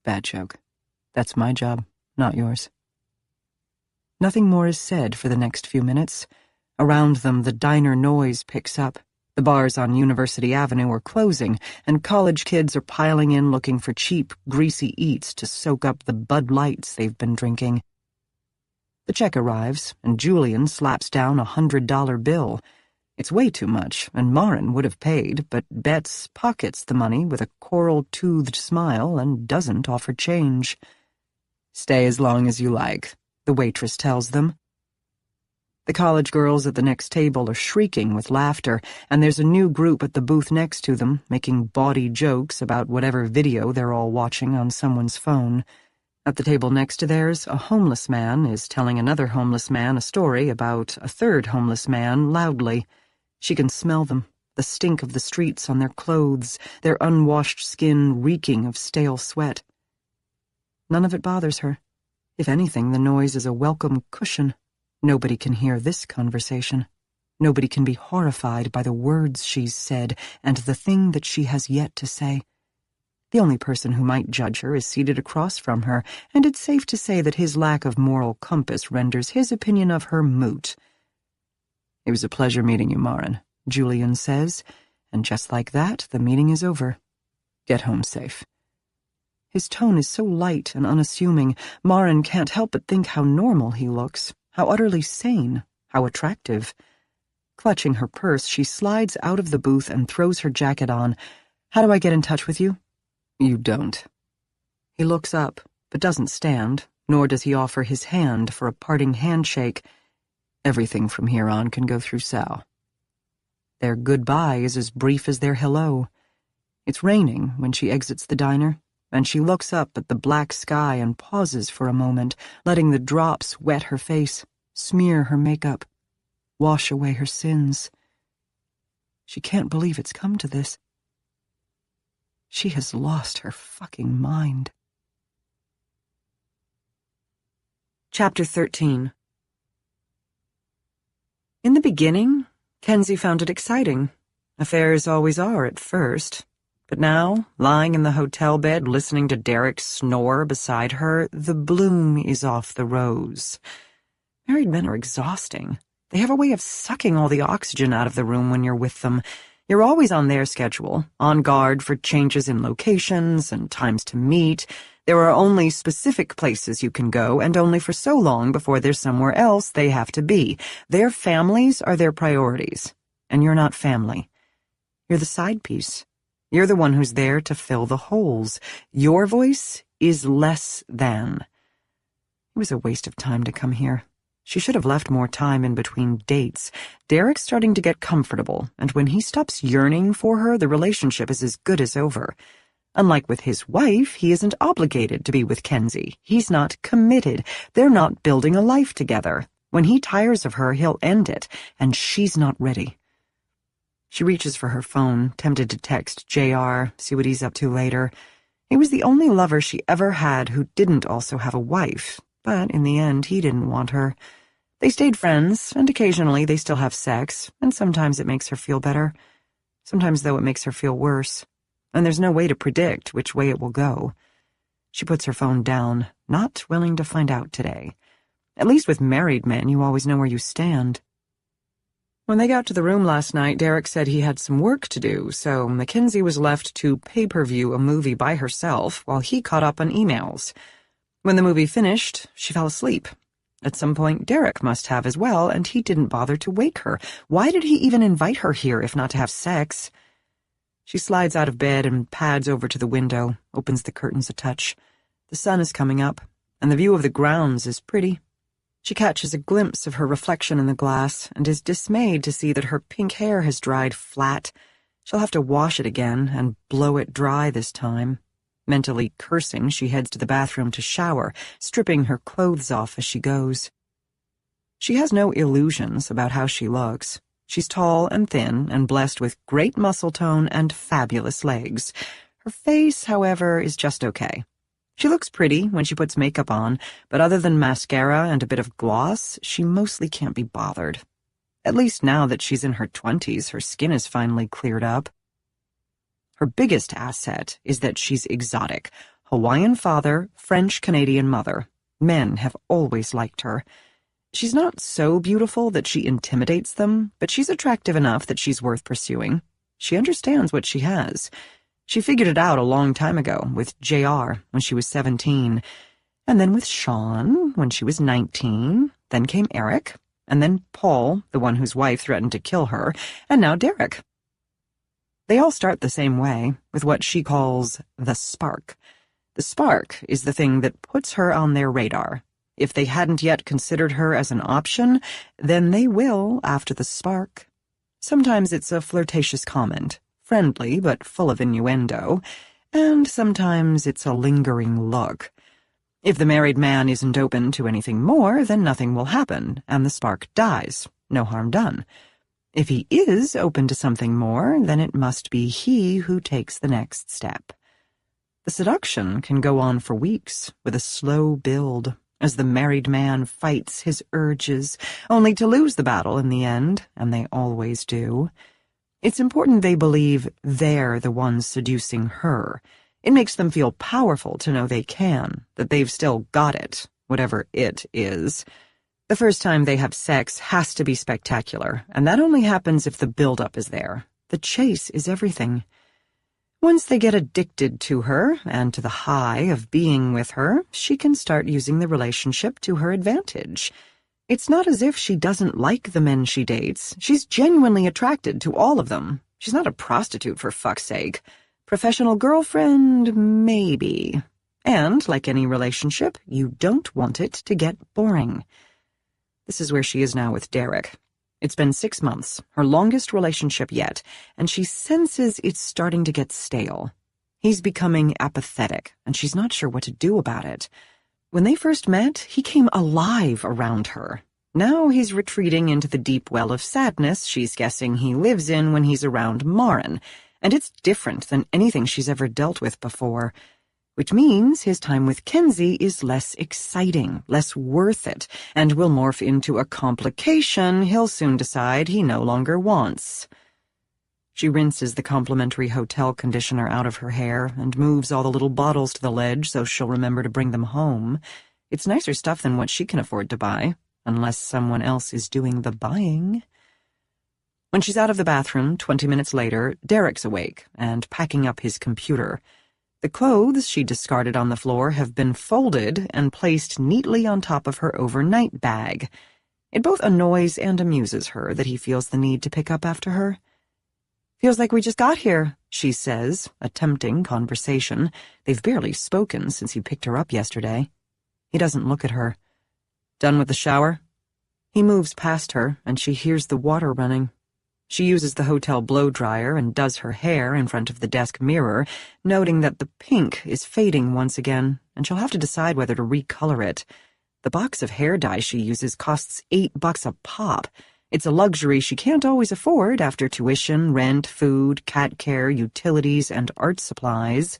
[SPEAKER 1] "Bad joke. That's my job, not yours." Nothing more is said for the next few minutes. Around them, the diner noise picks up. The bars on University Avenue are closing, and college kids are piling in looking for cheap, greasy eats to soak up the Bud Lights they've been drinking. The check arrives, and Julian slaps down a $100 bill. It's way too much, and Marin would have paid, but Betts pockets the money with a coral-toothed smile and doesn't offer change. "Stay as long as you like," the waitress tells them. The college girls at the next table are shrieking with laughter, and there's a new group at the booth next to them, making bawdy jokes about whatever video they're all watching on someone's phone. At the table next to theirs, a homeless man is telling another homeless man a story about a third homeless man loudly. She can smell them, the stink of the streets on their clothes, their unwashed skin reeking of stale sweat. None of it bothers her. If anything, the noise is a welcome cushion. Nobody can hear this conversation. Nobody can be horrified by the words she's said and the thing that she has yet to say. The only person who might judge her is seated across from her, and it's safe to say that his lack of moral compass renders his opinion of her moot. "It was a pleasure meeting you, Marin," Julian says, and just like that, the meeting is over. "Get home safe." His tone is so light and unassuming, Marin can't help but think how normal he looks, how utterly sane, how attractive. Clutching her purse, she slides out of the booth and throws her jacket on. "How do I get in touch with you?" "You don't." He looks up, but doesn't stand, nor does he offer his hand for a parting handshake. "Everything from here on can go through Sal." Their goodbye is as brief as their hello. It's raining when she exits the diner, and she looks up at the black sky and pauses for a moment, letting the drops wet her face, smear her makeup, wash away her sins. She can't believe it's come to this. She has lost her fucking mind. Chapter 13. In the beginning, Kenzie found it exciting. Affairs always are at first. But now, lying in the hotel bed, listening to Derek snore beside her, the bloom is off the rose. Married men are exhausting. They have a way of sucking all the oxygen out of the room when you're with them. You're always on their schedule, on guard for changes in locations and times to meet. There are only specific places you can go, and only for so long before there's somewhere else they have to be. Their families are their priorities, and you're not family. You're the side piece. You're the one who's there to fill the holes. Your voice is less than. It was a waste of time to come here. She should have left more time in between dates. Derek's starting to get comfortable, and when he stops yearning for her, the relationship is as good as over. Unlike with his wife, he isn't obligated to be with Kenzie. He's not committed. They're not building a life together. When he tires of her, he'll end it, and she's not ready. She reaches for her phone, tempted to text JR, see what he's up to later. He was the only lover she ever had who didn't also have a wife, but in the end, he didn't want her. They stayed friends, and occasionally they still have sex, and sometimes it makes her feel better. Sometimes, though, it makes her feel worse. And there's no way to predict which way it will go. She puts her phone down, not willing to find out today. At least with married men, you always know where you stand. When they got to the room last night, Derek said he had some work to do, so Mackenzie was left to pay-per-view a movie by herself while he caught up on emails. When the movie finished, she fell asleep. At some point, Derek must have as well, and he didn't bother to wake her. Why did he even invite her here if not to have sex? She slides out of bed and pads over to the window, opens the curtains a touch. The sun is coming up, and the view of the grounds is pretty. She catches a glimpse of her reflection in the glass and is dismayed to see that her pink hair has dried flat. She'll have to wash it again and blow it dry this time. Mentally cursing, she heads to the bathroom to shower, stripping her clothes off as she goes. She has no illusions about how she looks. She's tall and thin and blessed with great muscle tone and fabulous legs. Her face, however, is just okay. She looks pretty when she puts makeup on, but other than mascara and a bit of gloss, she mostly can't be bothered. At least now that she's in her 20s, her skin is finally cleared up. Her biggest asset is that she's exotic. Hawaiian father, French-Canadian mother. Men have always liked her. She's not so beautiful that she intimidates them, but she's attractive enough that she's worth pursuing. She understands what she has. She figured it out a long time ago with JR when she was 17, and then with Sean when she was 19, then came Eric, and then Paul, the one whose wife threatened to kill her, and now Derek. They all start the same way, with what she calls the spark. The spark is the thing that puts her on their radar. If they hadn't yet considered her as an option, then they will after the spark. Sometimes it's a flirtatious comment, friendly but full of innuendo, and sometimes it's a lingering look. If the married man isn't open to anything more, then nothing will happen, and the spark dies. No harm done. If he is open to something more, then it must be he who takes the next step. The seduction can go on for weeks, with a slow build, as the married man fights his urges, only to lose the battle in the end, and they always do. It's important they believe they're the ones seducing her. It makes them feel powerful to know they can, that they've still got it, whatever it is. The first time they have sex has to be spectacular, and that only happens if the build-up is there. The chase is everything. Once they get addicted to her, and to the high of being with her, she can start using the relationship to her advantage. It's not as if she doesn't like the men she dates. She's genuinely attracted to all of them. She's not a prostitute, for fuck's sake. Professional girlfriend, maybe. And, like any relationship, you don't want it to get boring. This is where she is now with Derek. It's been 6 months, her longest relationship yet, and she senses it's starting to get stale. He's becoming apathetic, and she's not sure what to do about it. When they first met, he came alive around her. Now he's retreating into the deep well of sadness she's guessing he lives in when he's around Maren, and it's different than anything she's ever dealt with before, which means his time with Kenzie is less exciting, less worth it, and will morph into a complication he'll soon decide he no longer wants. She rinses the complimentary hotel conditioner out of her hair and moves all the little bottles to the ledge so she'll remember to bring them home. It's nicer stuff than what she can afford to buy, unless someone else is doing the buying. When she's out of the bathroom, 20 minutes later, Derek's awake and packing up his computer. The clothes she discarded on the floor have been folded and placed neatly on top of her overnight bag. It both annoys and amuses her that he feels the need to pick up after her. "Feels like we just got here," she says, attempting conversation. They've barely spoken since he picked her up yesterday. He doesn't look at her. "Done with the shower?" He moves past her, and she hears the water running. She uses the hotel blow-dryer and does her hair in front of the desk mirror, noting that the pink is fading once again, and she'll have to decide whether to recolor it. The box of hair dye she uses costs $8 a pop. It's a luxury she can't always afford after tuition, rent, food, cat care, utilities, and art supplies.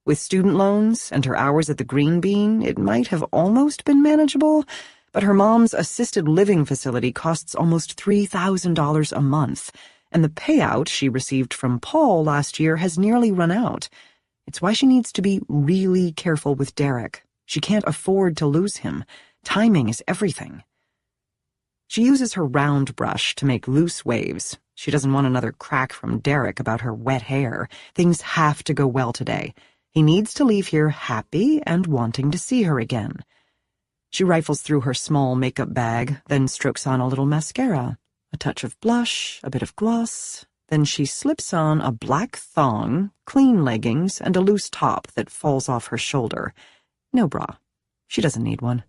[SPEAKER 1] With student loans and her hours at the Green Bean, it might have almost been manageable, but her mom's assisted living facility costs almost $3,000 a month, and the payout she received from Paul last year has nearly run out. It's why she needs to be really careful with Derek. She can't afford to lose him. Timing is everything. She uses her round brush to make loose waves. She doesn't want another crack from Derek about her wet hair. Things have to go well today. He needs to leave here happy and wanting to see her again. She rifles through her small makeup bag, then strokes on a little mascara, a touch of blush, a bit of gloss. Then she slips on a black thong, clean leggings, and a loose top that falls off her shoulder. No bra. She doesn't need one.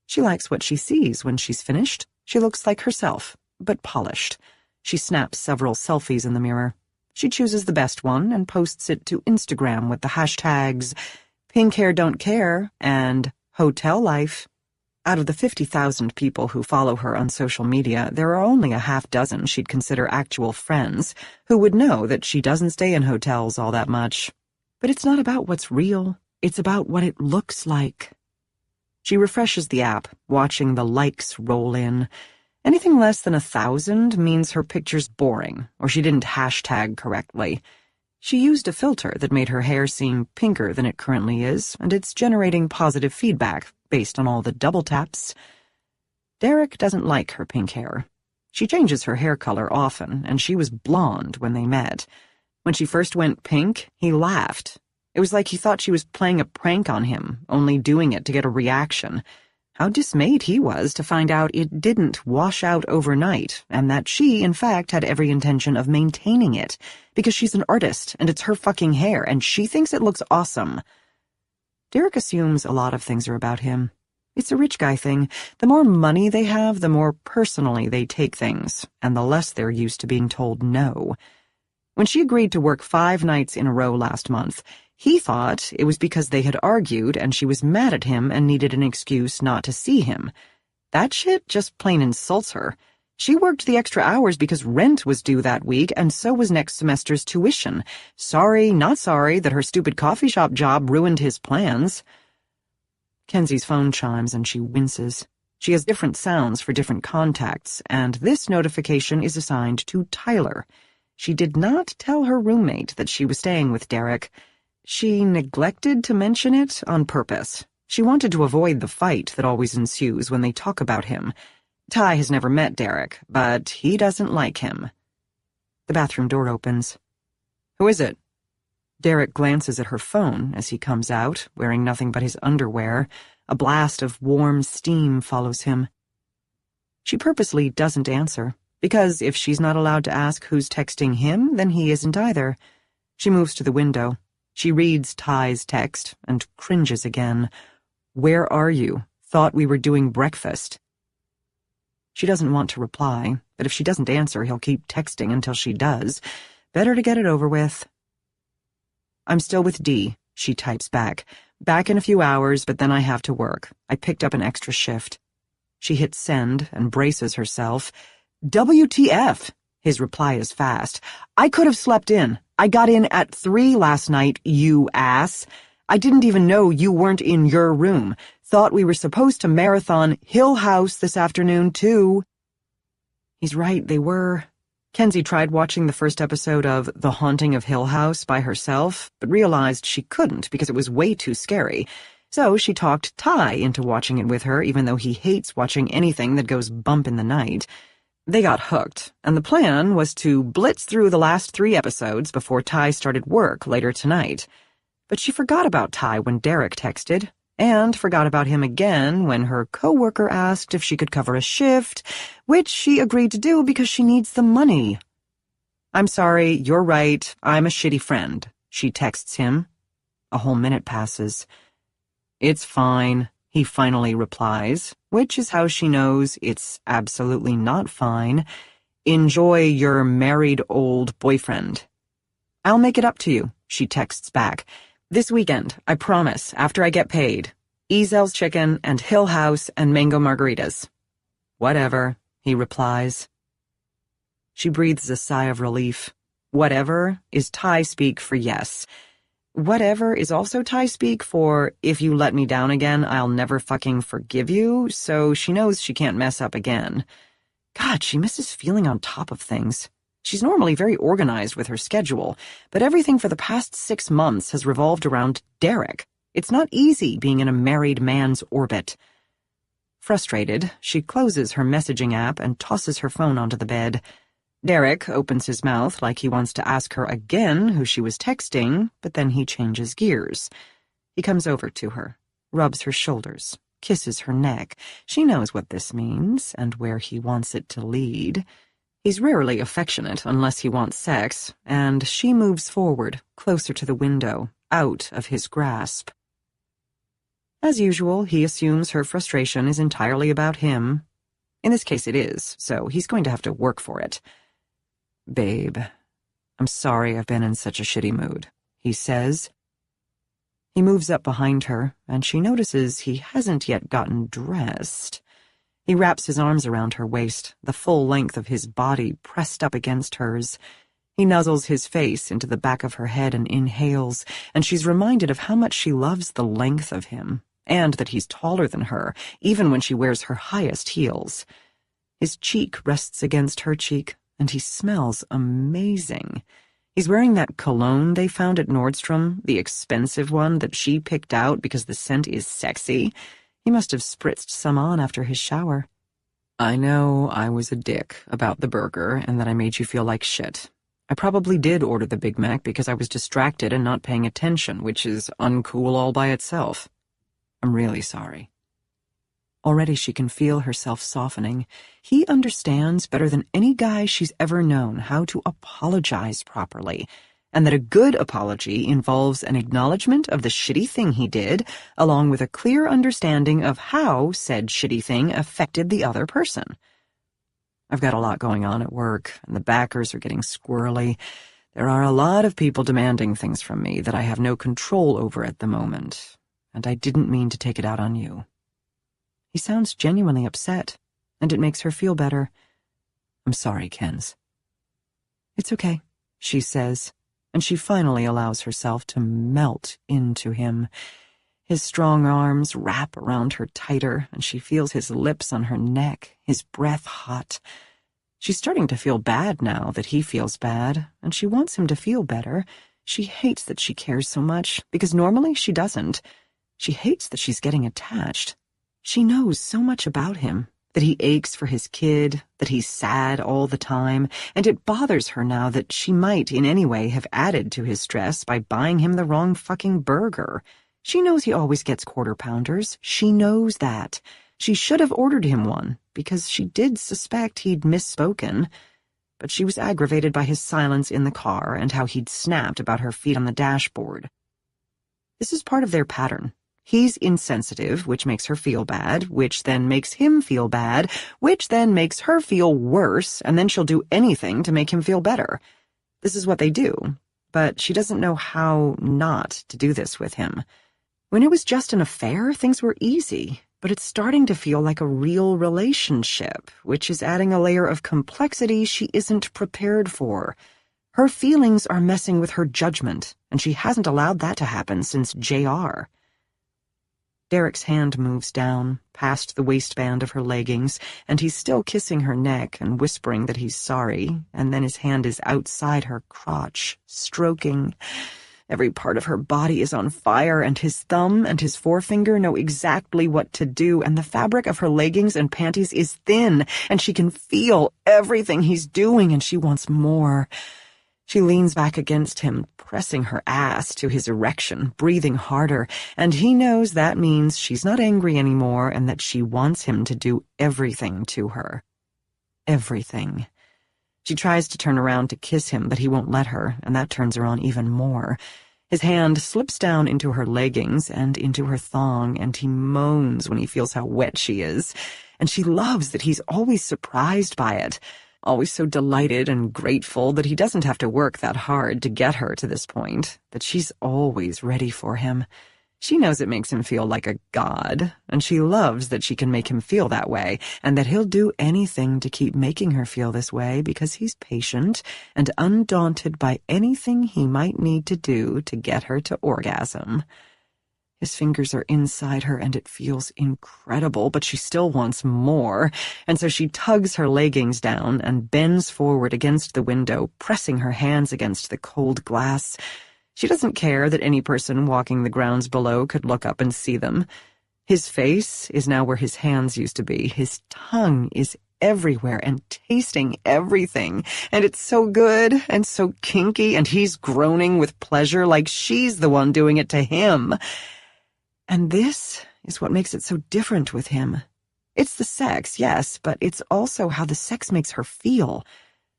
[SPEAKER 1] She likes what she sees when she's finished. She looks like herself, but polished. She snaps several selfies in the mirror. She chooses the best one and posts it to Instagram with the hashtags "Pink Hair Don't Care" and "Hotel Life." Out of the 50,000 people who follow her on social media, there are only a half dozen she'd consider actual friends who would know that she doesn't stay in hotels all that much. But it's not about what's real. It's about what it looks like. She refreshes the app, watching the likes roll in. Anything less than 1,000 means her picture's boring, or she didn't hashtag correctly. She used a filter that made her hair seem pinker than it currently is, and it's generating positive feedback based on all the double taps. Derek doesn't like her pink hair. She changes her hair color often, and she was blonde when they met. When she first went pink, he laughed. It was like he thought she was playing a prank on him, only doing it to get a reaction. How dismayed he was to find out it didn't wash out overnight, and that she, in fact, had every intention of maintaining it, because she's an artist, and it's her fucking hair, and she thinks it looks awesome. Derek assumes a lot of things are about him. It's a rich guy thing. The more money they have, the more personally they take things, and the less they're used to being told no. When she agreed to work 5 nights in a row last month, he thought it was because they had argued and she was mad at him and needed an excuse not to see him. That shit just plain insults her. She worked the extra hours because rent was due that week, and so was next semester's tuition. Sorry, not sorry that her stupid coffee shop job ruined his plans. Kenzie's phone chimes and she winces. She has different sounds for different contacts, and this notification is assigned to Tyler. She did not tell her roommate that she was staying with Derek. She neglected to mention it on purpose. She wanted to avoid the fight that always ensues when they talk about him. Ty has never met Derek, but he doesn't like him. The bathroom door opens. "Who is it?" Derek glances at her phone as he comes out, wearing nothing but his underwear. A blast of warm steam follows him. She purposely doesn't answer, because if she's not allowed to ask who's texting him, then he isn't either. She moves to the window. She reads Ty's text and cringes again. "Where are you? Thought we were doing breakfast." She doesn't want to reply, but if she doesn't answer, he'll keep texting until she does. Better to get it over with. "I'm still with Dee," she types back. "Back in a few hours, but then I have to work. I picked up an extra shift." She hits send and braces herself. "WTF?" His reply is fast. "I could have slept in. I got in at 3 last night, you ass. I didn't even know you weren't in your room. Thought we were supposed to marathon Hill House this afternoon, too." He's right, they were. Kenzie tried watching the first episode of The Haunting of Hill House by herself, but realized she couldn't because it was way too scary. So she talked Ty into watching it with her, even though he hates watching anything that goes bump in the night. They got hooked, and the plan was to blitz through the last 3 episodes before Ty started work later tonight. But she forgot about Ty when Derek texted, and forgot about him again when her coworker asked if she could cover a shift, which she agreed to do because she needs the money. "I'm sorry, you're right, I'm a shitty friend," she texts him. A whole minute passes. "It's fine," he finally replies, which is how she knows it's absolutely not fine. "Enjoy your married old boyfriend." "I'll make it up to you," she texts back. "This weekend, I promise, after I get paid. Ezel's chicken and Hill House and mango margaritas." "Whatever," he replies. She breathes a sigh of relief. Whatever is Thai speak for yes. Whatever is also Thai speak for if you let me down again, I'll never fucking forgive you, so she knows she can't mess up again. God, she misses feeling on top of things. She's normally very organized with her schedule, but everything for the past 6 months has revolved around Derek. It's not easy being in a married man's orbit. Frustrated, she closes her messaging app and tosses her phone onto the bed. Derek opens his mouth like he wants to ask her again who she was texting, but then he changes gears. He comes over to her, rubs her shoulders, kisses her neck. She knows what this means and where he wants it to lead. He's rarely affectionate unless he wants sex, and she moves forward, closer to the window, out of his grasp. As usual, he assumes her frustration is entirely about him. In this case it is, so he's going to have to work for it. "Babe, I'm sorry I've been in such a shitty mood," he says. He moves up behind her, and she notices he hasn't yet gotten dressed. He wraps his arms around her waist, the full length of his body pressed up against hers. He nuzzles his face into the back of her head and inhales, and she's reminded of how much she loves the length of him, and that he's taller than her, even when she wears her highest heels. His cheek rests against her cheek, and he smells amazing. He's wearing that cologne they found at Nordstrom, the expensive one that she picked out because the scent is sexy. He must have spritzed some on after his shower. "I know I was a dick about the burger and that I made you feel like shit. I probably did order the Big Mac because I was distracted and not paying attention, which is uncool all by itself. I'm really sorry." Already she can feel herself softening. He understands better than any guy she's ever known how to apologize properly, and that a good apology involves an acknowledgement of the shitty thing he did, along with a clear understanding of how said shitty thing affected the other person. "I've got a lot going on at work, and the backers are getting squirrely. There are a lot of people demanding things from me that I have no control over at the moment, and I didn't mean to take it out on you." He sounds genuinely upset, and it makes her feel better. "I'm sorry, Kenz." "It's okay," she says, and she finally allows herself to melt into him. His strong arms wrap around her tighter, and she feels his lips on her neck, his breath hot. She's starting to feel bad now that he feels bad, and she wants him to feel better. She hates that she cares so much, because normally she doesn't. She hates that she's getting attached. She knows so much about him, that he aches for his kid, that he's sad all the time, and it bothers her now that she might in any way have added to his stress by buying him the wrong fucking burger. She knows he always gets quarter pounders. She knows that. She should have ordered him one, because she did suspect he'd misspoken. But she was aggravated by his silence in the car and how he'd snapped about her feet on the dashboard. This is part of their pattern. He's insensitive, which makes her feel bad, which then makes him feel bad, which then makes her feel worse, and then she'll do anything to make him feel better. This is what they do, but she doesn't know how not to do this with him. When it was just an affair, things were easy, but it's starting to feel like a real relationship, which is adding a layer of complexity she isn't prepared for. Her feelings are messing with her judgment, and she hasn't allowed that to happen since JR. Derek's hand moves down, past the waistband of her leggings, and he's still kissing her neck and whispering that he's sorry, and then his hand is outside her crotch, stroking. Every part of her body is on fire, and his thumb and his forefinger know exactly what to do, and the fabric of her leggings and panties is thin, and she can feel everything he's doing, and she wants more. She leans back against him, pressing her ass to his erection, breathing harder, and he knows that means she's not angry anymore and that she wants him to do everything to her. Everything. She tries to turn around to kiss him, but he won't let her, and that turns her on even more. His hand slips down into her leggings and into her thong, and he moans when he feels how wet she is. And she loves that he's always surprised by it, always so delighted and grateful that he doesn't have to work that hard to get her to this point, that she's always ready for him. She knows it makes him feel like a god, and she loves that she can make him feel that way, and that he'll do anything to keep making her feel this way because he's patient and undaunted by anything he might need to do to get her to orgasm. His fingers are inside her, and it feels incredible, but she still wants more, and so she tugs her leggings down and bends forward against the window, pressing her hands against the cold glass. She doesn't care that any person walking the grounds below could look up and see them. His face is now where his hands used to be. His tongue is everywhere and tasting everything, and it's so good and so kinky, and he's groaning with pleasure like she's the one doing it to him. And this is what makes it so different with him. It's the sex, yes, but it's also how the sex makes her feel.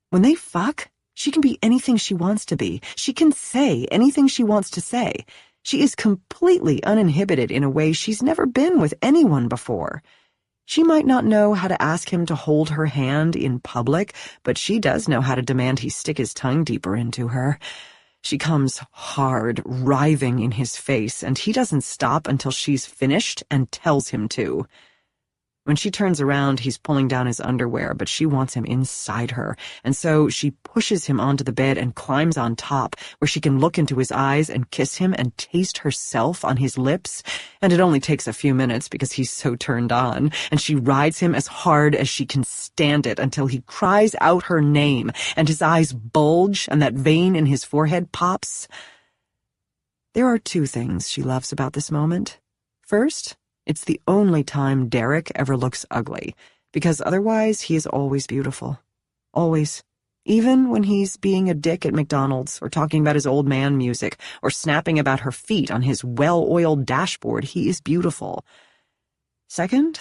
[SPEAKER 1] When they fuck, she can be anything she wants to be. She can say anything she wants to say. She is completely uninhibited in a way she's never been with anyone before. She might not know how to ask him to hold her hand in public, but she does know how to demand he stick his tongue deeper into her. She comes hard, writhing in his face, and he doesn't stop until she's finished and tells him to. When she turns around, he's pulling down his underwear, but she wants him inside her, and so she pushes him onto the bed and climbs on top, where she can look into his eyes and kiss him and taste herself on his lips, and it only takes a few minutes because he's so turned on, and she rides him as hard as she can stand it until he cries out her name, and his eyes bulge, and that vein in his forehead pops. There are two things she loves about this moment. First, it's the only time Derek ever looks ugly, because otherwise he is always beautiful. Always. Even when he's being a dick at McDonald's, or talking about his old man music, or snapping about her feet on his well-oiled dashboard, he is beautiful. Second,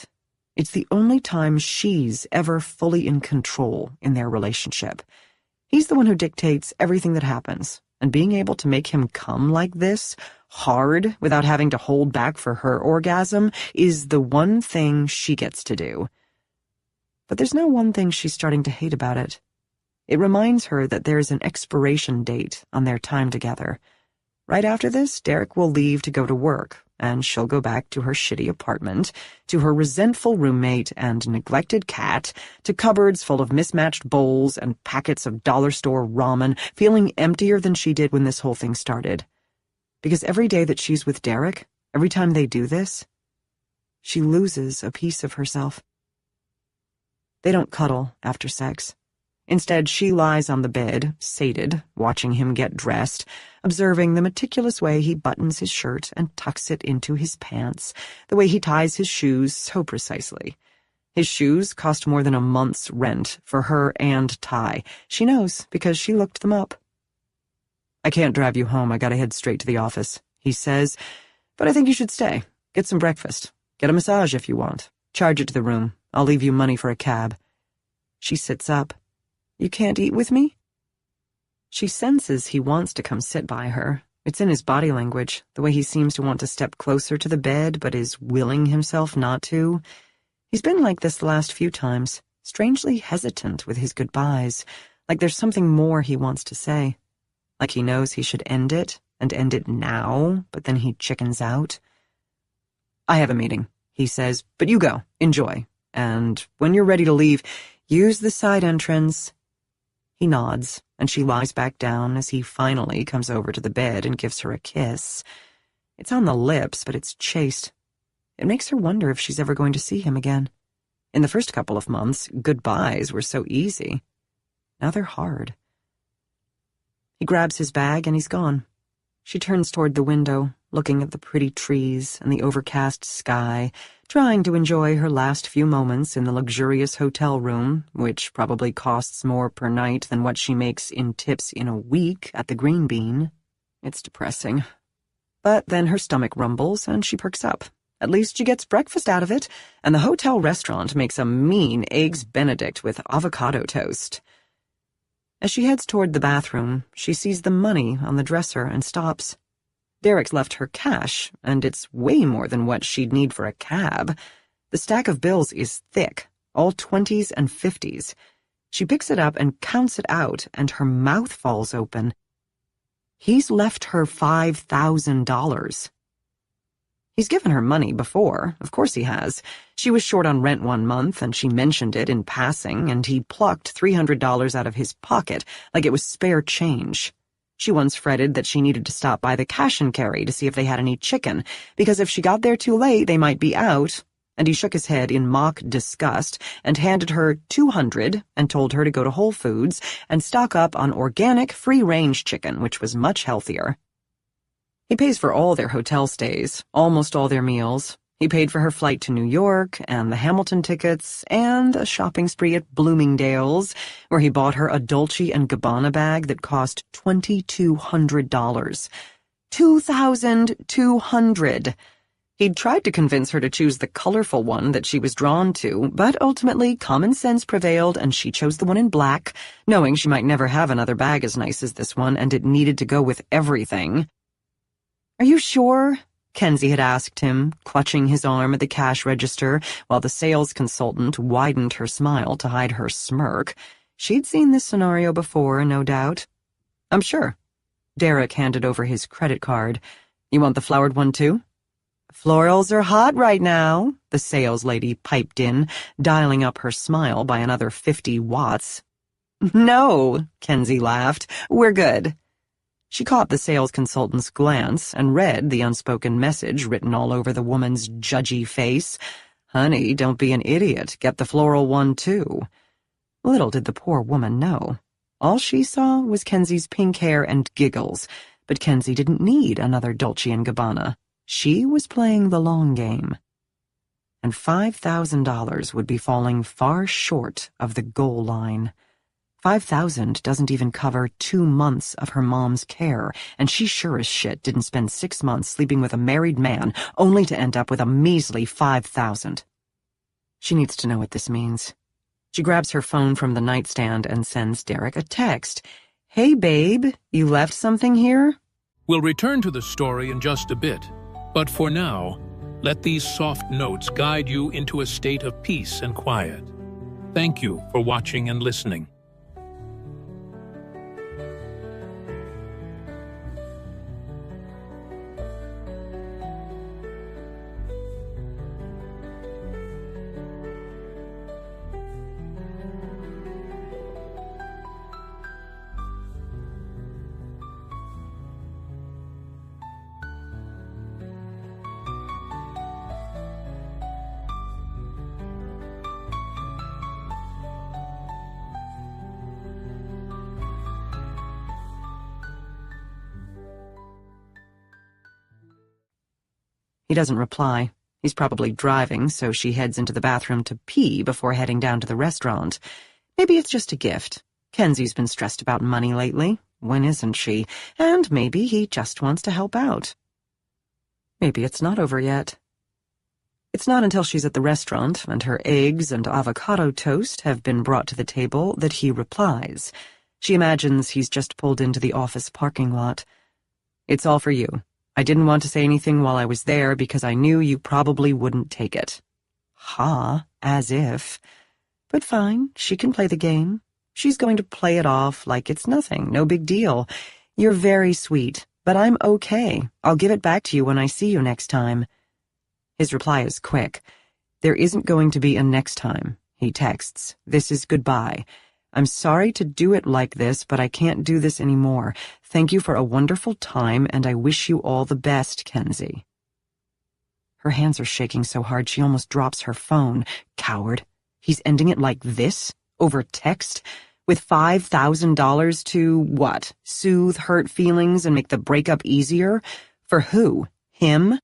[SPEAKER 1] it's the only time she's ever fully in control in their relationship. He's the one who dictates everything that happens, and being able to make him come like this, hard, without having to hold back for her orgasm, is the one thing she gets to do. But there's no one thing she's starting to hate about it. It reminds her that there's an expiration date on their time together. Right after this, Derek will leave to go to work, and she'll go back to her shitty apartment, to her resentful roommate and neglected cat, to cupboards full of mismatched bowls and packets of dollar store ramen, feeling emptier than she did when this whole thing started. Because every day that she's with Derek, every time they do this, she loses a piece of herself. They don't cuddle after sex. Instead, she lies on the bed, sated, watching him get dressed, observing the meticulous way he buttons his shirt and tucks it into his pants, the way he ties his shoes so precisely. His shoes cost more than a month's rent for her and Ty. She knows because she looked them up. "I can't drive you home. I gotta head straight to the office," he says, "but I think you should stay. Get some breakfast. Get a massage if you want. Charge it to the room. I'll leave you money for a cab." She sits up. "You can't eat with me?" She senses he wants to come sit by her. It's in his body language, the way he seems to want to step closer to the bed but is willing himself not to. He's been like this the last few times, strangely hesitant with his goodbyes, like there's something more he wants to say. Like he knows he should end it, and end it now, but then he chickens out. "I have a meeting," he says, "but you go, enjoy, and when you're ready to leave, use the side entrance." He nods, and she lies back down as he finally comes over to the bed and gives her a kiss. It's on the lips, but it's chaste. It makes her wonder if she's ever going to see him again. In the first couple of months, goodbyes were so easy. Now they're hard. He grabs his bag and he's gone. She turns toward the window, looking at the pretty trees and the overcast sky, trying to enjoy her last few moments in the luxurious hotel room, which probably costs more per night than what she makes in tips in a week at the Green Bean. It's depressing. But then her stomach rumbles and she perks up. At least she gets breakfast out of it, and the hotel restaurant makes a mean Eggs Benedict with avocado toast. As she heads toward the bathroom, she sees the money on the dresser and stops. Derek's left her cash, and it's way more than what she'd need for a cab. The stack of bills is thick, all 20s and 50s. She picks it up and counts it out, and her mouth falls open. He's left her $5,000. He's given her money before, of course he has. She was short on rent one month, and she mentioned it in passing, and he plucked $300 out of his pocket like it was spare change. She once fretted that she needed to stop by the cash and carry to see if they had any chicken, because if she got there too late, they might be out, and he shook his head in mock disgust and handed her $200 and told her to go to Whole Foods and stock up on organic, free-range chicken, which was much healthier. He pays for all their hotel stays, almost all their meals. He paid for her flight to New York and the Hamilton tickets and a shopping spree at Bloomingdale's, where he bought her a Dolce & Gabbana bag that cost $2,200. $2,200! He'd tried to convince her to choose the colorful one that she was drawn to, but ultimately common sense prevailed and she chose the one in black, knowing she might never have another bag as nice as this one and it needed to go with everything. "Are you sure?" Kenzie had asked him, clutching his arm at the cash register, while the sales consultant widened her smile to hide her smirk. She'd seen this scenario before, no doubt. "I'm sure." Derek handed over his credit card. "You want the flowered one, too?" "Florals are hot right now," the sales lady piped in, dialing up her smile by another 50 watts. "No," Kenzie laughed. "We're good." She caught the sales consultant's glance and read the unspoken message written all over the woman's judgy face. "Honey, don't be an idiot. Get the floral one, too." Little did the poor woman know. All she saw was Kenzie's pink hair and giggles, but Kenzie didn't need another Dolce & Gabbana. She was playing the long game. And $5,000 would be falling far short of the goal line. $5,000 doesn't even cover 2 months of her mom's care, and she sure as shit didn't spend 6 months sleeping with a married man only to end up with a measly $5,000. She needs to know what this means. She grabs her phone from the nightstand and sends Derek a text. "Hey, babe, you left something here?"
[SPEAKER 2] We'll return to the story in just a bit, but for now, let these soft notes guide you into a state of peace and quiet. Thank you for watching and listening.
[SPEAKER 1] He doesn't reply. He's probably driving, so she heads into the bathroom to pee before heading down to the restaurant. Maybe it's just a gift. Kenzie's been stressed about money lately. When isn't she? And maybe he just wants to help out. Maybe it's not over yet. It's not until she's at the restaurant and her eggs and avocado toast have been brought to the table that he replies. She imagines he's just pulled into the office parking lot. "It's all for you. I didn't want to say anything while I was there because I knew you probably wouldn't take it." Ha, as if. But fine, she can play the game. She's going to play it off like it's nothing, no big deal. "You're very sweet, but I'm okay. I'll give it back to you when I see you next time." His reply is quick. "There isn't going to be a next time," he texts. "This is goodbye. I'm sorry to do it like this, but I can't do this anymore. Thank you for a wonderful time, and I wish you all the best, Kenzie." Her hands are shaking so hard she almost drops her phone. Coward. He's ending it like this? Over text? With $5,000 to, what, soothe hurt feelings and make the breakup easier? For who? Him?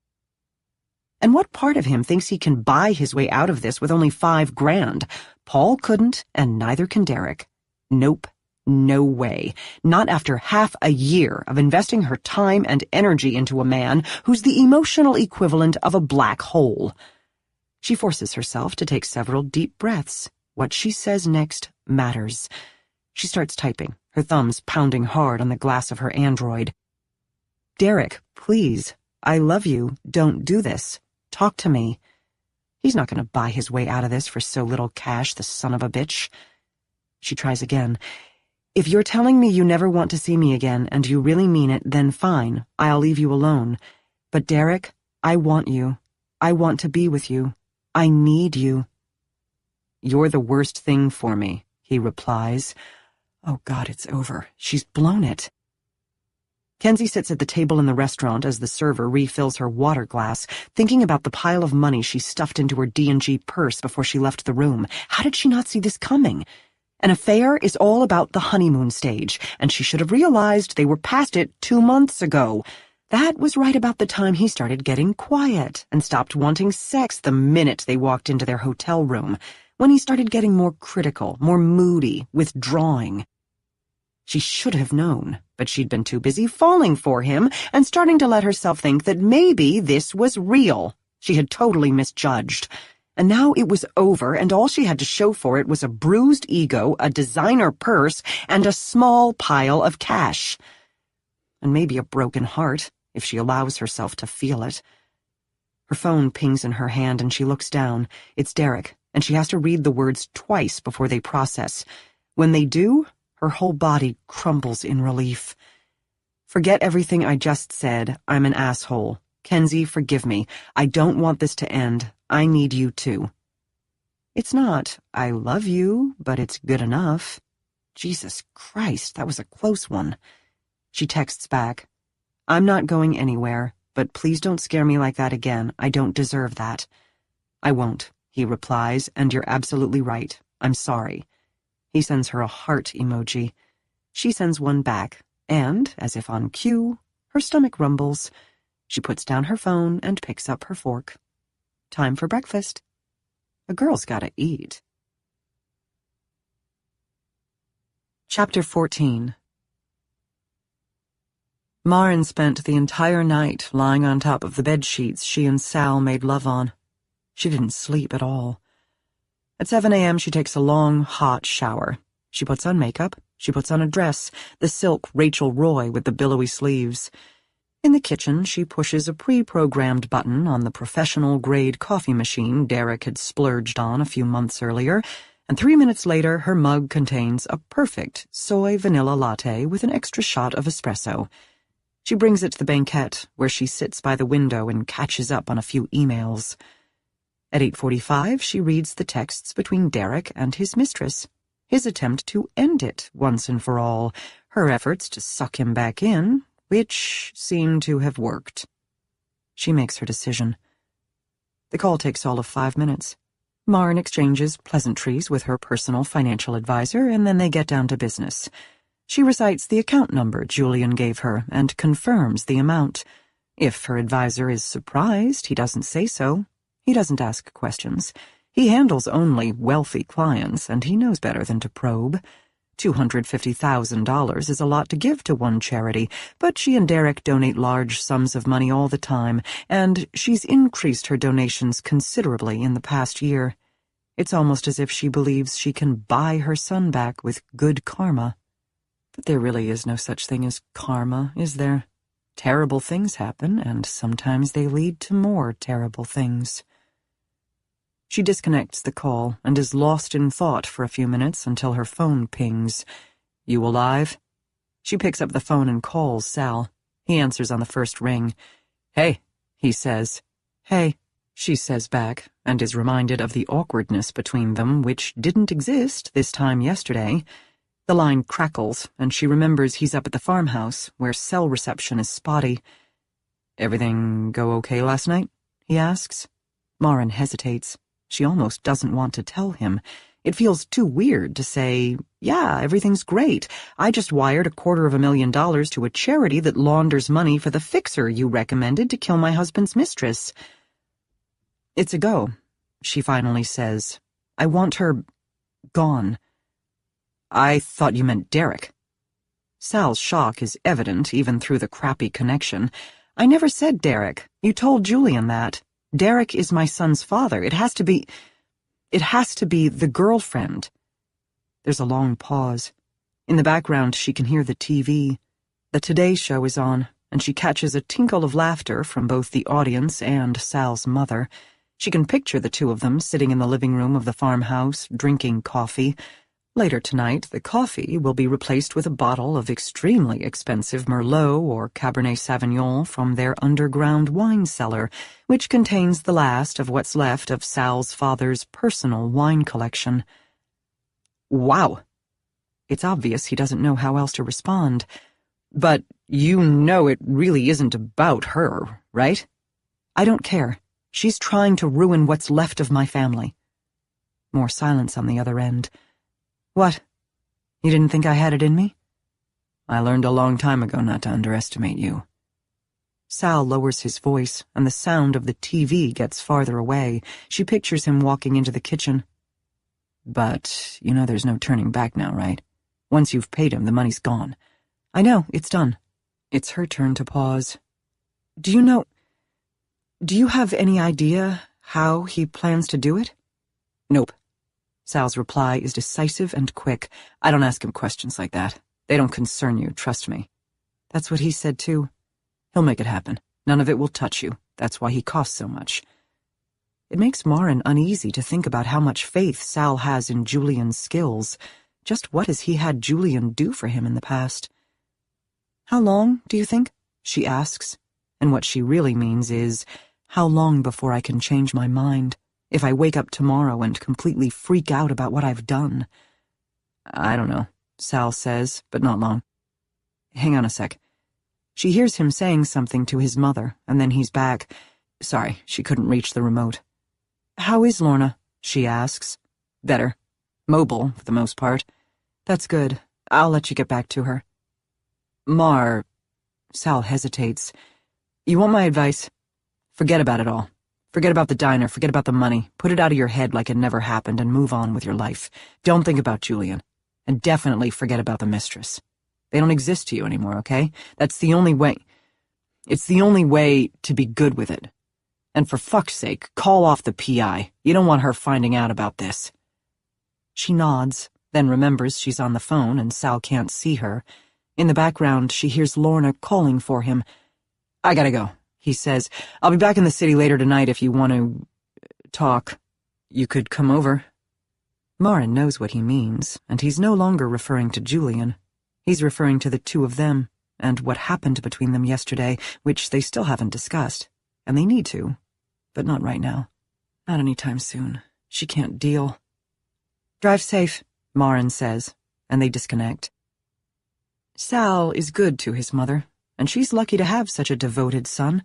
[SPEAKER 1] And what part of him thinks he can buy his way out of this with only $5,000? Paul couldn't, and neither can Derek. Nope. No way. Not after half a year of investing her time and energy into a man who's the emotional equivalent of a black hole. She forces herself to take several deep breaths. What she says next matters. She starts typing, her thumbs pounding hard on the glass of her Android. Derek, please. I love you. Don't do this. Talk to me. He's not going to buy his way out of this for so little cash, the son of a bitch. She tries again. If you're telling me you never want to see me again and you really mean it, then fine. I'll leave you alone. But Derek, I want you. I want to be with you. I need you. You're the worst thing for me, he replies. Oh God, it's over. She's blown it. Kenzie sits at the table in the restaurant as the server refills her water glass, thinking about the pile of money she stuffed into her D&G purse before she left the room. How did she not see this coming? An affair is all about the honeymoon stage, and she should have realized they were past it 2 months ago. That was right about the time he started getting quiet and stopped wanting sex the minute they walked into their hotel room, when he started getting more critical, more moody, withdrawing. She should have known, but she'd been too busy falling for him and starting to let herself think that maybe this was real. She had totally misjudged. And now it was over, and all she had to show for it was a bruised ego, a designer purse, and a small pile of cash. And maybe a broken heart, if she allows herself to feel it. Her phone pings in her hand, and she looks down. It's Derek, and she has to read the words twice before they process. When they do, her whole body crumbles in relief. Forget everything I just said. I'm an asshole. Kenzie, forgive me. I don't want this to end. I need you too. It's not, I love you, but it's good enough. Jesus Christ, that was a close one. She texts back, I'm not going anywhere, but please don't scare me like that again. I don't deserve that. I won't, he replies, and you're absolutely right. I'm sorry. He sends her a heart emoji. She sends one back, and, as if on cue, her stomach rumbles. She puts down her phone and picks up her fork. Time for breakfast. A girl's gotta eat. Chapter 14. Maren spent the entire night lying on top of the bedsheets she and Sal made love on. She didn't sleep at all. At 7 a.m. she takes a long, hot shower. She puts on makeup. She puts on a dress, the silk Rachel Roy with the billowy sleeves. In the kitchen, she pushes a pre-programmed button on the professional-grade coffee machine Derek had splurged on a few months earlier, and 3 minutes later her mug contains a perfect soy vanilla latte with an extra shot of espresso. She brings it to the banquette, where she sits by the window and catches up on a few emails. At 8:45, she reads the texts between Derek and his mistress, his attempt to end it once and for all, her efforts to suck him back in, which seem to have worked. She makes her decision. The call takes all of 5 minutes. Maren exchanges pleasantries with her personal financial advisor, and then they get down to business. She recites the account number Julian gave her and confirms the amount. If her advisor is surprised, he doesn't say so. He doesn't ask questions. He handles only wealthy clients, and he knows better than to probe. $250,000 is a lot to give to one charity, but she and Derek donate large sums of money all the time, and she's increased her donations considerably in the past year. It's almost as if she believes she can buy her son back with good karma. But there really is no such thing as karma, is there? Terrible things happen, and sometimes they lead to more terrible things. She disconnects the call and is lost in thought for a few minutes until her phone pings. You alive? She picks up the phone and calls Sal. He answers on the first ring. Hey, he says. Hey, she says back, and is reminded of the awkwardness between them, which didn't exist this time yesterday. The line crackles, and she remembers he's up at the farmhouse, where cell reception is spotty. Everything go okay last night? He asks. Maren hesitates. She almost doesn't want to tell him. It feels too weird to say, yeah, everything's great. I just wired $250,000 to a charity that launders money for the fixer you recommended to kill my husband's mistress. It's a go, she finally says. I want her gone. I thought you meant Derek. Sal's shock is evident even through the crappy connection. I never said Derek. You told Julian that. Derek is my son's father. It has to be the girlfriend. There's a long pause. In the background, she can hear the TV. The Today Show is on, and she catches a tinkle of laughter from both the audience and Sal's mother. She can picture the two of them sitting in the living room of the farmhouse, drinking coffee. Later tonight, the coffee will be replaced with a bottle of extremely expensive Merlot or Cabernet Sauvignon from their underground wine cellar, which contains the last of what's left of Sal's father's personal wine collection. Wow. It's obvious he doesn't know how else to respond. But you know it really isn't about her, right? I don't care. She's trying to ruin what's left of my family. More silence on the other end. What? You didn't think I had it in me? I learned a long time ago not to underestimate you. Sal lowers his voice, and the sound of the TV gets farther away. She pictures him walking into the kitchen. But you know there's no turning back now, right? Once you've paid him, the money's gone. I know, it's done. It's her turn to pause. Do you have any idea how he plans to do it? Nope. Sal's reply is decisive and quick. I don't ask him questions like that. They don't concern you, trust me. That's what he said, too. He'll make it happen. None of it will touch you. That's why he costs so much. It makes Marin uneasy to think about how much faith Sal has in Julian's skills. Just what has he had Julian do for him in the past? How long, do you think? She asks. And what she really means is, how long before I can change my mind? If I wake up tomorrow and completely freak out about what I've done. I don't know, Sal says, but not long. Hang on a sec. She hears him saying something to his mother, and then he's back. Sorry, she couldn't reach the remote. How is Lorna? She asks. Better. Mobile, for the most part. That's good. I'll let you get back to her. Sal hesitates. You want my advice? Forget about it all. Forget about the diner, forget about the money. Put it out of your head like it never happened and move on with your life. Don't think about Julian. And definitely forget about the mistress. They don't exist to you anymore, okay? That's the only way. It's the only way to be good with it. And for fuck's sake, call off the PI. You don't want her finding out about this. She nods, then remembers she's on the phone and Sal can't see her. In the background, she hears Lorna calling for him. I gotta go. He says, I'll be back in the city later tonight if you want to talk. You could come over. Marin knows what he means, and he's no longer referring to Julian. He's referring to the two of them, and what happened between them yesterday, which they still haven't discussed. And they need to, but not right now. Not anytime soon. She can't deal. Drive safe, Marin says, and they disconnect. Sal is good to his mother, and she's lucky to have such a devoted son.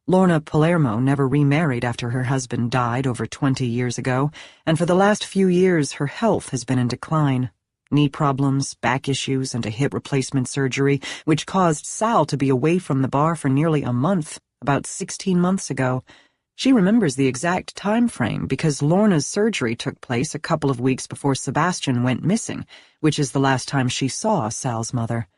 [SPEAKER 1] Lorna Palermo never remarried after her husband died over 20 years ago, and for the last few years her health has been in decline. Knee problems, back issues, and a hip replacement surgery, which caused Sal to be away from the bar for nearly a month, about 16 months ago. She remembers the exact time frame because Lorna's surgery took place a couple of weeks before Sebastian went missing, which is the last time she saw Sal's mother.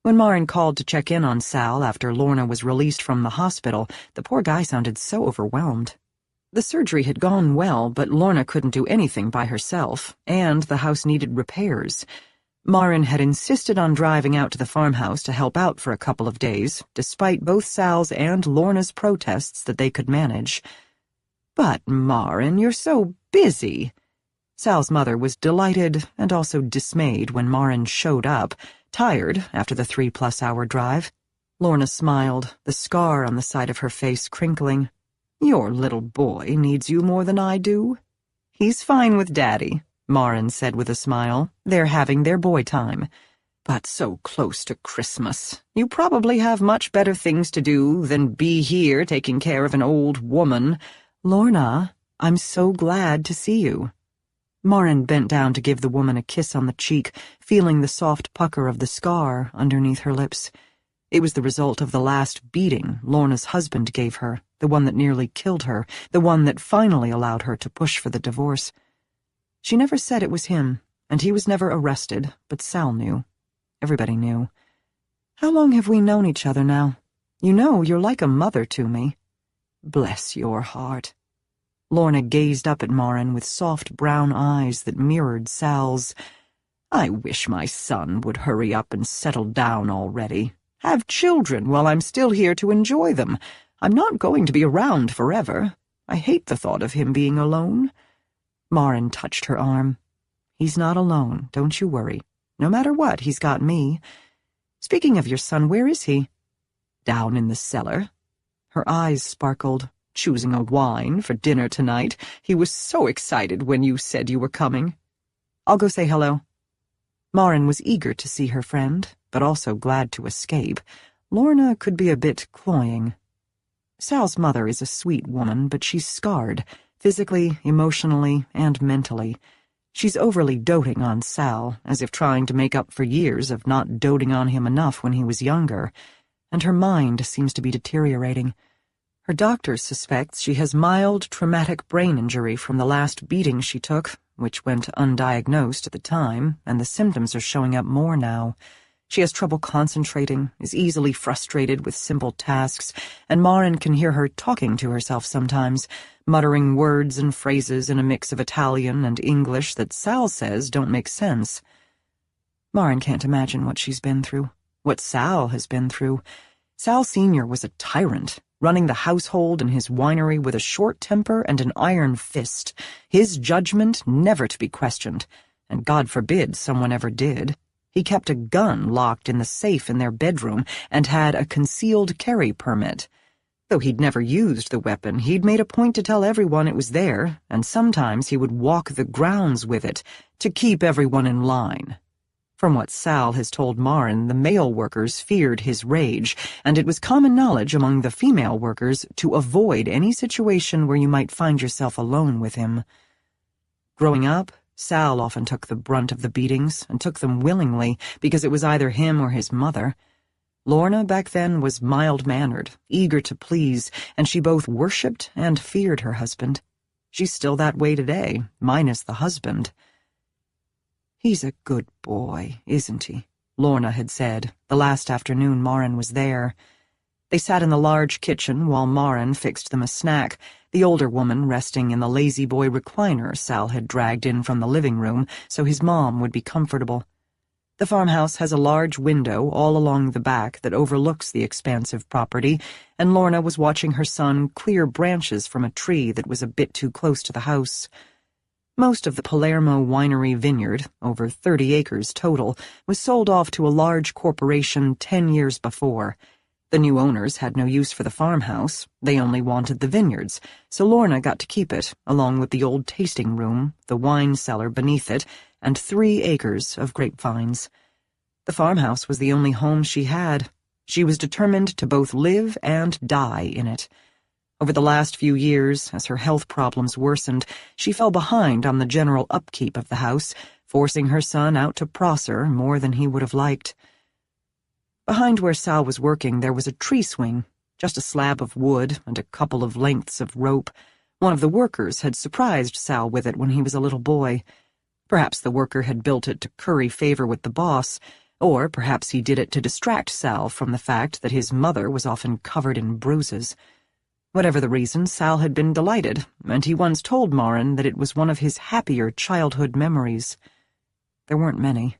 [SPEAKER 1] When Marin called to check in on Sal after Lorna was released from the hospital, the poor guy sounded so overwhelmed. The surgery had gone well, but Lorna couldn't do anything by herself, and the house needed repairs. Marin had insisted on driving out to the farmhouse to help out for a couple of days, despite both Sal's and Lorna's protests that they could manage. But, Marin, you're so busy. Sal's mother was delighted and also dismayed when Marin showed up, tired after the 3-plus-hour drive. Lorna smiled, the scar on the side of her face crinkling. Your little boy needs you more than I do. He's fine with Daddy, Marin said with a smile. They're having their boy time. But so close to Christmas. You probably have much better things to do than be here taking care of an old woman. Lorna, I'm so glad to see you. Marin bent down to give the woman a kiss on the cheek, feeling the soft pucker of the scar underneath her lips. It was the result of the last beating Lorna's husband gave her, the one that nearly killed her, the one that finally allowed her to push for the divorce. She never said it was him, and he was never arrested, but Sal knew. Everybody knew. "How long have we known each other now? You know, you're like a mother to me." "Bless your heart." Lorna gazed up at Marin with soft brown eyes that mirrored Sal's. "I wish my son would hurry up and settle down already. Have children while I'm still here to enjoy them. I'm not going to be around forever. I hate the thought of him being alone." Marin touched her arm. "He's not alone, don't you worry. No matter what, he's got me. Speaking of your son, where is he?" "Down in the cellar." Her eyes sparkled. "Choosing a wine for dinner tonight. He was so excited when you said you were coming." "I'll go say hello." Marin was eager to see her friend, but also glad to escape. Lorna could be a bit cloying. Sal's mother is a sweet woman, but she's scarred, physically, emotionally, and mentally. She's overly doting on Sal, as if trying to make up for years of not doting on him enough when he was younger, and her mind seems to be deteriorating. Her doctor suspects she has mild traumatic brain injury from the last beating she took, which went undiagnosed at the time, and the symptoms are showing up more now. She has trouble concentrating, is easily frustrated with simple tasks, and Marin can hear her talking to herself sometimes, muttering words and phrases in a mix of Italian and English that Sal says don't make sense. Marin can't imagine what she's been through, what Sal has been through. Sal Sr. was a tyrant, running the household and his winery with a short temper and an iron fist, his judgment never to be questioned, and God forbid someone ever did. He kept a gun locked in the safe in their bedroom and had a concealed carry permit. Though he'd never used the weapon, he'd made a point to tell everyone it was there, and sometimes he would walk the grounds with it to keep everyone in line. From what Sal has told Marin, the male workers feared his rage, and it was common knowledge among the female workers to avoid any situation where you might find yourself alone with him. Growing up, Sal often took the brunt of the beatings, and took them willingly, because it was either him or his mother. Lorna back then was mild-mannered, eager to please, and she both worshipped and feared her husband. She's still that way today, minus the husband. "He's a good boy, isn't he?" Lorna had said, the last afternoon Marin was there. They sat in the large kitchen while Marin fixed them a snack, the older woman resting in the lazy boy recliner Sal had dragged in from the living room so his mom would be comfortable. The farmhouse has a large window all along the back that overlooks the expansive property, and Lorna was watching her son clear branches from a tree that was a bit too close to the house. Most of the Palermo winery vineyard, over 30 acres total, was sold off to a large corporation 10 years before. The new owners had no use for the farmhouse. They only wanted the vineyards, so Lorna got to keep it, along with the old tasting room, the wine cellar beneath it, and 3 acres of grapevines. The farmhouse was the only home she had. She was determined to both live and die in it. Over the last few years, as her health problems worsened, she fell behind on the general upkeep of the house, forcing her son out to Prosser more than he would have liked. Behind where Sal was working there was a tree swing, just a slab of wood and a couple of lengths of rope. One of the workers had surprised Sal with it when he was a little boy. Perhaps the worker had built it to curry favor with the boss, or perhaps he did it to distract Sal from the fact that his mother was often covered in bruises. Whatever the reason, Sal had been delighted, and he once told Marin that it was one of his happier childhood memories. There weren't many.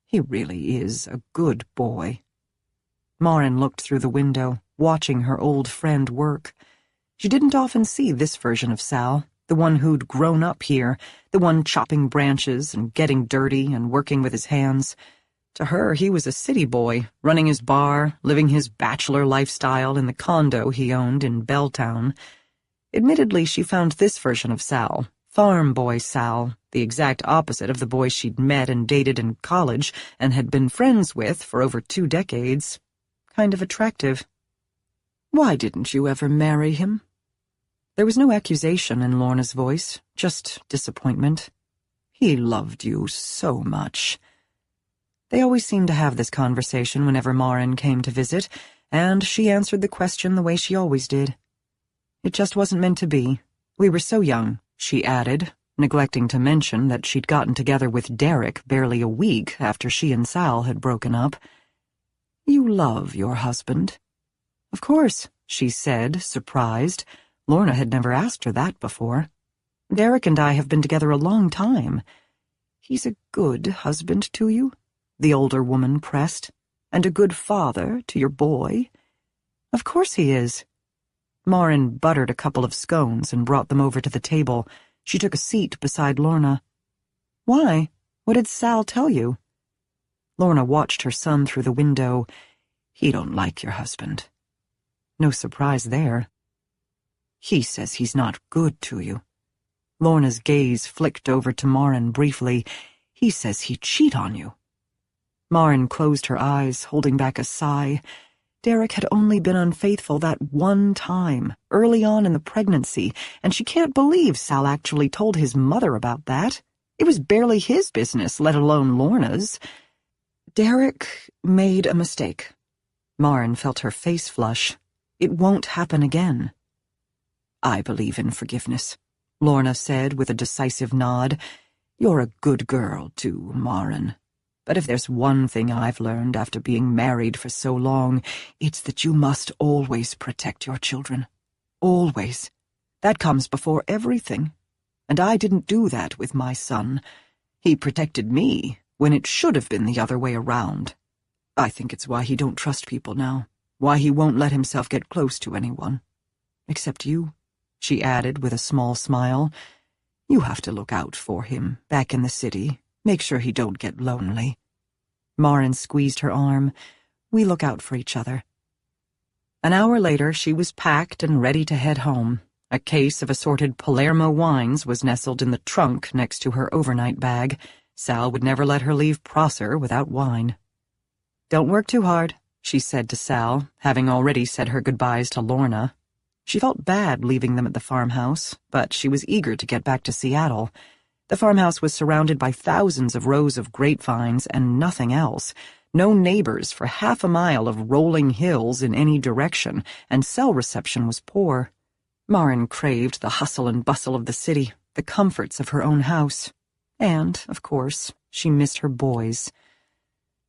[SPEAKER 1] "He really is a good boy." Marin looked through the window, watching her old friend work. She didn't often see this version of Sal, the one who'd grown up here, the one chopping branches and getting dirty and working with his hands. To her, he was a city boy, running his bar, living his bachelor lifestyle in the condo he owned in Belltown. Admittedly, she found this version of Sal, farm boy Sal, the exact opposite of the boy she'd met and dated in college and had been friends with for over 2 decades, kind of attractive. "Why didn't you ever marry him?" There was no accusation in Lorna's voice, just disappointment. He loved you so much. They always seemed to have this conversation whenever Marin came to visit, and she answered the question the way she always did. It just wasn't meant to be. We were so young, she added, neglecting to mention that she'd gotten together with Derek barely a week after she and Sal had broken up. You love your husband. Of course, she said, surprised. Lorna had never asked her that before. Derek and I have been together a long time. He's a good husband to you, the older woman pressed, and a good father to your boy. Of course he is. Marin buttered a couple of scones and brought them over to the table. She took a seat beside Lorna. Why? What did Sal tell you? Lorna watched her son through the window. He don't like your husband. No surprise there. He says he's not good to you. Lorna's gaze flicked over to Marin briefly. He says he'd cheat on you. Marin closed her eyes, holding back a sigh. Derek had only been unfaithful that one time, early on in the pregnancy, and she can't believe Sal actually told his mother about that. It was barely his business, let alone Lorna's. Derek made a mistake. Marin felt her face flush. It won't happen again. I believe in forgiveness, Lorna said with a decisive nod. You're a good girl, too, Marin. But if there's one thing I've learned after being married for so long, it's that you must always protect your children. Always. That comes before everything. And I didn't do that with my son. He protected me when it should have been the other way around. I think it's why he don't trust people now, why he won't let himself get close to anyone. Except you, she added with a small smile. You have to look out for him back in the city. Make sure he don't get lonely. Marin squeezed her arm. We look out for each other. An hour later, she was packed and ready to head home. A case of assorted Palermo wines was nestled in the trunk next to her overnight bag. Sal would never let her leave Prosser without wine. Don't work too hard, she said to Sal, having already said her goodbyes to Lorna. She felt bad leaving them at the farmhouse, but she was eager to get back to Seattle. The farmhouse was surrounded by thousands of rows of grapevines and nothing else. No neighbors for half a mile of rolling hills in any direction, and cell reception was poor. Marin craved the hustle and bustle of the city, the comforts of her own house. And, of course, she missed her boys.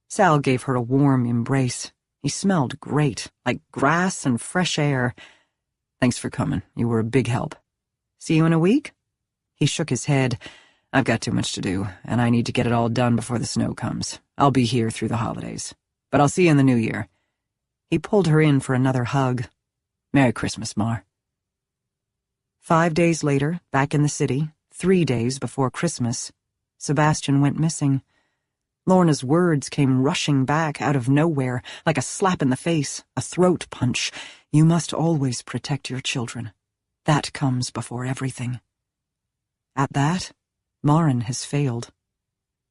[SPEAKER 1] Sal gave her a warm embrace. He smelled great, like grass and fresh air. Thanks for coming. You were a big help. See you in a week? He shook his head. I've got too much to do, and I need to get it all done before the snow comes. I'll be here through the holidays. But I'll see you in the new year. He pulled her in for another hug. Merry Christmas, Mar. 5 days later, back in the city, 3 days before Christmas, Sebastian went missing. Lorna's words came rushing back out of nowhere, like a slap in the face, a throat punch. You must always protect your children. That comes before everything. At that, Marin has failed.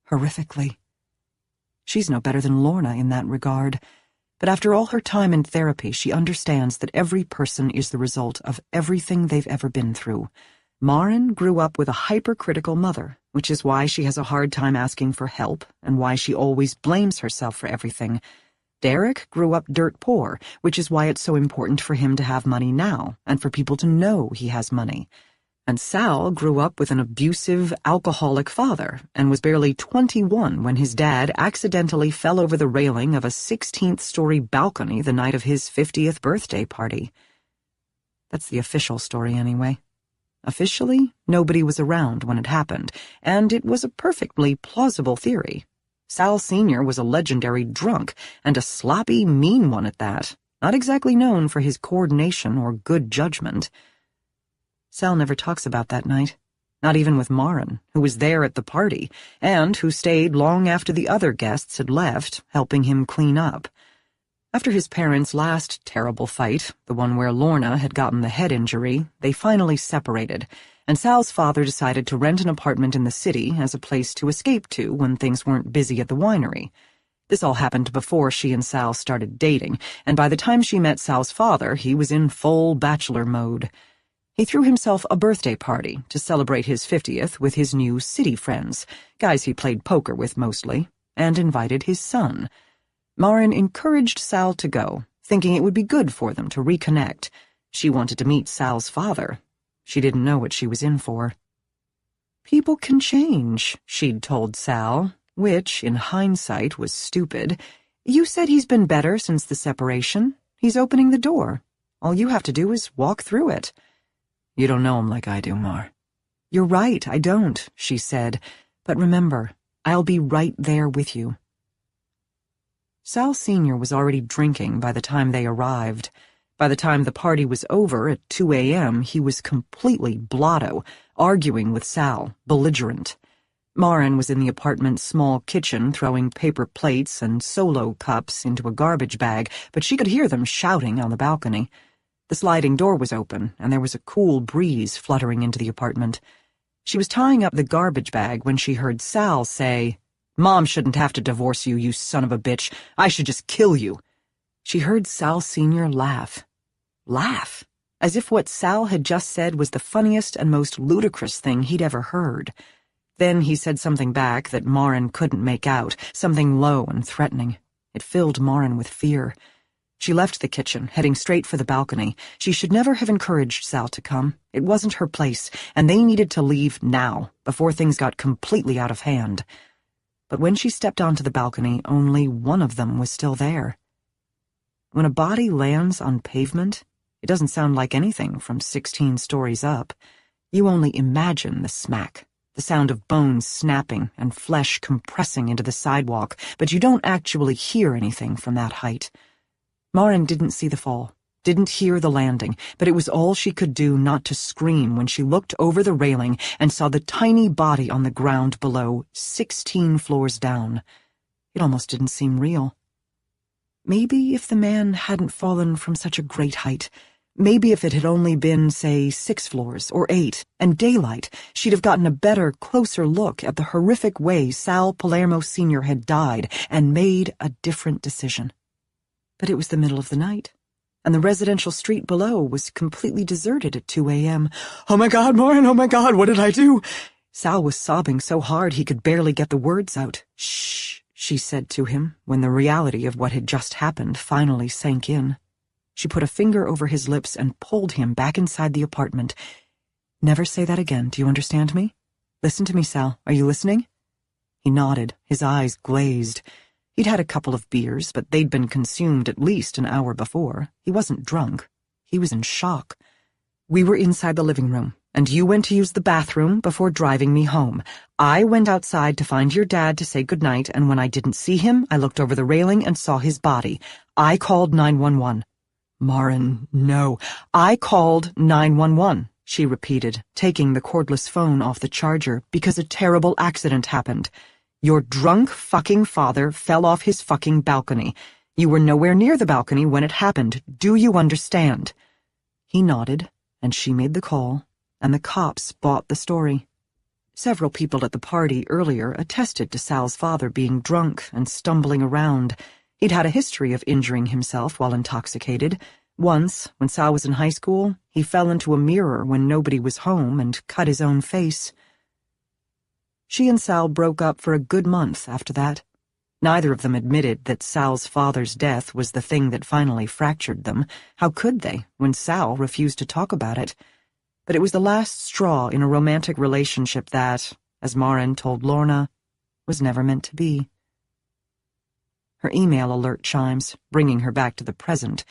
[SPEAKER 1] Horrifically. She's no better than Lorna in that regard, but after all her time in therapy, she understands that every person is the result of everything they've ever been through. Marin grew up with a hypercritical mother, which is why she has a hard time asking for help and why she always blames herself for everything. Derek grew up dirt poor, which is why it's so important for him to have money now and for people to know he has money. And Sal grew up with an abusive, alcoholic father and was barely 21 when his dad accidentally fell over the railing of a 16th-story balcony the night of his 50th birthday party. That's the official story anyway. Officially, nobody was around when it happened, and it was a perfectly plausible theory. Sal Sr. was a legendary drunk, and a sloppy, mean one at that, not exactly known for his coordination or good judgment. Sal never talks about that night, not even with Marin, who was there at the party, and who stayed long after the other guests had left, helping him clean up. After his parents' last terrible fight, the one where Lorna had gotten the head injury, they finally separated, and Sal's father decided to rent an apartment in the city as a place to escape to when things weren't busy at the winery. This all happened before she and Sal started dating, and by the time she met Sal's father, he was in full bachelor mode. He threw himself a birthday party to celebrate his 50th with his new city friends, guys he played poker with mostly, and invited his son. Marin encouraged Sal to go, thinking it would be good for them to reconnect. She wanted to meet Sal's father. She didn't know what she was in for. People can change, she'd told Sal, which, in hindsight, was stupid. You said he's been better since the separation. He's opening the door. All you have to do is walk through it. You don't know him like I do, Mar. You're right, I don't, she said. But remember, I'll be right there with you. Sal Sr. was already drinking by the time they arrived. By the time the party was over at 2 a.m., he was completely blotto, arguing with Sal, belligerent. Marin was in the apartment's small kitchen throwing paper plates and Solo cups into a garbage bag, but she could hear them shouting on the balcony. The sliding door was open, and there was a cool breeze fluttering into the apartment. She was tying up the garbage bag when she heard Sal say, "Mom shouldn't have to divorce you, you son of a bitch. I should just kill you." She heard Sal Sr. laugh. Laugh, as if what Sal had just said was the funniest and most ludicrous thing he'd ever heard. Then he said something back that Marin couldn't make out, something low and threatening. It filled Marin with fear. She left the kitchen, heading straight for the balcony. She should never have encouraged Sal to come. It wasn't her place, and they needed to leave now, before things got completely out of hand. But when she stepped onto the balcony, only one of them was still there. When a body lands on pavement, it doesn't sound like anything from 16 stories up. You only imagine the smack, the sound of bones snapping and flesh compressing into the sidewalk, but you don't actually hear anything from that height. Marin didn't see the fall, didn't hear the landing, but it was all she could do not to scream when she looked over the railing and saw the tiny body on the ground below, 16 floors down. It almost didn't seem real. Maybe if the man hadn't fallen from such a great height, maybe if it had only been, say, 6 floors or 8, and daylight, she'd have gotten a better, closer look at the horrific way Sal Palermo Sr. had died and made a different decision. But it was the middle of the night, and the residential street below was completely deserted at 2 a.m. "Oh my God, Marin, oh my God, what did I do?" Sal was sobbing so hard he could barely get the words out. "Shh," she said to him, when the reality of what had just happened finally sank in. She put a finger over his lips and pulled him back inside the apartment. "Never say that again, do you understand me? Listen to me, Sal. Are you listening?" He nodded, his eyes glazed. He'd had a couple of beers, but they'd been consumed at least an hour before. He wasn't drunk. He was in shock. "We were inside the living room, and you went to use the bathroom before driving me home. I went outside to find your dad to say goodnight, and when I didn't see him, I looked over the railing and saw his body. I called 911. "Marin, no. "I called 911, she repeated, taking the cordless phone off the charger, "because a terrible accident happened. Your drunk fucking father fell off his fucking balcony. You were nowhere near the balcony when it happened. Do you understand?" He nodded, and she made the call, and the cops bought the story. Several people at the party earlier attested to Sal's father being drunk and stumbling around. He'd had a history of injuring himself while intoxicated. Once, when Sal was in high school, he fell into a mirror when nobody was home and cut his own face. She and Sal broke up for a good month after that. Neither of them admitted that Sal's father's death was the thing that finally fractured them. How could they, when Sal refused to talk about it? But it was the last straw in a romantic relationship that, as Marin told Lorna, was never meant to be. Her email alert chimes, bringing her back to the present.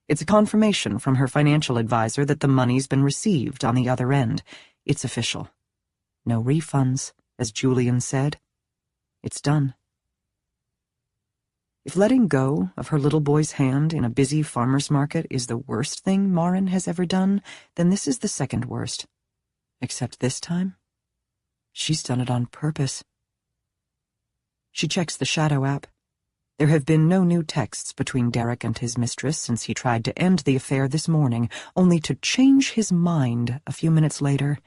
[SPEAKER 1] It's a confirmation from her financial advisor that the money's been received on the other end. It's official. No refunds, as Julian said. It's done. If letting go of her little boy's hand in a busy farmer's market is the worst thing Marin has ever done, then this is the second worst. Except this time, she's done it on purpose. She checks the Shadow app. There have been no new texts between Derek and his mistress since he tried to end the affair this morning, only to change his mind a few minutes later.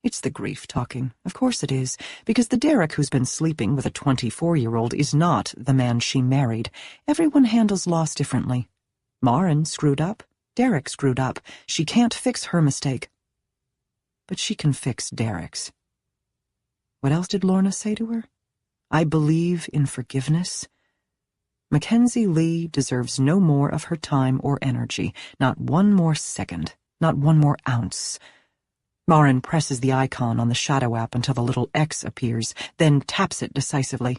[SPEAKER 1] It's the grief talking. Of course it is, because the Derek who's been sleeping with a 24-year-old is not the man she married. Everyone handles loss differently. Marin screwed up. Derek screwed up. She can't fix her mistake. but she can fix Derek's. What else did Lorna say to her? I believe in forgiveness. Mackenzie Lee deserves no more of her time or energy, not one more second, not one more ounce. Marin presses the icon on the shadow app until the little X appears, then taps it decisively.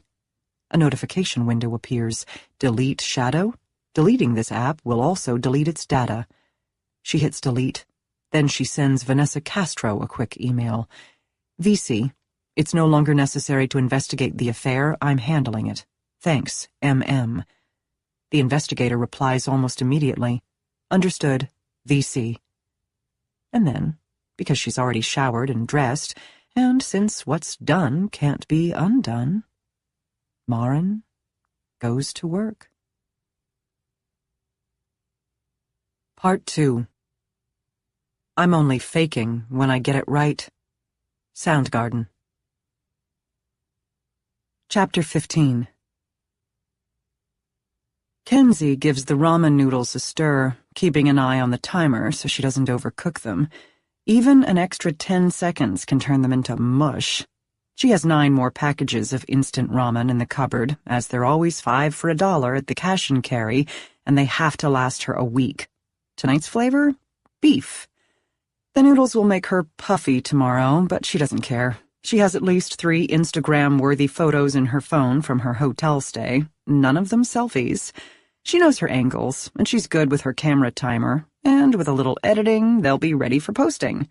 [SPEAKER 1] A notification window appears. Delete shadow? Deleting this app will also delete its data. She hits delete. Then she sends Vanessa Castro a quick email. VC, it's no longer necessary to investigate the affair. I'm handling it. Thanks, MM. The investigator replies almost immediately. Understood, VC. And then, because she's already showered and dressed, and since what's done can't be undone, Marin goes to work. Part 2. I'm only faking when I get it right. Soundgarden. Chapter 15. Kenzie gives the ramen noodles a stir, keeping an eye on the timer so she doesn't overcook them. Even an extra 10 seconds can turn them into mush. She has 9 more packages of instant ramen in the cupboard, as they're always 5 for $1 at the cash and carry, and they have to last her a week. Tonight's flavor? Beef. The noodles will make her puffy tomorrow, but she doesn't care. She has at least 3 Instagram-worthy photos in her phone from her hotel stay, none of them selfies. She knows her angles, and she's good with her camera timer, and with a little editing, they'll be ready for posting.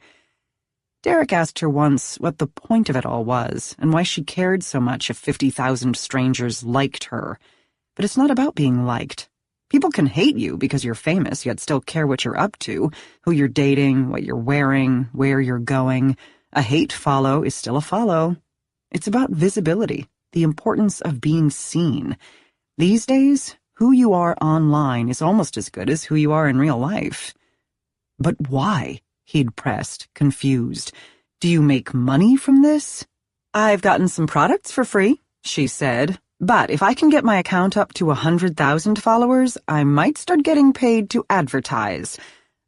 [SPEAKER 1] Derek asked her once what the point of it all was, and why she cared so much if 50,000 strangers liked her. But it's not about being liked. People can hate you because you're famous, yet still care what you're up to, who you're dating, what you're wearing, where you're going. A hate follow is still a follow. It's about visibility, the importance of being seen. These days, who you are online is almost as good as who you are in real life. But why? He'd pressed, confused. Do you make money from this? I've gotten some products for free, she said. But if I can get my account up to 100,000 followers, I might start getting paid to advertise.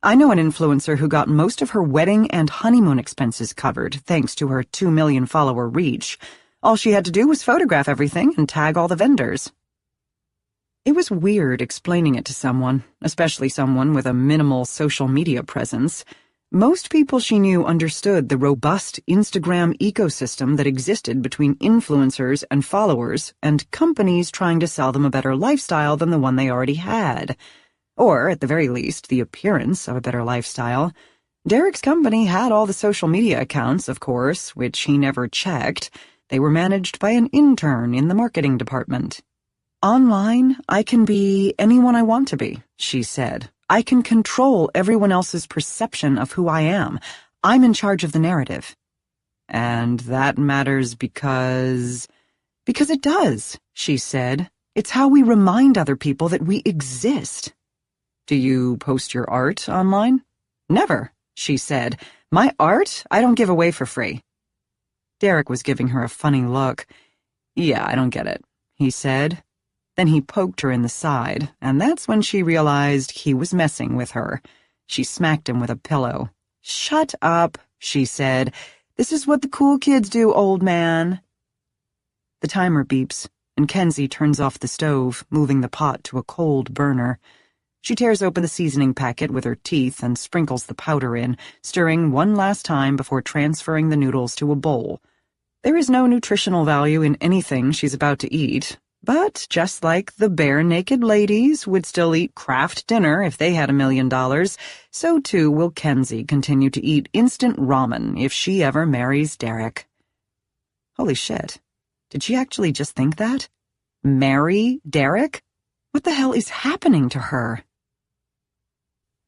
[SPEAKER 1] I know an influencer who got most of her wedding and honeymoon expenses covered thanks to her 2 million follower reach. All she had to do was photograph everything and tag all the vendors. It was weird explaining it to someone, especially someone with a minimal social media presence. Most people she knew understood the robust Instagram ecosystem that existed between influencers and followers and companies trying to sell them a better lifestyle than the one they already had. Or, at the very least, the appearance of a better lifestyle. Derek's company had all the social media accounts, of course, which he never checked. They were managed by an intern in the marketing department. Online, I can be anyone I want to be, she said. I can control everyone else's perception of who I am. I'm in charge of the narrative. And that matters because it does, she said. It's how we remind other people that we exist. Do you post your art online? Never, she said. My art, I don't give away for free. Derek was giving her a funny look. Yeah, I don't get it, he said. Then he poked her in the side, and that's when she realized he was messing with her. She smacked him with a pillow. Shut up, she said. This is what the cool kids do, old man. The timer beeps, and Kenzie turns off the stove, moving the pot to a cold burner. She tears open the seasoning packet with her teeth and sprinkles the powder in, stirring one last time before transferring the noodles to a bowl. There is no nutritional value in anything she's about to eat, but just like the bare-naked ladies would still eat Kraft dinner if they had $1 million, so too will Kenzie continue to eat instant ramen if she ever marries Derek. Holy shit. Did she actually just think that? Marry Derek? What the hell is happening to her?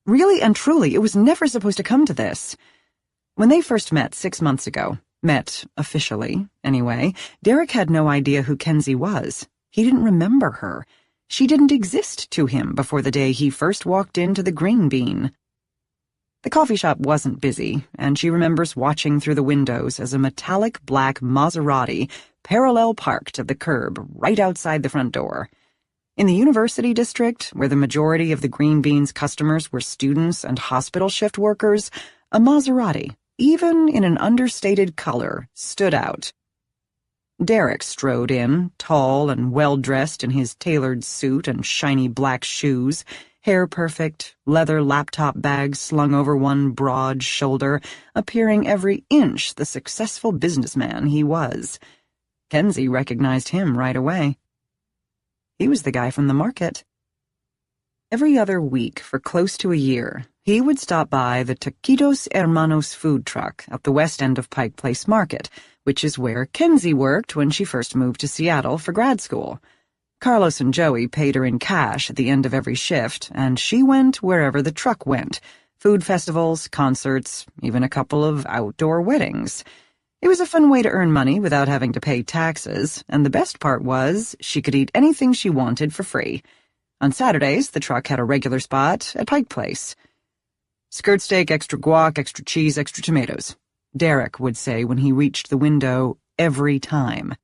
[SPEAKER 1] Really and truly, it was never supposed to come to this. When they first met 6 months ago, met officially, anyway, Derek had no idea who Kenzie was. He didn't remember her. She didn't exist to him before the day he first walked into the Green Bean. The coffee shop wasn't busy, and she remembers watching through the windows as a metallic black Maserati parallel parked at the curb right outside the front door. In the University District, where the majority of the Green Bean's customers were students and hospital shift workers, a Maserati, even in an understated color, stood out. Derek strode in, tall and well-dressed in his tailored suit and shiny black shoes, hair perfect, leather laptop bag slung over one broad shoulder, appearing every inch the successful businessman he was. Kenzie recognized him right away. He was the guy from the market. Every other week for close to a year, he would stop by the Taquitos Hermanos food truck at the west end of Pike Place Market, which is where Kenzie worked when she first moved to Seattle for grad school. Carlos and Joey paid her in cash at the end of every shift, and she went wherever the truck went: food festivals, concerts, even a couple of outdoor weddings. It was a fun way to earn money without having to pay taxes, and the best part was she could eat anything she wanted for free. On Saturdays, the truck had a regular spot at Pike Place. "Skirt steak, extra guac, extra cheese, extra tomatoes," Derek would say when he reached the window every time.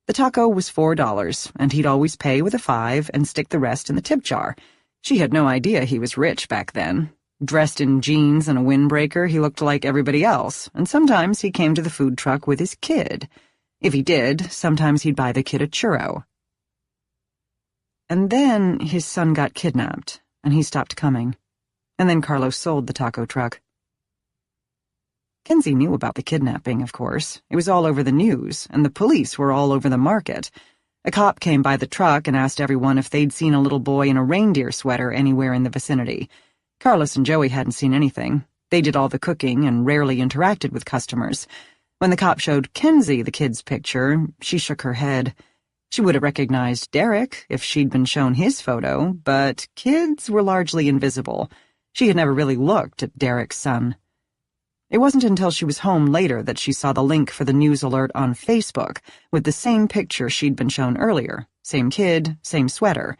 [SPEAKER 1] The taco was $4, and he'd always pay with a $5 and stick the rest in the tip jar. She had no idea he was rich back then. Dressed in jeans and a windbreaker, he looked like everybody else, and sometimes he came to the food truck with his kid. If he did, sometimes he'd buy the kid a churro. And then his son got kidnapped, and he stopped coming. And then Carlos sold the taco truck. Kenzie knew about the kidnapping, of course. It was all over the news, and the police were all over the market. A cop came by the truck and asked everyone if they'd seen a little boy in a reindeer sweater anywhere in the vicinity. Carlos and Joey hadn't seen anything. They did all the cooking and rarely interacted with customers. When the cop showed Kenzie the kid's picture, she shook her head. She would have recognized Derek if she'd been shown his photo, but kids were largely invisible. She had never really looked at Derek's son. It wasn't until she was home later that she saw the link for the news alert on Facebook with the same picture she'd been shown earlier. Same kid, same sweater.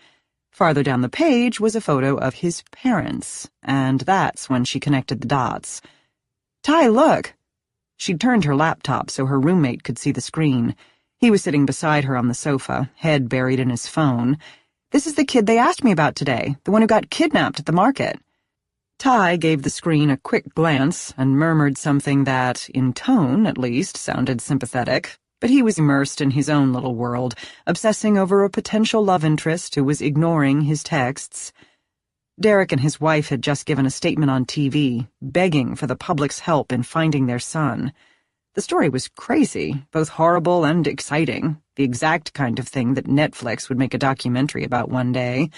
[SPEAKER 1] Farther down the page was a photo of his parents, and that's when she connected the dots. "Ty, look!" She'd turned her laptop so her roommate could see the screen. He was sitting beside her on the sofa, head buried in his phone. "This is the kid they asked me about today, the one who got kidnapped at the market." Ty gave the screen a quick glance and murmured something that, in tone at least, sounded sympathetic, but he was immersed in his own little world, obsessing over a potential love interest who was ignoring his texts. Derek and his wife had just given a statement on TV, begging for the public's help in finding their son. The story was crazy, both horrible and exciting, the exact kind of thing that Netflix would make a documentary about one day.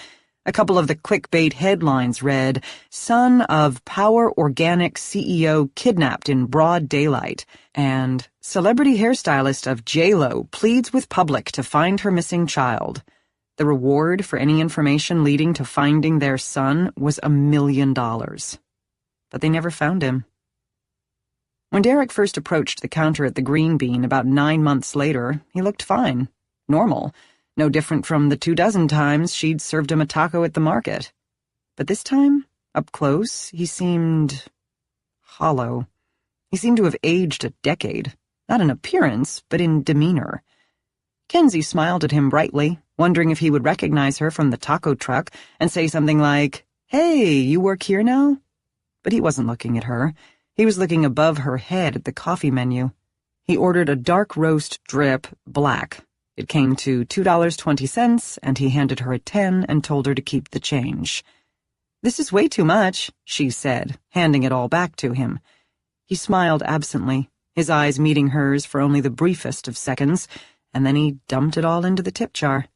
[SPEAKER 1] A couple of the clickbait headlines read, "Son of Power Organic CEO Kidnapped in Broad Daylight," and "Celebrity hairstylist of J-Lo pleads with public to find her missing child." The reward for any information leading to finding their son was $1 million. But they never found him. When Derek first approached the counter at the Green Bean about 9 months later, he looked fine, normal, no different from the 24 times she'd served him a taco at the market. But this time, up close, he seemed hollow. He seemed to have aged a decade, not in appearance, but in demeanor. Kenzie smiled at him brightly, wondering if he would recognize her from the taco truck and say something like, "Hey, you work here now?" But he wasn't looking at her. He was looking above her head at the coffee menu. He ordered a dark roast drip, black. It came to $2.20, and he handed her a 10 and told her to keep the change. "This is way too much," she said, handing it all back to him. He smiled absently, his eyes meeting hers for only the briefest of seconds, and then he dumped it all into the tip jar.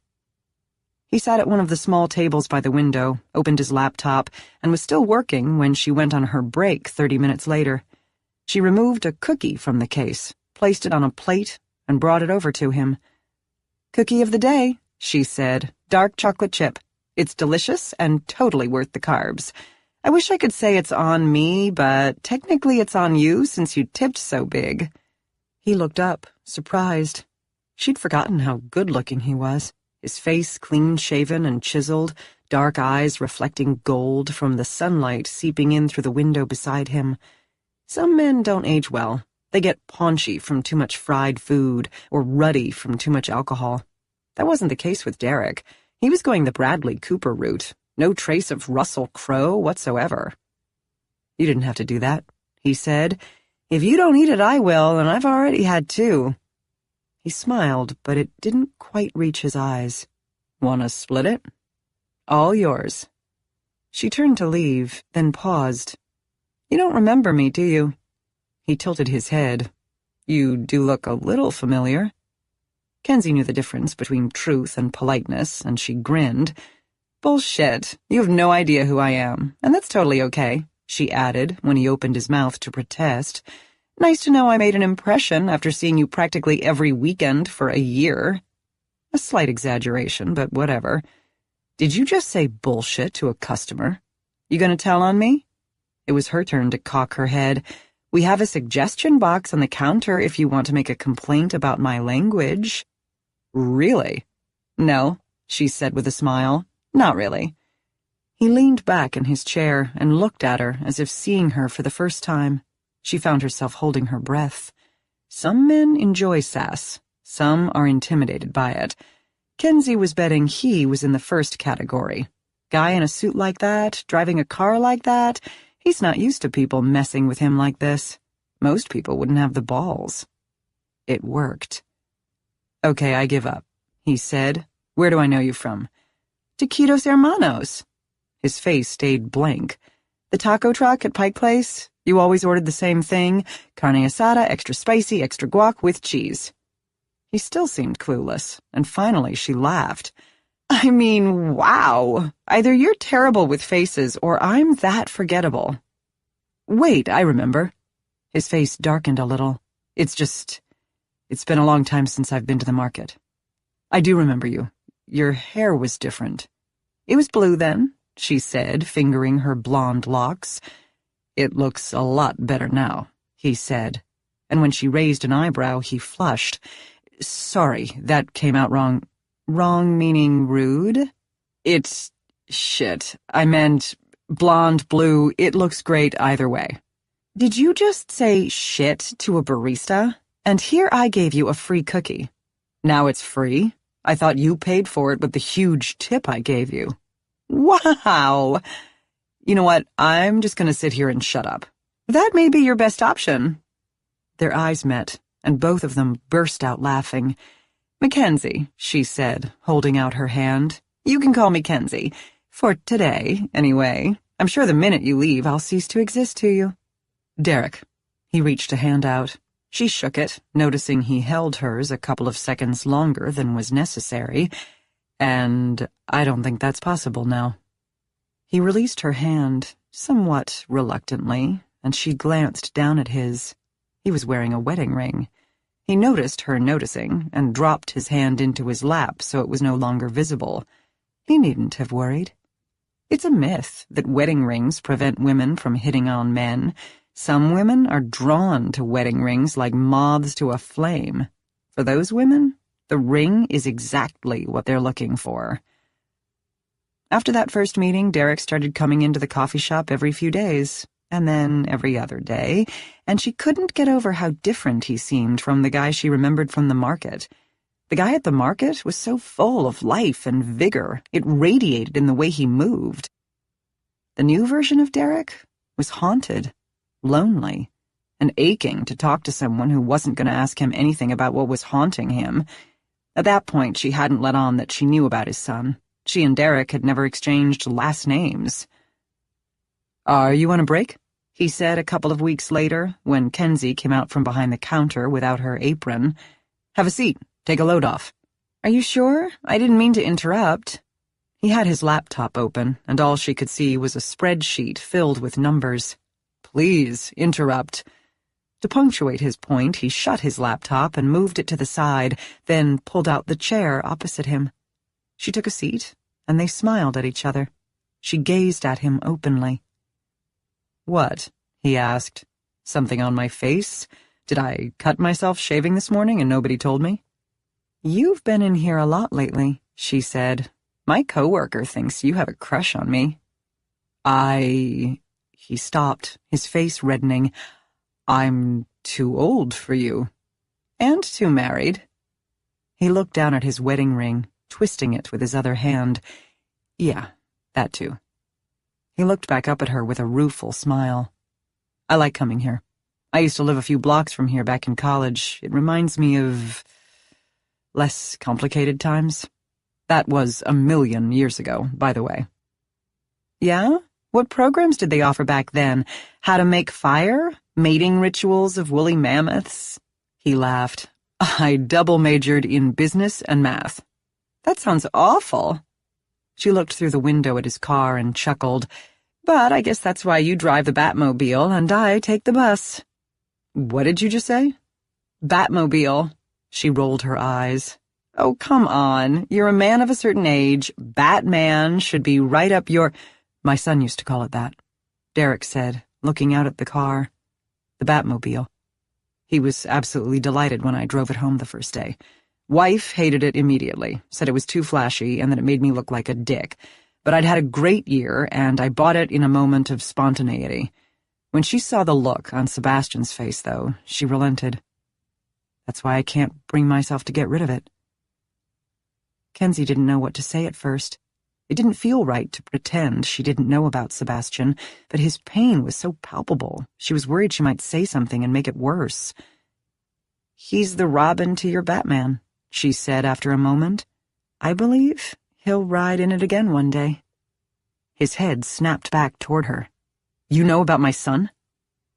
[SPEAKER 1] He sat at one of the small tables by the window, opened his laptop, and was still working when she went on her break 30 minutes later. She removed a cookie from the case, placed it on a plate, and brought it over to him. "Cookie of the day," she said, "dark chocolate chip. It's delicious and totally worth the carbs. I wish I could say it's on me, but technically it's on you since you tipped so big." He looked up, surprised. She'd forgotten how good-looking he was. His face clean-shaven and chiseled, dark eyes reflecting gold from the sunlight seeping in through the window beside him. Some men don't age well. They get paunchy from too much fried food or ruddy from too much alcohol. That wasn't the case with Derek. He was going the Bradley Cooper route. No trace of Russell Crowe whatsoever. "You didn't have to do that," he said. If you don't eat it, I will, and I've already had 2. He smiled, but it didn't quite reach his eyes. "Wanna split it?" "All yours." She turned to leave, then paused. "You don't remember me, do you?" He tilted his head. "You do look a little familiar." Kenzie knew the difference between truth and politeness, and she grinned. "Bullshit. You have no idea who I am, and that's totally okay," she added when he opened his mouth to protest. "Nice to know I made an impression after seeing you practically every weekend for a year." A slight exaggeration, but whatever. "Did you just say bullshit to a customer? You gonna tell on me?" It was her turn to cock her head. "We have a suggestion box on the counter if you want to make a complaint about my language." "Really?" "No," she said with a smile. "Not really." He leaned back in his chair and looked at her as if seeing her for the first time. She found herself holding her breath. Some men enjoy sass. Some are intimidated by it. Kenzie was betting he was in the first category. Guy in a suit like that, driving a car like that, he's not used to people messing with him like this. Most people wouldn't have the balls. It worked. "Okay, I give up," he said. "Where do I know you from?" "Taquitos Hermanos." His face stayed blank. "The taco truck at Pike Place? You always ordered the same thing, carne asada, extra spicy, extra guac with cheese." He still seemed clueless, and finally she laughed. "I mean, wow. Either you're terrible with faces or I'm that forgettable." "Wait, I remember." His face darkened a little. It's been a long time since I've been to the market. I do remember you. Your hair was different." "It was blue then," she said, fingering her blonde locks. "It looks a lot better now," he said, and when she raised an eyebrow, he flushed. "Sorry, that came out wrong." "Wrong meaning rude?" "It's shit. I meant blonde, blue. It looks great either way." "Did you just say shit to a barista? And here I gave you a free cookie. Now it's free? I thought you paid for it with the huge tip I gave you." "Wow!" "You know what? I'm just going to sit here and shut up." "That may be your best option." Their eyes met, and both of them burst out laughing. "Mackenzie," she said, holding out her hand. "You can call me Kenzie. For today, anyway. I'm sure the minute you leave, I'll cease to exist to you." "Derek." He reached a hand out. She shook it, noticing he held hers a couple of seconds longer than was necessary. "And I don't think that's possible now." He released her hand, somewhat reluctantly, and she glanced down at his. He was wearing a wedding ring. He noticed her noticing and dropped his hand into his lap so it was no longer visible. He needn't have worried. It's a myth that wedding rings prevent women from hitting on men. Some women are drawn to wedding rings like moths to a flame. For those women, the ring is exactly what they're looking for. After that first meeting, Derek started coming into the coffee shop every few days, and then every other day, and she couldn't get over how different he seemed from the guy she remembered from the market. The guy at the market was so full of life and vigor, it radiated in the way he moved. The new version of Derek was haunted, lonely, and aching to talk to someone who wasn't going to ask him anything about what was haunting him. At that point, she hadn't let on that she knew about his son. She and Derek had never exchanged last names. "Are you on a break?" he said a couple of weeks later, when Kenzie came out from behind the counter without her apron. "Have a seat. Take a load off." "Are you sure? I didn't mean to interrupt." He had his laptop open, and all she could see was a spreadsheet filled with numbers. "Please, interrupt." To punctuate his point, he shut his laptop and moved it to the side, then pulled out the chair opposite him. She took a seat, and they smiled at each other. She gazed at him openly. "What?" he asked. "Something on my face? Did I cut myself shaving this morning and nobody told me?" "You've been in here a lot lately," she said. "My coworker thinks you have a crush on me." He stopped, his face reddening. "I'm too old for you." "And too married." He looked down at his wedding ring, twisting it with his other hand. "Yeah, that too." He looked back up at her with a rueful smile. "I like coming here. I used to live a few blocks from here back in college. It reminds me of less complicated times. That was 1,000,000 years ago, by the way. Yeah? What programs did they offer back then? How to make fire? Mating rituals of woolly mammoths? He laughed. I double majored in business and math. That sounds awful. She looked through the window at his car and chuckled. But I guess that's why you drive the Batmobile and I take the bus. What did you just say? Batmobile. She rolled her eyes. Oh, come on. You're a man of a certain age. Batman should be right up your— My son used to call it that, Derek said, looking out at the car. The Batmobile. He was absolutely delighted when I drove it home the first day. Wife hated it immediately, said it was too flashy and that it made me look like a dick. But I'd had a great year, and I bought it in a moment of spontaneity. When she saw the look on Sebastian's face, though, she relented. That's why I can't bring myself to get rid of it. Kenzie didn't know what to say at first. It didn't feel right to pretend she didn't know about Sebastian, but his pain was so palpable. She was worried she might say something and make it worse. He's the Robin to your Batman, she said after a moment. I believe he'll ride in it again one day. His head snapped back toward her. You know about my son?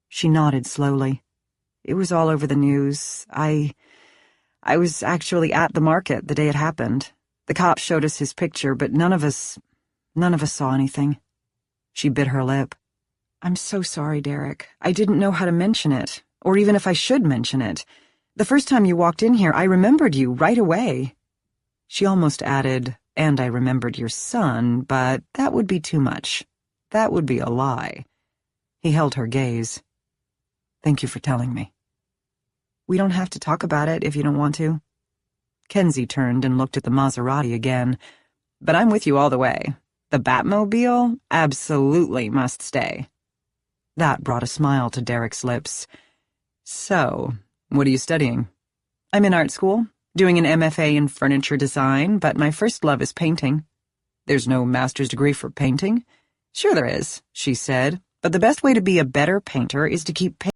[SPEAKER 1] She nodded slowly. It was all over the news. I was actually at the market the day it happened. The cops showed us his picture, but none of us saw anything. She bit her lip. I'm so sorry, Derek. I didn't know how to mention it, or even if I should mention it. The first time you walked in here, I remembered you right away. She almost added, and I remembered your son, but that would be too much. That would be a lie. He held her gaze. Thank you for telling me. We don't have to talk about it if you don't want to. Kenzie turned and looked at the Maserati again. But I'm with you all the way. The Batmobile absolutely must stay. That brought a smile to Derek's lips. So, what are you studying? I'm in art school, doing an MFA in furniture design, but my first love is painting. There's no master's degree for painting? Sure there is, she said, but the best way to be a better painter is to keep painting.